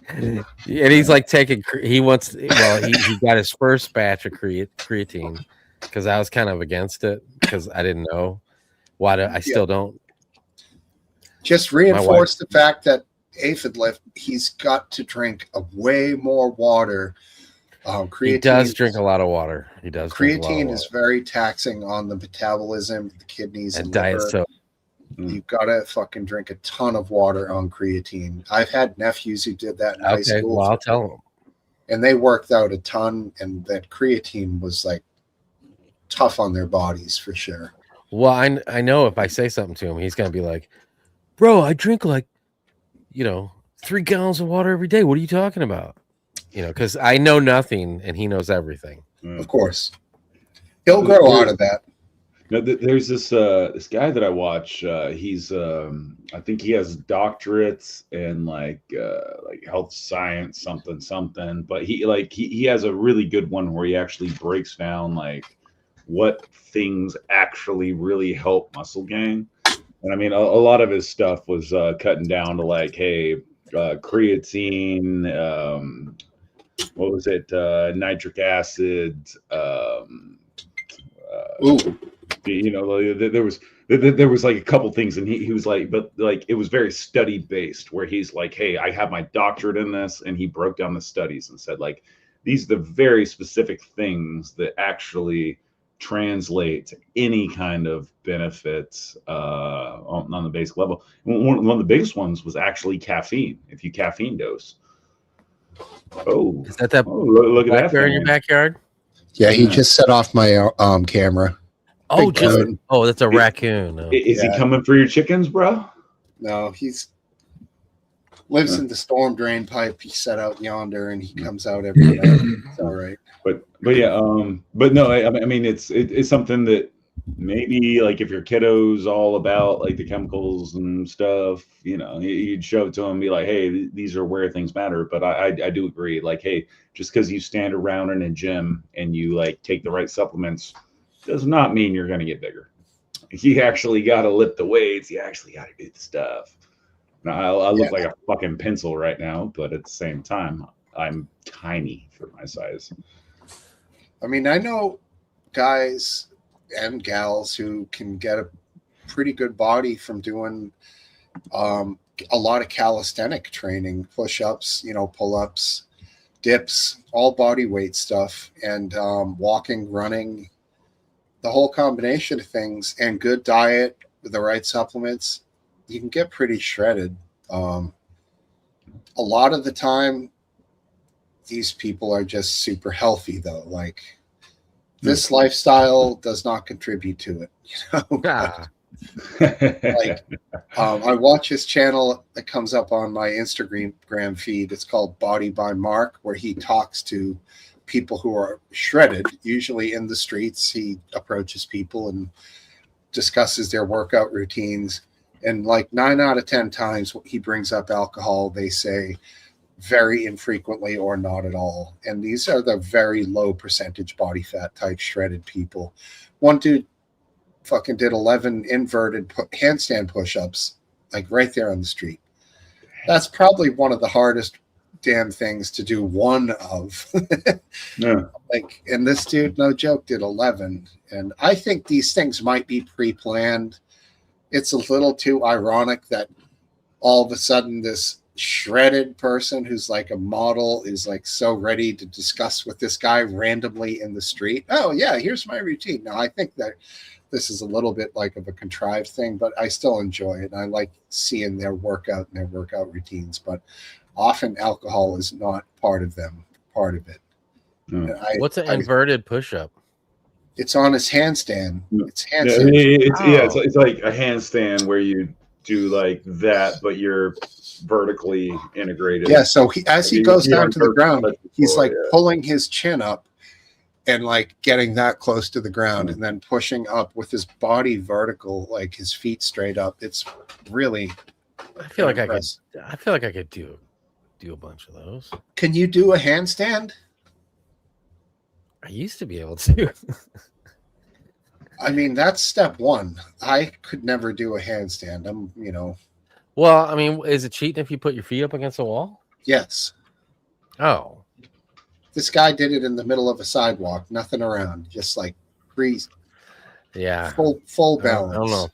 [SPEAKER 7] And he's like he got his first batch of creatine because I was kind of against it because I didn't know I still don't.
[SPEAKER 1] Just reinforce the fact that aphid lift, he's got to drink way more water.
[SPEAKER 7] He does drink a lot of water. He does.
[SPEAKER 1] Creatine is very taxing on the metabolism, the kidneys, and
[SPEAKER 7] diet
[SPEAKER 1] liver.
[SPEAKER 7] soda.
[SPEAKER 1] You've got to fucking drink a ton of water on creatine. I've had nephews who did that in high school.
[SPEAKER 7] Well, I'll tell them.
[SPEAKER 1] And they worked out a ton, and that creatine was like tough on their bodies for sure.
[SPEAKER 7] Well, I know if I say something to him, he's gonna be like, "Bro, I drink like, 3 gallons of water every day. What are you talking about?" Because I know nothing and he knows everything.
[SPEAKER 1] Of course, he'll grow out of that.
[SPEAKER 14] No, there's this guy that I watch. He's I think he has doctorates in like health science something. But he has a really good one where he actually breaks down like what things actually really help muscle gain. And I mean, a lot of his stuff was cutting down to like, hey, creatine, what was it, nitric acid. There was like a couple things, and he was like, but like it was very study based, where he's like, hey, I have my doctorate in this, and he broke down the studies and said like, these are the very specific things that actually translate to any kind of benefits on the basic level. One of the biggest ones was actually caffeine. If you caffeine dose. Oh,
[SPEAKER 7] is that
[SPEAKER 14] look at that
[SPEAKER 7] bear in your backyard?
[SPEAKER 1] Yeah, he just set off my camera.
[SPEAKER 7] Oh,
[SPEAKER 1] Big
[SPEAKER 7] that's a raccoon. Oh.
[SPEAKER 14] Is he coming for your chickens, bro?
[SPEAKER 1] No, he's lives in the storm drain pipe he set out yonder, and he comes out every night. It's all right.
[SPEAKER 14] But yeah, but no, I mean it's something that maybe like if your kiddo's all about like the chemicals and stuff, you'd show it to him and be like, hey, these are where things matter. But I do agree, like, hey, just because you stand around in a gym and you like take the right supplements does not mean you're going to get bigger. You actually got to lift the weights. You actually got to do the stuff. Now, I look like a fucking pencil right now, but at the same time, I'm tiny for my size.
[SPEAKER 1] I mean, I know guys and gals who can get a pretty good body from doing a lot of calisthenic training, push-ups, pull-ups, dips, all body weight stuff, and walking, running, the whole combination of things, and good diet with the right supplements, you can get pretty shredded. A lot of the time, these people are just super healthy, though. Like, this lifestyle does not contribute to it. I watch his channel that comes up on my Instagram feed. It's called Body by Mark, where he talks to people who are shredded, usually in the streets. He approaches people and discusses their workout routines. And like 9 out of 10 times he brings up alcohol, they say very infrequently or not at all. And these are the very low percentage body fat type shredded people. One dude fucking did 11 inverted handstand push-ups, like right there on the street. That's probably one of the hardest damn things to do one of.
[SPEAKER 14] Yeah.
[SPEAKER 1] And this dude, no joke, did 11. And I think these things might be pre-planned. It's a little too ironic that all of a sudden this shredded person who's like a model is like so ready to discuss with this guy randomly in the street. Oh yeah, here's my routine. Now I think that this is a little bit like of a contrived thing, but I still enjoy it. And I like seeing their workout and their workout routines, but often alcohol is not part of it.
[SPEAKER 7] What's an inverted push-up?
[SPEAKER 1] It's on his handstand. It's
[SPEAKER 14] handstand. It's like a handstand where you do like that, but you're vertically integrated.
[SPEAKER 1] Yeah. So as he goes down to the ground, he's like pulling his chin up and like getting that close to the ground, and then pushing up with his body vertical, like his feet straight up. It's really.
[SPEAKER 7] I feel like I could do a bunch of those.
[SPEAKER 1] Can you do a handstand?
[SPEAKER 7] I used to be able to.
[SPEAKER 1] I mean, that's step one. I could never do a handstand.
[SPEAKER 7] Well, I mean, is it cheating if you put your feet up against the wall?
[SPEAKER 1] Yes.
[SPEAKER 7] Oh.
[SPEAKER 1] This guy did it in the middle of a sidewalk, nothing around, just like breeze.
[SPEAKER 7] Yeah.
[SPEAKER 1] Full balance.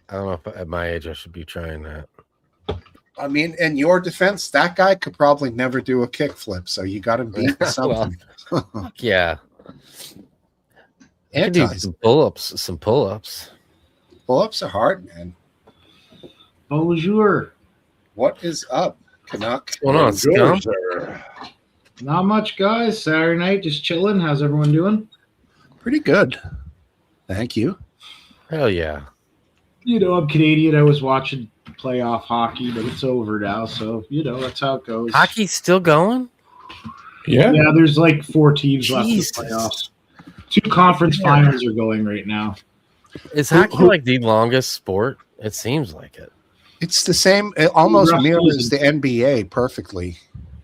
[SPEAKER 7] I don't know if at my age I should be trying that.
[SPEAKER 1] I mean, in your defense, that guy could probably never do a kickflip, so you got to beat something.
[SPEAKER 7] Yeah. I do some pull-ups.
[SPEAKER 1] Pull-ups are hard, man.
[SPEAKER 15] Bonjour.
[SPEAKER 1] What is up, Canuck?
[SPEAKER 7] What's going on, Scum?
[SPEAKER 15] Not much, guys. Saturday night, just chilling. How's everyone doing?
[SPEAKER 1] Pretty good. Thank you.
[SPEAKER 7] Hell yeah.
[SPEAKER 15] You know, I'm Canadian. I was watching playoff hockey, but it's over now. So, you know, that's how it goes.
[SPEAKER 7] Hockey's still going?
[SPEAKER 2] Yeah.
[SPEAKER 15] Yeah, there's like 4 teams left in the
[SPEAKER 7] Jesus.
[SPEAKER 15] playoffs. 2 conference finals are going right now.
[SPEAKER 7] Is hockey like the longest sport? It seems like it.
[SPEAKER 1] It's the same. It almost
[SPEAKER 15] Rough
[SPEAKER 1] mirrors the
[SPEAKER 15] season.
[SPEAKER 1] NBA perfectly.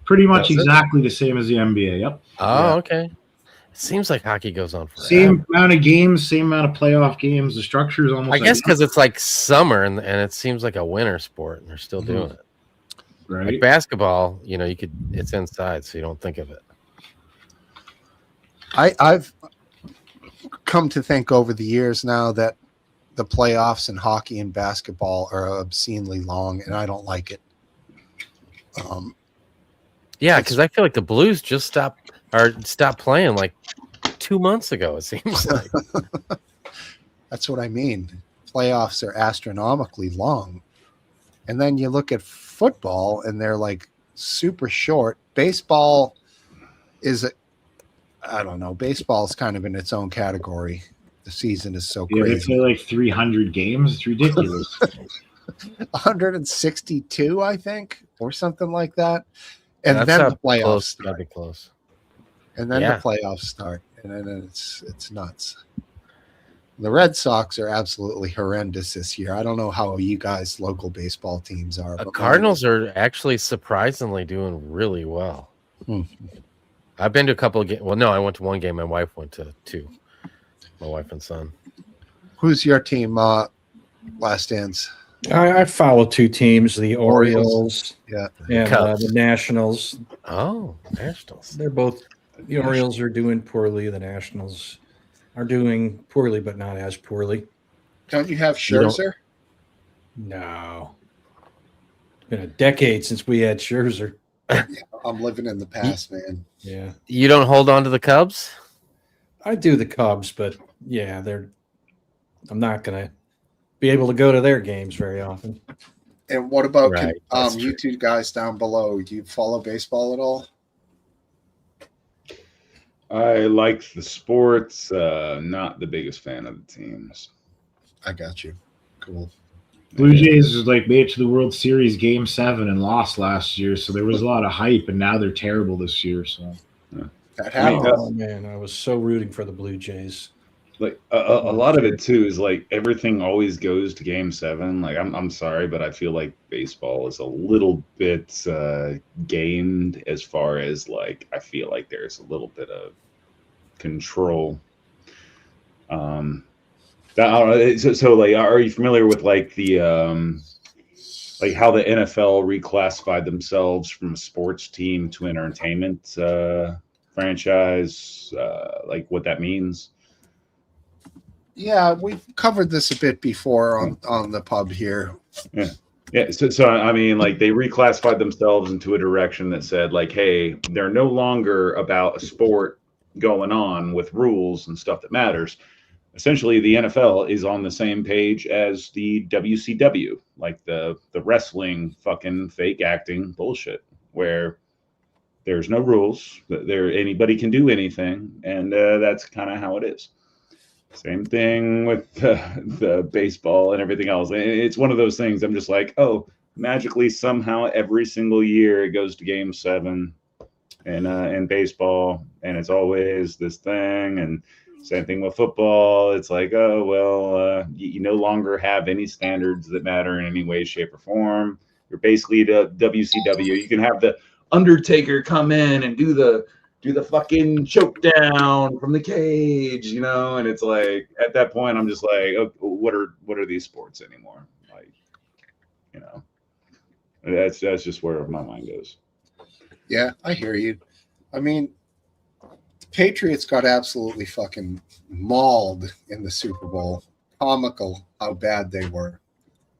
[SPEAKER 15] Pretty much
[SPEAKER 1] Does it?
[SPEAKER 15] exactly the same as the NBA. Yep.
[SPEAKER 7] Oh,
[SPEAKER 1] Yeah.
[SPEAKER 7] okay. It seems like hockey goes on forever.
[SPEAKER 15] Same amount of games, same amount of playoff games. The structure is almost
[SPEAKER 7] I guess because it's like summer and it seems like a winter sport and they're still doing it.
[SPEAKER 15] right.
[SPEAKER 7] Like basketball, you know, it's inside, so you don't think of it.
[SPEAKER 1] I've come to think over the years now that the playoffs in hockey and basketball are obscenely long, and I don't like it.
[SPEAKER 7] Yeah, because I feel like the Blues just stopped playing like 2 months ago. It seems like.
[SPEAKER 1] That's what I mean. Playoffs are astronomically long. And then you look at football and they're like super short. Baseball is I don't know. Baseball is kind of in its own category. The season is so
[SPEAKER 15] Yeah, they
[SPEAKER 1] crazy.
[SPEAKER 15] play like 300 games. It's ridiculous.
[SPEAKER 1] 162, I think, or something like that. And
[SPEAKER 7] That's
[SPEAKER 1] then
[SPEAKER 7] how
[SPEAKER 1] the playoffs
[SPEAKER 7] close.
[SPEAKER 1] start.
[SPEAKER 7] That'd be close.
[SPEAKER 1] And then
[SPEAKER 7] Yeah.
[SPEAKER 1] the playoffs start. And then it's nuts. The Red Sox are absolutely horrendous this year. I don't know how you guys' local baseball teams are.
[SPEAKER 7] The
[SPEAKER 1] but
[SPEAKER 7] Cardinals are actually surprisingly doing really well.
[SPEAKER 1] Hmm.
[SPEAKER 7] I've been to a couple of games. Well, no, I went to one game. My wife went to 2. My wife and son.
[SPEAKER 1] Who's your team, Last Dance?
[SPEAKER 2] I follow 2 teams, the Orioles
[SPEAKER 1] Yeah.
[SPEAKER 2] and
[SPEAKER 7] Cubs.
[SPEAKER 2] the Nationals.
[SPEAKER 7] Oh, Nationals.
[SPEAKER 2] They're both, the Orioles are doing poorly. The Nationals are doing poorly, but not as poorly.
[SPEAKER 1] Don't you have
[SPEAKER 7] You don't-
[SPEAKER 1] Scherzer?
[SPEAKER 2] No. It's been a decade since we had Scherzer.
[SPEAKER 1] I'm living in the past, man.
[SPEAKER 2] Yeah.
[SPEAKER 7] You don't hold on to the Cubs?
[SPEAKER 2] I do the Cubs, but yeah, I'm not going to be able to go to their games very often.
[SPEAKER 1] And what about
[SPEAKER 7] Right, that's
[SPEAKER 1] you two guys down below? Do you follow baseball at all?
[SPEAKER 14] I like the sports, not the biggest fan of the teams.
[SPEAKER 1] I got you. Cool.
[SPEAKER 15] Blue Jays was like made it to the World Series Game 7 and lost last year, so there was a lot of hype, and now they're terrible this year. So
[SPEAKER 1] That
[SPEAKER 14] I mean,
[SPEAKER 1] happened.
[SPEAKER 2] Oh, man, I was so rooting for the Blue Jays.
[SPEAKER 14] Like a lot of it too is like everything always goes to Game 7. Like I'm sorry, but I feel like baseball is a little bit gamed as far as like I feel like there's a little bit of control. So like, are you familiar with like the like how the NFL reclassified themselves from a sports team to an entertainment franchise? Like what that means?
[SPEAKER 1] Yeah, we've covered this a bit before on the pub here.
[SPEAKER 14] Yeah. So I mean, like they reclassified themselves into a direction that said, like, hey, they're no longer about a sport going on with rules and stuff that matters. Essentially, the NFL is on the same page as the WCW, like the wrestling fucking fake acting bullshit, where there's no rules, anybody can do anything, and that's kind of how it is. Same thing with the baseball and everything else. It's one of those things. I'm just like, oh, magically somehow every single year it goes to Game 7 in baseball, and it's always this thing. And same thing with football. It's like, oh well, you no longer have any standards that matter in any way, shape, or form. You're basically the WCW. You can have the Undertaker come in and do the fucking choke down from the cage, you know, and it's like at that point I'm just like, oh, what are these sports anymore? Like, you know, that's just where my mind goes.
[SPEAKER 1] Yeah, I hear you. I mean, the Patriots got absolutely fucking mauled in the Super Bowl. Comical how bad they were.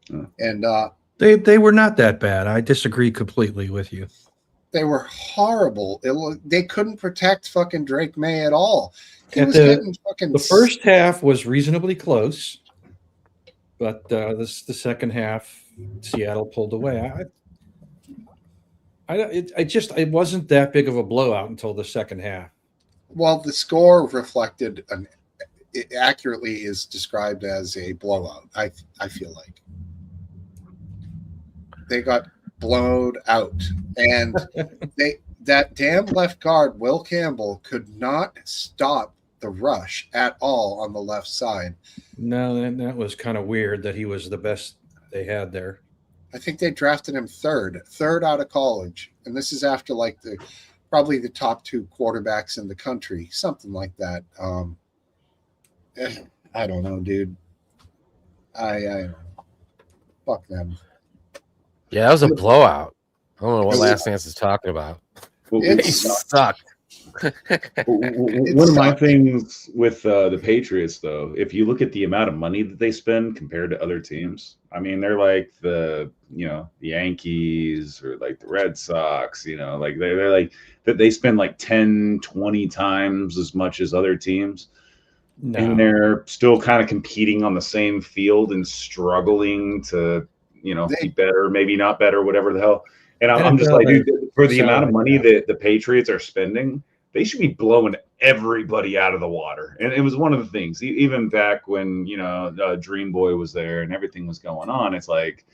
[SPEAKER 1] And
[SPEAKER 2] They were not that bad. I disagree completely with you.
[SPEAKER 1] they were horrible. They couldn't protect fucking Drake May at all. He
[SPEAKER 2] At
[SPEAKER 1] was
[SPEAKER 2] the-
[SPEAKER 1] getting fucking
[SPEAKER 2] The first half was reasonably close, but the second half, Seattle pulled away. It wasn't that big of a blowout until the second half.
[SPEAKER 1] Well, the score reflected it accurately is described as a blowout. I feel like they got blown out, and that damn left guard Will Campbell could not stop the rush at all on the left side.
[SPEAKER 2] No, that was kind of weird that he was the best they had there.
[SPEAKER 1] I think they drafted him third out of college, and this is after like probably the top 2 quarterbacks in the country, something like that. I don't know, dude. I fuck them.
[SPEAKER 7] Yeah, that was a blowout. I don't know what Last Dance is talking about.
[SPEAKER 1] It
[SPEAKER 7] They sucked.
[SPEAKER 14] One of my things with the Patriots, though, if you look at the amount of money that they spend compared to other teams, I mean, they're like the Yankees or like the Red Sox, like they're like that. They spend like 10, 20 times as much as other teams.
[SPEAKER 2] No.
[SPEAKER 14] And they're still kind of competing on the same field and struggling to, be better, maybe not better, whatever the hell. And I'm just like, dude, for the amount of money that the Patriots are spending, they should be blowing everybody out of the water. And it was one of the things, even back when, Dream Boy was there and everything was going on. It's like,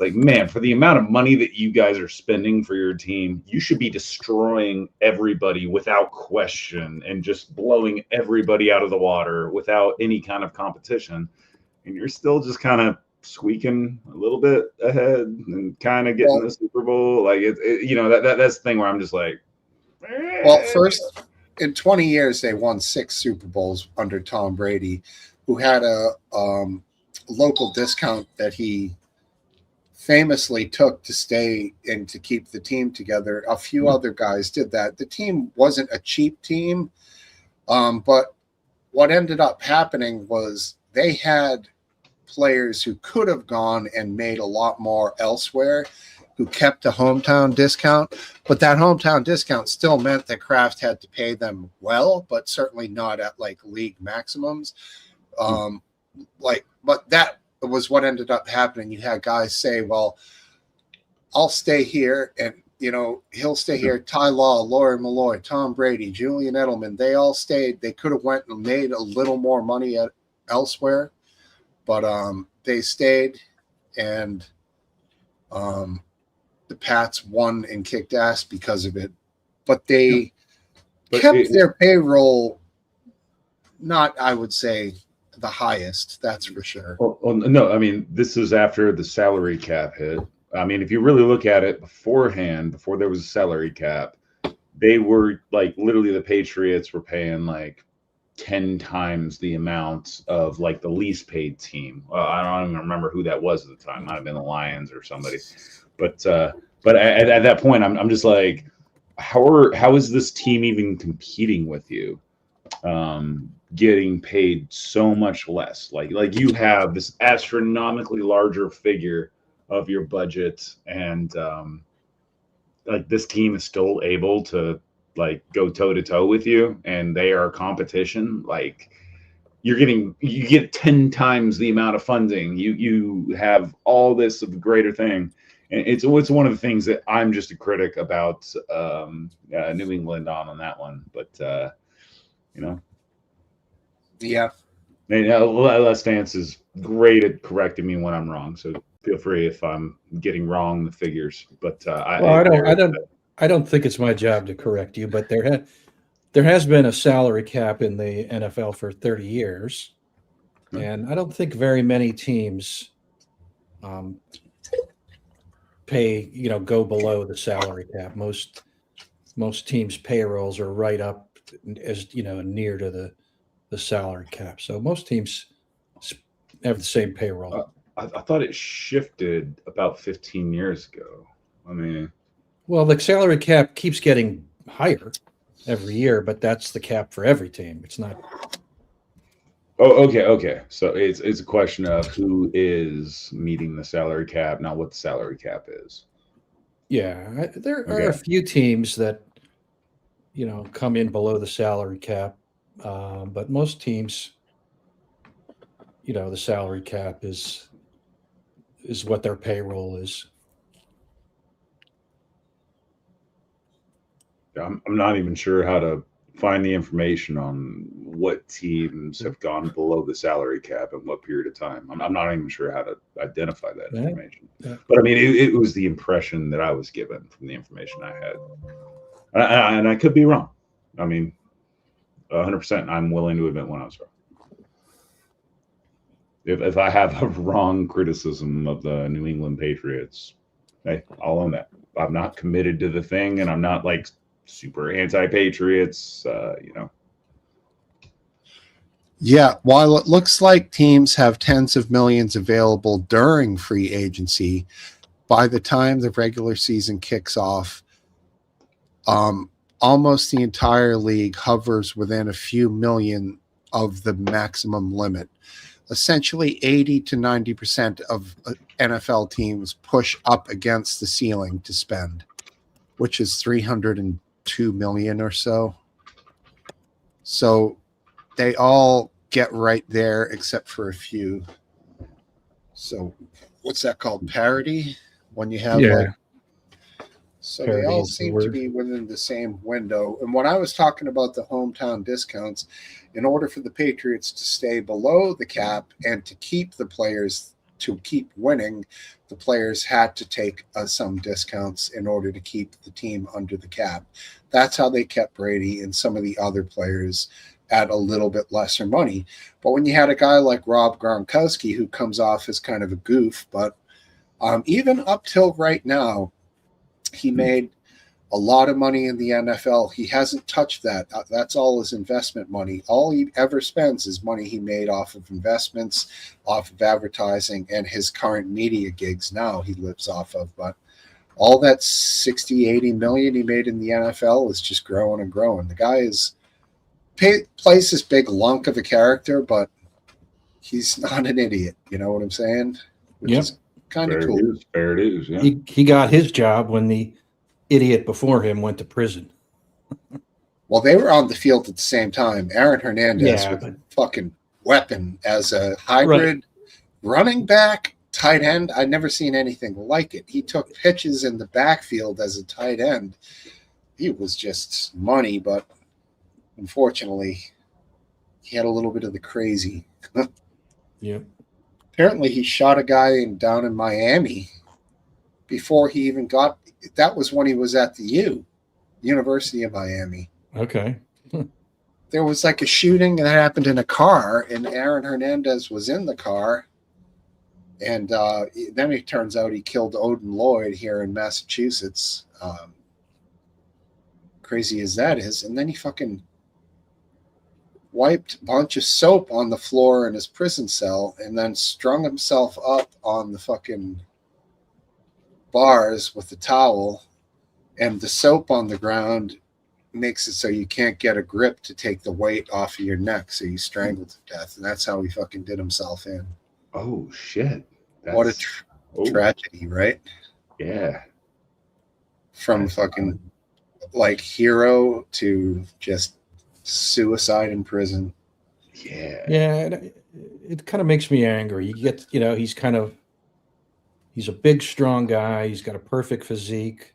[SPEAKER 14] man, for the amount of money that you guys are spending for your team, you should be destroying everybody without question and just blowing everybody out of the water without any kind of competition. And you're still just kind of squeaking a little bit ahead and kind of getting the Super Bowl. Like that's the thing where I'm just like,
[SPEAKER 1] well, first in 20 years, they won 6 Super Bowls under Tom Brady, who had a local discount that he famously took to stay and to keep the team together. A few other guys did that. The team wasn't a cheap team, but what ended up happening was they had players who could have gone and made a lot more elsewhere, who kept a hometown discount, but that hometown discount still meant that Kraft had to pay them well, but certainly not at like league maximums. But that was what ended up happening. You had guys say, well, I'll stay here, and he'll stay here. Ty Law, Lawyer Malloy, Tom Brady, Julian Edelman, they all stayed. They could have went and made a little more money elsewhere, but they stayed, and the Pats won and kicked ass because of it. But they kept their payroll not, I would say, the highest, that's for sure.
[SPEAKER 14] Well, no, I mean, this is after the salary cap hit. I mean, if you really look at it beforehand, before there was a salary cap, they were like literally the Patriots were paying like 10 times the amount of like the least paid team. I don't even remember who that was at the time. Might have been the Lions or somebody. But at that point, I'm just like, how is this team even competing with you? Getting paid so much less. Like you have this astronomically larger figure of your budget, and like this team is still able to like go toe to toe with you, and they are competition. Like you get 10 times the amount of funding. You have all this of a greater thing. And it's one of the things that I'm just a critic about New England on that one. But
[SPEAKER 1] yeah.
[SPEAKER 14] And Les Stance is great at correcting me when I'm wrong. So feel free if I'm getting wrong the figures. But
[SPEAKER 2] I don't think it's my job to correct you. But there has been a salary cap in the NFL for 30 years, and I don't think very many teams go below the salary cap. Most teams' payrolls are right up as near to the salary cap. So most teams have the same payroll.
[SPEAKER 14] I thought it shifted about 15 years ago. I mean,
[SPEAKER 2] well, the salary cap keeps getting higher every year, but that's the cap for every team. It's not.
[SPEAKER 14] Oh, okay. So it's a question of who is meeting the salary cap, not what the salary cap is.
[SPEAKER 2] Yeah, there are a few teams that come in below the salary cap, but most teams, the salary cap is what their payroll is.
[SPEAKER 14] I'm not even sure how to find the information on what teams have gone below the salary cap and what period of time. I'm not even sure how to identify that
[SPEAKER 2] Yeah.
[SPEAKER 14] information.
[SPEAKER 2] Yeah.
[SPEAKER 14] But I mean, it was the impression that I was given from the information I had. And I could be wrong. I mean, 100%, I'm willing to admit when I was wrong. If I have a wrong criticism of the New England Patriots, hey, I'll own that. I'm not committed to the thing, and I'm not like super anti-Patriots, you know.
[SPEAKER 1] Yeah, while it looks like teams have tens of millions available during free agency, by the time the regular season kicks off, almost the entire league hovers within a few million of the maximum limit. Essentially, 80 to 90% of NFL teams push up against the ceiling to spend, which is 302 million or so. So they all get right there except for a few. So what's that called? Parity? When you have like, so
[SPEAKER 2] Parity
[SPEAKER 1] they all
[SPEAKER 2] is the
[SPEAKER 1] seem to
[SPEAKER 2] word.
[SPEAKER 1] be within the same window. And when I was talking about the hometown discounts, in order for the Patriots to stay below the cap and to keep the players to keep winning, the players had to take some discounts in order to keep the team under the cap. That's how they kept Brady and some of the other players at a little bit lesser money. But when you had a guy like Rob Gronkowski, who comes off as kind of a goof, but even up till right now, he made a lot of money in the NFL. He hasn't touched that. That's all his investment money. All he ever spends is money he made off of investments, off of advertising, and his current media gigs now he lives off of. But all that 60, 80 million he made in the NFL is just growing and growing. The guy plays this big lunk of a character, but he's not an idiot. You know what I'm saying? Which is kind of cool.
[SPEAKER 14] Fair it is. Yeah.
[SPEAKER 2] He got his job when the idiot before him went to prison.
[SPEAKER 1] Well, they were on the field at the same time. Aaron Hernandez
[SPEAKER 2] Yeah,
[SPEAKER 1] with a fucking weapon as a hybrid
[SPEAKER 2] Right.
[SPEAKER 1] running back, tight end. I'd never seen anything like it. He took pitches in the backfield as a tight end. He was just money, but unfortunately, he had a little bit of the crazy.
[SPEAKER 2] Yeah.
[SPEAKER 1] Apparently, he shot a guy down in Miami before he even got. That was when he was at the University of Miami.
[SPEAKER 2] Okay.
[SPEAKER 1] There was like a shooting that happened in a car, and Aaron Hernandez was in the car. And then it turns out he killed Odin Lloyd here in Massachusetts. Crazy as that is. And then he fucking wiped a bunch of soap on the floor in his prison cell and then strung himself up on the fucking bars with the towel. And the soap on the ground makes it so you can't get a grip to take the weight off of your neck, so you strangled to death. And that's how he fucking did himself in.
[SPEAKER 14] Oh shit!
[SPEAKER 1] What a tragedy, right?
[SPEAKER 14] Yeah.
[SPEAKER 1] From fucking like hero to just suicide in prison.
[SPEAKER 14] Yeah.
[SPEAKER 2] Yeah, it kind of makes me angry. You get, he's a big, strong guy. He's got a perfect physique.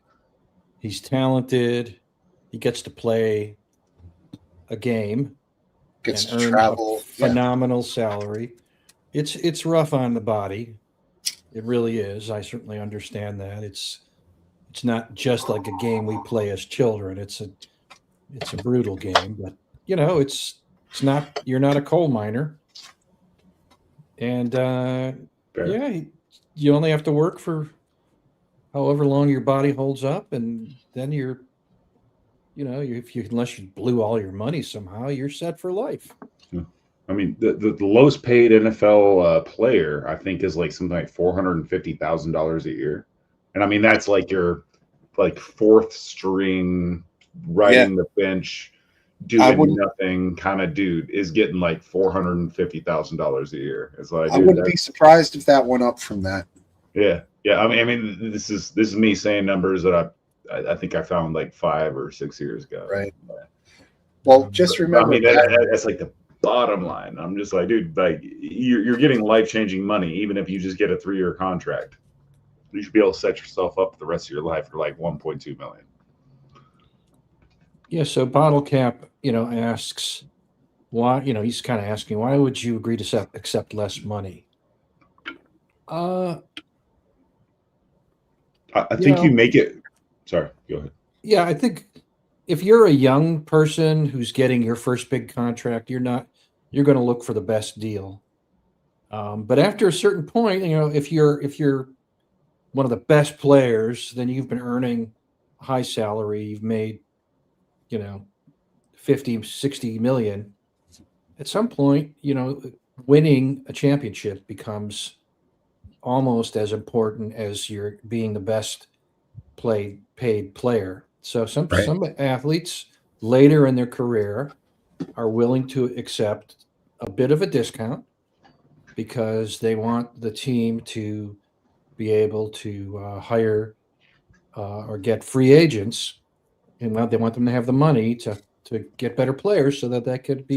[SPEAKER 2] He's talented. He gets to play a game.
[SPEAKER 1] Gets
[SPEAKER 2] and
[SPEAKER 1] to
[SPEAKER 2] earn
[SPEAKER 1] travel.
[SPEAKER 2] a phenomenal salary. It's rough on the body. It really is. I certainly understand that. It's not just like a game we play as children. It's a brutal game, but it's not. You're not a coal miner, and you only have to work for however long your body holds up, and then unless you blew all your money somehow, you're set for life.
[SPEAKER 14] I mean, the lowest paid NFL player, I think, is like something like $450,000 a year, and I mean that's like your fourth string riding the bench, doing nothing kind of dude is getting like $450,000 a year. It's like
[SPEAKER 1] I wouldn't be surprised if that went up from that.
[SPEAKER 14] Yeah. I mean, this is me saying numbers that I think I found like 5 or 6 years ago.
[SPEAKER 1] Right. Well, just remember.
[SPEAKER 14] I mean, that's like the bottom line. I'm just like, dude, like you're getting life-changing money, even if you just get a 3-year contract. You should be able to set yourself up for the rest of your life for like 1.2 million.
[SPEAKER 2] Yeah. So Bottle Cap, asks why. He's kind of asking why would you agree to accept less money?
[SPEAKER 14] I think you make it. Sorry, go ahead.
[SPEAKER 2] Yeah, I think if you're a young person who's getting your first big contract, you're going to look for the best deal. But after a certain point, if you're one of the best players, then you've been earning a high salary. You've made, 50, 60 million. At some point, winning a championship becomes almost as important as you're being the best paid player. So some athletes later in their career are willing to accept a bit of a discount because they want the team to be able to hire or get free agents, and they want them to have the money to get better players so that could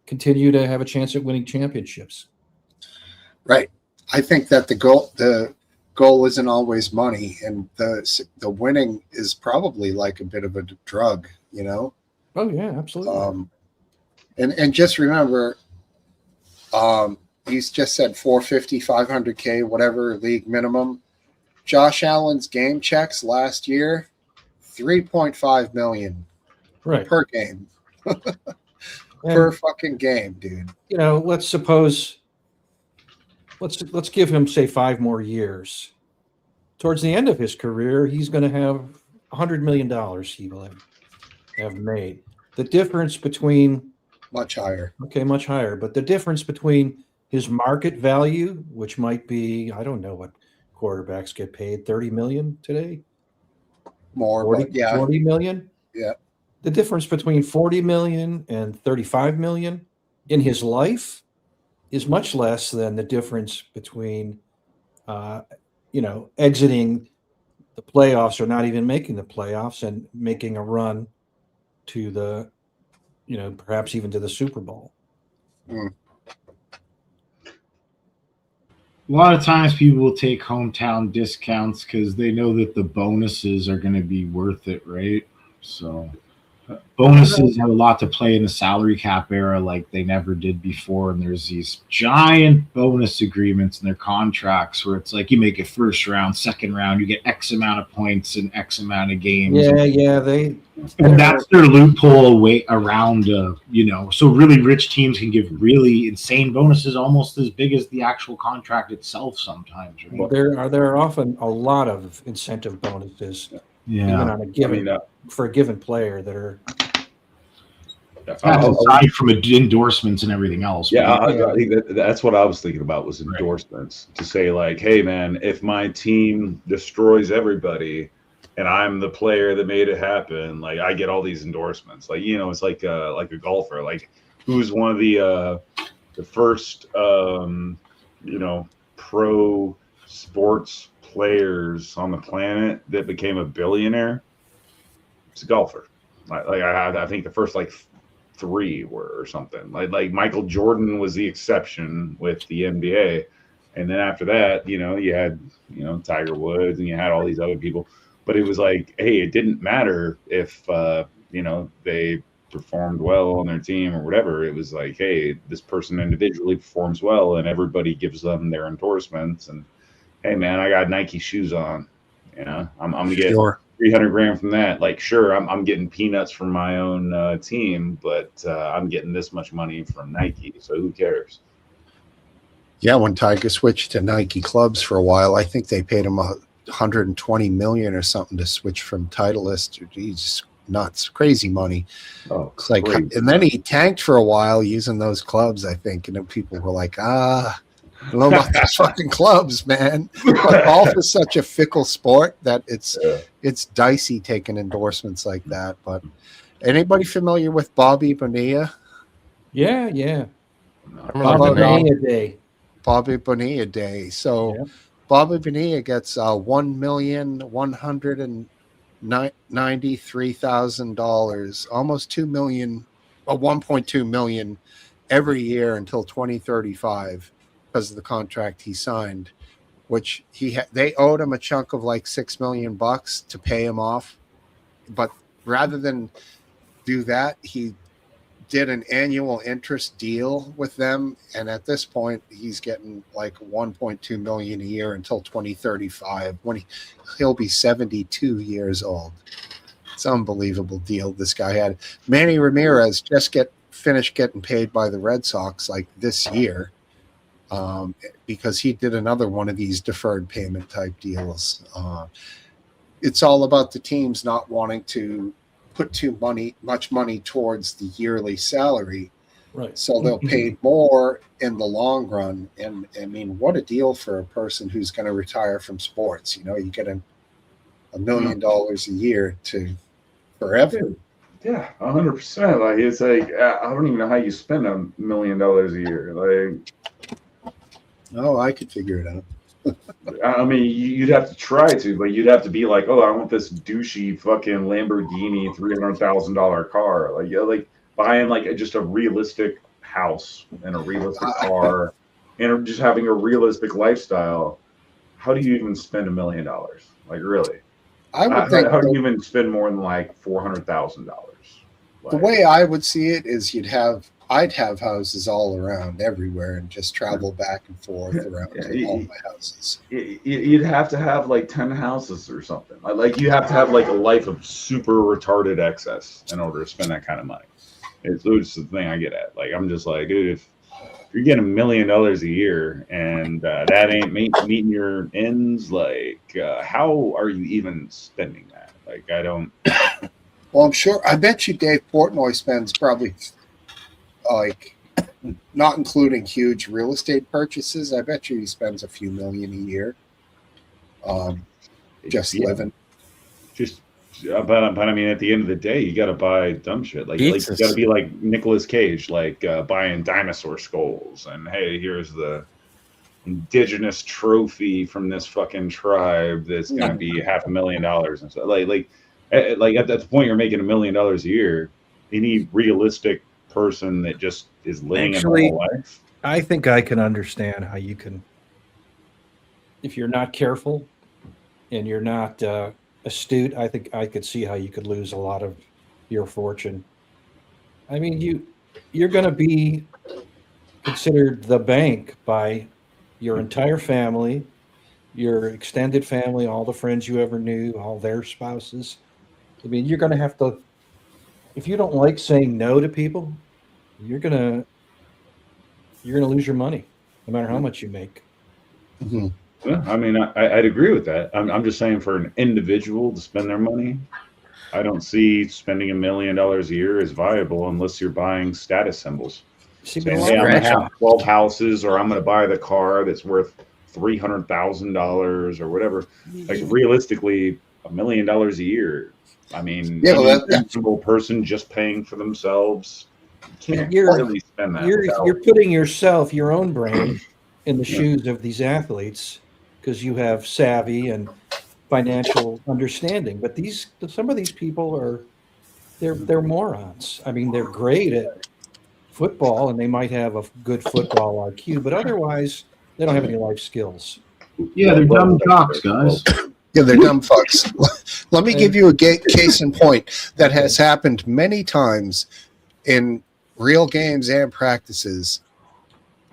[SPEAKER 2] continue to have a chance at winning championships.
[SPEAKER 1] Right. I think that the goal isn't always money, and the winning is probably like a bit of a drug,
[SPEAKER 2] Oh yeah, absolutely.
[SPEAKER 1] And just remember, he's just said 450, 500K, whatever league minimum. Josh Allen's game checks last year, 3.5 million per game. Per fucking game, dude.
[SPEAKER 2] Let's give him, say, 5 more years. Towards the end of his career, he's going to have $100 million he will have made. The difference between
[SPEAKER 1] much higher.
[SPEAKER 2] Okay, much higher. But the difference between his market value, which might be, I don't know what quarterbacks get paid, 30 million today?
[SPEAKER 1] More,
[SPEAKER 2] 40 million?
[SPEAKER 1] Yeah.
[SPEAKER 2] The difference between 40 million and 35 million in his life is much less than the difference between, exiting the playoffs or not even making the playoffs and making a run to the, perhaps even to the Super Bowl.
[SPEAKER 1] Mm.
[SPEAKER 15] A lot of times people will take hometown discounts because they know that the bonuses are going to be worth it, right? So bonuses have a lot to play in the salary cap era like they never did before. And there's these giant bonus agreements in their contracts where it's like you make it first round, second round, you get X amount of points and X amount of games.
[SPEAKER 2] And
[SPEAKER 15] that's their loophole way around, so really rich teams can give really insane bonuses almost as big as the actual contract itself sometimes. Right?
[SPEAKER 2] There are often a lot of incentive bonuses.
[SPEAKER 15] Yeah.
[SPEAKER 2] Even on a given for a given player that are
[SPEAKER 15] aside from endorsements and everything else.
[SPEAKER 14] I think that's what I was thinking about was endorsements. To say like, hey man, if my team destroys everybody and I'm the player that made it happen, like I get all these endorsements. Like, it's like a golfer. Like who's one of the first pro sports players on the planet that became a billionaire? It's a golfer. I think the first 3 were or something. Like Michael Jordan was the exception with the NBA, and then after that, you had Tiger Woods and you had all these other people. But it was like, hey, it didn't matter if they performed well on their team or whatever. It was like, hey, this person individually performs well, and everybody gives them their endorsements. And hey, man, I got Nike shoes on. I'm gonna get 300 grand from that. Like, sure, I'm getting peanuts from my own team, but I'm getting this much money from Nike. So who cares?
[SPEAKER 1] Yeah, when Tiger switched to Nike clubs for a while, I think they paid him 120 million or something to switch from Titleist. He's nuts, crazy money.
[SPEAKER 14] Oh,
[SPEAKER 1] it's like, and then he tanked for a while using those clubs, I think, and then people were like, I don't know about those fucking clubs, man. But golf is such a fickle sport that it's dicey taking endorsements like that. But anybody familiar with Bobby Bonilla?
[SPEAKER 2] Yeah.
[SPEAKER 1] Bobby Bonilla Day. So Bobby Bonilla gets $1,193,000, almost $2 million, 1.2 million every year until 2035. Because of the contract he signed, which they owed him a chunk of like $6 million to pay him off, but rather than do that. He did an annual interest deal with them, and at this point he's getting like 1.2 million a year until 2035 when he'll be 72 years old. It's an unbelievable deal this guy had. Manny Ramirez just finished getting paid by the Red Sox like this year, because he did another one of these deferred payment type deals. It's all about the teams not wanting to put much money towards the yearly salary,
[SPEAKER 2] Right.
[SPEAKER 1] so they'll pay more in the long run. And I mean, what a deal for a person who's going to retire from sports. You know, you get $1 million a year to forever.
[SPEAKER 14] Yeah, 100%. Like, it's like, I don't even know how you spend $1 million a year. Like,
[SPEAKER 1] Oh, I could figure it out.
[SPEAKER 14] I mean, you'd have to try to, but you'd have to be like, oh, I want this douchey fucking Lamborghini $300,000 car. Like, yeah, like buying like just a realistic house and a realistic car and just having a realistic lifestyle. How do you even spend $1 million? Like, really?
[SPEAKER 1] I would think
[SPEAKER 14] how do you even spend more than like $400,000?
[SPEAKER 1] the way I would see it is I'd have houses all around everywhere and just travel back and forth around to all my houses.
[SPEAKER 14] You'd have to have like 10 houses or something. Like, you have to have like a life of super retarded excess in order to spend that kind of money. It's the thing I get at. Like, I'm just like, dude, if you're getting $1 million a year and that ain't meeting your ends, like, how are you even spending that? Like, I don't.
[SPEAKER 1] Well, I'm sure. I bet you Dave Portnoy spends probably, like, not including huge real estate purchases. I bet you he spends a few million a year, just living.
[SPEAKER 14] But I mean, at the end of the day, you got to buy dumb shit. Like you got to be like Nicolas Cage, like buying dinosaur skulls, and hey, here's the indigenous trophy from this fucking tribe that's gonna be $500,000 and stuff. Like at that point, you're making $1 million a year. You need realistic person that just is living a normal life.
[SPEAKER 2] I think I can understand how you can, if you're not careful and you're not astute, I think I could see how you could lose a lot of your fortune. I mean, you're going to be considered the bank by your entire family, your extended family, all the friends you ever knew, all their spouses. I mean, you're going to have to, if you don't like saying no to people, you're gonna lose your money, no matter how much you make.
[SPEAKER 1] Mm-hmm.
[SPEAKER 14] Yeah, I mean, I'd agree with that. I'm just saying, for an individual to spend their money, I don't see spending $1 million a year as viable unless you're buying status symbols. Saying, hey, I'm gonna have 12 houses, or I'm gonna buy the car that's worth $300,000 or whatever. Like, realistically, $1 million a year. I mean, a reasonable person just paying for themselves can't really spend that.
[SPEAKER 2] You're putting yourself, your own brain, in the shoes of these athletes because you have savvy and financial understanding. But some of these people they're morons. I mean, they're great at football and they might have a good football IQ, but otherwise they don't have any life skills.
[SPEAKER 15] Yeah, they're dumb cocks, guys.
[SPEAKER 1] Yeah, they're dumb fucks. Let me give you a case in point that has happened many times in real games and practices.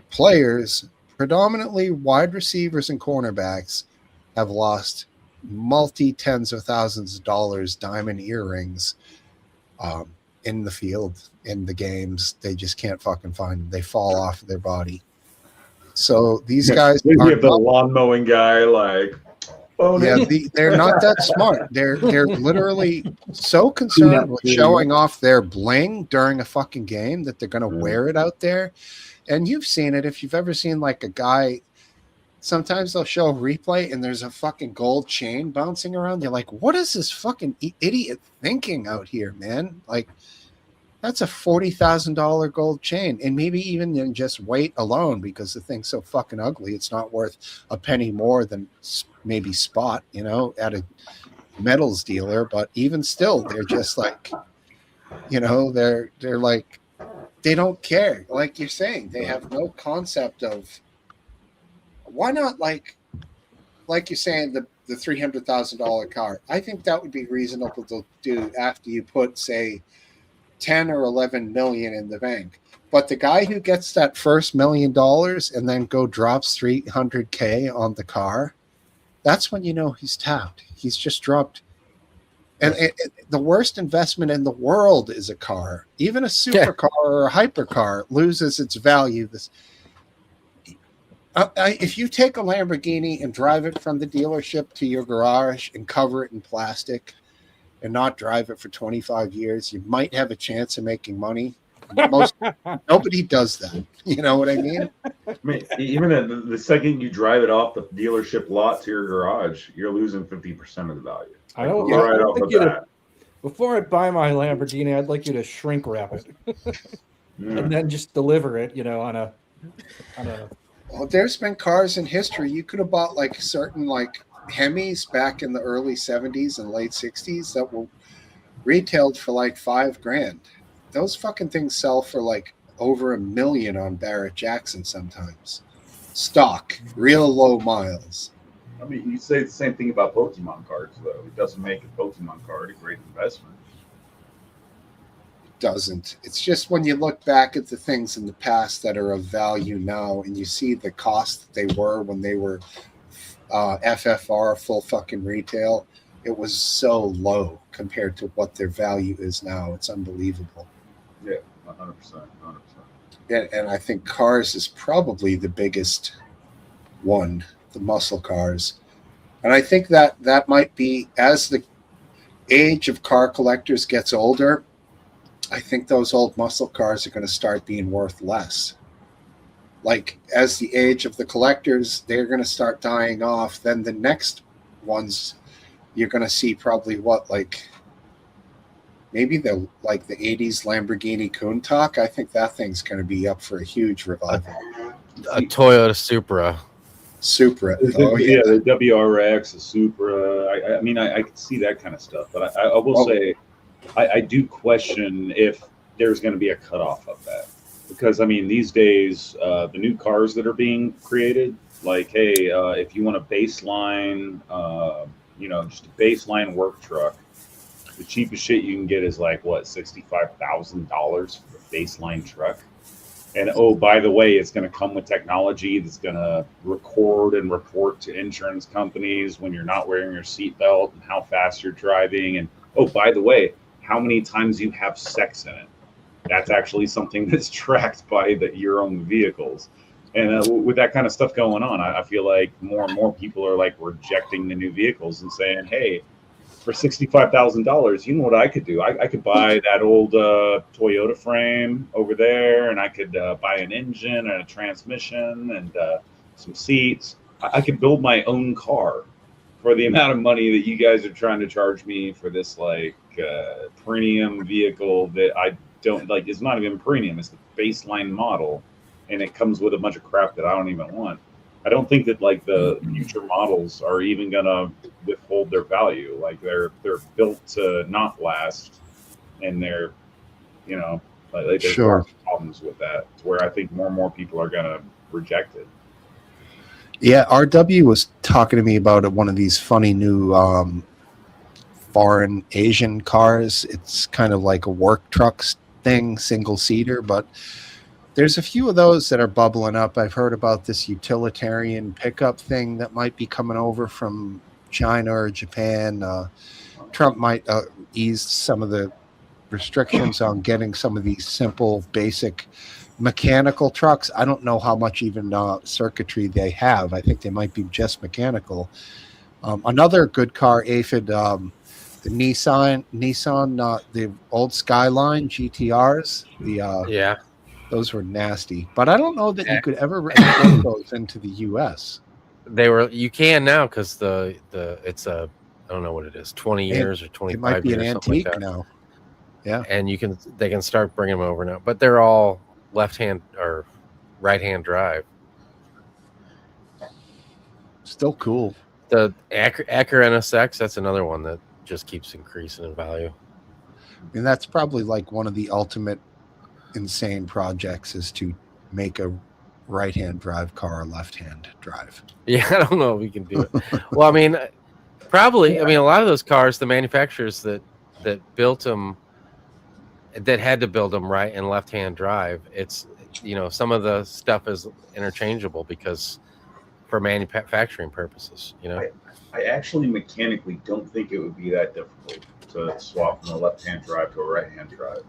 [SPEAKER 1] Players, predominantly wide receivers and cornerbacks, have lost multi-tens of thousands of dollars diamond earrings in the field, in the games. They just can't fucking find them. They fall off of their body. So these guys
[SPEAKER 14] are the lawn mowing guy, like,
[SPEAKER 1] they're not that smart. They're literally so concerned with showing off their bling during a fucking game that they're going to wear it out there. And you've seen it. If you've ever seen like a guy, sometimes they'll show a replay and there's a fucking gold chain bouncing around. You're like, what is this fucking idiot thinking out here, man? Like, that's a $40,000 gold chain. And maybe even in just weight alone, because the thing's so fucking ugly, it's not worth a penny more than maybe spot, at a metals dealer. But even still, they're just like, they're like, they don't care. Like you're saying, they have no concept of why not, like you're saying, the $300,000 car. I think that would be reasonable to do after you put, say, 10 or 11 million in the bank. But the guy who gets that first $1 million and then drops 300K on the car, that's when you know he's tapped. He's just dropped. And the worst investment in the world is a car. Even a supercar or a hypercar loses its value. If you take a Lamborghini and drive it from the dealership to your garage and cover it in plastic and not drive it for 25 years, you might have a chance of making money. Nobody does that. You know what I mean?
[SPEAKER 14] I mean, even the second you drive it off the dealership lot to your garage, you're losing 50% of the value.
[SPEAKER 2] I don't,
[SPEAKER 14] Right
[SPEAKER 2] I'd
[SPEAKER 14] off
[SPEAKER 2] like
[SPEAKER 14] the
[SPEAKER 2] you to,
[SPEAKER 14] bat.
[SPEAKER 2] before I buy my Lamborghini, I'd like you to shrink wrap it and then just deliver it, on a
[SPEAKER 1] Well, there's been cars in history. You could have bought like certain like Hemis back in the early 70s and late 60s that were retailed for like $5,000. Those fucking things sell for like over $1 million on Barrett Jackson sometimes. Stock, real low miles.
[SPEAKER 14] I mean, you say the same thing about Pokemon cards, though. It doesn't make a Pokemon card a great investment.
[SPEAKER 1] Doesn't. It's just when you look back at the things in the past that are of value now and you see the cost that they were when they were FFR, full fucking retail, it was so low compared to what their value is now. It's unbelievable.
[SPEAKER 14] Yeah, 100%. 100%.
[SPEAKER 1] And I think cars is probably the biggest one, the muscle cars. And I think that might be, as the age of car collectors gets older, I think those old muscle cars are going to start being worth less. Like, as the age of the collectors, they're going to start dying off. Then the next ones, you're going to see probably maybe the 80s Lamborghini Countach. I think that thing's going to be up for a huge revival.
[SPEAKER 7] A Toyota Supra.
[SPEAKER 1] Oh, yeah.
[SPEAKER 14] The WRX, the Supra. I mean, I can see that kind of stuff. But I will say, I do question if there's going to be a cutoff of that. Because, I mean, these days, the new cars that are being created, like, hey, if you want a baseline, just a baseline work truck, the cheapest shit you can get is like, what, $65,000 for a baseline truck? And, oh, by the way, it's going to come with technology that's going to record and report to insurance companies when you're not wearing your seatbelt and how fast you're driving. And, oh, by the way, how many times you have sex in it. That's actually something that's tracked by your own vehicles. And with that kind of stuff going on, I feel like more and more people are like rejecting the new vehicles and saying, hey, for $65,000, you know what I could do? I could buy that old Toyota frame over there, and I could buy an engine and a transmission and some seats. I could build my own car for the amount of money that you guys are trying to charge me for this premium vehicle that I don't like. It's not even premium, it's the baseline model, and it comes with a bunch of crap that I don't even want. I don't think that the future models are even gonna withhold their value. Like they're built to not last, and they're there's
[SPEAKER 1] Sure.
[SPEAKER 14] problems with that. It's where I think more and more people are gonna reject it.
[SPEAKER 1] Yeah, RW was talking to me about one of these funny new foreign Asian cars. It's kind of like a work truck thing, single seater, but there's a few of those that are bubbling up. I've heard about this utilitarian pickup thing that might be coming over from China or Japan. Trump might ease some of the restrictions on getting some of these simple, basic mechanical trucks. I don't know how much even circuitry they have. I think they might be just mechanical. Another good car, Aphid, the Nissan, the old Skyline GTRs. Those were nasty. But I don't know that you could ever import those into the U.S.
[SPEAKER 7] You can now because it's a, I don't know what it is, 20 years or 25 years.
[SPEAKER 1] It might be an antique
[SPEAKER 7] like
[SPEAKER 1] now. Yeah,
[SPEAKER 7] and they can start bringing them over now, but they're all left-hand or right-hand drive.
[SPEAKER 1] Still cool.
[SPEAKER 7] The Acura NSX, that's another one that just keeps increasing in value.
[SPEAKER 1] And that's probably like one of the ultimate insane projects is to make a right-hand drive car a left-hand drive.
[SPEAKER 7] Yeah, I don't know if we can do it. Well, I mean, probably. I mean, a lot of those cars, the manufacturers that built them that had to build them right and left-hand drive. It's, you know, some of the stuff is interchangeable because for manufacturing purposes, you know.
[SPEAKER 14] I actually mechanically don't think it would be that difficult to swap from a left-hand drive to a right-hand drive.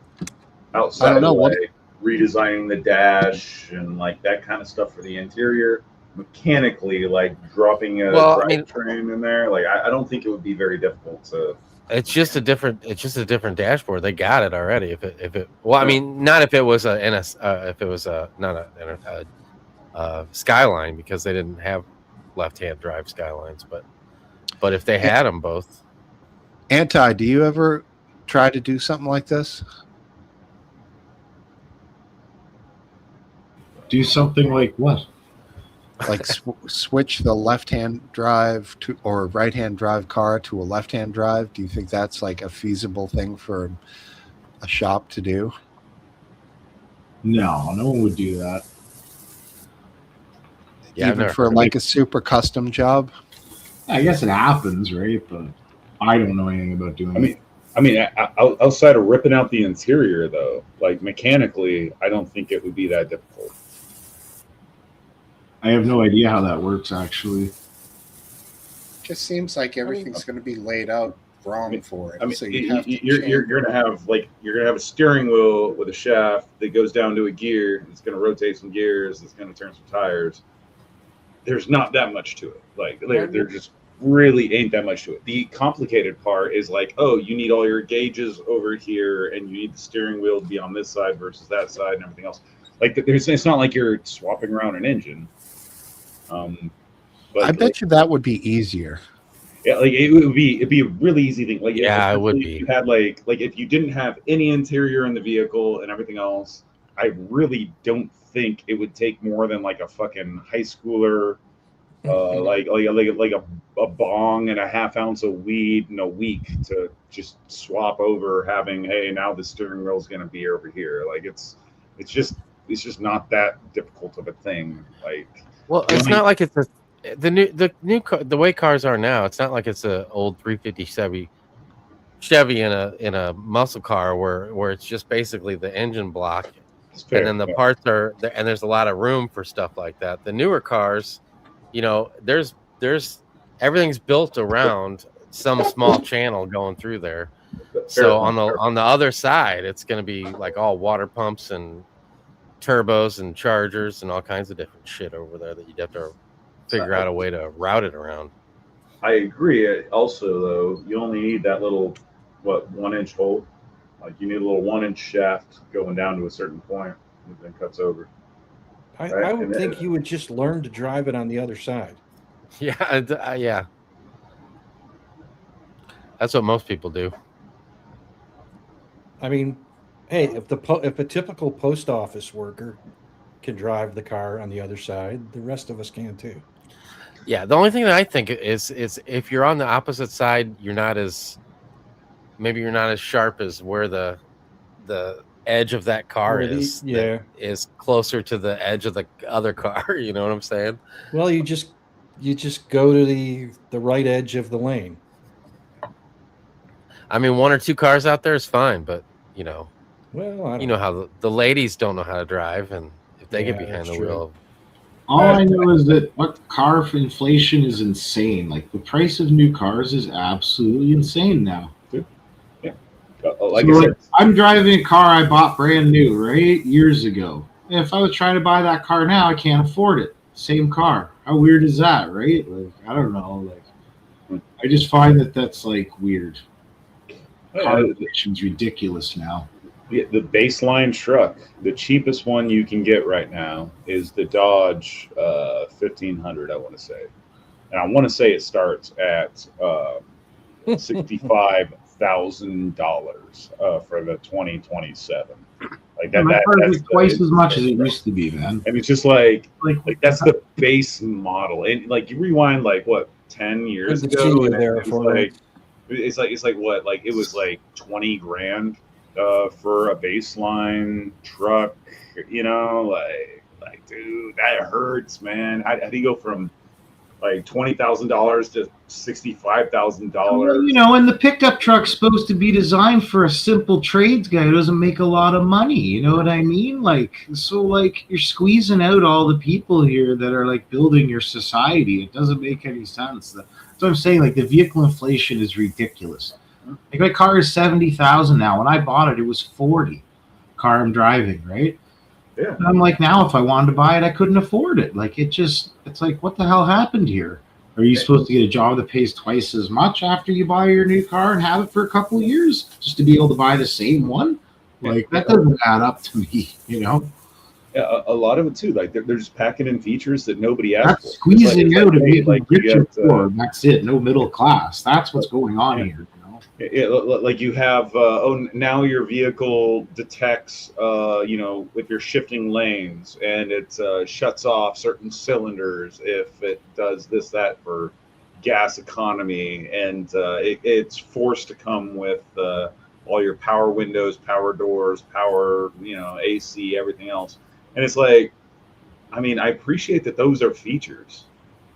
[SPEAKER 14] Outside
[SPEAKER 1] I don't know
[SPEAKER 14] of
[SPEAKER 1] what
[SPEAKER 14] like redesigning the dash and like that kind of stuff for the interior, mechanically, like dropping a drivetrain in there, like I don't think it would be very difficult to.
[SPEAKER 7] It's just a different dashboard. They got it already. If it well, I mean, not if it was if it was not a Skyline, because they didn't have left-hand drive Skylines, but if they had them both.
[SPEAKER 1] Anti, do you ever try to do something like this?
[SPEAKER 15] Do something like what?
[SPEAKER 1] Like switch the left-hand drive to or right-hand drive car to a left-hand drive? Do you think that's like a feasible thing for a shop to do?
[SPEAKER 15] No one would do that.
[SPEAKER 7] Yeah,
[SPEAKER 1] even for like a super custom job?
[SPEAKER 15] I guess it happens, right? But I don't know anything about doing it.
[SPEAKER 14] I mean, outside of ripping out the interior, though, like mechanically, I don't think it would be that difficult.
[SPEAKER 15] I have no idea how that works, actually.
[SPEAKER 1] Just seems like everything's going to be laid out wrong for it.
[SPEAKER 14] I mean,
[SPEAKER 1] so
[SPEAKER 14] you're gonna have a steering wheel with a shaft that goes down to a gear. It's gonna rotate some gears. It's gonna turn some tires. There's not that much to it. Like there just really ain't that much to it. The complicated part is like, oh, you need all your gauges over here, and you need the steering wheel to be on this side versus that side, and everything else. Like it's not like you're swapping around an engine. But
[SPEAKER 1] I bet you that would be easier.
[SPEAKER 14] Yeah, like it'd be a really easy thing. Like
[SPEAKER 7] it would be.
[SPEAKER 14] If you had like if you didn't have any interior in the vehicle and everything else, I really don't think it would take more than like a fucking high schooler, like a bong and a half ounce of weed in a week to just swap over. Having, hey, now the steering wheel is going to be over here. Like it's just not that difficult of a thing. Like,
[SPEAKER 7] well, it's not like it's the way cars are now. It's not like it's an old 350 Chevy in a muscle car where it's just basically the engine block, and then the parts are there, and there's a lot of room for stuff like that. The newer cars, you know, there's everything's built around some small channel going through there. So on the other side, it's going to be like all water pumps and turbos and chargers and all kinds of different shit over there that you'd have to figure out a way to route it around.
[SPEAKER 14] I agree. Also, though, you only need that little 1-inch hole. Like you need a little 1-inch shaft going down to a certain point, and then cuts over.
[SPEAKER 2] I would think you would just learn to drive it on the other side.
[SPEAKER 7] Yeah, yeah. That's what most people do.
[SPEAKER 2] I mean, hey, if a typical post office worker can drive the car on the other side, the rest of us can too.
[SPEAKER 7] Yeah, the only thing that I think is if you're on the opposite side, you're not as sharp as where the edge of that car is.
[SPEAKER 2] Yeah,
[SPEAKER 7] is closer to the edge of the other car. You know what I'm saying?
[SPEAKER 2] Well, you just go to the right edge of the lane.
[SPEAKER 7] I mean, one or two cars out there is fine, but you know,
[SPEAKER 2] well,
[SPEAKER 7] you know how the ladies don't know how to drive, and if they get behind the wheel.
[SPEAKER 15] All I know is that car inflation is insane. Like the price of new cars is absolutely insane now.
[SPEAKER 14] Yeah. Like I said,
[SPEAKER 15] I'm driving a car I bought brand new, right? Years ago. And if I was trying to buy that car now, I can't afford it. Same car. How weird is that, right? Like, I don't know. Like, I just find that's like weird. Car inflation's ridiculous now.
[SPEAKER 14] The baseline truck, the cheapest one you can get right now is the Dodge 1500, I want to say. And I want to say it starts at $65,000 for the 2027. Like that,
[SPEAKER 15] that's twice as much as it used to be, man.
[SPEAKER 14] And it's just like that's the base model. And like you rewind 10 years ago, and it's like what, like it was like 20 grand for a baseline truck, you know, like dude, that hurts, man. How do you go from like $20,000 to $65,000.
[SPEAKER 15] Well, you know, and the pickup truck's supposed to be designed for a simple trades guy who doesn't make a lot of money. You know what I mean? Like, so like you're squeezing out all the people here that are like building your society. It doesn't make any sense. That's what I'm saying. Like the vehicle inflation is ridiculous. Like my car is 70,000 now. When I bought it, it was 40. Car I'm driving, right?
[SPEAKER 14] Yeah.
[SPEAKER 15] And I'm like, now if I wanted to buy it, I couldn't afford it. Like it's like, what the hell happened here? Are you supposed to get a job that pays twice as much after you buy your new car and have it for a couple of years just to be able to buy the same one? Like that doesn't add up to me, you know?
[SPEAKER 14] Yeah, a lot of it too. Like they're just packing in features that nobody asked
[SPEAKER 15] That's
[SPEAKER 14] for.
[SPEAKER 15] squeezing out a bit
[SPEAKER 14] like
[SPEAKER 15] rich
[SPEAKER 14] you
[SPEAKER 15] and
[SPEAKER 14] get,
[SPEAKER 15] poor. That's it. No middle class. That's what's going on here. You know?
[SPEAKER 14] Yeah, like you have now your vehicle detects you know, if you're shifting lanes, and it shuts off certain cylinders if it does this, that for gas economy, and it's forced to come with all your power windows, power doors, power, you know, AC, everything else. And it's like, I mean, I appreciate that those are features,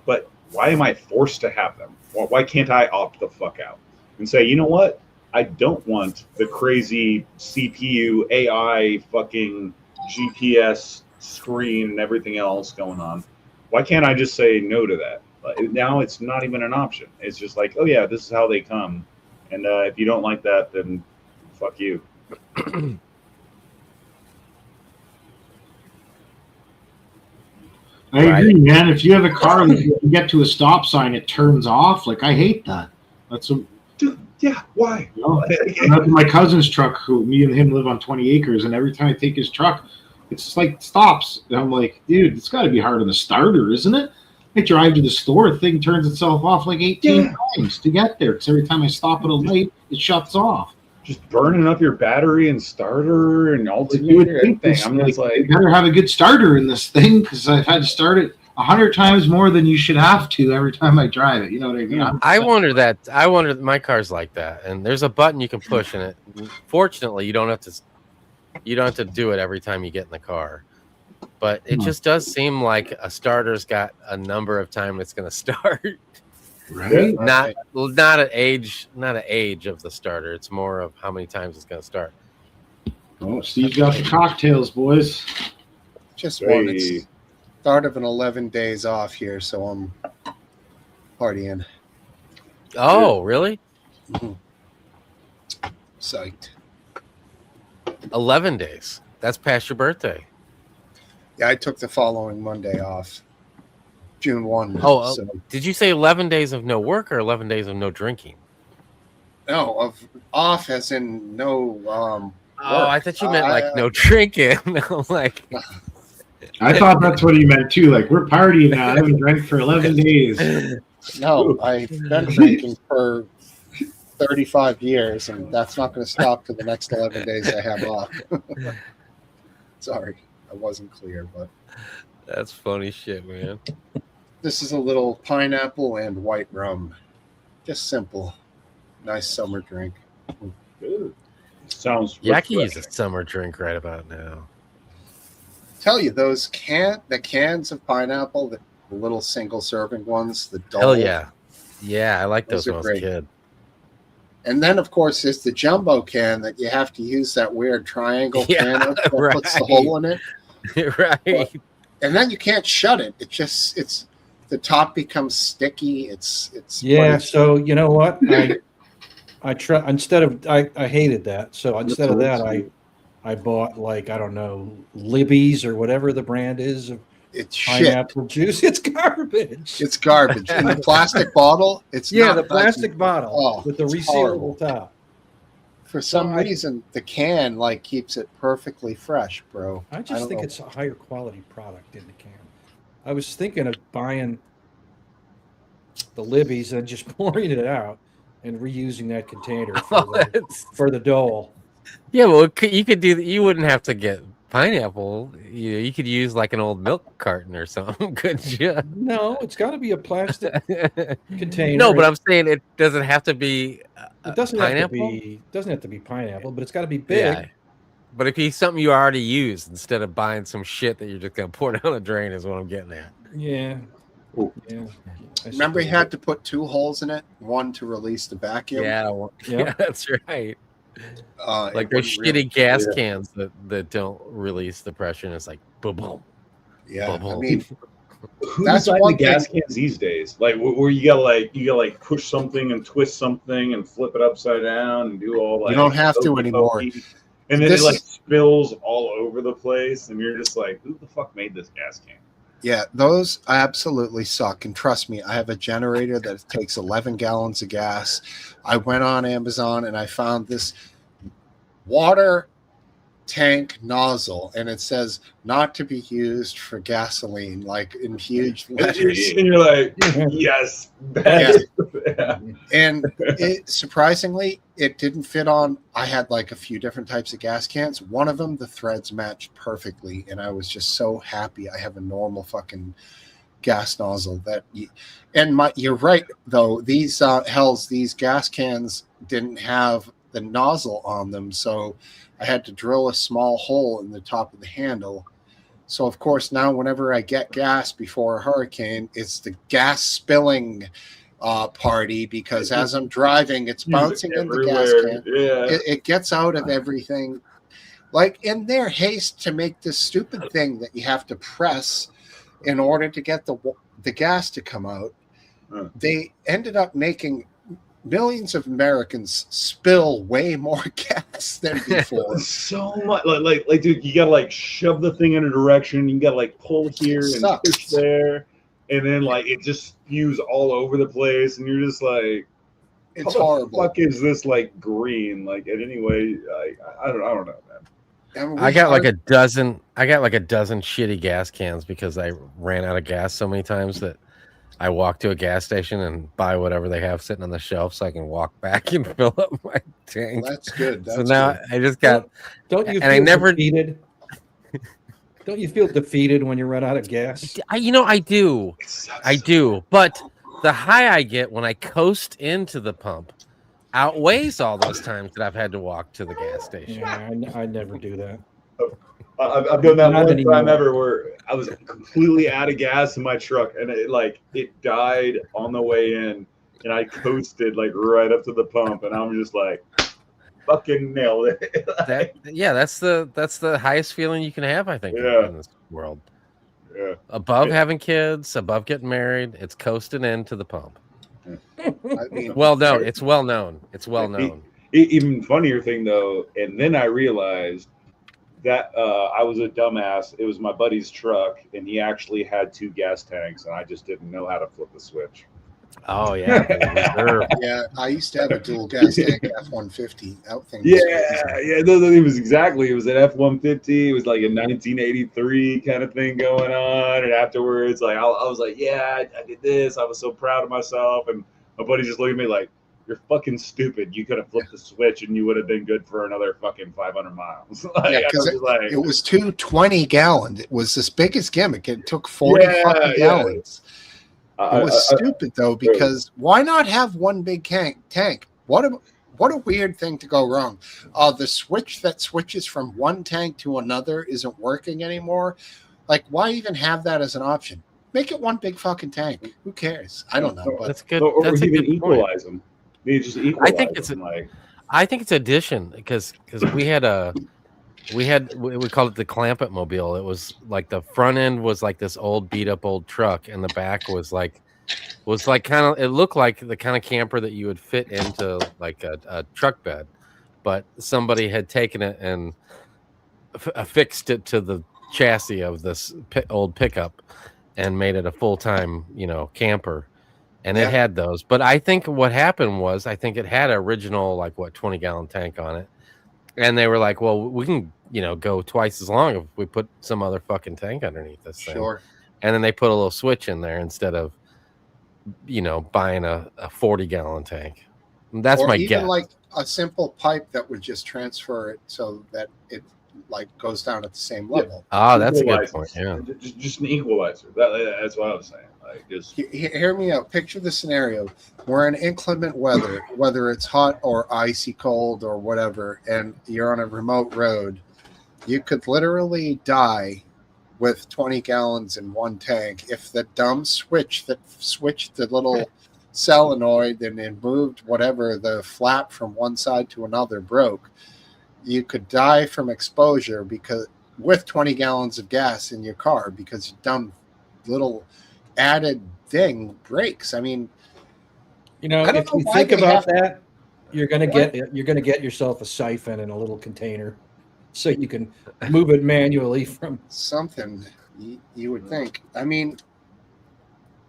[SPEAKER 14] but why am I forced to have them? Why can't I opt the fuck out and say, you know what? I don't want the crazy CPU, AI, fucking GPS screen and everything else going on. Why can't I just say no to that? Now it's not even an option. It's just like, oh yeah, this is how they come. And if you don't like that, then fuck you.
[SPEAKER 15] I agree, man. If you have a car and you get to a stop sign, it turns off. Like I hate that. That's a
[SPEAKER 14] yeah. Why?
[SPEAKER 15] You know, my cousin's truck, who me and him live on 20 acres, and every time I take his truck, it's just like stops. And I'm like, dude, it's got to be hard on the starter, isn't it? I drive to the store, the thing turns itself off like 18 times to get there. Because every time I stop at a light, it shuts off.
[SPEAKER 14] Just burning up your battery and starter and alternator and everything. I'm just like,
[SPEAKER 15] you better have a good starter in this thing, because I've had to start it 100 times more than you should have to every time I drive it. You know what I mean?
[SPEAKER 7] I wonder my car's like that, and there's a button you can push in it. Fortunately, you don't have to do it every time you get in the car. But it just does seem like a starter's got a number of time it's going to start.
[SPEAKER 15] Right?
[SPEAKER 7] Not an age of the starter. It's more of how many times it's going to start.
[SPEAKER 15] Oh, Steve's got the cocktails, boys.
[SPEAKER 1] Just one. It's start of an 11 days off here, so I'm partying.
[SPEAKER 7] Oh, really?
[SPEAKER 1] Mm-hmm. Psyched.
[SPEAKER 7] 11 days. That's past your birthday.
[SPEAKER 1] Yeah, I took the following Monday off. June 1.
[SPEAKER 7] Oh,
[SPEAKER 1] so.
[SPEAKER 7] Did you say 11 days of no work or 11 days of no drinking?
[SPEAKER 1] No, of off as in no
[SPEAKER 7] Oh, I thought you meant like no drinking. Like
[SPEAKER 15] I thought that's what he meant too. Like, we're partying now. I haven't drank for 11 days.
[SPEAKER 1] No, I've been drinking for 35 years, and that's not going to stop to the next 11 days I have off. Sorry, I wasn't clear, but
[SPEAKER 7] that's funny shit, man.
[SPEAKER 1] This is a little pineapple and white rum. Just simple. Nice summer drink.
[SPEAKER 14] Good. Sounds
[SPEAKER 7] yeah, I can use a summer drink right about now.
[SPEAKER 1] Tell you, those the cans of pineapple, the little single serving ones, the dull.
[SPEAKER 7] Hell yeah. Yeah, I like those when I was a kid.
[SPEAKER 1] And then, of course, there's the jumbo can that you have to use that weird triangle can that puts the hole in it.
[SPEAKER 7] Right.
[SPEAKER 1] But, and then you can't shut it. It's the top becomes sticky. It's
[SPEAKER 2] yeah. So you know what? I hated that. So instead of that, I bought, like, I don't know, Libby's or whatever the brand is of
[SPEAKER 1] it's
[SPEAKER 2] pineapple juice. It's garbage.
[SPEAKER 1] It's garbage. In the plastic bottle, it's
[SPEAKER 2] yeah,
[SPEAKER 1] not
[SPEAKER 2] the plastic bottle with the resealable
[SPEAKER 1] horrible.
[SPEAKER 2] Top.
[SPEAKER 1] For some reason, the can like keeps it perfectly fresh, bro.
[SPEAKER 2] I just think it's a higher quality product in the can. I was thinking of buying the Libby's and just pouring it out and reusing that container for the dole.
[SPEAKER 7] Yeah, well, you could do that. You wouldn't have to get pineapple. You could use like an old milk carton or something, couldn't you?
[SPEAKER 2] No, it's got to be a plastic container.
[SPEAKER 7] No, but I'm saying it doesn't have to be.
[SPEAKER 2] It doesn't
[SPEAKER 7] pineapple?
[SPEAKER 2] have to be pineapple, but it's got to be big.
[SPEAKER 7] Yeah. But if it's something you already used instead of buying some shit that you're just gonna pour down the drain, is what I'm getting at.
[SPEAKER 2] Yeah. Yeah.
[SPEAKER 1] Remember, you had to put 2 holes in it, one to release the vacuum.
[SPEAKER 7] Yeah, yeah, that's right. Like
[SPEAKER 1] it
[SPEAKER 7] those
[SPEAKER 1] wouldn't
[SPEAKER 7] shitty gas
[SPEAKER 1] yeah.
[SPEAKER 7] cans that don't release the pressure, and it's like boom, boom.
[SPEAKER 1] Yeah,
[SPEAKER 7] boom,
[SPEAKER 1] I
[SPEAKER 7] boom.
[SPEAKER 1] mean,
[SPEAKER 14] Who
[SPEAKER 1] that's
[SPEAKER 14] designed the
[SPEAKER 1] one
[SPEAKER 14] gas
[SPEAKER 1] thing.
[SPEAKER 14] cans these days? Like where you gotta push something and twist something and flip it upside down and do all like
[SPEAKER 1] You don't have to
[SPEAKER 14] hokey
[SPEAKER 1] anymore.
[SPEAKER 14] pokey. And then
[SPEAKER 1] This
[SPEAKER 14] it like
[SPEAKER 1] is-
[SPEAKER 14] spills all over the place, and you're just like, who the fuck made this gas can?
[SPEAKER 1] Yeah, those absolutely suck. And trust me, I have a generator that takes 11 gallons of gas. I went on Amazon and I found this water tank nozzle, and it says not to be used for gasoline, like in huge letters.
[SPEAKER 14] And you're like, yes.
[SPEAKER 1] Yeah. And surprisingly, it didn't fit on. I had like a few different types of gas cans. One of them, the threads matched perfectly, and I was just so happy. I have a normal fucking gas nozzle you're right though. These these gas cans didn't have the nozzle on them, so I had to drill a small hole in the top of the handle. So of course now whenever I get gas before a hurricane, it's the gas spilling party, because as I'm driving, it's bouncing in the gas can.
[SPEAKER 14] Yeah.
[SPEAKER 1] It gets out of everything. Like in their haste to make this stupid thing that you have to press in order to get the gas to come out, they ended up making millions of Americans spill way more gas than before.
[SPEAKER 14] So much, like, dude, you gotta like shove the thing in a direction. You gotta like pull here and
[SPEAKER 1] sucks.
[SPEAKER 14] push there, and then like it just spews all over the place, and you're just like,
[SPEAKER 1] it's
[SPEAKER 14] how
[SPEAKER 1] horrible.
[SPEAKER 14] The fuck is this like green? Like, and anyway, I don't know, man.
[SPEAKER 7] I got like a dozen shitty gas cans because I ran out of gas so many times that I walk to a gas station and buy whatever they have sitting on the shelf so I can walk back and fill up my tank.
[SPEAKER 1] Well, that's good.
[SPEAKER 7] So
[SPEAKER 1] That's
[SPEAKER 7] now
[SPEAKER 1] good.
[SPEAKER 7] I just got.
[SPEAKER 2] Don't you
[SPEAKER 7] and
[SPEAKER 2] feel
[SPEAKER 7] I never
[SPEAKER 2] defeated? Don't you feel defeated when you run out of gas?
[SPEAKER 7] I do. I do. But the high I get when I coast into the pump outweighs all those times that I've had to walk to the gas station.
[SPEAKER 2] Yeah, I never do that.
[SPEAKER 14] I've done that
[SPEAKER 2] Not
[SPEAKER 14] one
[SPEAKER 2] anymore.
[SPEAKER 14] time ever where I was completely out of gas in my truck, and it died on the way in, and I coasted like right up to the pump, and I'm just like, fucking nailed it.
[SPEAKER 7] That's the highest feeling you can have, I think, in this world.
[SPEAKER 14] Yeah.
[SPEAKER 7] Above having kids, above getting married, it's coasting into the pump.
[SPEAKER 1] I mean,
[SPEAKER 7] Well known. It's well known. It's well known.
[SPEAKER 14] Even funnier thing though, and then I realized that I was a dumbass. It was my buddy's truck, and he actually had 2 gas tanks, and I just didn't know how to flip the switch.
[SPEAKER 7] Oh yeah,
[SPEAKER 1] yeah. I used to have a dual gas tank F-150. That thing.
[SPEAKER 14] Yeah. No, it was exactly. It was an F-150. It was like a 1983 kind of thing going on, and afterwards, like I was like, yeah, I did this. I was so proud of myself, and my buddy just looked at me like, "You're fucking stupid. You could have flipped the switch, and you would have been good for another fucking 500 miles."
[SPEAKER 1] Yeah, because it was 2 20-gallon. It was this biggest gimmick. It took 40 fucking gallons. It was stupid though, because why not have one big tank? What a weird thing to go wrong. The switch that switches from one tank to another isn't working anymore. Like, why even have that as an option? Make it one big fucking tank. Who cares? I don't know. But
[SPEAKER 7] That's good.
[SPEAKER 14] Or
[SPEAKER 7] That's a
[SPEAKER 14] even
[SPEAKER 7] good point.
[SPEAKER 14] equalize them. They just equalize
[SPEAKER 7] I think it's
[SPEAKER 14] them, like.
[SPEAKER 7] I think it's addition because we called it the Clampett Mobile. It was like the front end was like this old beat up old truck, and the back was like kind of, it looked like the kind of camper that you would fit into like a truck bed, but somebody had taken it and affixed it to the chassis of this old pickup and made it a full-time camper. And it had those, but I think what happened was it had an original 20-gallon tank on it, and they were like, well, we can go twice as long if we put some other fucking tank underneath this thing.
[SPEAKER 1] Sure.
[SPEAKER 7] And then they put a little switch in there instead of buying a 40-gallon tank. That's my
[SPEAKER 1] even
[SPEAKER 7] guess.
[SPEAKER 1] like a simple pipe that would just transfer it so that it goes down at the same level.
[SPEAKER 7] That's a good point. Yeah,
[SPEAKER 14] just an equalizer. That's what I was saying.
[SPEAKER 1] Hear me out. Picture the scenario. We're in inclement weather, whether it's hot or icy cold or whatever, and you're on a remote road. You could literally die with 20 gallons in one tank. If the dumb switch that switched the little solenoid and it moved whatever, the flap from one side to another broke, you could die from exposure because with 20 gallons of gas in your car because your dumb little added thing breaks. I mean,
[SPEAKER 2] You know,
[SPEAKER 1] I don't
[SPEAKER 2] if
[SPEAKER 1] know
[SPEAKER 2] you
[SPEAKER 1] why
[SPEAKER 2] think
[SPEAKER 1] they
[SPEAKER 2] about
[SPEAKER 1] have-
[SPEAKER 2] that, you're gonna get yourself a siphon in a little container, so you can move it manually from.
[SPEAKER 1] something you would think. I mean,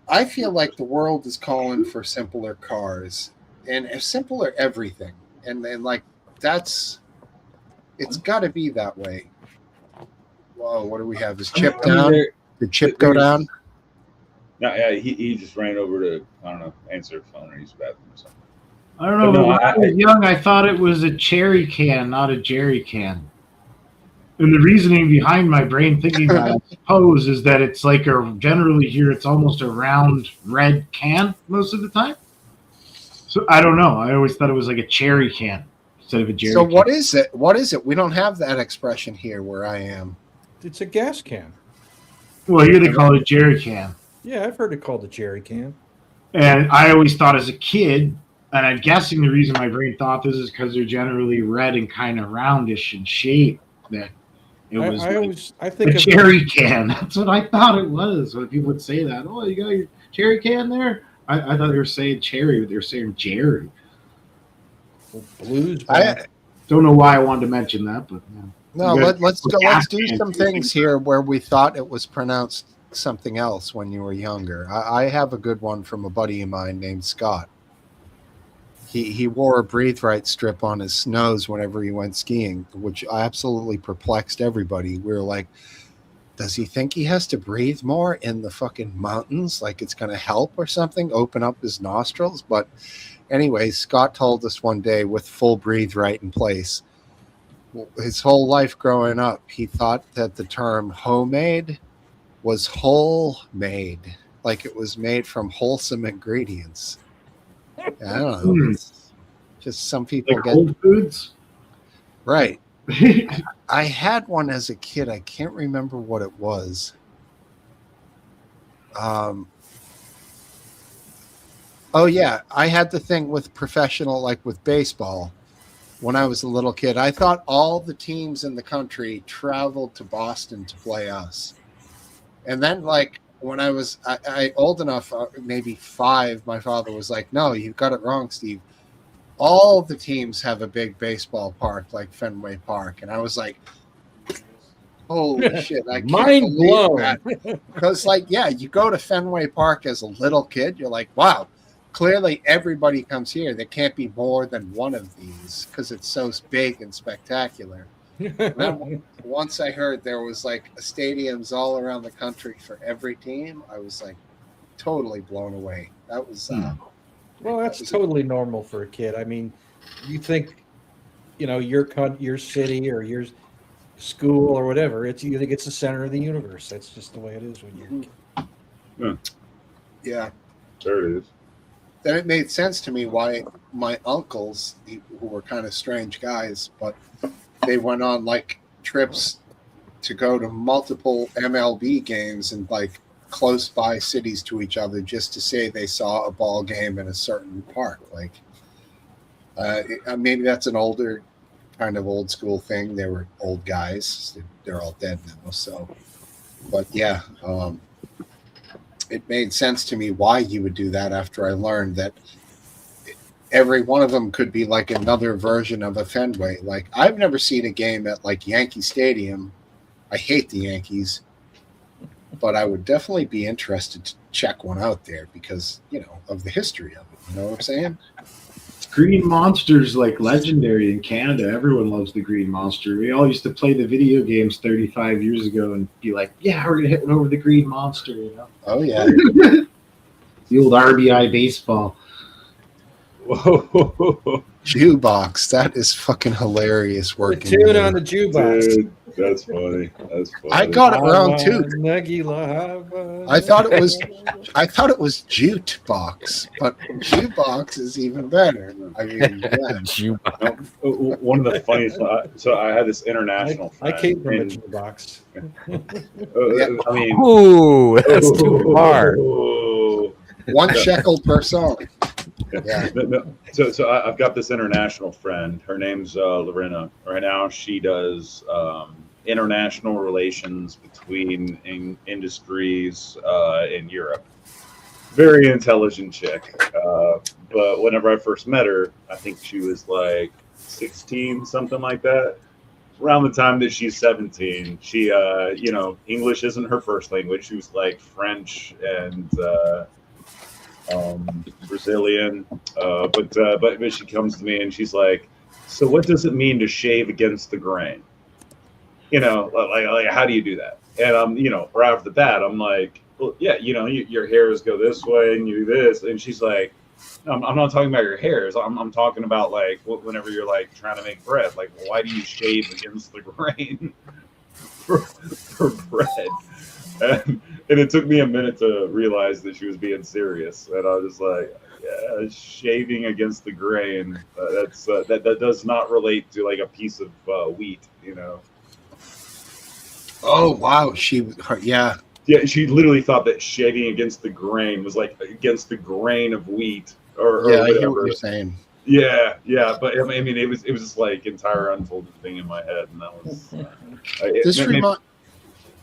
[SPEAKER 1] I feel like the world is calling for simpler cars and simpler everything, and like that's it's got to be that way. Whoa, what do we have? Is Chip down? Did Chip go down?
[SPEAKER 14] No, yeah, he just ran over to, I don't know, answer the phone or use the bathroom or something.
[SPEAKER 15] I don't know.
[SPEAKER 14] But no,
[SPEAKER 15] But when I
[SPEAKER 14] I-
[SPEAKER 15] was young, I thought it was a cherry can, not a jerry can. And the reasoning behind my brain thinking that, I suppose, is that it's like generally here, it's almost a round red can most of the time. So I don't know. I always thought it was like a cherry can instead of a jerry
[SPEAKER 1] So
[SPEAKER 15] can.
[SPEAKER 1] what is it? What is it? We don't have that expression here where I am.
[SPEAKER 2] It's a gas can.
[SPEAKER 15] Well, here they call it a jerry can.
[SPEAKER 2] Yeah, I've heard it called a jerry can.
[SPEAKER 15] And I always thought as a kid, and I'm guessing the reason my brain thought this is because they're generally red and kind of roundish in shape, that it was
[SPEAKER 2] I think
[SPEAKER 15] a
[SPEAKER 2] of
[SPEAKER 15] cherry can. That's what I thought it was. When people would say that, oh, you got your cherry can there? I thought they were saying cherry, but they were saying Jerry.
[SPEAKER 2] Blues.
[SPEAKER 1] I
[SPEAKER 15] Don't know why I wanted to mention that, but yeah.
[SPEAKER 1] no.
[SPEAKER 15] You guys-
[SPEAKER 1] Let's go. Let's do
[SPEAKER 15] gas
[SPEAKER 1] some
[SPEAKER 15] can.
[SPEAKER 1] things here where we thought it was pronounced something else when you were younger. I have a good one from a buddy of mine named Scott. He wore a Breathe Right strip on his nose whenever he went skiing, which absolutely perplexed everybody. We were like, does he think he has to breathe more in the fucking mountains? Like it's going to help or something, open up his nostrils? But anyway, Scott told us one day with full Breathe Right in place, his whole life growing up, he thought that the term homemade was whole made, like it was made from wholesome ingredients. I don't know.
[SPEAKER 15] Hmm.
[SPEAKER 1] It's just some people
[SPEAKER 15] Like
[SPEAKER 1] get
[SPEAKER 15] Whole Foods?
[SPEAKER 1] right. I had one as a kid. I can't remember what it was. Oh yeah, I had the thing with professional, like with baseball. When I was a little kid, I thought all the teams in the country traveled to Boston to play us. And then, like when I was I old enough, maybe 5, my father was like, "No, you got it wrong, Steve. All the teams have a big baseball park like Fenway Park." And I was like, holy shit, I can't
[SPEAKER 2] Mind
[SPEAKER 1] believe
[SPEAKER 2] blown.
[SPEAKER 1] that. Because like, yeah, you go to Fenway Park as a little kid, you're like, wow, clearly everybody comes here. There can't be more than one of these because it's so big and spectacular. And then once I heard there was like stadiums all around the country for every team, I was like totally blown away. That was
[SPEAKER 2] Well, that's totally normal for a kid. I mean, you think, you know, your city or your school or whatever, you think it's the center of the universe. That's just the way it is when you're a kid.
[SPEAKER 1] yeah.
[SPEAKER 14] There it is.
[SPEAKER 1] Then it made sense to me why my uncles, who were kind of strange guys, but they went on like trips to go to multiple MLB games and like close by cities to each other just to say they saw a ball game in a certain park. Like maybe that's an older kind of old school thing. They were old guys. They're all dead now. So, but yeah, it made sense to me why you would do that after I learned that every one of them could be like another version of a Fenway. Like I've never seen a game at like Yankee Stadium. I hate the Yankees, but I would definitely be interested to check one out there because, you know, of the history of it. You know what I'm saying?
[SPEAKER 15] Green Monster's like legendary in Canada. Everyone loves the Green Monster. We all used to play the video games 35 years ago and be like, yeah, we're going to hit one over the Green Monster, you know?
[SPEAKER 1] Oh, yeah.
[SPEAKER 15] The old RBI baseball.
[SPEAKER 14] Whoa.
[SPEAKER 1] Jukebox. That is fucking hilarious working.
[SPEAKER 2] Tune on the jukebox.
[SPEAKER 14] Dude, That's funny. That's funny.
[SPEAKER 1] I got it wrong too.
[SPEAKER 2] Nagila,
[SPEAKER 1] I thought it was jukebox, but jukebox is even better. I mean, yeah.
[SPEAKER 14] One of the funniest. So I had this international.
[SPEAKER 2] I
[SPEAKER 14] friend,
[SPEAKER 2] came from a
[SPEAKER 14] and-
[SPEAKER 2] jukebox.
[SPEAKER 14] I mean,
[SPEAKER 7] Ooh, that's too far.
[SPEAKER 1] One shekel per song. Yeah.
[SPEAKER 14] So I've got this international friend. Her name's Lorena. Right now, she does international relations between industries in Europe. Very intelligent chick. But whenever I first met her, I think she was like 16, something like that. Around the time that she's 17, she, English isn't her first language. She was like French and Brazilian. But she comes to me and she's like, "So what does it mean to shave against the grain? Like how do you do that?" And right off the bat, I'm like, "Well, yeah, your hairs go this way and you do this." And she's like, I'm not talking about your hairs. I'm talking about like whenever you're like trying to make bread, like why do you shave against the grain for bread? And it took me a minute to realize that she was being serious, and I was just like, yeah, shaving against the grain. That does not relate to like a piece of wheat,
[SPEAKER 1] Oh wow, yeah.
[SPEAKER 14] Yeah, she literally thought that shaving against the grain was like against the grain of wheat or
[SPEAKER 1] Yeah, I
[SPEAKER 14] whatever.
[SPEAKER 1] hear what you're saying.
[SPEAKER 14] Yeah, but I mean, it was just like entire unfolded thing in my head, and that was.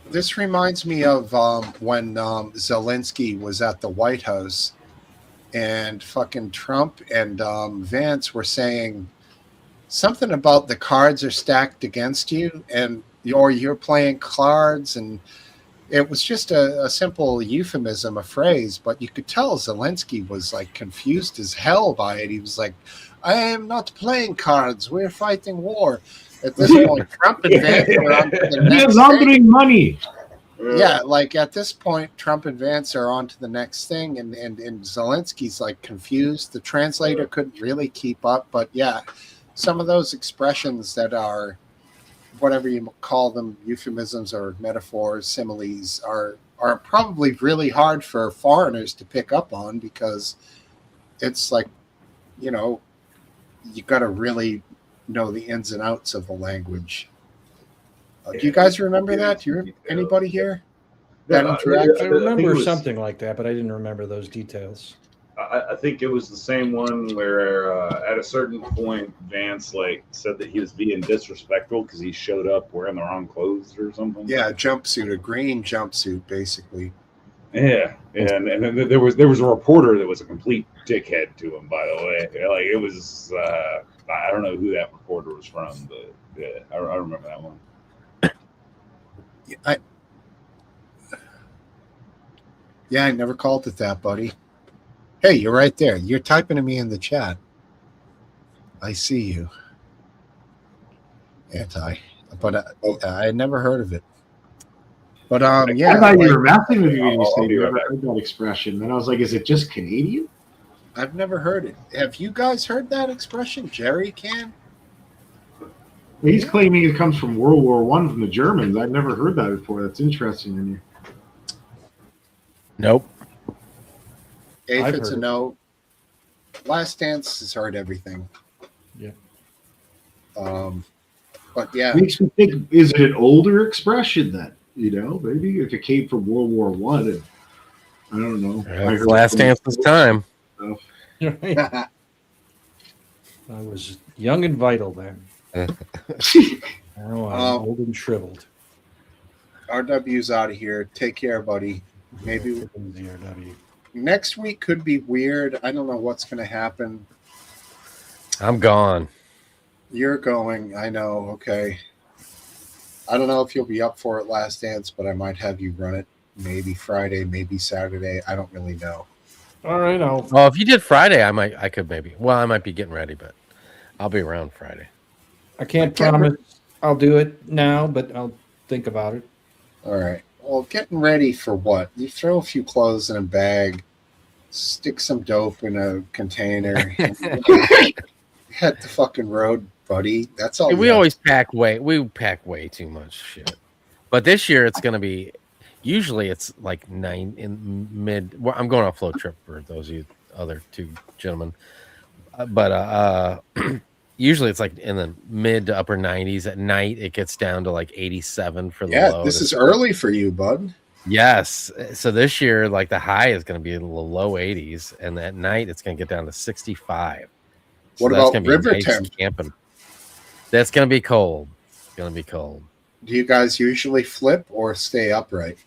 [SPEAKER 1] This reminds me of when Zelensky was at the White House, and fucking Trump and Vance were saying something about the cards are stacked against you, or you're playing cards, and it was just a simple euphemism, a phrase, but you could tell Zelensky was like confused as hell by it. He was like, "I am not playing cards. We're fighting war." At this point, Trump and Vance are on to the
[SPEAKER 15] He
[SPEAKER 1] next
[SPEAKER 15] is laundering money.
[SPEAKER 1] Yeah, like at this point, Trump and Vance are on to the next thing, and Zelensky's like confused. The translator couldn't really keep up, but yeah, some of those expressions that are, whatever you call them, euphemisms or metaphors, similes, are probably really hard for foreigners to pick up on, because it's like, you got to really know the ins and outs of the language. Do you guys remember that? Do you anybody here? That interaction?
[SPEAKER 2] I remember something like that, but I didn't remember those details.
[SPEAKER 14] I think it was the same one where at a certain point Vance like said that he was being disrespectful because he showed up wearing the wrong clothes or something.
[SPEAKER 1] Yeah, a jumpsuit, a green jumpsuit, basically.
[SPEAKER 14] Yeah, and then there was a reporter that was a complete dickhead to him. By the way, like it was I don't know who that reporter was from, but yeah, I remember that one.
[SPEAKER 1] I never called it that, buddy. Hey, you're right there. You're typing to me in the chat. I see you. But I had never heard of it. But yeah,
[SPEAKER 15] I thought you were messing with me when you said you never heard that expression. Then I was like, is it just Canadian?
[SPEAKER 1] I've never heard it. Have you guys heard that expression? Jerry can?
[SPEAKER 15] He's claiming it comes from World War I from the Germans. I've never heard that before. That's interesting in you.
[SPEAKER 7] Nope.
[SPEAKER 1] If it's a no. Last Dance has heard everything.
[SPEAKER 2] Yeah.
[SPEAKER 1] But yeah.
[SPEAKER 15] Makes me think, is it an older expression then? Maybe if it came from World War I. I don't know.
[SPEAKER 7] It's Last Dance this time.
[SPEAKER 2] I was young and vital then. Now I'm old and shriveled.
[SPEAKER 1] RW's out of here. Take care, buddy. Maybe next week could be weird. I don't know what's going to happen.
[SPEAKER 7] I'm gone.
[SPEAKER 1] You're going. I know. Okay. I don't know if you'll be up for it, Last Dance, but I might have you run it maybe Friday, maybe Saturday. I don't really know.
[SPEAKER 2] All right.
[SPEAKER 7] Well, if you did Friday, I could maybe. Well, I might be getting ready, but I'll be around Friday.
[SPEAKER 2] I can't promise I'll do it now, but I'll think about it.
[SPEAKER 1] All right. Well, getting ready for what? You throw a few clothes in a bag, stick some dope in a container, head the fucking road buddy. That's all.
[SPEAKER 7] We
[SPEAKER 1] you have.
[SPEAKER 7] always pack way too much shit. But this year it's going to be, usually it's like 9 in mid. Well, I'm going on a float trip for those of you other two gentlemen. But usually it's like in the mid to upper 90s. At night it gets down to like 87 for the low.
[SPEAKER 1] This is early for you, bud.
[SPEAKER 7] Yes. So this year, like the high is going to be in the low 80s, and at night it's going to get down to 65. So
[SPEAKER 1] What
[SPEAKER 7] that's
[SPEAKER 1] about
[SPEAKER 7] gonna be
[SPEAKER 1] river
[SPEAKER 7] nice
[SPEAKER 1] temp?
[SPEAKER 7] camping. That's going to be cold. It's going to be cold.
[SPEAKER 1] Do you guys usually flip or stay upright?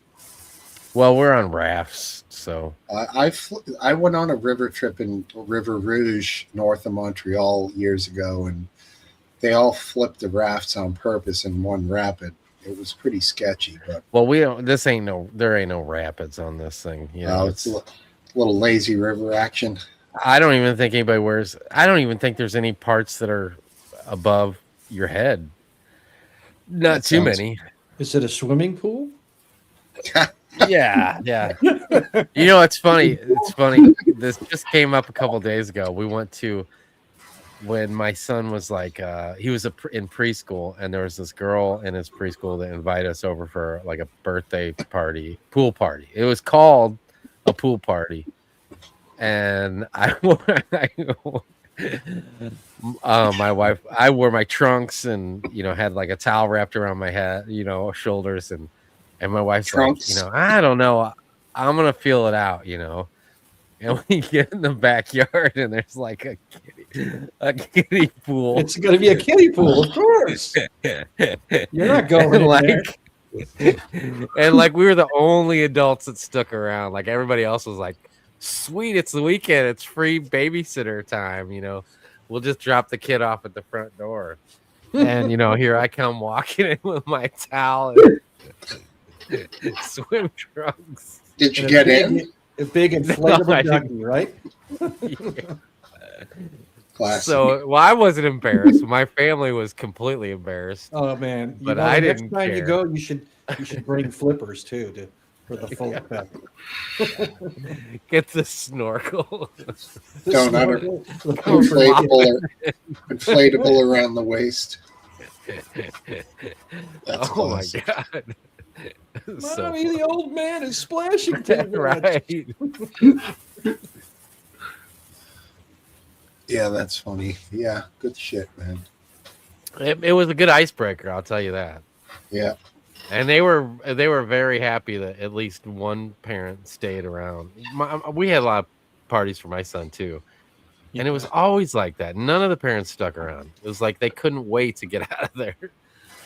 [SPEAKER 7] Well, we're on rafts, so
[SPEAKER 1] I went on a river trip in River Rouge, north of Montreal, years ago, and they all flipped the rafts on purpose in one rapid. It was pretty sketchy, but
[SPEAKER 7] well, we don't. There ain't no rapids on this thing. You know,
[SPEAKER 1] it's a little lazy river action.
[SPEAKER 7] I don't even think anybody wears. I don't even think there's any parts that are above your head. Not
[SPEAKER 2] That
[SPEAKER 7] too
[SPEAKER 2] sounds-
[SPEAKER 7] many.
[SPEAKER 2] Is it a swimming pool?
[SPEAKER 7] Yeah. You know, it's funny. It's funny. This just came up a couple days ago. We went to when my son was like, he was in preschool, and there was this girl in his preschool that invited us over for like a birthday party, pool party. It was called a pool party, and my wife, I wore my trunks and had like a towel wrapped around my head, shoulders, and my wife's
[SPEAKER 1] Trunks.
[SPEAKER 7] like, I don't know, I'm gonna feel it out, and we get in the backyard and there's like a kiddie pool.
[SPEAKER 2] It's going to be a kiddie pool, of course. You're not going in
[SPEAKER 7] like, and like we were the only adults that stuck around. Like everybody else was like, "Sweet, it's the weekend. It's free babysitter time. We'll just drop the kid off at the front door." And here I come walking in with my towel and swim trunks.
[SPEAKER 1] Did you get in?
[SPEAKER 2] A big inflatable
[SPEAKER 7] No, I
[SPEAKER 2] ducky, right?
[SPEAKER 1] Classic.
[SPEAKER 7] So, well, I wasn't embarrassed. My family was completely embarrassed.
[SPEAKER 2] Oh man!
[SPEAKER 7] But I
[SPEAKER 2] next
[SPEAKER 7] didn't
[SPEAKER 2] time
[SPEAKER 7] care.
[SPEAKER 2] you go, you should bring flippers too for the full effect.
[SPEAKER 7] Get the snorkel.
[SPEAKER 1] Don't
[SPEAKER 2] snorkel, the
[SPEAKER 1] inflatable around the waist. That's
[SPEAKER 7] Oh my
[SPEAKER 1] classic.
[SPEAKER 7] god! So
[SPEAKER 2] Mommy, the old man is splashing too much.
[SPEAKER 7] right.
[SPEAKER 1] Yeah, that's funny. Yeah, good shit, man.
[SPEAKER 7] It was a good icebreaker, I'll tell you that.
[SPEAKER 1] Yeah.
[SPEAKER 7] And they were very happy that at least one parent stayed around. We had a lot of parties for my son too, and it was always like that. None of the parents stuck around. It was like they couldn't wait to get out of there.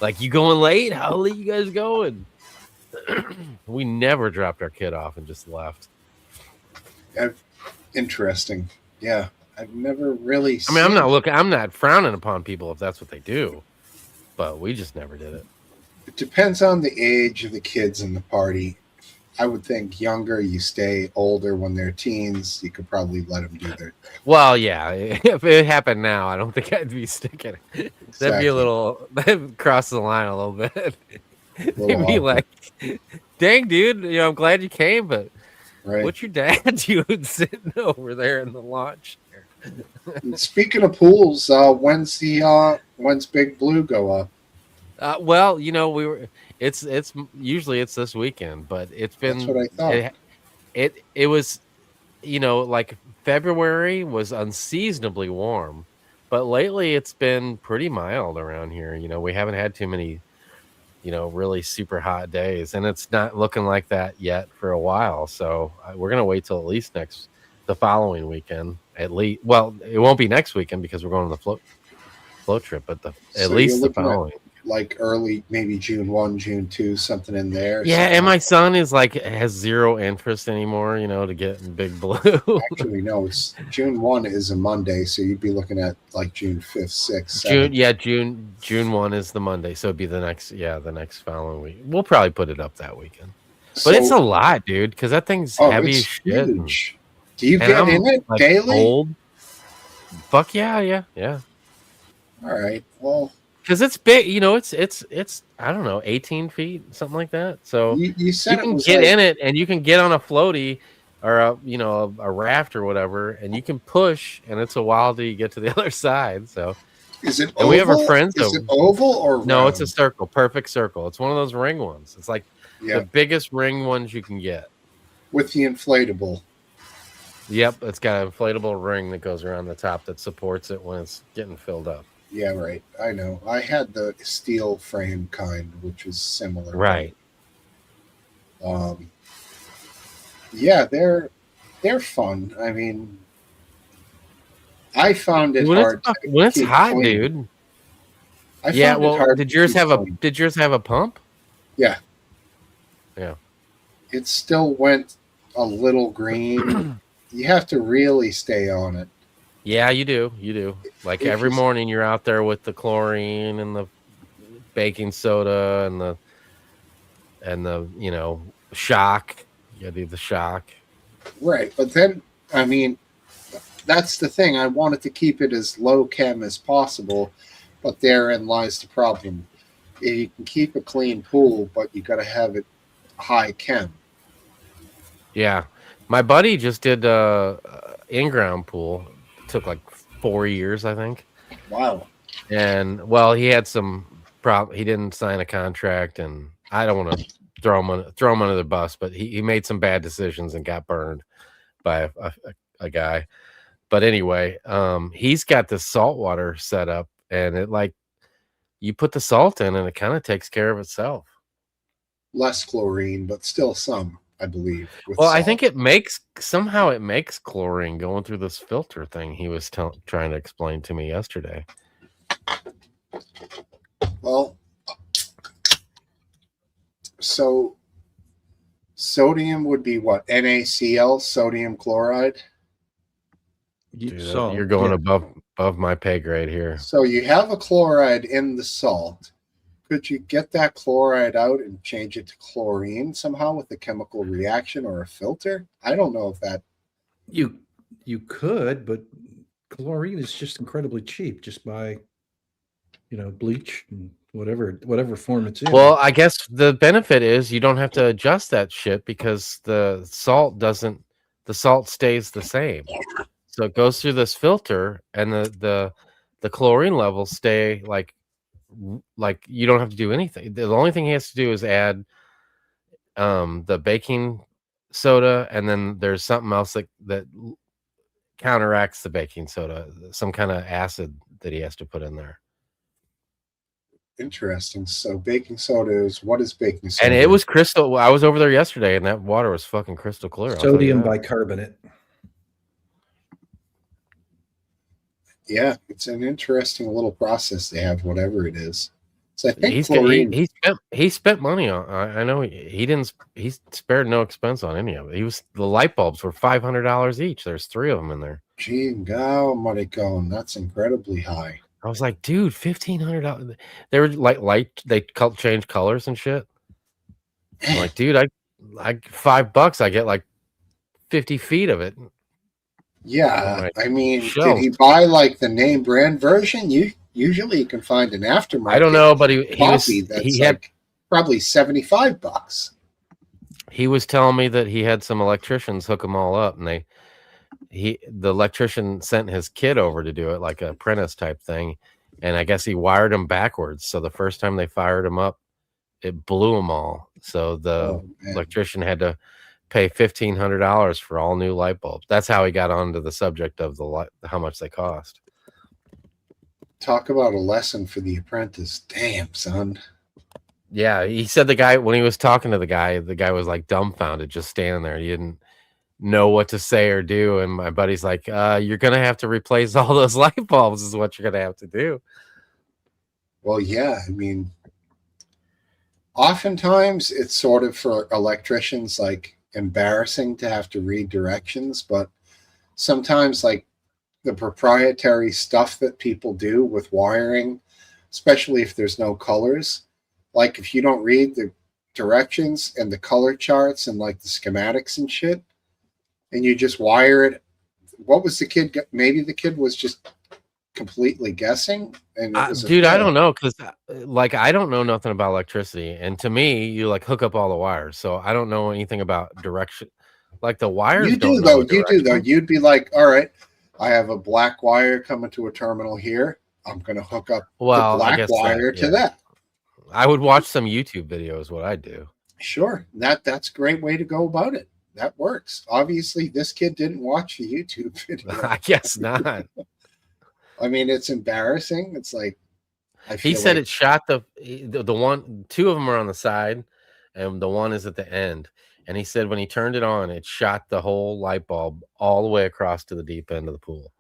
[SPEAKER 7] Like, you going late? How late you guys going? We never dropped our kid off and just left.
[SPEAKER 1] Interesting. Yeah, I've never really.
[SPEAKER 7] I mean, I'm not frowning upon people if that's what they do, but we just never did it.
[SPEAKER 1] It depends on the age of the kids in the party. I would think younger, you stay. Older, when they're teens, you could probably let them do their.
[SPEAKER 7] Well, yeah. If it happened now, I don't think I'd be sticking. That'd be
[SPEAKER 1] Exactly.
[SPEAKER 7] a little. That'd cross the line a little bit.
[SPEAKER 1] Little
[SPEAKER 7] They'd be
[SPEAKER 1] awkward.
[SPEAKER 7] like, "Dang, dude, I'm glad you came, but
[SPEAKER 1] Right.
[SPEAKER 7] what's your dad doing sitting over there in the launch?"
[SPEAKER 1] And speaking of pools, when's Big Blue go up?
[SPEAKER 7] Well, it's usually it's this weekend, but it's been.
[SPEAKER 1] That's what I thought.
[SPEAKER 7] It was, like February was unseasonably warm, but lately it's been pretty mild around here. We haven't had too many, really super hot days, and it's not looking like that yet for a while. So we're gonna wait till at least the following weekend. At least, well, it won't be next weekend because we're going on the float trip, but at
[SPEAKER 1] So
[SPEAKER 7] least
[SPEAKER 1] you're
[SPEAKER 7] the
[SPEAKER 1] looking at,
[SPEAKER 7] following.
[SPEAKER 1] like early, maybe June 1, June 2, something in there.
[SPEAKER 7] Yeah, and my son is like has zero interest anymore, to get in Big Blue.
[SPEAKER 1] Actually, no, it's June 1 is a Monday, so you'd be looking at like June 5th, 6th, 7th.
[SPEAKER 7] June 1 is the Monday, so it'd be the next following week. We'll probably put it up that weekend. But it's a lot, dude, because that thing's heavy as
[SPEAKER 1] it's
[SPEAKER 7] shit.
[SPEAKER 1] huge. Do you
[SPEAKER 7] And
[SPEAKER 1] get
[SPEAKER 7] I'm,
[SPEAKER 1] in it
[SPEAKER 7] like,
[SPEAKER 1] daily?
[SPEAKER 7] old. Fuck yeah.
[SPEAKER 1] All right. Well,
[SPEAKER 7] Because it's big, it's I don't know, 18 feet, something like that. So
[SPEAKER 1] you said it
[SPEAKER 7] can
[SPEAKER 1] was
[SPEAKER 7] get
[SPEAKER 1] like-
[SPEAKER 7] in it, and you can get on a floaty or a raft or whatever, and you can push, and it's a while till you get to the other side. So
[SPEAKER 1] Is it
[SPEAKER 7] And
[SPEAKER 1] oval?
[SPEAKER 7] we have our friends
[SPEAKER 1] Is
[SPEAKER 7] over.
[SPEAKER 1] it oval or
[SPEAKER 7] No, it's a
[SPEAKER 1] round?
[SPEAKER 7] circle, perfect circle. It's one of those ring ones. It's like
[SPEAKER 1] Yeah,
[SPEAKER 7] the biggest ring ones you can get.
[SPEAKER 1] with the inflatable.
[SPEAKER 7] Yep, it's got an inflatable ring that goes around the top that supports it when it's getting filled up.
[SPEAKER 1] Yeah, right. I know. I had the steel frame kind, which is similar.
[SPEAKER 7] Right.
[SPEAKER 1] Yeah, they're fun. I mean, I found it
[SPEAKER 7] When
[SPEAKER 1] hard
[SPEAKER 7] it's
[SPEAKER 1] keep
[SPEAKER 7] hot,
[SPEAKER 1] clean.
[SPEAKER 7] dude.
[SPEAKER 1] I
[SPEAKER 7] Yeah,
[SPEAKER 1] found it
[SPEAKER 7] well,
[SPEAKER 1] hard
[SPEAKER 7] did
[SPEAKER 1] to
[SPEAKER 7] yours
[SPEAKER 1] keep
[SPEAKER 7] have
[SPEAKER 1] clean.
[SPEAKER 7] did yours have a pump?
[SPEAKER 1] Yeah,
[SPEAKER 7] Yeah.
[SPEAKER 1] it still went a little green. You have to really stay on it.
[SPEAKER 7] Yeah, you do. You do. Like
[SPEAKER 1] If
[SPEAKER 7] every
[SPEAKER 1] you-
[SPEAKER 7] morning you're out there with the chlorine and the baking soda and the shock. You gotta do the shock.
[SPEAKER 1] Right, but then, I mean, that's the thing. I wanted to keep it as low chem as possible, but therein lies the problem. You can keep a clean pool, but you got to have it high chem.
[SPEAKER 7] Yeah. My buddy just did in-ground pool. It took like 4 years, I think.
[SPEAKER 1] Wow.
[SPEAKER 7] And well, he had some problem. He didn't sign a contract, and I don't want to throw him under the bus, but he made some bad decisions and got burned by a guy. But anyway, he's got this saltwater set up, and it like you put the salt in, and it kind of takes care of itself.
[SPEAKER 1] Less chlorine, but still some, I believe. with
[SPEAKER 7] Well, I
[SPEAKER 1] salt.
[SPEAKER 7] think it makes chlorine going through this filter thing he was trying to explain to me yesterday.
[SPEAKER 1] Well, so sodium would be what? NaCl, sodium chloride.
[SPEAKER 7] Dude,
[SPEAKER 2] Salt,
[SPEAKER 7] you're going
[SPEAKER 2] yeah.
[SPEAKER 7] above my pay grade here.
[SPEAKER 1] So you have a chloride in the salt. Could you get that chloride out and change it to chlorine somehow with a chemical reaction or a filter? I don't know if that.
[SPEAKER 2] You could, but chlorine is just incredibly cheap. Just buy, bleach and whatever form it's in.
[SPEAKER 7] Well, I guess the benefit is you don't have to adjust that shit because the salt stays the same. So it goes through this filter, and the chlorine levels stay like you don't have to do anything. The only thing he has to do is add the baking soda, and then there's something else that counteracts the baking soda, some kind of acid that he has to put in there.
[SPEAKER 1] Interesting. So baking soda is what is baking soda?
[SPEAKER 7] And it was crystal. I was over there yesterday, and that water was fucking crystal clear. I'll tell you
[SPEAKER 2] Sodium
[SPEAKER 7] that.
[SPEAKER 2] bicarbonate.
[SPEAKER 1] Yeah, it's an interesting little process they have, whatever it is. So I think
[SPEAKER 7] He's
[SPEAKER 1] chlorine.
[SPEAKER 7] he spent money on. I know he spared no expense on any of it. The light bulbs were $500 each. There's 3 of them in there.
[SPEAKER 1] Gee, maricón, that's incredibly high.
[SPEAKER 7] I was like, dude, $1,500. They were like they change colors and shit. I'm like, dude, I $5. I get like 50 feet of it.
[SPEAKER 1] Yeah,
[SPEAKER 7] Right.
[SPEAKER 1] I mean,
[SPEAKER 7] Shelf.
[SPEAKER 1] did he buy like the name brand version? Usually you can find an aftermarket.
[SPEAKER 7] I don't know, but he
[SPEAKER 1] copy that's like probably $75.
[SPEAKER 7] He was telling me that he had some electricians hook them all up, and the electrician sent his kid over to do it, like an apprentice type thing, and I guess he wired them backwards. So the first time they fired him up, it blew them all. So the electrician had to pay $1,500 for all new light bulbs. That's how he got onto the subject of how much they cost.
[SPEAKER 1] Talk about a lesson for the apprentice. Damn, son.
[SPEAKER 7] Yeah, he said the guy, when he was talking to the guy was like dumbfounded, just standing there. He didn't know what to say or do. And my buddy's like, you're going to have to replace all those light bulbs is what you're going to have to do.
[SPEAKER 1] Well, yeah, I mean, oftentimes it's sort of for electricians like embarrassing to have to read directions, but sometimes like the proprietary stuff that people do with wiring, especially if there's no colors, like if you don't read the directions and the color charts and like the schematics and shit, and you just wire it. What was the kid? Maybe the kid was just completely guessing. And it was a
[SPEAKER 7] dude, I
[SPEAKER 1] fail.
[SPEAKER 7] don't know, because like I don't know nothing about electricity, and to me, you like hook up all the wires, so I don't know anything about direction. Like the wires,
[SPEAKER 1] You do
[SPEAKER 7] don't
[SPEAKER 1] though.
[SPEAKER 7] know
[SPEAKER 1] You do though.
[SPEAKER 7] direction.
[SPEAKER 1] You'd be like, all right, I have a black wire coming to a terminal here. I'm going to hook up
[SPEAKER 7] Well,
[SPEAKER 1] the
[SPEAKER 7] I
[SPEAKER 1] black
[SPEAKER 7] guess
[SPEAKER 1] wire
[SPEAKER 7] that,
[SPEAKER 1] to
[SPEAKER 7] yeah.
[SPEAKER 1] that.
[SPEAKER 7] I would watch some YouTube videos. What I do.
[SPEAKER 1] Sure, that's a great way to go about it. That works. Obviously, this kid didn't watch the YouTube video.
[SPEAKER 7] I guess not.
[SPEAKER 1] I mean, it's embarrassing. It's like
[SPEAKER 7] He said it shot the one. Two of them are on the side, and the one is at the end. And he said when he turned it on, it shot the whole light bulb all the way across to the deep end of the pool.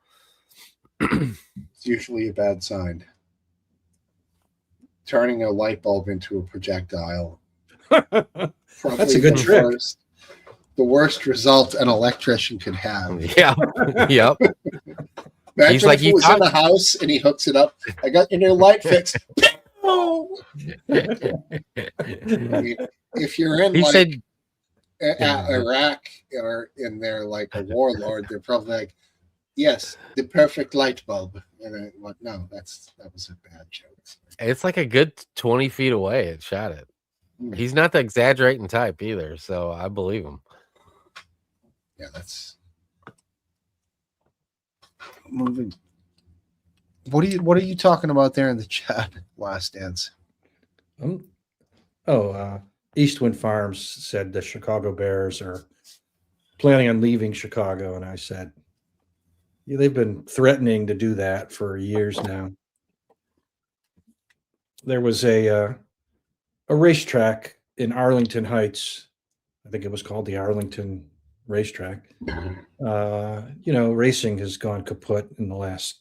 [SPEAKER 1] It's usually a bad sign. Turning a light bulb into a projectile.
[SPEAKER 2] That's a good trick.
[SPEAKER 1] The worst result an electrician could have.
[SPEAKER 7] Yeah. Yep.
[SPEAKER 1] Imagine
[SPEAKER 7] He's like,
[SPEAKER 1] if it was in a house and he hooks it up. I got your new light fixed. If you're in
[SPEAKER 7] He
[SPEAKER 1] like
[SPEAKER 7] said
[SPEAKER 1] Iraq or in there like a warlord, they're probably like, yes, the perfect light bulb. And I went, no, that was a bad joke.
[SPEAKER 7] it's like a good 20 feet away. It shot it. He's not the exaggerating type either, so I believe him.
[SPEAKER 1] Yeah, that's moving. What are you talking about there in the chat? Last Dance.
[SPEAKER 2] Eastwind Farms said the Chicago Bears are planning on leaving Chicago, and I said, yeah, they've been threatening to do that for years now. There was a racetrack in Arlington Heights. I think it was called the Arlington Racetrack. Racing has gone kaput in the last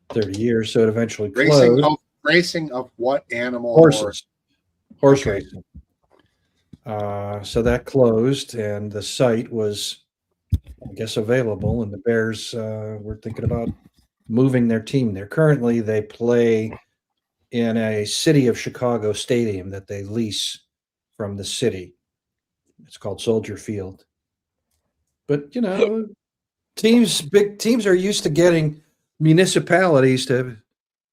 [SPEAKER 2] 30 years, so it eventually closed.
[SPEAKER 1] Racing of what animal?
[SPEAKER 2] Horses. Horse racing. So that closed, and the site was, I guess, available, and the Bears were thinking about moving their team there. Currently, they play in a City of Chicago stadium that they lease from the city. It's called Soldier Field. But, big teams are used to getting municipalities to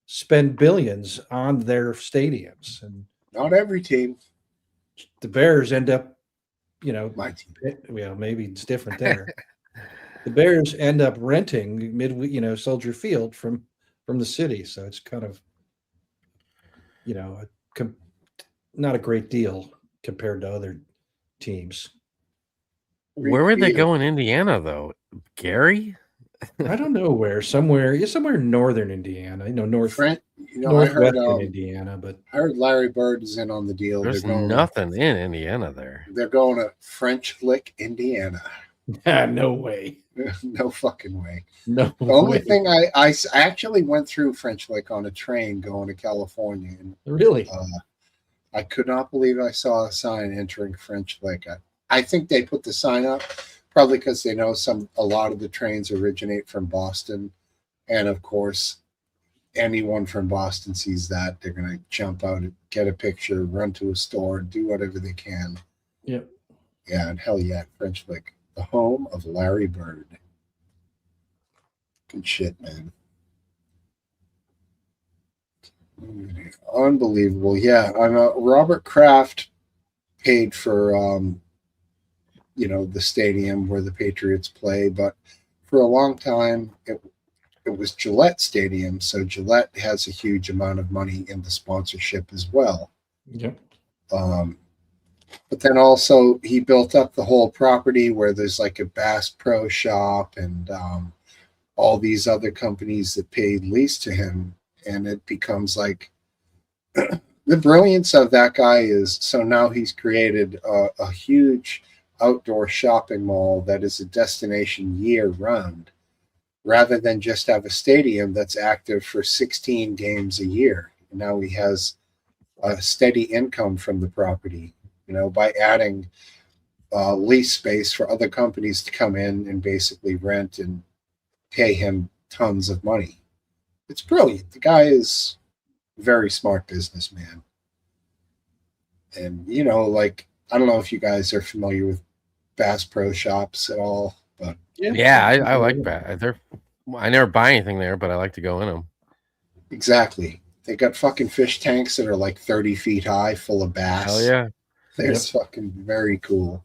[SPEAKER 2] spend billions on their stadiums. And
[SPEAKER 1] not every team.
[SPEAKER 2] The Bears end up,
[SPEAKER 1] my team.
[SPEAKER 2] Well, maybe it's different there. The Bears end up renting Soldier Field from the city. So it's kind of, not a great deal compared to other teams.
[SPEAKER 7] Where would they go in Indiana, though? Gary?
[SPEAKER 2] I don't know where. Somewhere in northern Indiana. Northwestern Indiana. But
[SPEAKER 1] I heard Larry Bird is in on the deal.
[SPEAKER 7] There's nothing in Indiana there.
[SPEAKER 1] They're going to French Lick, Indiana.
[SPEAKER 2] No way.
[SPEAKER 1] No fucking way.
[SPEAKER 2] No.
[SPEAKER 1] The only thing I actually went through French Lick on a train going to California. And,
[SPEAKER 2] really?
[SPEAKER 1] I could not believe I saw a sign entering French Lick. I think they put the sign up probably because they know a lot of the trains originate from Boston. And of course, anyone from Boston sees that, they're going to jump out and get a picture, run to a store, do whatever they can.
[SPEAKER 2] Yep.
[SPEAKER 1] Yeah, and hell yeah, French Lick, the home of Larry Bird. Good shit, man. Unbelievable. Yeah, Robert Kraft paid for the stadium where the Patriots play, but for a long time it was Gillette Stadium, so Gillette has a huge amount of money in the sponsorship as well.
[SPEAKER 2] Yep.
[SPEAKER 1] But then also he built up the whole property where there's like a Bass Pro Shop and all these other companies that paid lease to him, and it becomes like the brilliance of that guy is, so now he's created a huge outdoor shopping mall that is a destination year round, rather than just have a stadium that's active for 16 games a year. Now he has a steady income from the property, by adding lease space for other companies to come in and basically rent and pay him tons of money. It's brilliant. The guy is a very smart businessman. And, I don't know if you guys are familiar with Bass Pro Shops at all, but
[SPEAKER 7] yeah, I like that. I never buy anything there, but I like to go in them.
[SPEAKER 1] Exactly. They got fucking fish tanks that are like 30 feet high, full of bass.
[SPEAKER 7] Hell yeah.
[SPEAKER 1] They're fucking very cool.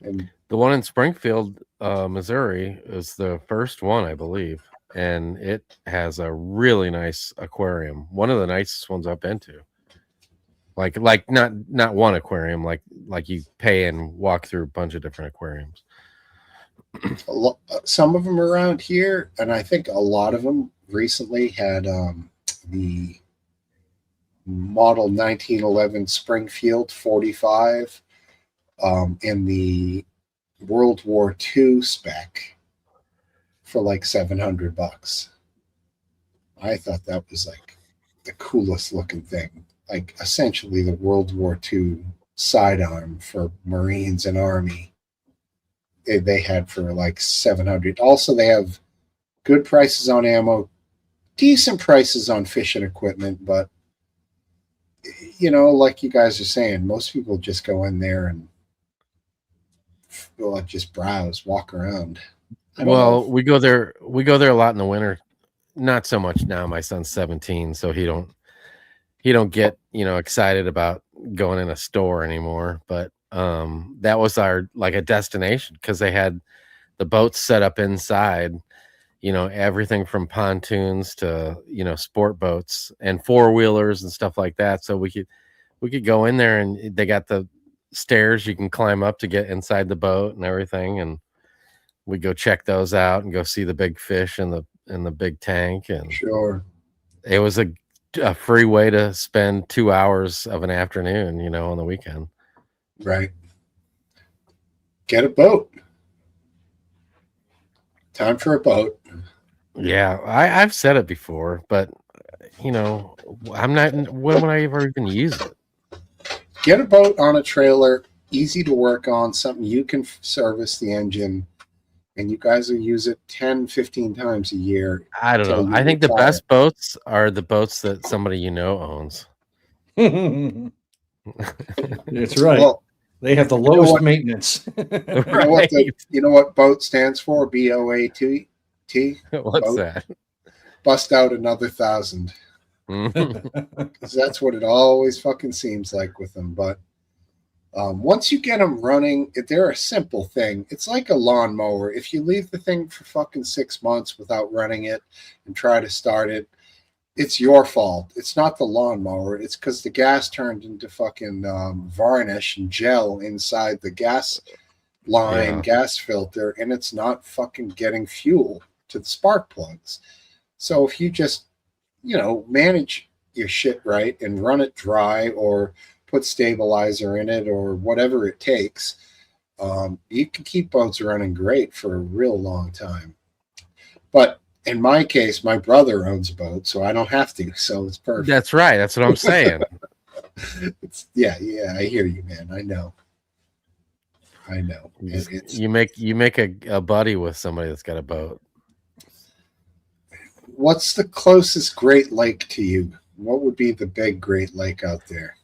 [SPEAKER 1] And
[SPEAKER 7] the one in Springfield, Missouri is the first one, I believe. and it has a really nice aquarium. One of the nicest ones I've been to. Like not one aquarium, like you pay and walk through a bunch of different aquariums.
[SPEAKER 1] Some of them around here, and I think a lot of them recently had the model 1911 Springfield 45 in the World War II spec for like $700. I thought that was like the coolest looking thing. Like essentially the World War II sidearm for Marines and Army. They had for like $700. Also, they have good prices on ammo, decent prices on fishing equipment, but you know, like you guys are saying, most people just go in there and just browse, walk around.
[SPEAKER 7] Well, we go there a lot in the winter. Not so much now. My son's 17, so he don't get, you know, excited about going in a store anymore. But that was our like a destination because they had the boats set up inside, you know, everything from pontoons to, you know, sport boats and four-wheelers and stuff like that. So we could go in there, and they got the stairs you can climb up to get inside the boat and everything, and we go check those out and go see the big fish in the big tank. And
[SPEAKER 1] sure,
[SPEAKER 7] it was a free way to spend 2 hours of an afternoon, you know, on the weekend.
[SPEAKER 1] Right. Get a boat. Time for a boat.
[SPEAKER 7] Yeah, I've said it before, but you know, I'm not. When would I ever even use it?
[SPEAKER 1] Get a boat on a trailer, easy to work on, something you can service the engine, and you guys will use it 10, 15 times a year.
[SPEAKER 7] I don't know. I think the best boats are the boats that somebody you know owns.
[SPEAKER 2] That's right.
[SPEAKER 1] Well,
[SPEAKER 2] they have the lowest maintenance.
[SPEAKER 1] You know what boat stands for? BOAT.
[SPEAKER 7] What's
[SPEAKER 1] boat?
[SPEAKER 7] that?
[SPEAKER 1] Bust out another 1,000. Because that's what it always fucking seems like with them. But once you get them running, they're a simple thing. It's like a lawnmower. If you leave the thing for fucking 6 months without running it and try to start it, it's your fault. It's not the lawnmower. It's because the gas turned into fucking varnish and gel inside the gas line, gas filter, and it's not fucking getting fuel to the spark plugs. So if you just, you know, manage your shit right and run it dry or put stabilizer in it or whatever it takes, you can keep boats running great for a real long time. But in my case, my brother owns a boat, so I don't have to. So it's perfect.
[SPEAKER 7] That's right. That's what I'm saying.
[SPEAKER 1] Yeah, I hear you, man. I know.
[SPEAKER 7] You make a buddy with somebody that's got a boat.
[SPEAKER 1] What's the closest Great Lake to you? What would be the big Great Lake out there?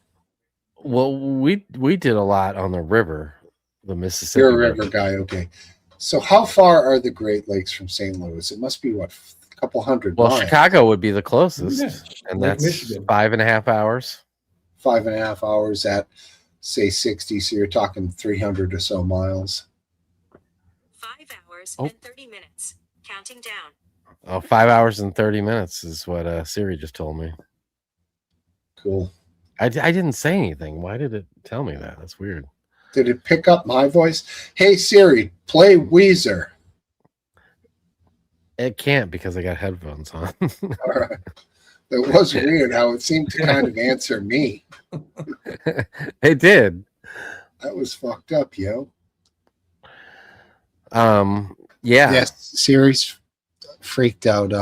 [SPEAKER 7] Well, we did a lot on the river, the Mississippi.
[SPEAKER 1] You're a river guy, okay. So how far are the Great Lakes from St. Louis? It must be what, a couple hundred
[SPEAKER 7] Well,
[SPEAKER 1] miles.
[SPEAKER 7] Chicago would be the closest, and
[SPEAKER 1] Lake
[SPEAKER 7] that's
[SPEAKER 1] Michigan.
[SPEAKER 7] 5.5 hours.
[SPEAKER 1] 5.5 hours at say 60, so you're talking 300 or so miles.
[SPEAKER 16] 5 hours and 30 minutes. Counting down.
[SPEAKER 7] Oh, 5 hours and 30 minutes is what Siri just told me.
[SPEAKER 1] Cool.
[SPEAKER 7] I didn't say anything. Why did it tell me that? That's weird.
[SPEAKER 1] Did it pick up my voice? Hey Siri, play Weezer.
[SPEAKER 7] It can't because I got headphones on.
[SPEAKER 1] All right. It was weird how it seemed to kind of answer me.
[SPEAKER 7] It did.
[SPEAKER 1] That was fucked up, yo.
[SPEAKER 7] Yeah.
[SPEAKER 1] Yes, Siri's freaked out.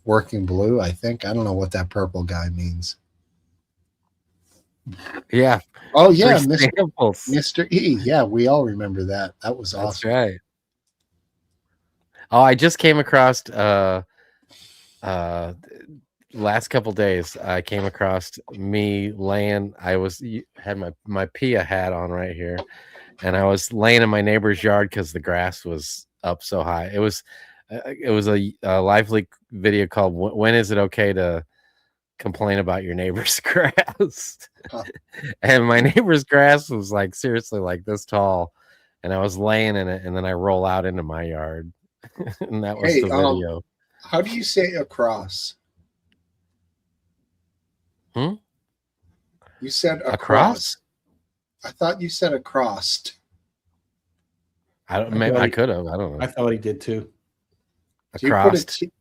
[SPEAKER 1] Working blue, I think. I don't know what that purple guy means.
[SPEAKER 7] Yeah.
[SPEAKER 1] Oh yeah,
[SPEAKER 7] Free samples.
[SPEAKER 1] Mr. E. Yeah, we all remember that. That was
[SPEAKER 7] That's
[SPEAKER 1] awesome.
[SPEAKER 7] right. Oh, I just came across last couple days. I came across me laying. Had my Pia hat on right here, and I was laying in my neighbor's yard because the grass was up so high. It was a live leak video called "When Is It Okay to Complain About Your Neighbor's Grass?" And my neighbor's grass was like seriously like this tall, and I was laying in it, and then I roll out into my yard. and that was
[SPEAKER 1] Hey,
[SPEAKER 7] the video.
[SPEAKER 1] how do you say across?
[SPEAKER 7] Hmm?
[SPEAKER 1] You said across.
[SPEAKER 7] Across?
[SPEAKER 1] I thought you said across.
[SPEAKER 7] I don't. Maybe I could have. I don't know.
[SPEAKER 2] I thought he did too.
[SPEAKER 1] Do you put a
[SPEAKER 7] Across.
[SPEAKER 1] T-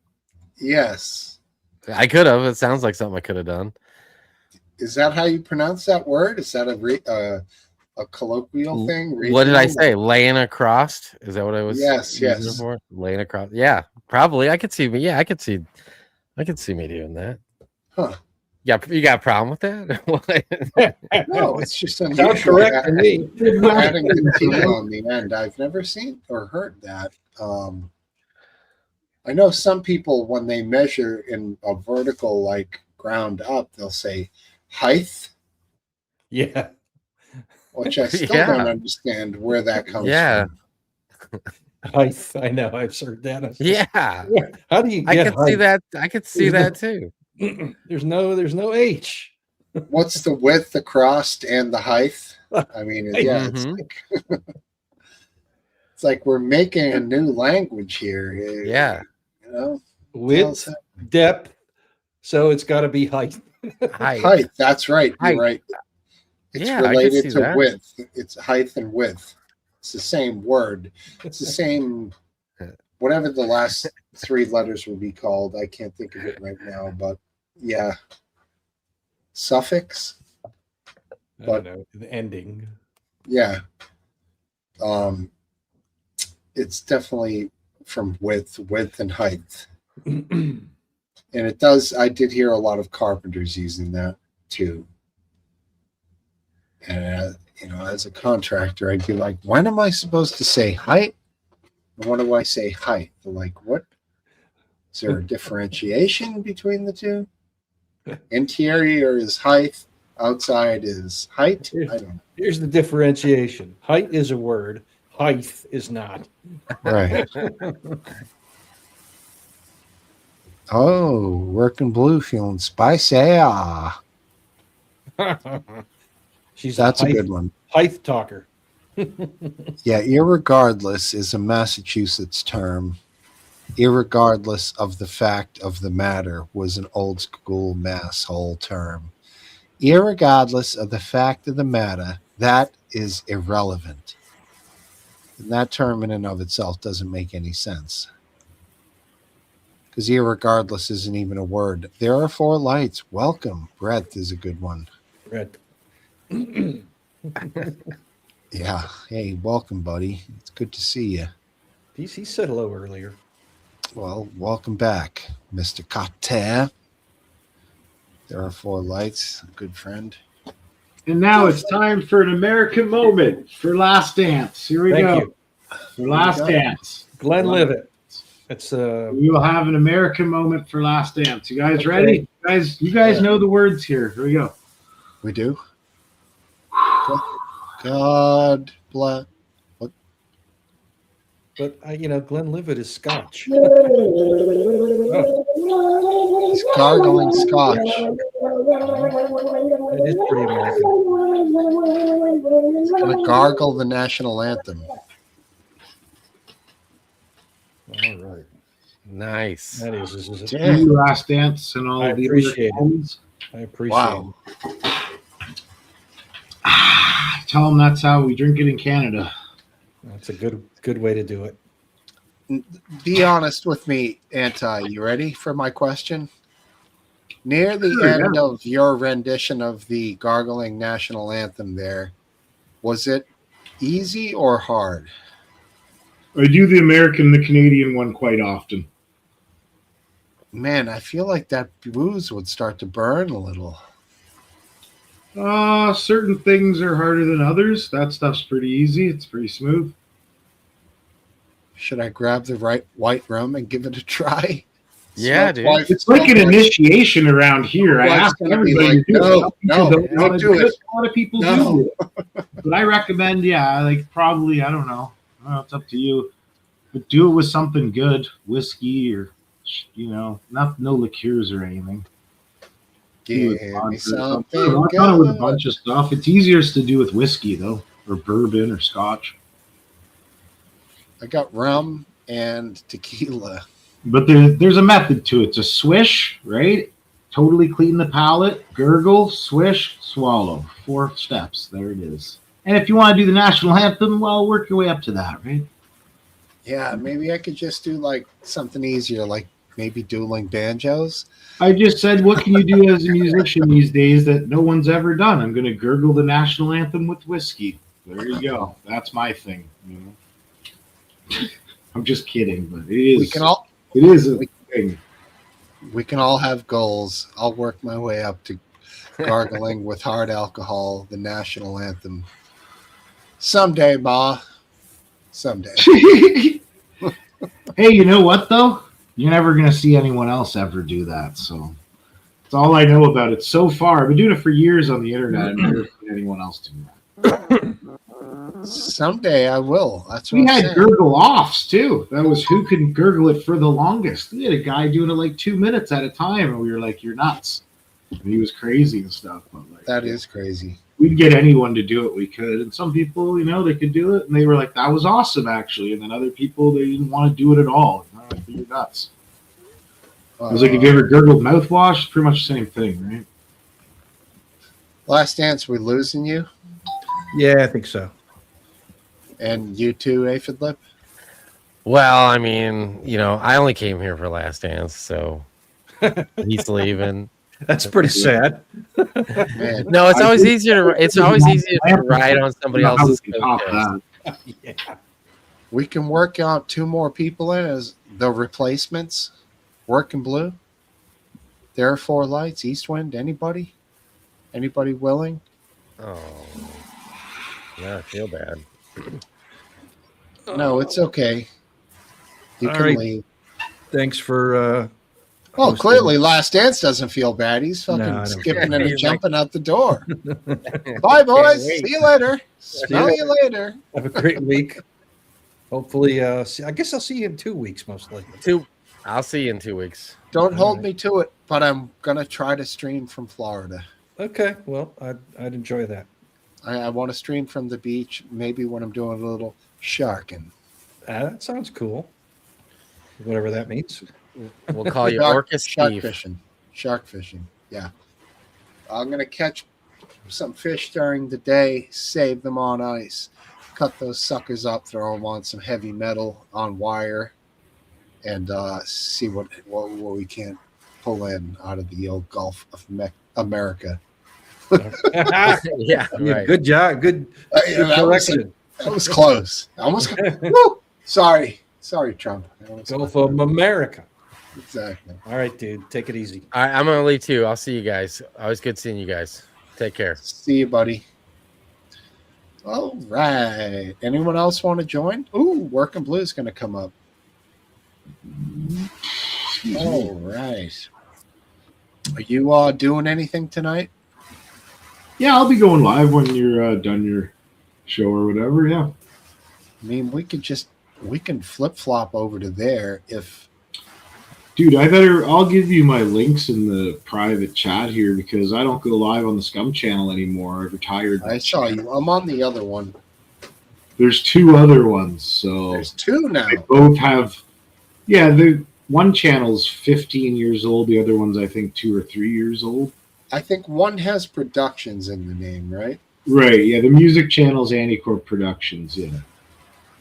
[SPEAKER 1] yes.
[SPEAKER 7] I could have. It sounds like something I could have done.
[SPEAKER 1] Is that how you pronounce that word? Is that a colloquial thing?
[SPEAKER 7] What did I
[SPEAKER 1] Regional?
[SPEAKER 7] say? Laying across? Is that what I was?
[SPEAKER 1] Yes,
[SPEAKER 7] using
[SPEAKER 1] yes.
[SPEAKER 7] it for? Laying across. Yeah, probably. I could see me. Yeah, I could see me doing that.
[SPEAKER 1] Huh.
[SPEAKER 7] Yeah, you got a problem with that?
[SPEAKER 1] No, it's just
[SPEAKER 2] Sounds
[SPEAKER 1] unusual.
[SPEAKER 2] correct to me.
[SPEAKER 1] Adding the T on the end. I've never seen or heard that. I know some people, when they measure in a vertical, like ground up, they'll say height,
[SPEAKER 2] Yeah.
[SPEAKER 1] which I still
[SPEAKER 7] Yeah.
[SPEAKER 1] don't understand where that comes
[SPEAKER 7] Yeah.
[SPEAKER 1] from.
[SPEAKER 2] I know. I've heard that.
[SPEAKER 7] Yeah.
[SPEAKER 2] How do you
[SPEAKER 7] I
[SPEAKER 2] get
[SPEAKER 7] could see
[SPEAKER 2] height?
[SPEAKER 7] that. I could see that too.
[SPEAKER 2] There's no H.
[SPEAKER 1] What's the width, the cross, and the height? I mean, yeah,
[SPEAKER 7] Mhm.
[SPEAKER 1] it's like we're making a new language here.
[SPEAKER 7] Yeah.
[SPEAKER 1] You know,
[SPEAKER 2] Width, depth. So it's got to be height.
[SPEAKER 1] height. That's right. You're
[SPEAKER 7] Height.
[SPEAKER 1] right. It's
[SPEAKER 7] Yeah, I could
[SPEAKER 1] related
[SPEAKER 7] see
[SPEAKER 1] to
[SPEAKER 7] that.
[SPEAKER 1] width. It's height and width. It's the same word. It's the same. Whatever the last three letters will be called, I can't think of it right now. But yeah, suffix.
[SPEAKER 2] I don't know. The ending.
[SPEAKER 1] Yeah. It's definitely from width and height. And it does, I did hear a lot of carpenters using that too. And, as a contractor, I'd be like, when am I supposed to say height? And when do I say height? They're like, what? Is there a differentiation between the two? Interior is height, outside is height. I don't know.
[SPEAKER 2] Here's the differentiation. Height is a word. Height is not.
[SPEAKER 1] Right. Oh, working blue, feeling spicy.
[SPEAKER 2] She's
[SPEAKER 1] That's a
[SPEAKER 2] height-
[SPEAKER 1] good one.
[SPEAKER 2] Height talker.
[SPEAKER 1] Yeah, irregardless is a Massachusetts term. Irregardless of the fact of the matter was an old school Mass whole term. Irregardless of the fact of the matter, that is irrelevant. And that term in and of itself doesn't make any sense. Because irregardless isn't even a word. There are four lights. Welcome. Breadth is a good one.
[SPEAKER 2] Breadth.
[SPEAKER 1] Yeah. Hey, welcome, buddy. It's good to see you.
[SPEAKER 2] He said hello earlier.
[SPEAKER 1] Well, welcome back, Mr. Carter. There are four lights. Good friend.
[SPEAKER 15] And now it's time for an American moment for Last Dance. Here we
[SPEAKER 2] Thank
[SPEAKER 15] go.
[SPEAKER 2] you.
[SPEAKER 15] For Last Dance.
[SPEAKER 2] Glenlivet. It's
[SPEAKER 15] We will have an American moment for Last Dance. You guys ready? You guys know the words here. Here we go.
[SPEAKER 1] We do. God bless. What?
[SPEAKER 2] But Glenlivet is Scotch.
[SPEAKER 1] He's gargling scotch.
[SPEAKER 2] It is pretty American.
[SPEAKER 1] He's going to gargle the national anthem.
[SPEAKER 2] All right.
[SPEAKER 7] Nice.
[SPEAKER 2] That is. This is
[SPEAKER 15] Thank you, Last Dance and all
[SPEAKER 2] I
[SPEAKER 15] the
[SPEAKER 2] appreciate
[SPEAKER 15] other
[SPEAKER 2] it.
[SPEAKER 15] ones.
[SPEAKER 2] I appreciate
[SPEAKER 1] Wow.
[SPEAKER 15] Tell them that's how we drink it in Canada.
[SPEAKER 2] it. That's a good way to do it.
[SPEAKER 1] Be honest with me, Anti. You ready for my question? Near the
[SPEAKER 15] Sure,
[SPEAKER 1] end
[SPEAKER 15] yeah.
[SPEAKER 1] of your rendition of the gargling national anthem there, was it easy or hard?
[SPEAKER 15] I do the American and the Canadian one quite often.
[SPEAKER 1] Man, I feel like that booze would start to burn a little.
[SPEAKER 15] Certain things are harder than others. That stuff's pretty easy. It's pretty smooth.
[SPEAKER 1] Should I grab the right white rum and give it a try?
[SPEAKER 7] Yeah,
[SPEAKER 1] Smoke
[SPEAKER 7] dude.
[SPEAKER 1] wife-
[SPEAKER 15] It's like an initiation around here. I
[SPEAKER 1] Well, it's
[SPEAKER 15] ask
[SPEAKER 1] gonna be
[SPEAKER 15] everybody
[SPEAKER 1] like,
[SPEAKER 15] to do it.
[SPEAKER 1] no,
[SPEAKER 15] Some people
[SPEAKER 1] no,
[SPEAKER 15] don't
[SPEAKER 1] don't
[SPEAKER 15] wanna
[SPEAKER 1] do it.
[SPEAKER 15] A lot of people
[SPEAKER 1] No.
[SPEAKER 15] do it. But I recommend, probably, I don't know. It's up to you. But do it with something good, whiskey or, no liqueurs or anything. Do it
[SPEAKER 1] Give
[SPEAKER 15] with
[SPEAKER 1] me
[SPEAKER 15] vodka or something.
[SPEAKER 1] something
[SPEAKER 15] I've done it with a
[SPEAKER 1] good.
[SPEAKER 15] bunch of stuff. It's easiest to do with whiskey though, or bourbon or scotch.
[SPEAKER 1] I got rum and tequila.
[SPEAKER 15] But there's a method to it. It's a swish, right? Totally clean the palate, gurgle, swish, swallow. 4 steps. There it is. And if you want to do the national anthem, well, work your way up to that, right?
[SPEAKER 1] Yeah, maybe I could just do like something easier, like maybe dueling banjos.
[SPEAKER 15] I just said, what can you do as a musician these days that no one's ever done? I'm going to gurgle the national anthem with whiskey. There you go. That's my thing. You know? I'm just kidding, but it is. It is a thing.
[SPEAKER 1] We can all have goals. I'll work my way up to gargling with hard alcohol, the national anthem. Someday, Ma. Someday.
[SPEAKER 15] Hey, you know what, though? You're never going to see anyone else ever do that. So that's all I know about it so far. I've been doing it for years on the internet. I've never seen anyone else do that.
[SPEAKER 1] Someday I will. That's what
[SPEAKER 15] We
[SPEAKER 1] I'm
[SPEAKER 15] had
[SPEAKER 1] saying.
[SPEAKER 15] gurgle offs, too. That was who can gurgle it for the longest. We had a guy doing it like 2 minutes at a time, and we were like, you're nuts. And he was crazy and stuff. But like,
[SPEAKER 1] That is crazy.
[SPEAKER 15] we'd get anyone to do it we could, and some people, you know, they could do it and they were like, that was awesome actually, and then other people, they didn't want to do it at all. And I'm like, you're nuts. I was like, have you ever gurgled mouthwash? Pretty much the same thing, right?
[SPEAKER 1] Last Dance, we losing you?
[SPEAKER 2] Yeah, I think so.
[SPEAKER 1] And you too, Aphid Lip?
[SPEAKER 7] Well, I mean, you know, I only came here for Last Dance, so he's leaving.
[SPEAKER 2] That's pretty sad.
[SPEAKER 1] Man,
[SPEAKER 7] No, it's always easier to ride on somebody else's coattails.
[SPEAKER 1] Yeah. We can work out 2 more people in as the replacements. Working Blue. There are 4 lights. Eastwind. Anybody? Anybody willing?
[SPEAKER 7] Oh, yeah, I feel bad.
[SPEAKER 1] No, it's okay. You
[SPEAKER 2] All
[SPEAKER 1] can
[SPEAKER 2] right.
[SPEAKER 1] leave.
[SPEAKER 2] Thanks for.
[SPEAKER 1] Oh,
[SPEAKER 2] hosting.
[SPEAKER 1] clearly Last Dance doesn't feel bad. He's
[SPEAKER 2] No, I
[SPEAKER 1] fucking
[SPEAKER 2] don't
[SPEAKER 1] skipping
[SPEAKER 2] care.
[SPEAKER 1] and jumping out the door. Bye, boys.
[SPEAKER 2] wait.
[SPEAKER 1] See you later. Smell
[SPEAKER 2] ya.
[SPEAKER 1] you later.
[SPEAKER 2] Have a great week. Hopefully, I guess I'll see you in 2 weeks, most likely.
[SPEAKER 7] I'll see you in 2 weeks.
[SPEAKER 1] Don't hold me to it, but I'm gonna try to stream from Florida.
[SPEAKER 2] Okay, well, I'd enjoy that.
[SPEAKER 1] I want to stream from the beach, maybe when I'm doing a little sharking.
[SPEAKER 2] That sounds cool. Whatever that means.
[SPEAKER 7] We'll call you
[SPEAKER 1] Shark-
[SPEAKER 7] Orca
[SPEAKER 1] shark
[SPEAKER 7] Steve.
[SPEAKER 1] fishing. Shark fishing. Yeah. I'm gonna catch some fish during the day, save them on ice, cut those suckers up, throw them on some heavy metal on wire, and see what we can pull in out of the old Gulf of America.
[SPEAKER 7] Yeah, right.
[SPEAKER 2] Good job. Good, good correction.
[SPEAKER 1] That was close. I almost. Woo! Sorry, Trump.
[SPEAKER 2] Gulf of America.
[SPEAKER 1] Exactly.
[SPEAKER 2] All right, dude. Take it easy.
[SPEAKER 7] All right, I'm gonna leave too. I'll see you guys. Always good seeing you guys. Take care.
[SPEAKER 1] See you, buddy. All right. Anyone else want to join? Ooh, Working Blue is going to come up. All right. Are you doing anything tonight?
[SPEAKER 15] Yeah, I'll be going live when you're done your show or whatever. Yeah.
[SPEAKER 1] I mean, we can flip flop over to there if.
[SPEAKER 15] Dude, I'll give you my links in the private chat here because I don't go live on the Scum channel anymore. I retired.
[SPEAKER 1] I saw you. I'm on the other one.
[SPEAKER 15] There's 2 other ones. So
[SPEAKER 1] There's 2 now.
[SPEAKER 15] they both have, yeah, the one channel's 15 years old. The other one's, I think, 2 or 3 years old.
[SPEAKER 1] I think one has Productions in the name, right?
[SPEAKER 15] Right. Yeah. The music channel's Anticorp Productions. Yeah.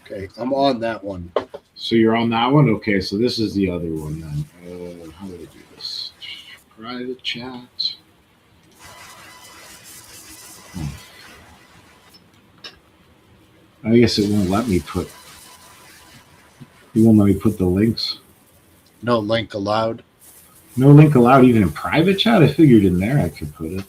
[SPEAKER 1] Okay. I'm on that one.
[SPEAKER 15] So you're on that one? Okay. So this is the other one then. How do I do this? Private chat. I guess it won't let me put. You won't let me put the links.
[SPEAKER 1] No link allowed.
[SPEAKER 15] No link allowed even in private chat? I figured in there I could put it.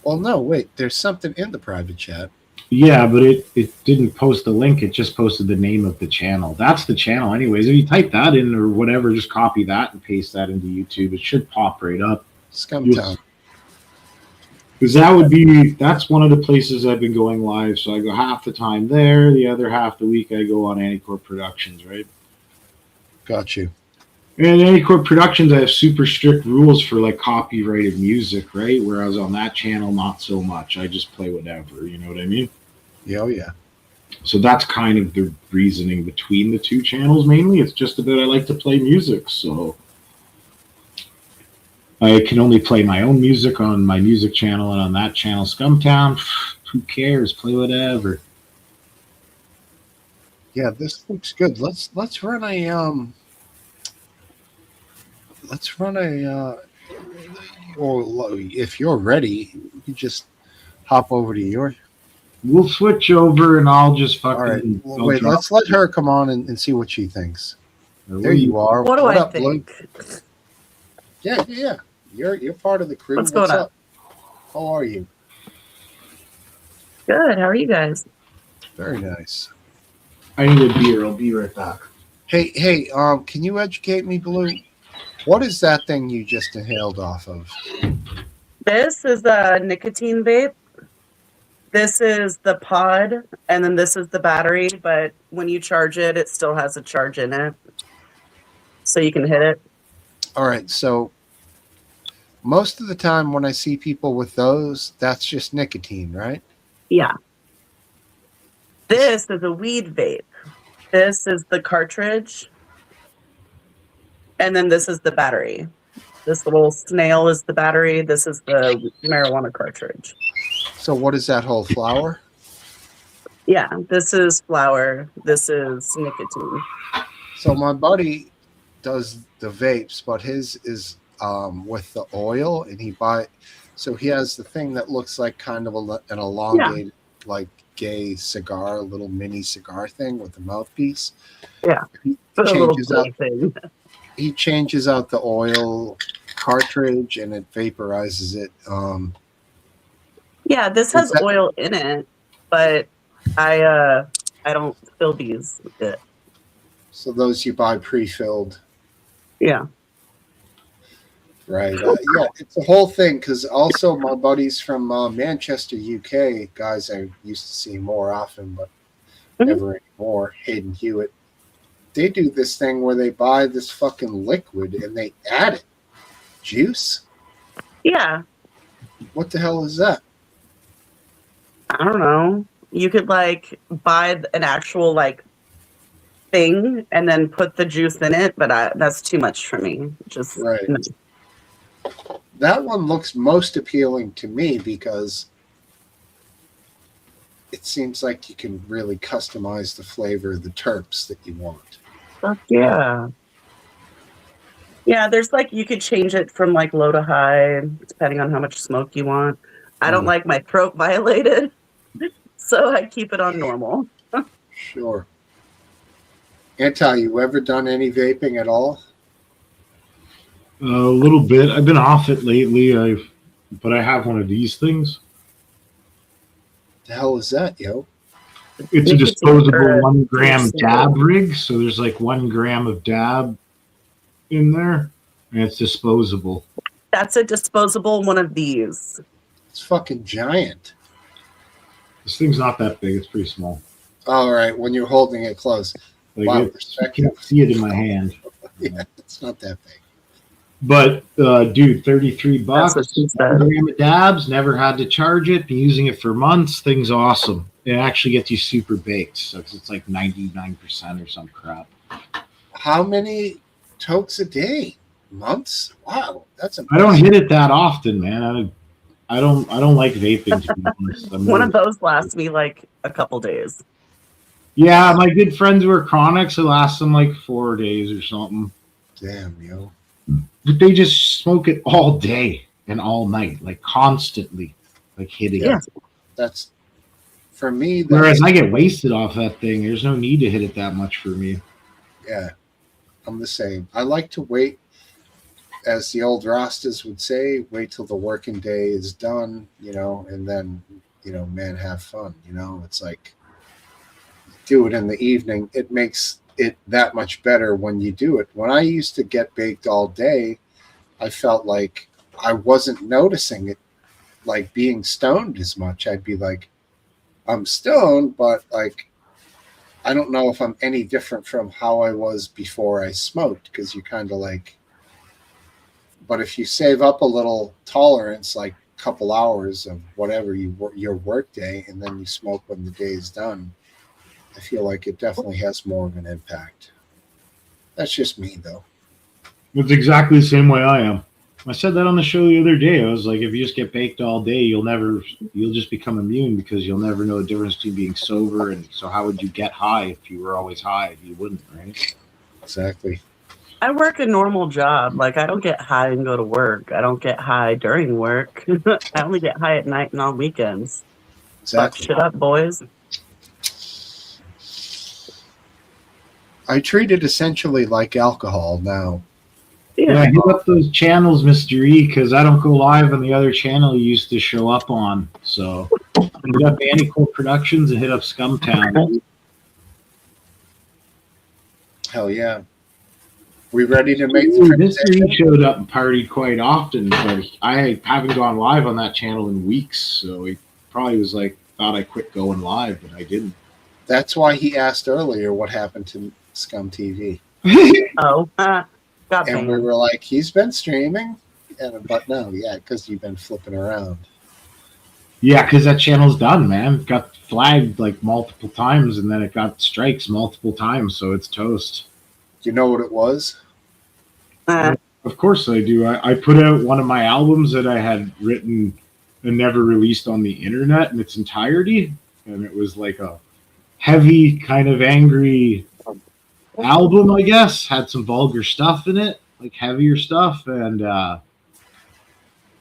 [SPEAKER 1] Well, no, wait. There's something in the private chat.
[SPEAKER 15] Yeah, but it didn't post the link. It just posted the name of the channel. That's the channel anyways. If you type that in or whatever, just copy that and paste that into YouTube. It should pop right up.
[SPEAKER 1] Scumtown.
[SPEAKER 15] Because that's one of the places I've been going live. So I go half the time there. The other half the week I go on Anticorp Productions, right?
[SPEAKER 1] Got you.
[SPEAKER 15] And Anticorp Productions, I have super strict rules for like copyrighted music, right? Whereas on that channel, not so much. I just play whatever, you know what I mean?
[SPEAKER 1] Yeah, oh yeah.
[SPEAKER 15] So that's kind of the reasoning between the two channels. Mainly, it's just that I like to play music, so I can only play my own music on my music channel, and on that channel, Scumtown. Who cares? Play whatever.
[SPEAKER 1] Yeah, this looks good. Let's run a or if you're ready, you just hop over to your.
[SPEAKER 15] We'll switch over, and I'll just fucking.
[SPEAKER 1] All right. Well,
[SPEAKER 15] I'll
[SPEAKER 1] wait,
[SPEAKER 15] drop-
[SPEAKER 1] let's let her come on and see what she thinks. There you are.
[SPEAKER 17] What do I
[SPEAKER 1] up,
[SPEAKER 17] think?
[SPEAKER 1] Blue? Yeah. You're part of the crew.
[SPEAKER 17] What's going on?
[SPEAKER 1] up? How are you?
[SPEAKER 17] Good. How are you guys?
[SPEAKER 1] Very nice.
[SPEAKER 15] I need a beer. I'll be right back.
[SPEAKER 1] Hey, can you educate me, Blue? What is that thing you just inhaled off of?
[SPEAKER 17] This is a nicotine vape. This is the pod, and then this is the battery. But when you charge it, it still has a charge in it, so you can hit it.
[SPEAKER 1] All right, so most of the time when I see people with those, that's just nicotine, right?
[SPEAKER 17] Yeah. This is a weed vape. This is the cartridge. And then this is the battery. This little snail is the battery. This is the marijuana cartridge.
[SPEAKER 1] So what is that whole flower?
[SPEAKER 17] Yeah, this is flower. This is nicotine.
[SPEAKER 1] So my buddy does the vapes, but his is with the oil, and so he has the thing that looks like kind of an elongated, like gay cigar, little mini cigar thing with the mouthpiece.
[SPEAKER 17] Yeah,
[SPEAKER 1] he changes out the oil cartridge, and it vaporizes it.
[SPEAKER 17] Yeah, this has oil in it, but I don't fill these with it.
[SPEAKER 1] So those you buy pre-filled.
[SPEAKER 17] Yeah.
[SPEAKER 1] Right. Yeah, it's a whole thing, because also my buddies from Manchester, UK, guys I used to see more often, but never anymore, Hayden Hewitt, they do this thing where they buy this fucking liquid and they add it. Juice?
[SPEAKER 17] Yeah.
[SPEAKER 1] What the hell is that?
[SPEAKER 17] I don't know. You could like buy an actual like thing and then put the juice in it, but that's too much for me. Just
[SPEAKER 1] right. That one looks most appealing to me because it seems like you can really customize the flavor of the terps that you want.
[SPEAKER 17] Fuck yeah. Yeah, there's like you could change it from like low to high depending on how much smoke you want. I don't like my throat violated, so I keep it on normal.
[SPEAKER 1] Sure. Anti, you ever done any vaping at all?
[SPEAKER 15] A little bit. I've been off it lately. But I have one of these things.
[SPEAKER 1] The hell is that, yo?
[SPEAKER 15] It's a disposable 1 gram dab rig. So there's like 1 gram of dab in there, and it's disposable.
[SPEAKER 17] That's a disposable one of these.
[SPEAKER 1] It's fucking giant.
[SPEAKER 15] This thing's not that big. It's pretty small.
[SPEAKER 1] All right, when you're holding it close.
[SPEAKER 15] Like
[SPEAKER 1] wow,
[SPEAKER 15] I can't see it in my hand.
[SPEAKER 1] Yeah, it's not that big.
[SPEAKER 15] But dude, $33. 1 gram of dabs. Never had to charge it. Been using it for months. Thing's awesome. It actually gets you super baked. So it's like 99% or some crap.
[SPEAKER 1] How many tokes a day? Months? Wow, that's
[SPEAKER 15] I don't hit it that often, man. I don't like vaping, to be honest.
[SPEAKER 17] One of those lasts me like a couple days.
[SPEAKER 15] Yeah, my good friends who are chronics, it lasts them like 4 days or something.
[SPEAKER 1] Damn, yo.
[SPEAKER 15] But they just smoke it all day and all night, like constantly, like hitting it.
[SPEAKER 1] That's for me.
[SPEAKER 15] Whereas I get wasted off that thing. There's no need to hit it that much for me.
[SPEAKER 1] Yeah, I'm the same. I like to wait, as the old Rastas would say, wait till the working day is done, and then, man, have fun. It's like, do it in the evening. It makes it that much better when you do it. When I used to get baked all day, I felt like I wasn't noticing it, like being stoned as much. I'd be like, I'm stoned, but like, I don't know if I'm any different from how I was before I smoked, because you kind of like, but if you save up a little tolerance, like a couple hours of whatever your work day, and then you smoke when the day is done, I feel like it definitely has more of an impact. That's just me, though.
[SPEAKER 15] It's exactly the same way I am. I said that on the show the other day. I was like, if you just get baked all day, you'll just become immune because you'll never know the difference between being sober. And so how would you get high if you were always high? You wouldn't, right?
[SPEAKER 1] Exactly.
[SPEAKER 17] I work a normal job. Like, I don't get high and go to work. I don't get high during work. I only get high at night and on weekends. Fuck
[SPEAKER 1] Exactly.
[SPEAKER 17] shit up, boys.
[SPEAKER 1] I treat it essentially like alcohol now.
[SPEAKER 15] Yeah, hit up those channels, Mr. E, because I don't go live on the other channel you used to show up on. So hit up Anticore Productions and hit up Scumtown.
[SPEAKER 1] Hell yeah. We ready to make the
[SPEAKER 15] Mr. E showed up and partied quite often, but I haven't gone live on that channel in weeks. So he probably was like, thought I quit going live, but I didn't.
[SPEAKER 1] That's why he asked earlier what happened to Scum TV.
[SPEAKER 17] Oh,
[SPEAKER 1] and we were like, he's been streaming, but no, yeah, because you've been flipping around.
[SPEAKER 15] Yeah, because that channel's done, man. It got flagged like multiple times, and then it got strikes multiple times, so it's toast.
[SPEAKER 1] Do you know what it was?
[SPEAKER 15] Of course I do. I put out one of my albums that I had written and never released on the internet in its entirety, and it was like a heavy, kind of angry album, I guess. Had some vulgar stuff in it, like heavier stuff, and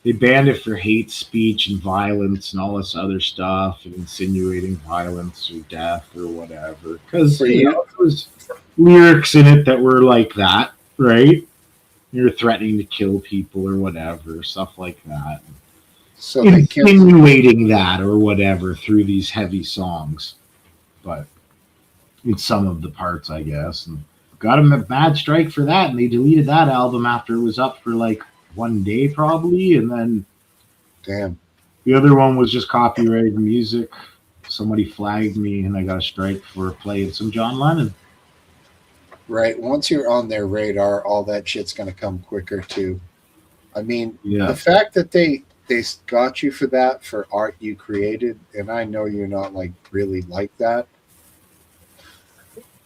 [SPEAKER 15] they banned it for hate speech and violence and all this other stuff and insinuating violence or death or whatever. Because there was lyrics in it that were like that, right? You're threatening to kill people or whatever, stuff like that.
[SPEAKER 1] So
[SPEAKER 15] insinuating that or whatever through these heavy songs, but in some of the parts, I guess, and got him a bad strike for that, and they deleted that album after it was up for like one day probably, and then
[SPEAKER 1] damn,
[SPEAKER 15] the other one was just copyrighted music. Somebody flagged me, and I got a strike for playing some John Lennon.
[SPEAKER 1] Right. Once you're on their radar, all that shit's gonna come quicker too. I mean,
[SPEAKER 15] Yeah.
[SPEAKER 1] the fact that they got you for that, for art you created, and I know you're not like really like that.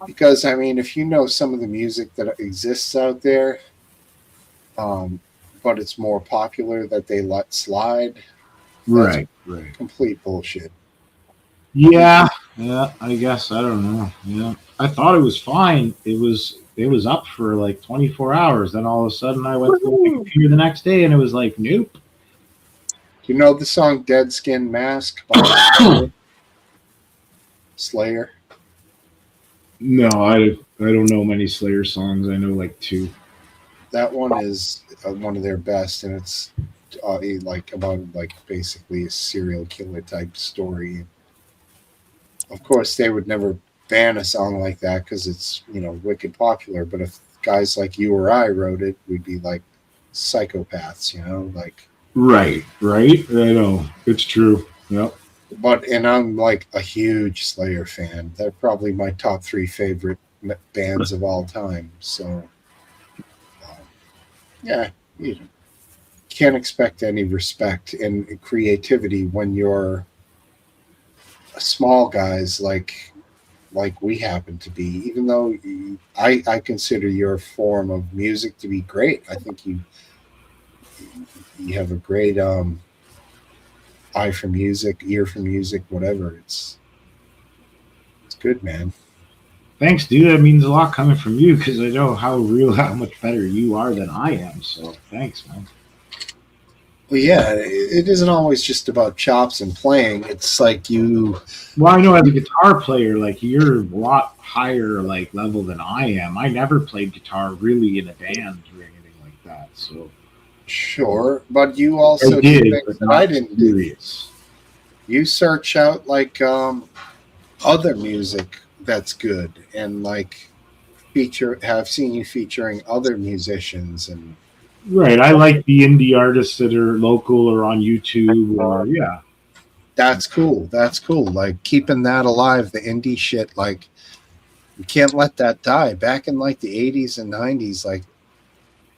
[SPEAKER 1] Because I mean, if you know some of the music that exists out there, but it's more popular that they let slide,
[SPEAKER 15] Right.
[SPEAKER 1] complete bullshit.
[SPEAKER 15] Yeah, I guess. I don't know. Yeah, I thought it was fine. It was up for like 24 hours. Then all of a sudden, I went to the computer the next day, and it was like, nope.
[SPEAKER 1] Do you know the song "Dead Skin Mask" by Slayer?
[SPEAKER 15] No, I don't know many Slayer songs. I know like two.
[SPEAKER 1] That one is one of their best, and it's like about like basically a serial killer type story. Of course, they would never ban a song like that because it's, wicked popular. But if guys like you or I wrote it, we'd be like psychopaths, like.
[SPEAKER 15] Right. I know. It's true. Yep.
[SPEAKER 1] And I'm like a huge Slayer fan. They're probably my top 3 favorite bands of all time. So, yeah, you can't expect any respect and creativity when you're small guys like we happen to be. Even though I consider your form of music to be great. I think you have a great eye for music, ear for music, whatever. It's good, man.
[SPEAKER 15] Thanks, dude. That means a lot coming from you because I know how much better you are than I am. So thanks, man.
[SPEAKER 1] Well, yeah, it isn't always just about chops and playing. It's like you.
[SPEAKER 15] Well, I know as a guitar player, like you're a lot higher like level than I am. I never played guitar really in a band or anything like that. So
[SPEAKER 1] sure, but you also
[SPEAKER 15] I did,
[SPEAKER 1] do things
[SPEAKER 15] but
[SPEAKER 1] that
[SPEAKER 15] not
[SPEAKER 1] I didn't
[SPEAKER 15] serious.
[SPEAKER 1] do. You search out like other music that's good and like have seen you featuring other musicians and.
[SPEAKER 15] Right, I like the indie artists that are local or on YouTube or yeah.
[SPEAKER 1] That's cool. Like keeping that alive, the indie shit, like you can't let that die. Back in like the 80s and 90s, like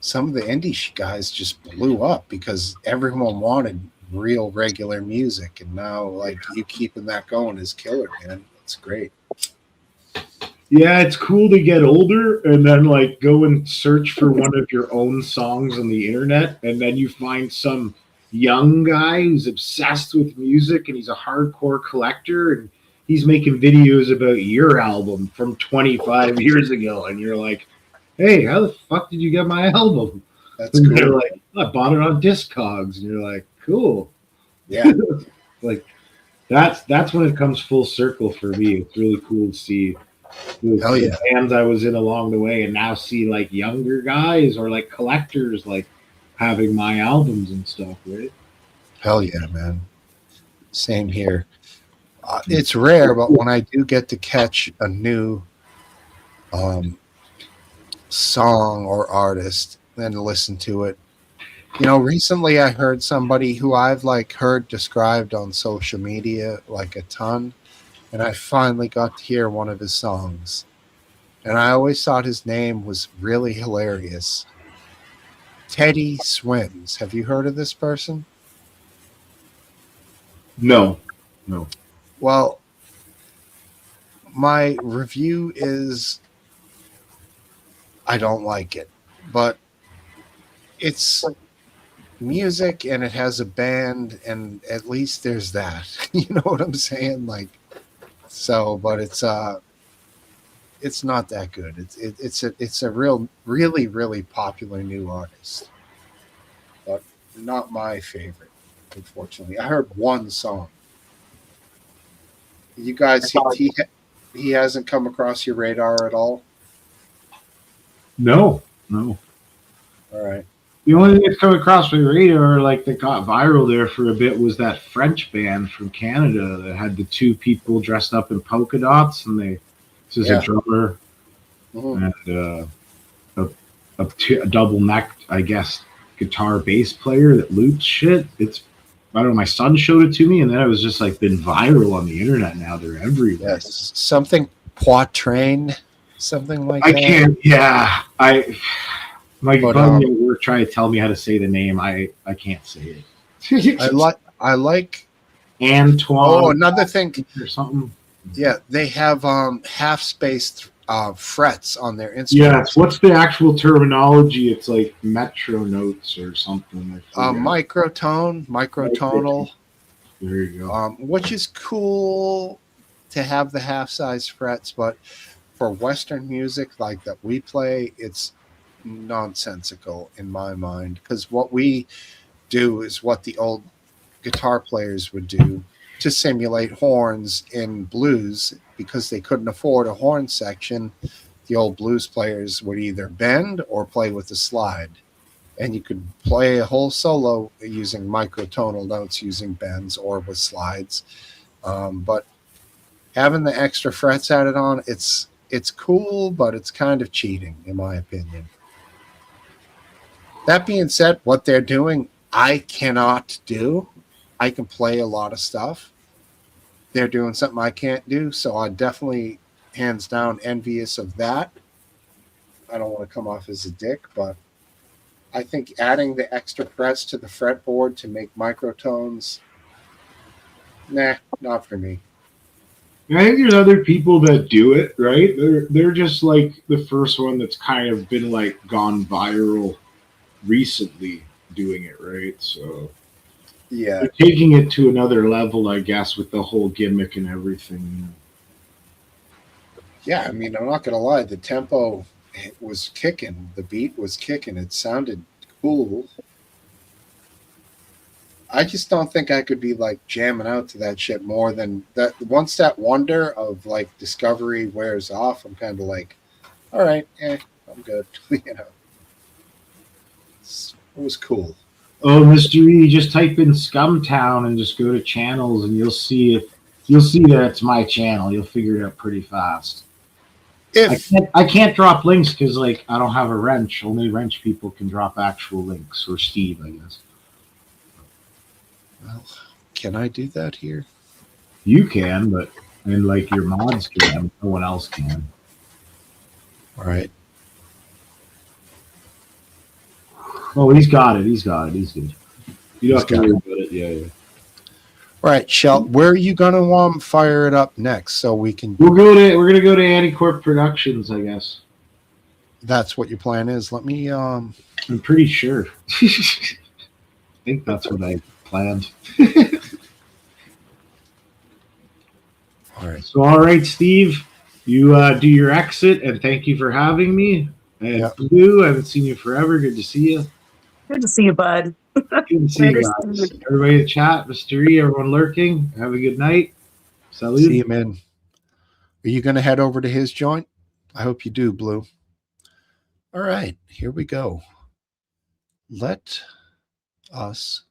[SPEAKER 1] some of the indie guys just blew up because everyone wanted real regular music. And now like you keeping that going is killer, man. It's great.
[SPEAKER 15] Yeah, it's cool to get older and then like go and search for one of your own songs on the internet, and then you find some young guy who's obsessed with music and he's a hardcore collector and he's making videos about your album from 25 years ago, and you're like, hey, how the fuck did you get my album?
[SPEAKER 1] That's
[SPEAKER 15] and they're
[SPEAKER 1] cool.
[SPEAKER 15] like, I bought it on Discogs, and you're like, cool.
[SPEAKER 1] Yeah.
[SPEAKER 15] Like that's when it comes full circle for me. It's really cool to see
[SPEAKER 1] Hell yeah.
[SPEAKER 15] the bands I was in along the way, and now see like younger guys or like collectors like having my albums and stuff, right?
[SPEAKER 1] Hell yeah, man. Same here. It's rare, but when I do get to catch a new song or artist, then listen to it. You know, recently I heard somebody who I've like heard described on social media like a ton, and I finally got to hear one of his songs. And I always thought his name was really hilarious. Teddy Swims. Have you heard of this person?
[SPEAKER 15] No.
[SPEAKER 1] Well, my review is I don't like it, but it's music and it has a band, and at least there's that. You know what I'm saying? Like, so, but it's not that good. It's a really popular new artist, but not my favorite, unfortunately. I heard one song. You guys, he hasn't come across your radar at all?
[SPEAKER 15] No.
[SPEAKER 1] All right.
[SPEAKER 15] The only thing that's come across my radar, like that got viral there for a bit, was that French band from Canada that had the two people dressed up in polka dots, and this is a drummer and a double necked, I guess, guitar bass player that loops shit. I don't know. My son showed it to me, and then it was just like been viral on the internet. Now they're everywhere.
[SPEAKER 1] Yes, something Quatrain, something like that.
[SPEAKER 15] I can't. Yeah, my buddy at work tried to tell me how to say the name. I can't say it.
[SPEAKER 1] I like
[SPEAKER 15] Antoine.
[SPEAKER 1] Oh, another thing
[SPEAKER 15] or something.
[SPEAKER 1] Yeah, they have half spaced frets on their instruments.
[SPEAKER 15] Yes. What's the actual terminology? It's like metro notes or something.
[SPEAKER 1] Microtonal.
[SPEAKER 15] There you go.
[SPEAKER 1] Which is cool to have the half size frets, but for Western music like that we play, it's nonsensical in my mind, because what we do is what the old guitar players would do to simulate horns in blues, because they couldn't afford a horn section. The old blues players would either bend or play with a slide, and you could play a whole solo using microtonal notes using bends or with slides. But having the extra frets added on, it's cool, but it's kind of cheating in my opinion. That being said, what they're doing, I cannot do. I can play a lot of stuff. They're doing something I can't do, so I'm definitely, hands down, envious of that. I don't want to come off as a dick, but I think adding the extra frets to the fretboard to make microtones, nah, not for me.
[SPEAKER 15] I think there's other people that do it, right? They're just like the first one that's kind of been like gone viral recently doing it, right? So
[SPEAKER 1] yeah,
[SPEAKER 15] they're taking it to another level, I guess, with the whole gimmick and everything.
[SPEAKER 1] Yeah, I mean, I'm not gonna lie, the tempo was kicking, the beat was kicking, it sounded cool. I just don't think I could be like jamming out to that shit more than that. Once that wonder of like discovery wears off, I'm kind of like, all right, I'm good. You know, it was cool.
[SPEAKER 15] Oh, Mr. E, just type in Scumtown and just go to channels, and you'll see that it's my channel. You'll figure it out pretty fast. I can't drop links because like I don't have a wrench. Only wrench people can drop actual links, or Steve, I guess.
[SPEAKER 1] Well, can I do that here?
[SPEAKER 15] You can, but and like your mods can. No one else can.
[SPEAKER 1] All right.
[SPEAKER 15] Oh, he's got it. He's good. You don't have to worry about it. Yeah.
[SPEAKER 1] All right, Shel, where are you gonna fire it up next so we can?
[SPEAKER 15] We're gonna go to Anticorp Productions, I guess.
[SPEAKER 1] That's what your plan is. Let me.
[SPEAKER 15] I'm pretty sure. I think that's what I planned.
[SPEAKER 1] All right.
[SPEAKER 15] So, all right, Steve, you do your exit, and thank you for having me. And
[SPEAKER 1] Yep.
[SPEAKER 15] Blue, I haven't seen you forever. Good to see you.
[SPEAKER 17] Good to see you, bud.
[SPEAKER 15] Good to see you guys. Everybody in the chat, Mr. E, everyone lurking. Have a good night. Salud.
[SPEAKER 1] See you, man. Are you going to head over to his joint? I hope you do, Blue. All right, here we go. Let us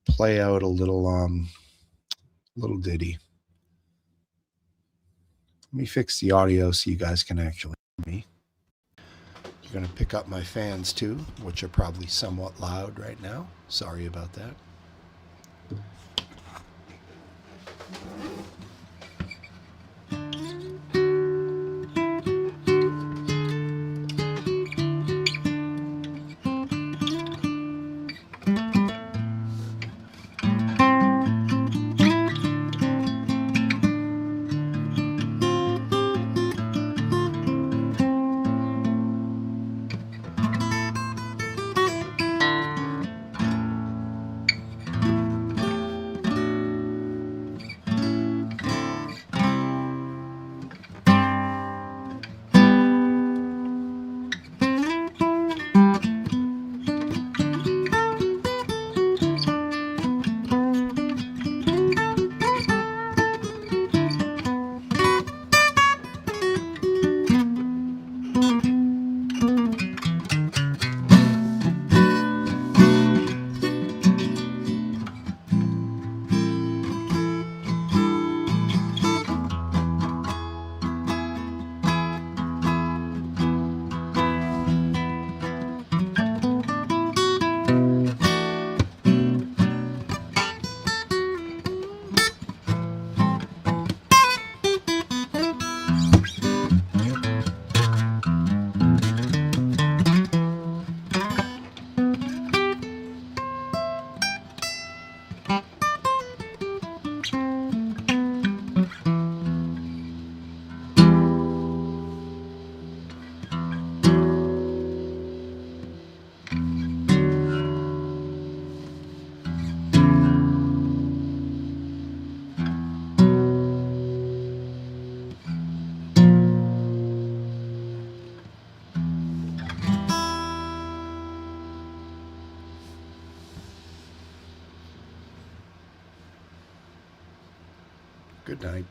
[SPEAKER 1] play out a little ditty. Let me fix the audio so you guys can actually hear me. You're going to pick up my fans too, which are probably somewhat loud right now. Sorry about that. Good night.